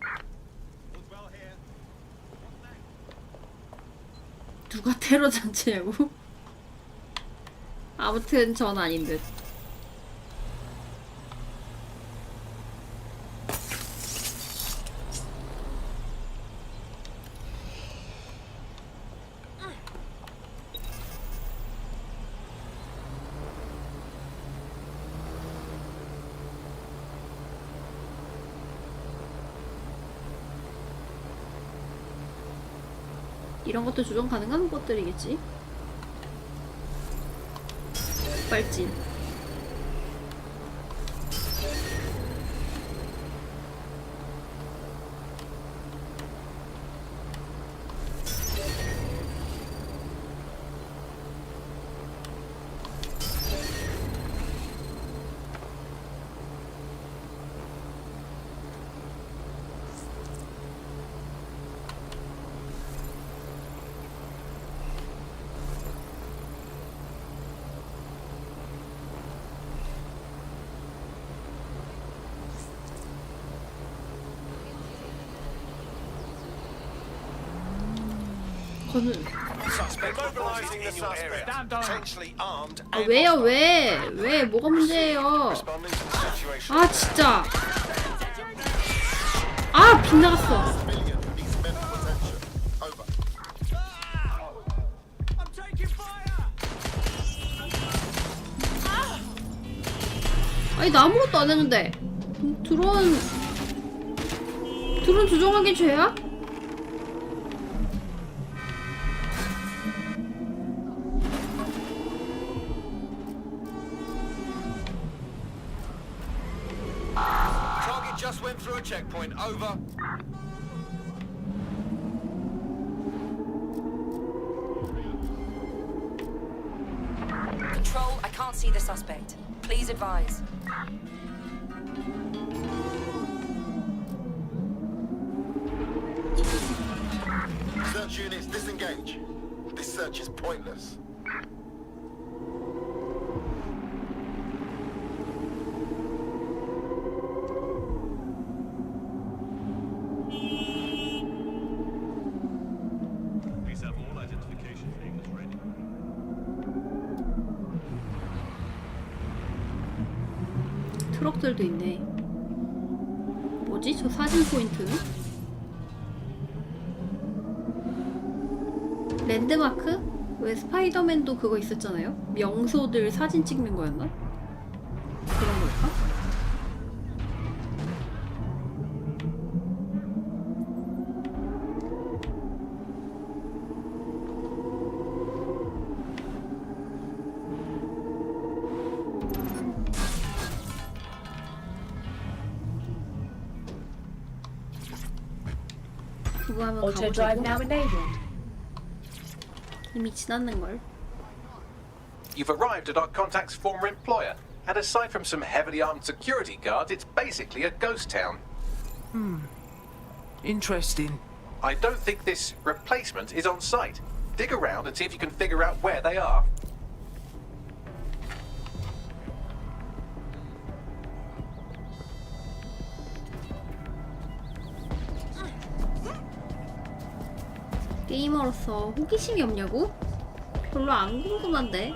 [SPEAKER 1] 누가 테러 단체냐고? 아무튼 전 아닌 듯. 이런 것도 조정 가능한 것들이겠지? 빨진. 저는 아 왜요 왜 뭐가 문제예요? 아 진짜 아 빗나갔어. 아니 나 아무것도 안 했는데 드론 조종하기 죄야?
[SPEAKER 17] Just went through a checkpoint. Over.
[SPEAKER 11] Control, I can't see the suspect. Please advise.
[SPEAKER 17] Search units disengage. This search is pointless.
[SPEAKER 1] 트럭들도 있네. 뭐지? 저 사진 포인트는? 랜드마크? 왜 스파이더맨도 그거 있었잖아요? 명소들 사진 찍는 거였나? 그런 걸까? 그거 하면
[SPEAKER 15] Auto drive now enabled.
[SPEAKER 1] 이미 지났는걸.
[SPEAKER 2] You've arrived at our contact's former employer, and aside from some heavily armed security guards, it's basically a ghost town.
[SPEAKER 23] Interesting.
[SPEAKER 2] I don't think this replacement is on site. Dig around and see if you can figure out where they are.
[SPEAKER 1] 게이머로서 호기심이 없냐고? 별로 안 궁금한데.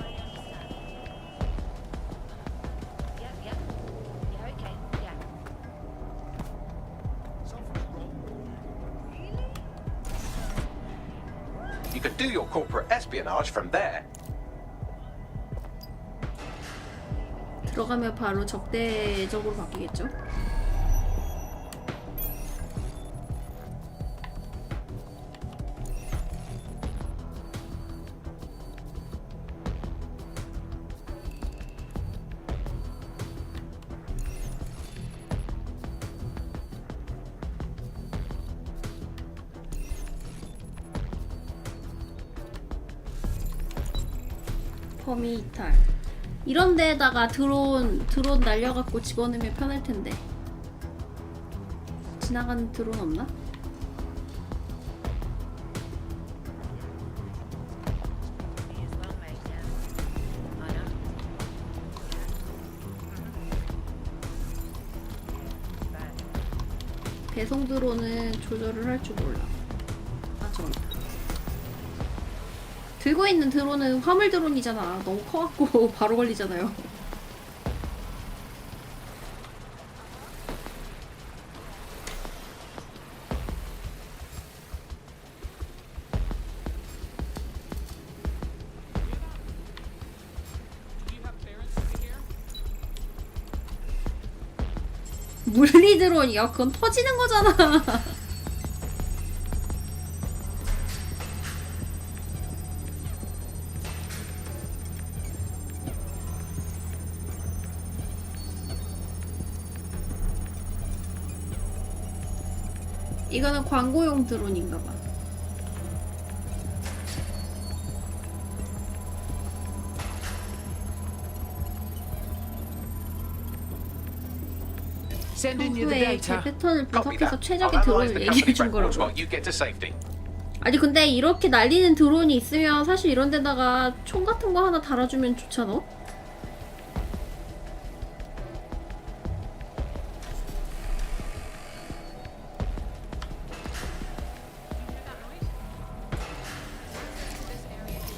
[SPEAKER 2] You can do your corporate espionage from there.
[SPEAKER 1] 들어가면 바로 적대적으로 바뀌겠죠? 범위 이탈. 이런 데에다가 드론 날려갖고 집어넣으면 편할 텐데. 지나가는 드론 없나? 배송 드론은 조절을 할 줄 몰라. 아 저기다. 들고 있는 드론은 화물 드론이잖아. 너무 커갖고 바로 걸리잖아요. 물리 드론이야? 그건 터지는 거잖아. 이거는 광고용 드론인가 봐. 평소에 제 패턴을 분석해서 최적의 드론을 얘기해 준 거라고. 아니 근데 이렇게 날리는 드론이 있으면 사실 이런 데다가 총 같은 거 하나 달아주면 좋잖아?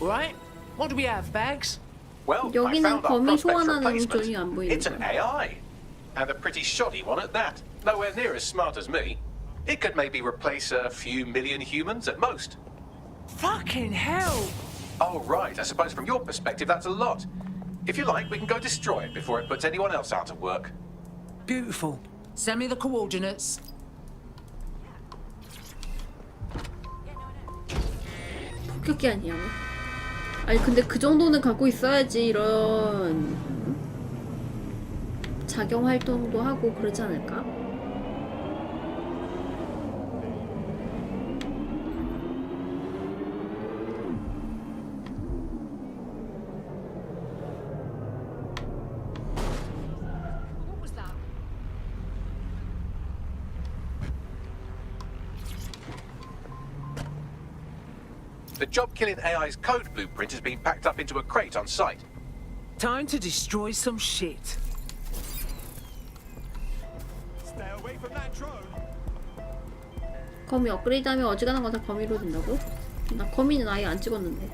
[SPEAKER 23] Right? What do we have, Bags?
[SPEAKER 2] Well, I
[SPEAKER 1] 여기는
[SPEAKER 2] found our
[SPEAKER 1] 범위
[SPEAKER 2] prospect
[SPEAKER 1] 소환하는
[SPEAKER 2] replacement.
[SPEAKER 1] 존이 안 보이는
[SPEAKER 2] It's an
[SPEAKER 1] 거야.
[SPEAKER 2] AI. And a pretty shoddy one at that. Nowhere near as smart as me. It could maybe replace a few million humans at most.
[SPEAKER 23] Fucking hell!
[SPEAKER 2] Oh, right. I suppose from your perspective that's a lot. If you like, we can go destroy it before it puts anyone else out of work.
[SPEAKER 23] Beautiful. Send me the coordinates.
[SPEAKER 1] 폭격기 아니야? 아니 근데 그 정도는 갖고 있어야지 이런 작용 활동도 하고 그러지 않을까?
[SPEAKER 2] The job-killing AI's code blueprint has been packed up into a crate on site.
[SPEAKER 23] Time to destroy some shit.
[SPEAKER 9] Stay away from that drone.
[SPEAKER 1] 거미 업그레이드하면 어지간한 거 다 거미로 된다고? 나 거미는 아예 안 찍었는데.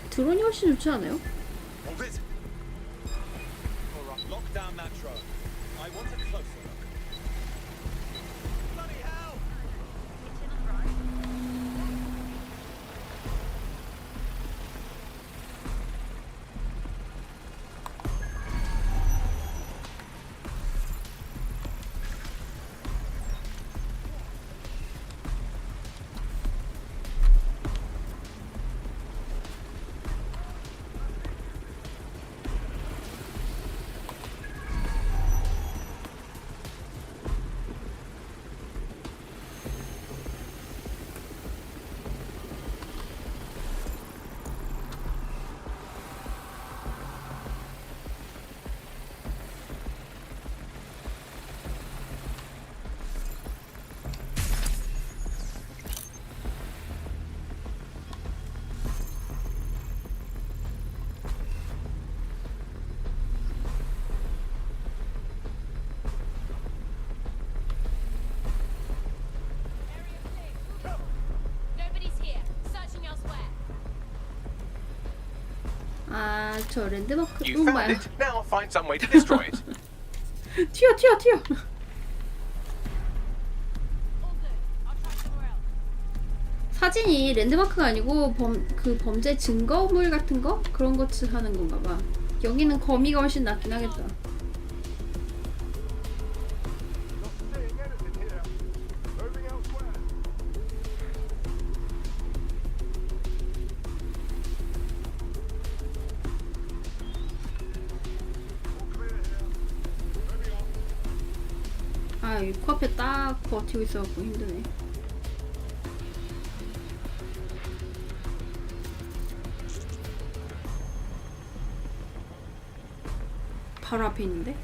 [SPEAKER 1] 드론이 훨씬 좋지 않아요?
[SPEAKER 9] Hold it. All right, lock down that drone. I want a closer look. Bloody hell!
[SPEAKER 1] 아, 저 랜드마크
[SPEAKER 2] You found
[SPEAKER 1] 뭐야?
[SPEAKER 2] it. Now find some way to destroy it.
[SPEAKER 1] 튀어. 사진이 랜드마크가 아니고 그 범죄 증거물 같은 거? 그런 거 하는 건가 봐. 여기는 거미가 훨씬 낫긴 하겠다. 아, 이 코앞에 딱 버티고 있어갖고 힘드네. 바로 앞에 있는데?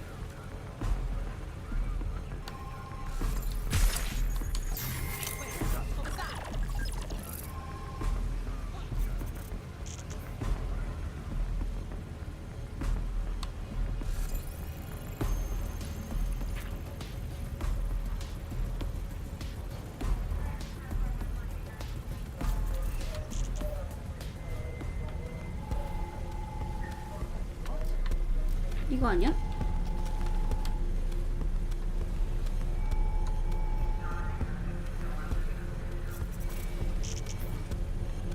[SPEAKER 1] 이거 아니야?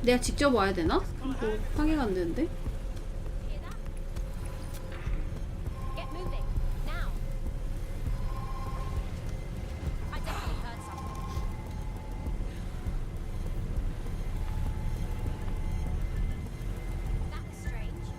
[SPEAKER 1] 내가 직접 와야 되나? 이거 확인가 안 되는데?
[SPEAKER 4] Get moving now. I definitely heard something. That was strange.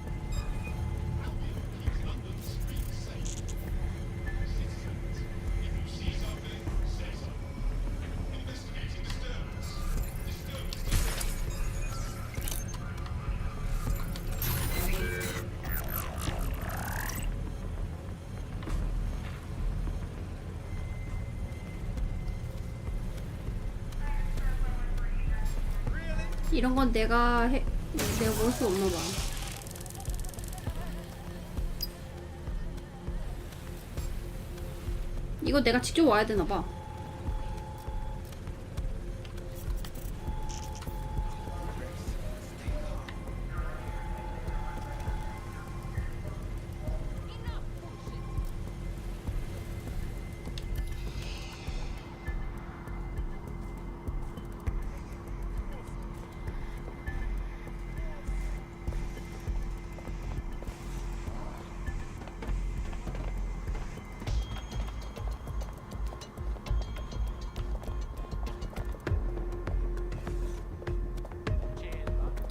[SPEAKER 1] 이런 건 내가 먹을 수 없나 봐. 이거 내가 직접 와야 되나 봐.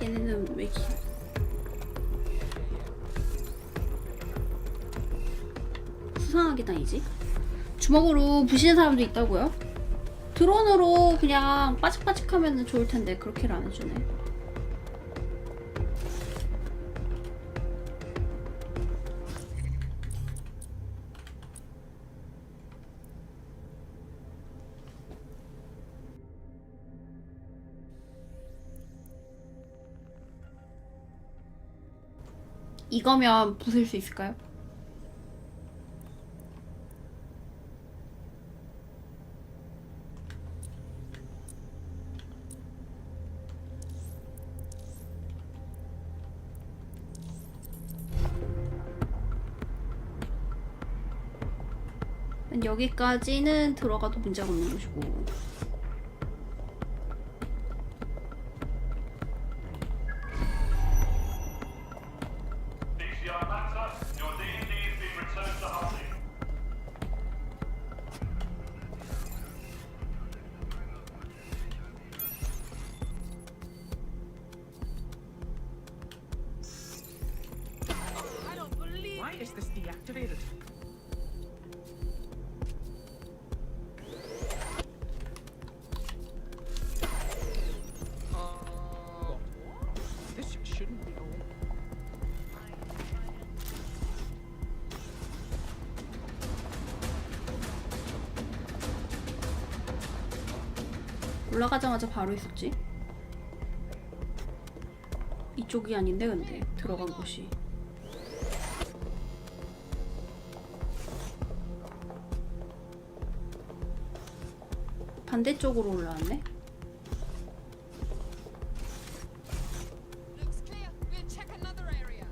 [SPEAKER 1] 얘네는 왜 이렇게 수상하게 다니지? 주먹으로 부시는 사람도 있다고요? 드론으로 그냥 빠직빠직하면 좋을 텐데 그렇게를 안 해주네. 이거면 부술 수 있을까요? 여기까지는 들어가도 문제가 없는 곳이고.
[SPEAKER 22] Why is this deactivated? This shouldn't be on.
[SPEAKER 1] 올라가자마자 바로 있었지? 이쪽이 아닌데 근데 들어간 곳이. 반대쪽으로 올라왔네?
[SPEAKER 4] Looks clear. We'll check another area.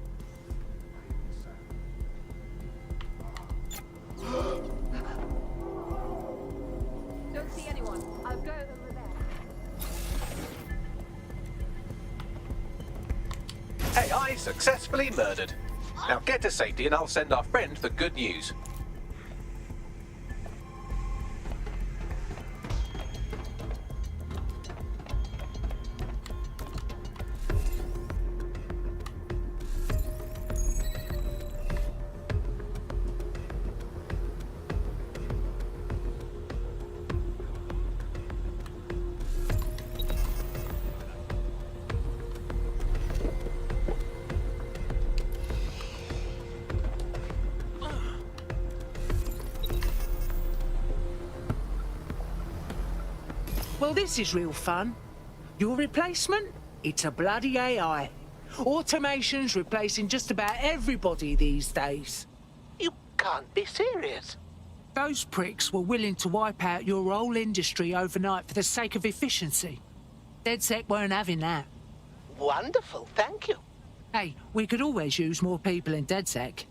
[SPEAKER 4] Don't see anyone. I'll go over there.
[SPEAKER 2] AI successfully murdered. Now get to safety and I'll send our friend the good news.
[SPEAKER 23] Well, this is real fun. Your replacement? It's a bloody AI. Automation's replacing just about everybody these days.
[SPEAKER 12] You can't be serious.
[SPEAKER 23] Those pricks were willing to wipe out your whole industry overnight for the sake of efficiency. DedSec weren't having that.
[SPEAKER 12] Wonderful, thank you.
[SPEAKER 23] Hey, we could always use more people in DedSec.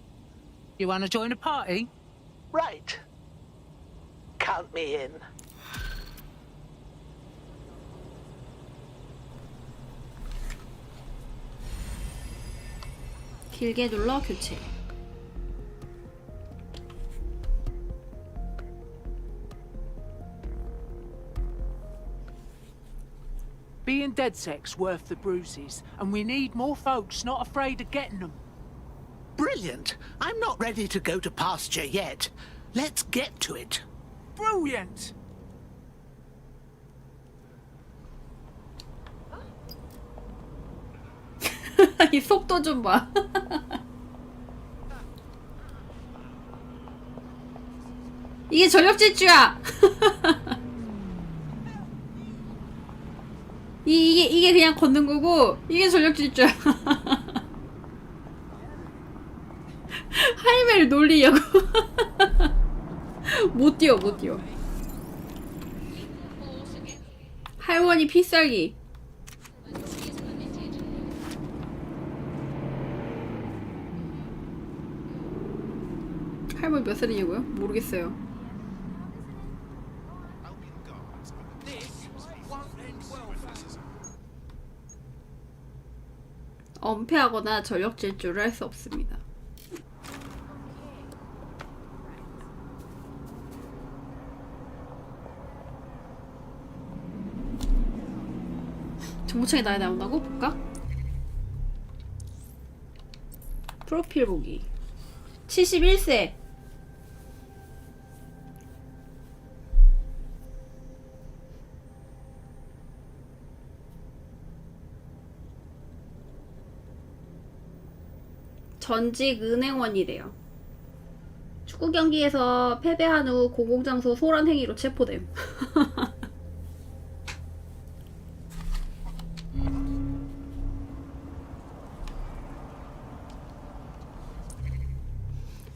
[SPEAKER 23] You want to join a party?
[SPEAKER 12] Right. Count me in.
[SPEAKER 1] 길게 눌러 교체.
[SPEAKER 23] Being DedSec's worth the bruises, and we need more folks not afraid of getting them.
[SPEAKER 12] Brilliant. I'm not ready to go to pasture yet. Let's get to it.
[SPEAKER 23] Brilliant!
[SPEAKER 1] 이 속도 좀 봐. 이게 전력 질주야. 이게 그냥 걷는 거고 이게 전력 질주야. 할매를 놀리려고. 못 뛰어. 할머니 필살기. 할머니 몇 살이냐고요? 모르겠어요. 엄폐하거나 전력 질주를 할 수 없습니다. 정보창에 나온다고? 볼까? 프로필 보기. 71세. 전직 은행원이래요. 축구 경기에서 패배한 후 공공장소 소란 행위로 체포됨.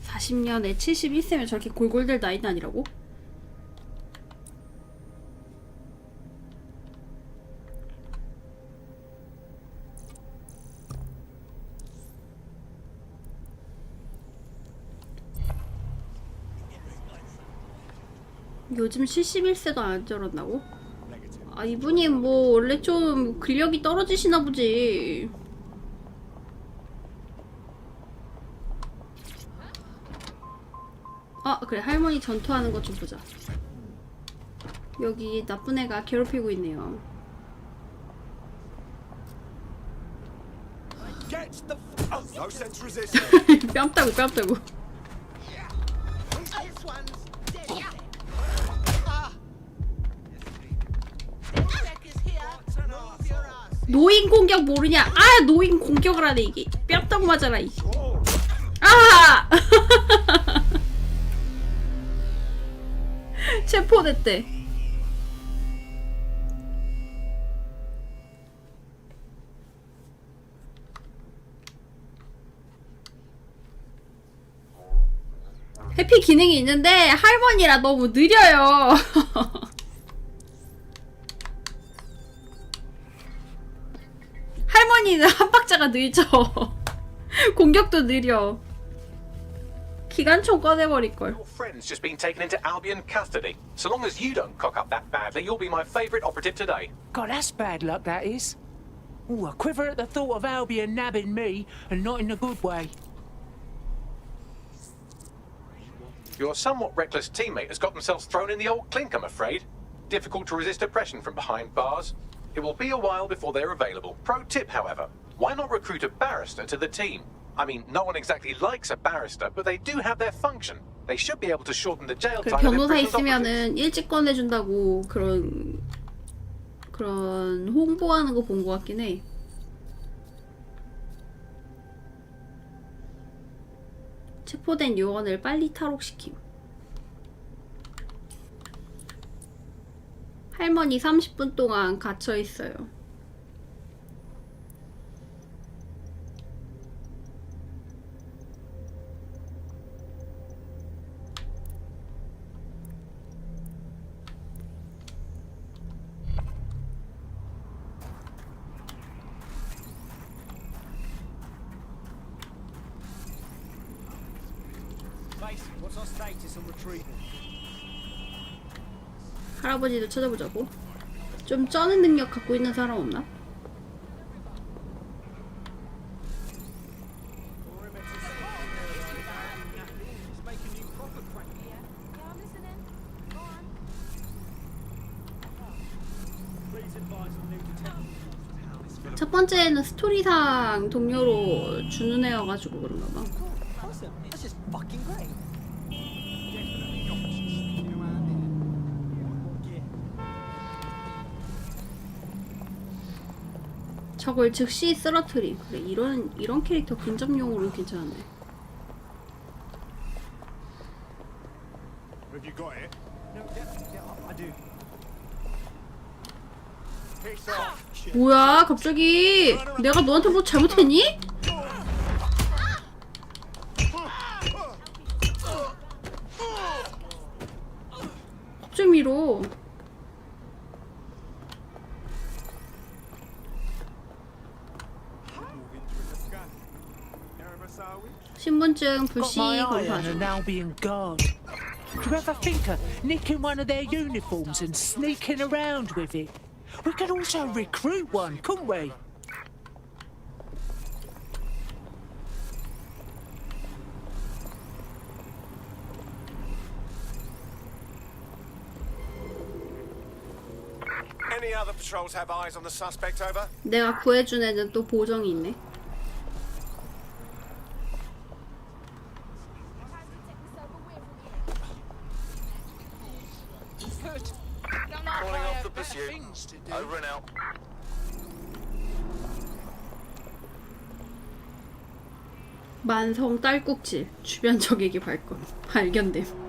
[SPEAKER 1] (40년에) 71세면 저렇게 골골될 나이는 아니라고? 요즘 71세도 안 저런다고? 아, 이분이 뭐 원래 좀 근력이 떨어지시나 보지. 아, 그래, 할머니 전투하는 것 좀 보자. 여기 나쁜 애가 괴롭히고 있네요. 뺨 따고. 노인 공격 모르냐? 아, 노인 공격을 하네 이게. 뺨 따고 맞아라 이게. 아! 체포됐대. 회피 기능이 있는데 할머니라 너무 느려요. 할머니는 한 박자가 느리죠. 공격도 느려. 기관총 꺼내버릴걸.
[SPEAKER 2] Your friend's just been taken into Albion custody. So long as you don't cock up that badly, you'll be my favourite operative today.
[SPEAKER 23] God, that's bad luck, that is. Ooh, I quiver at the thought of Albion nabbing me, and not in a good way.
[SPEAKER 2] Your somewhat reckless teammate has got themselves thrown in the old clink, I'm afraid. Difficult to resist oppression from behind bars. It will be a while before they're available. Pro tip, however, why not recruit a barrister to the team? I mean, no one exactly likes a barrister, but they do have their function. They should be able to shorten the jail time.
[SPEAKER 1] 변호사 있으면은 일찍 꺼내준다고 그런 홍보하는 거 본 거 같긴 해. 체포된 요원을 빨리 탈옥시킴. 할머니 30분 동안 갇혀 있어요.
[SPEAKER 23] What's our status on retrieval?
[SPEAKER 1] 할아버지도 찾아보자고. 좀 쩌는 능력 갖고 있는 사람 없나? 첫 번째는 스토리상 동료로 주는 애여가지고 그런가 봐.
[SPEAKER 23] That's just fucking great.
[SPEAKER 1] 저걸 즉시 쓰러트림. 그래, 이런 캐릭터 근접용으로는 괜찮은데.
[SPEAKER 5] Have you got it?
[SPEAKER 23] No, yeah, I do.
[SPEAKER 5] Piss off.
[SPEAKER 1] 뭐야, 갑자기 내가 너한테 뭐 잘못했니? 갑자기 밀어. 신분증 불씨
[SPEAKER 23] Got my eye on an
[SPEAKER 1] 검사죠.
[SPEAKER 23] Albion guard. Do you ever think of nicking one of their uniforms and sneaking around with it? We could also recruit one, couldn't we?
[SPEAKER 10] Any other patrols have eyes on the suspect, over?
[SPEAKER 1] 내가 구해준 애는 또 보정이 있네.
[SPEAKER 6] Calling off the pursuit. Over and out.
[SPEAKER 1] 만성 딸꾹질. 주변 적에게 발견됨.
[SPEAKER 10] Who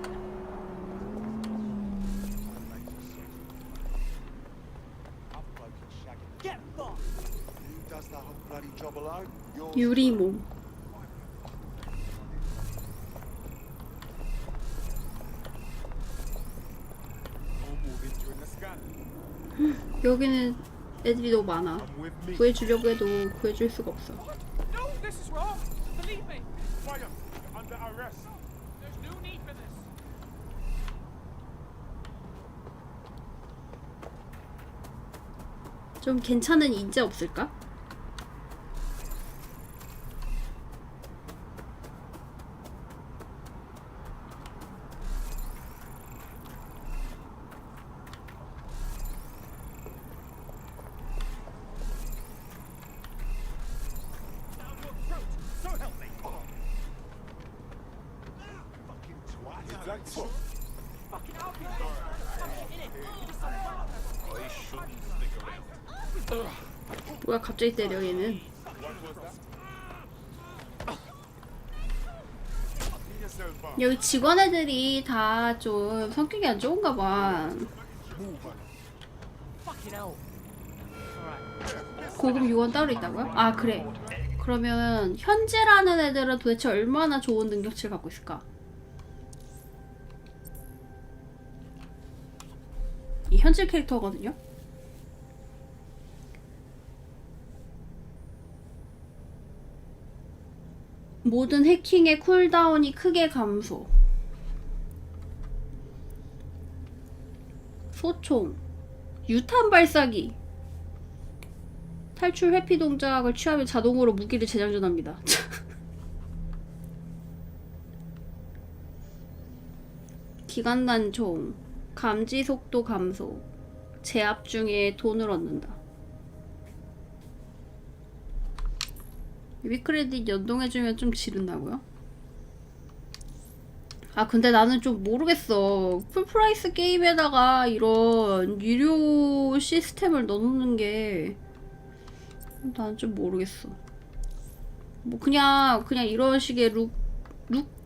[SPEAKER 10] does the whole bloody job alone? You're
[SPEAKER 1] 유리몸. 여기는 애들이 너무 많아. 구해주려고 해도 구해줄 수가 없어.
[SPEAKER 9] No, this is wrong. Believe me.
[SPEAKER 5] Fire! You're under arrest.
[SPEAKER 9] There's no need for this.
[SPEAKER 1] 좀 괜찮은 인재 없을까?
[SPEAKER 5] So help me. Fucking twat. You black foot.
[SPEAKER 9] Fucking Albion guard.
[SPEAKER 5] They shouldn't stick around.
[SPEAKER 1] 뭐야, 갑자기 때려 얘는. 여기 직원 애들이 다 좀 성격이 안 좋은가 봐.
[SPEAKER 23] Fucking hell.
[SPEAKER 1] 고급 요원 따로 있다고요? 아, 그래. 그러면 현재라는 애들은 도대체 얼마나 좋은 능력치를 갖고 있을까? 이 현질 캐릭터거든요? 모든 해킹의 쿨다운이 크게 감소. 소총, 유탄 발사기. 탈출 회피 동작을 취하면 자동으로 무기를 재장전합니다. 기관단총, 감지 속도 감소, 제압 중에 돈을 얻는다. 위크레딧 연동해주면 좀 지른다고요? 아, 근데 나는 좀 모르겠어. 풀프라이스 게임에다가 이런 유료 시스템을 넣는 게 난 좀 모르겠어. 뭐 그냥 이런 식의 룩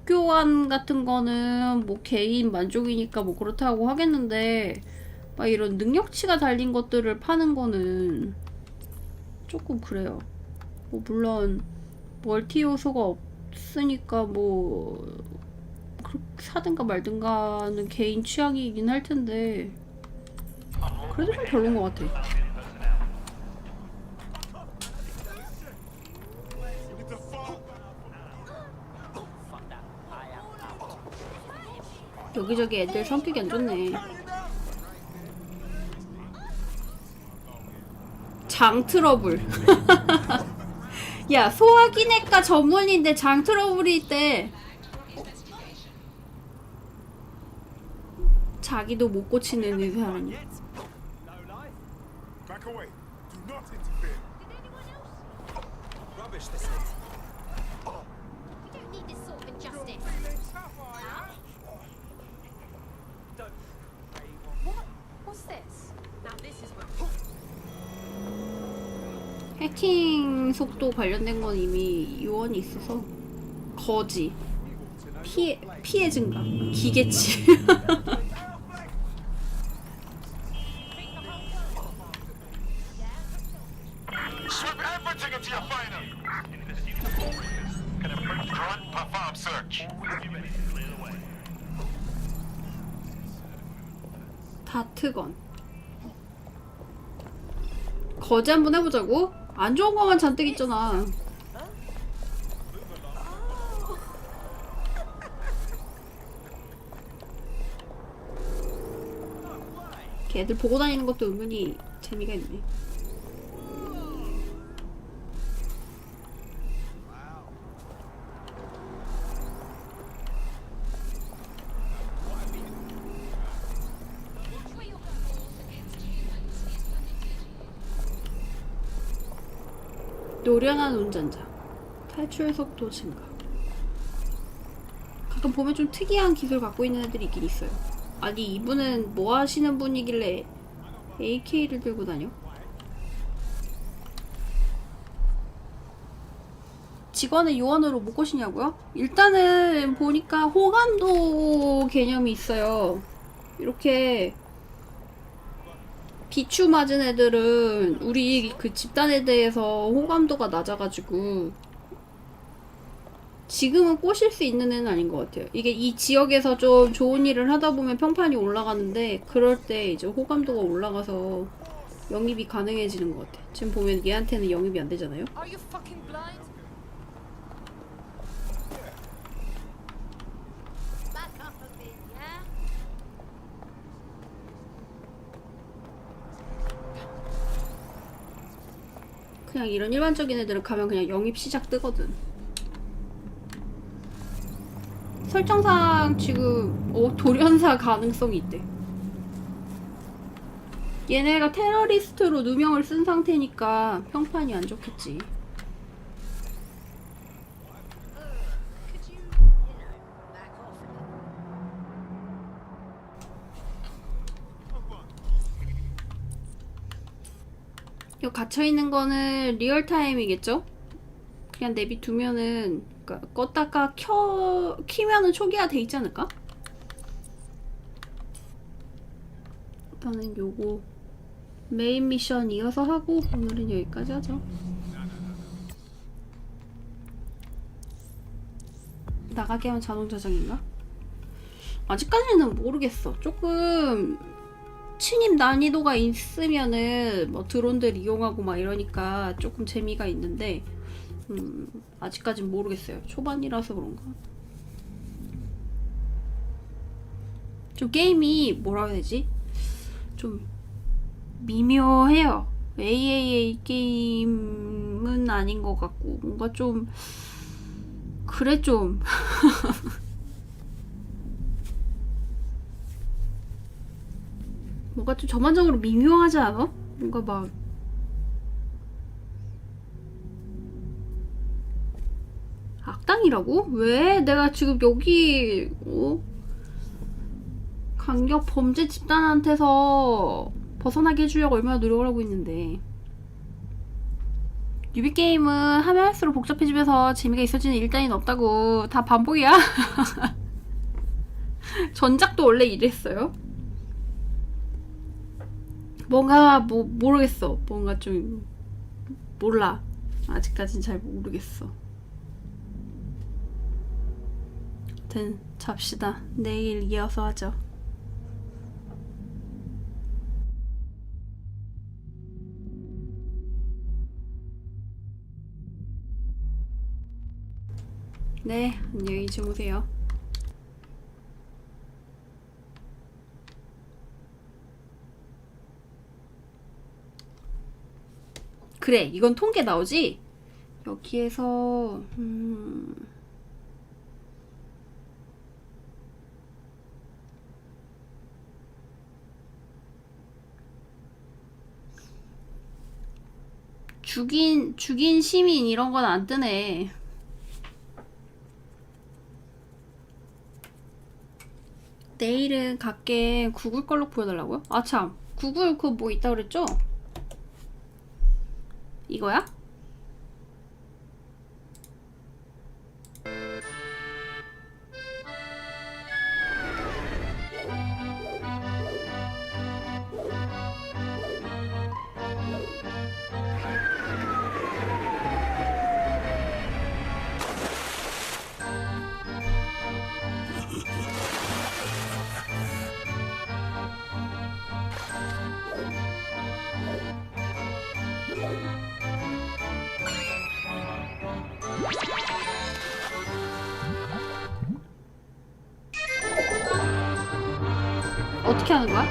[SPEAKER 1] 교환 같은 거는 뭐 개인 만족이니까 뭐 그렇다고 하겠는데, 막 이런 능력치가 달린 것들을 파는 거는 조금 그래요. 뭐 물론 멀티 요소가 없으니까 뭐 그렇게 사든가 말든가는 개인 취향이긴 할 텐데, 그래도 좀 별로인 것 같아. 여기저기 애들 성격이 안 좋네. 장 트러블. 야, 소화기내과 전문인데 장 트러블이 있대. 자기도 못 고치는 의사라니.
[SPEAKER 9] Rubbish this is.
[SPEAKER 4] We don't need this sort of injustice. What? What's this? Now this is where.
[SPEAKER 1] 해킹 속도 관련된 건 이미 요원이 있어서 거지. 피해 증가. 기계치.
[SPEAKER 5] Sweep everything into your final. Can approach drone, perform search.
[SPEAKER 1] 다트건. 거지 한번 해보자고? 안 좋은 거만 잔뜩 있잖아. 걔들 보고 다니는 것도 은근히 재미가 있네. 노련한 운전자, 탈출 속도 증가. 가끔 보면 좀 특이한 기술 갖고 있는 애들이 있긴 있어요. 아니, 이분은 뭐 하시는 분이길래 AK를 들고 다녀? 직원을 요원으로 못 꼬시냐고요? 일단은 보니까 호감도 개념이 있어요. 이렇게 비추 맞은 애들은 우리 그 집단에 대해서 호감도가 낮아가지고 지금은 꼬실 수 있는 애는 아닌 것 같아요. 이게 이 지역에서 좀 좋은 일을 하다 보면 평판이 올라가는데 그럴 때 이제 호감도가 올라가서 영입이 가능해지는 것 같아. 지금 보면 얘한테는 영입이 안 되잖아요.
[SPEAKER 4] Are you fucking blind? Back up a bit, yeah?
[SPEAKER 1] 그냥 이런 일반적인 애들은 가면 그냥 영입 시작 뜨거든. 설정상 지금 돌연사 가능성이 있대. 얘네가 테러리스트로 누명을 쓴 상태니까 평판이 안 좋겠지. 이거 갇혀있는 거는 리얼타임이겠죠? 그냥 내비두면은 그러니까 껐다가 키면은 초기화 돼 있지 않을까? 일단은 요거 메인 미션 이어서 하고 오늘은 여기까지 하죠. 나가게 하면 자동 저장인가? 아직까지는 모르겠어. 조금 침입 난이도가 있으면은 뭐 드론들 이용하고 막 이러니까 조금 재미가 있는데 아직까진 모르겠어요. 초반이라서 그런가? 좀 게임이 뭐라 해야 되지? 좀 미묘해요. AAA 게임은 아닌 것 같고 뭔가 좀 그래 좀 뭔가 좀 전반적으로 미묘하지 않아? 뭔가 막 악당이라고? 왜? 내가 지금 여기 강력 범죄 집단한테서 벗어나게 해주려고 얼마나 노력을 하고 있는데. 뉴비 게임은 하면 할수록 복잡해지면서 재미가 있어지는 일단은 없다고. 다 반복이야. 전작도 원래 이랬어요. 뭔가 모르겠어. 뭔가 좀 몰라. 아직까진 잘 모르겠어. 아무튼 잡시다. 내일 이어서 하죠. 네, 안녕히 주무세요. 그래, 이건 통계 나오지? 여기에서 죽인 시민 이런 건 안 뜨네. 내일은 각게 구글 걸로 보여달라고요? 아 참, 구글 그거 뭐 있다 그랬죠? 이거야? 어떻게 하는 거야?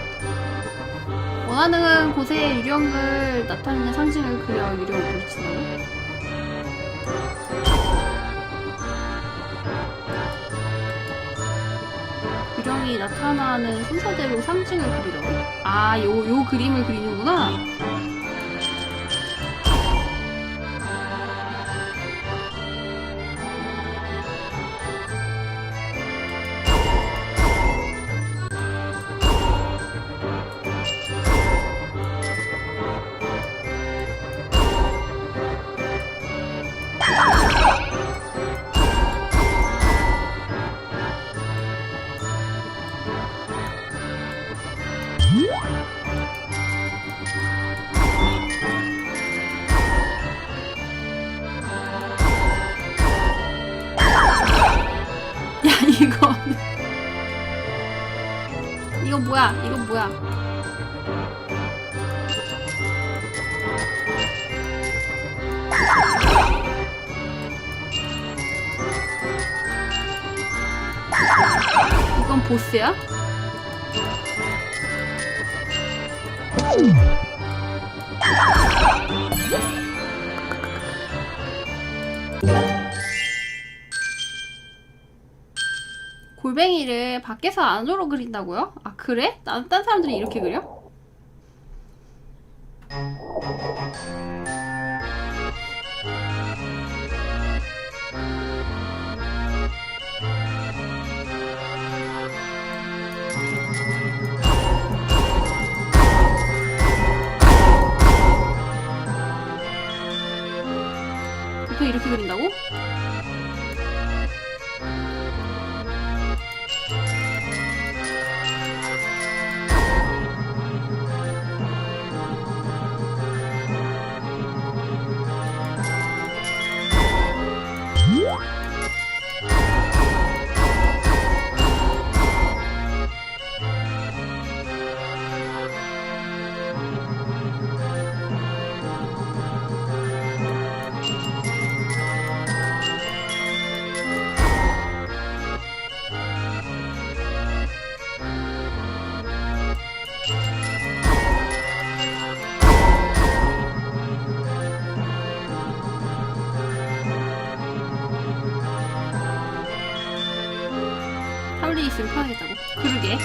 [SPEAKER 1] 원하는 곳에 유령을 나타내는 상징을 그려 유령을 물리친다고? 유령이 나타나는 순서대로 상징을 그리라고? 아, 요 그림을 그리는구나? 이건 뭐야? 이건 뭐야? 이건 보스야? 골뱅이를 밖에서 안으로 그린다고요? 아 그래? 딴 사람들이 이렇게 그려? 보통 이렇게 그린다고? 타블릿 있으면 편하겠다고. 그러게.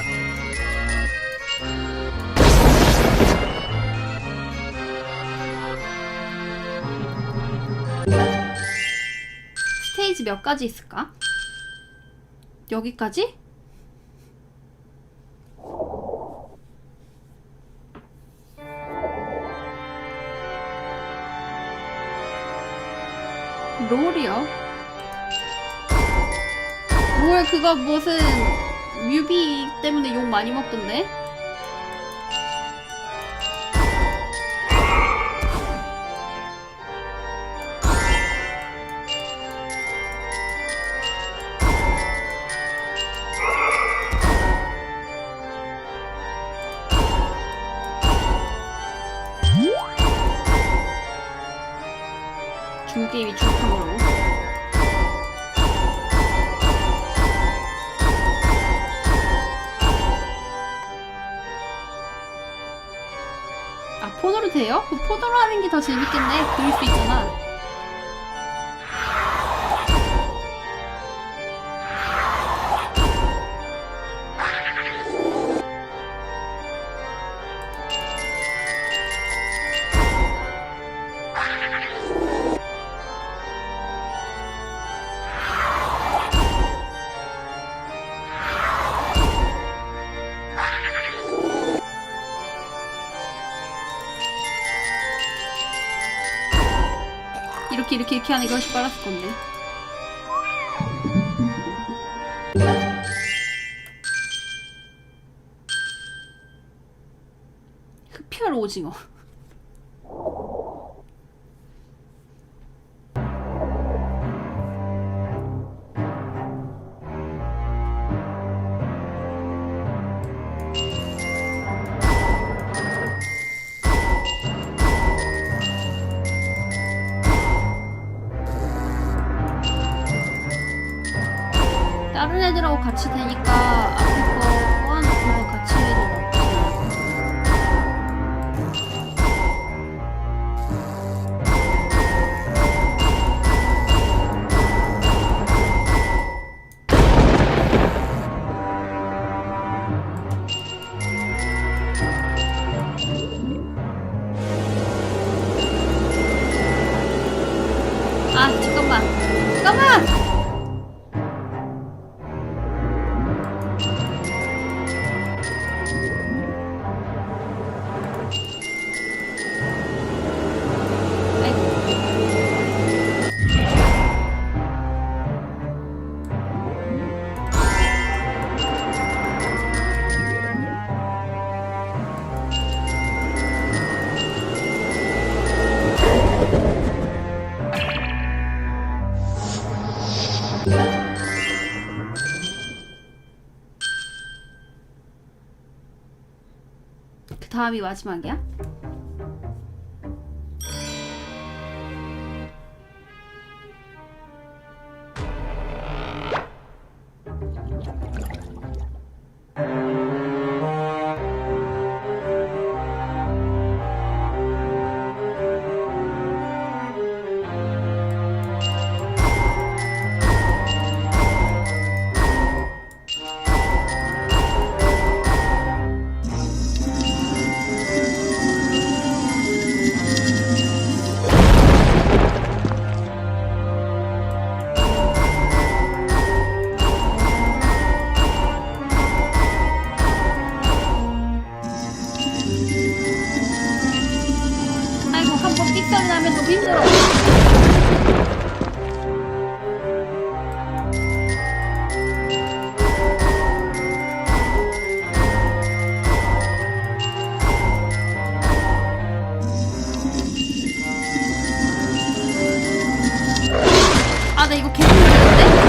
[SPEAKER 1] 스테이지 몇 가지 있을까? 여기까지? 롤이요? 뭘 그거 무슨 뮤비 때문에 욕 많이 먹던데? 중국 게임이 중국한 거라고? 폰으로 돼요? 그 폰으로 하는 게 더 재밌겠네. 그릴 수 있잖아. 이렇게 하는 게 훨씬 빨랐을 건데. 흡혈 오징어. 다른 애들하고 같이 되니까 앞에 거 꼬아놓고 같이 해도 아 잠깐만 그 다음이 마지막이야? 삑사리 나면 너무 힘들어. 아, 나 이거 계속 되는데?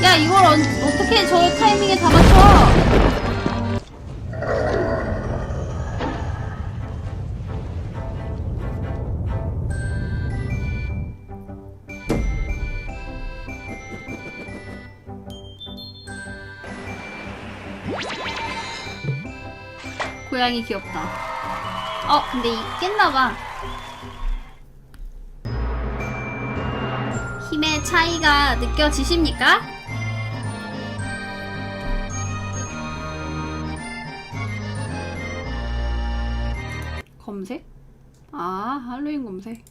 [SPEAKER 1] 야, 이걸 어떻게 저 타이밍에 다 맞춰? 고양이 귀엽다. 근데 깼나봐. 힘의 차이가 느껴지십니까? 검색? 아, 할로윈 검색.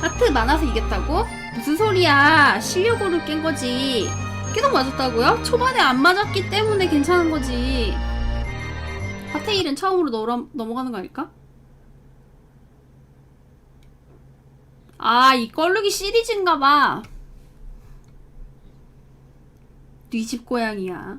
[SPEAKER 1] 하트 많아서 이겼다고? 무슨 소리야. 실력으로 깬 거지. 계속 맞았다고요? 초반에 안 맞았기 때문에 괜찮은 거지. 하트 1은 처음으로 넘어가는 거 아닐까? 아, 이 껄루기 시리즈인가 봐. 네 집 고양이야.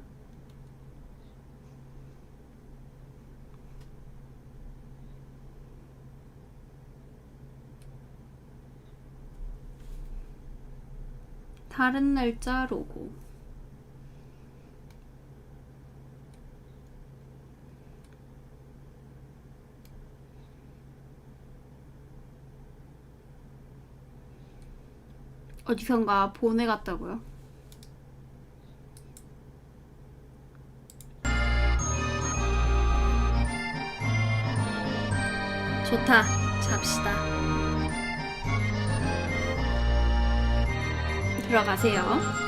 [SPEAKER 1] 다른 날짜 로고. 어디선가 보내갔다고요? 좋다. 잡시다. 들어가세요.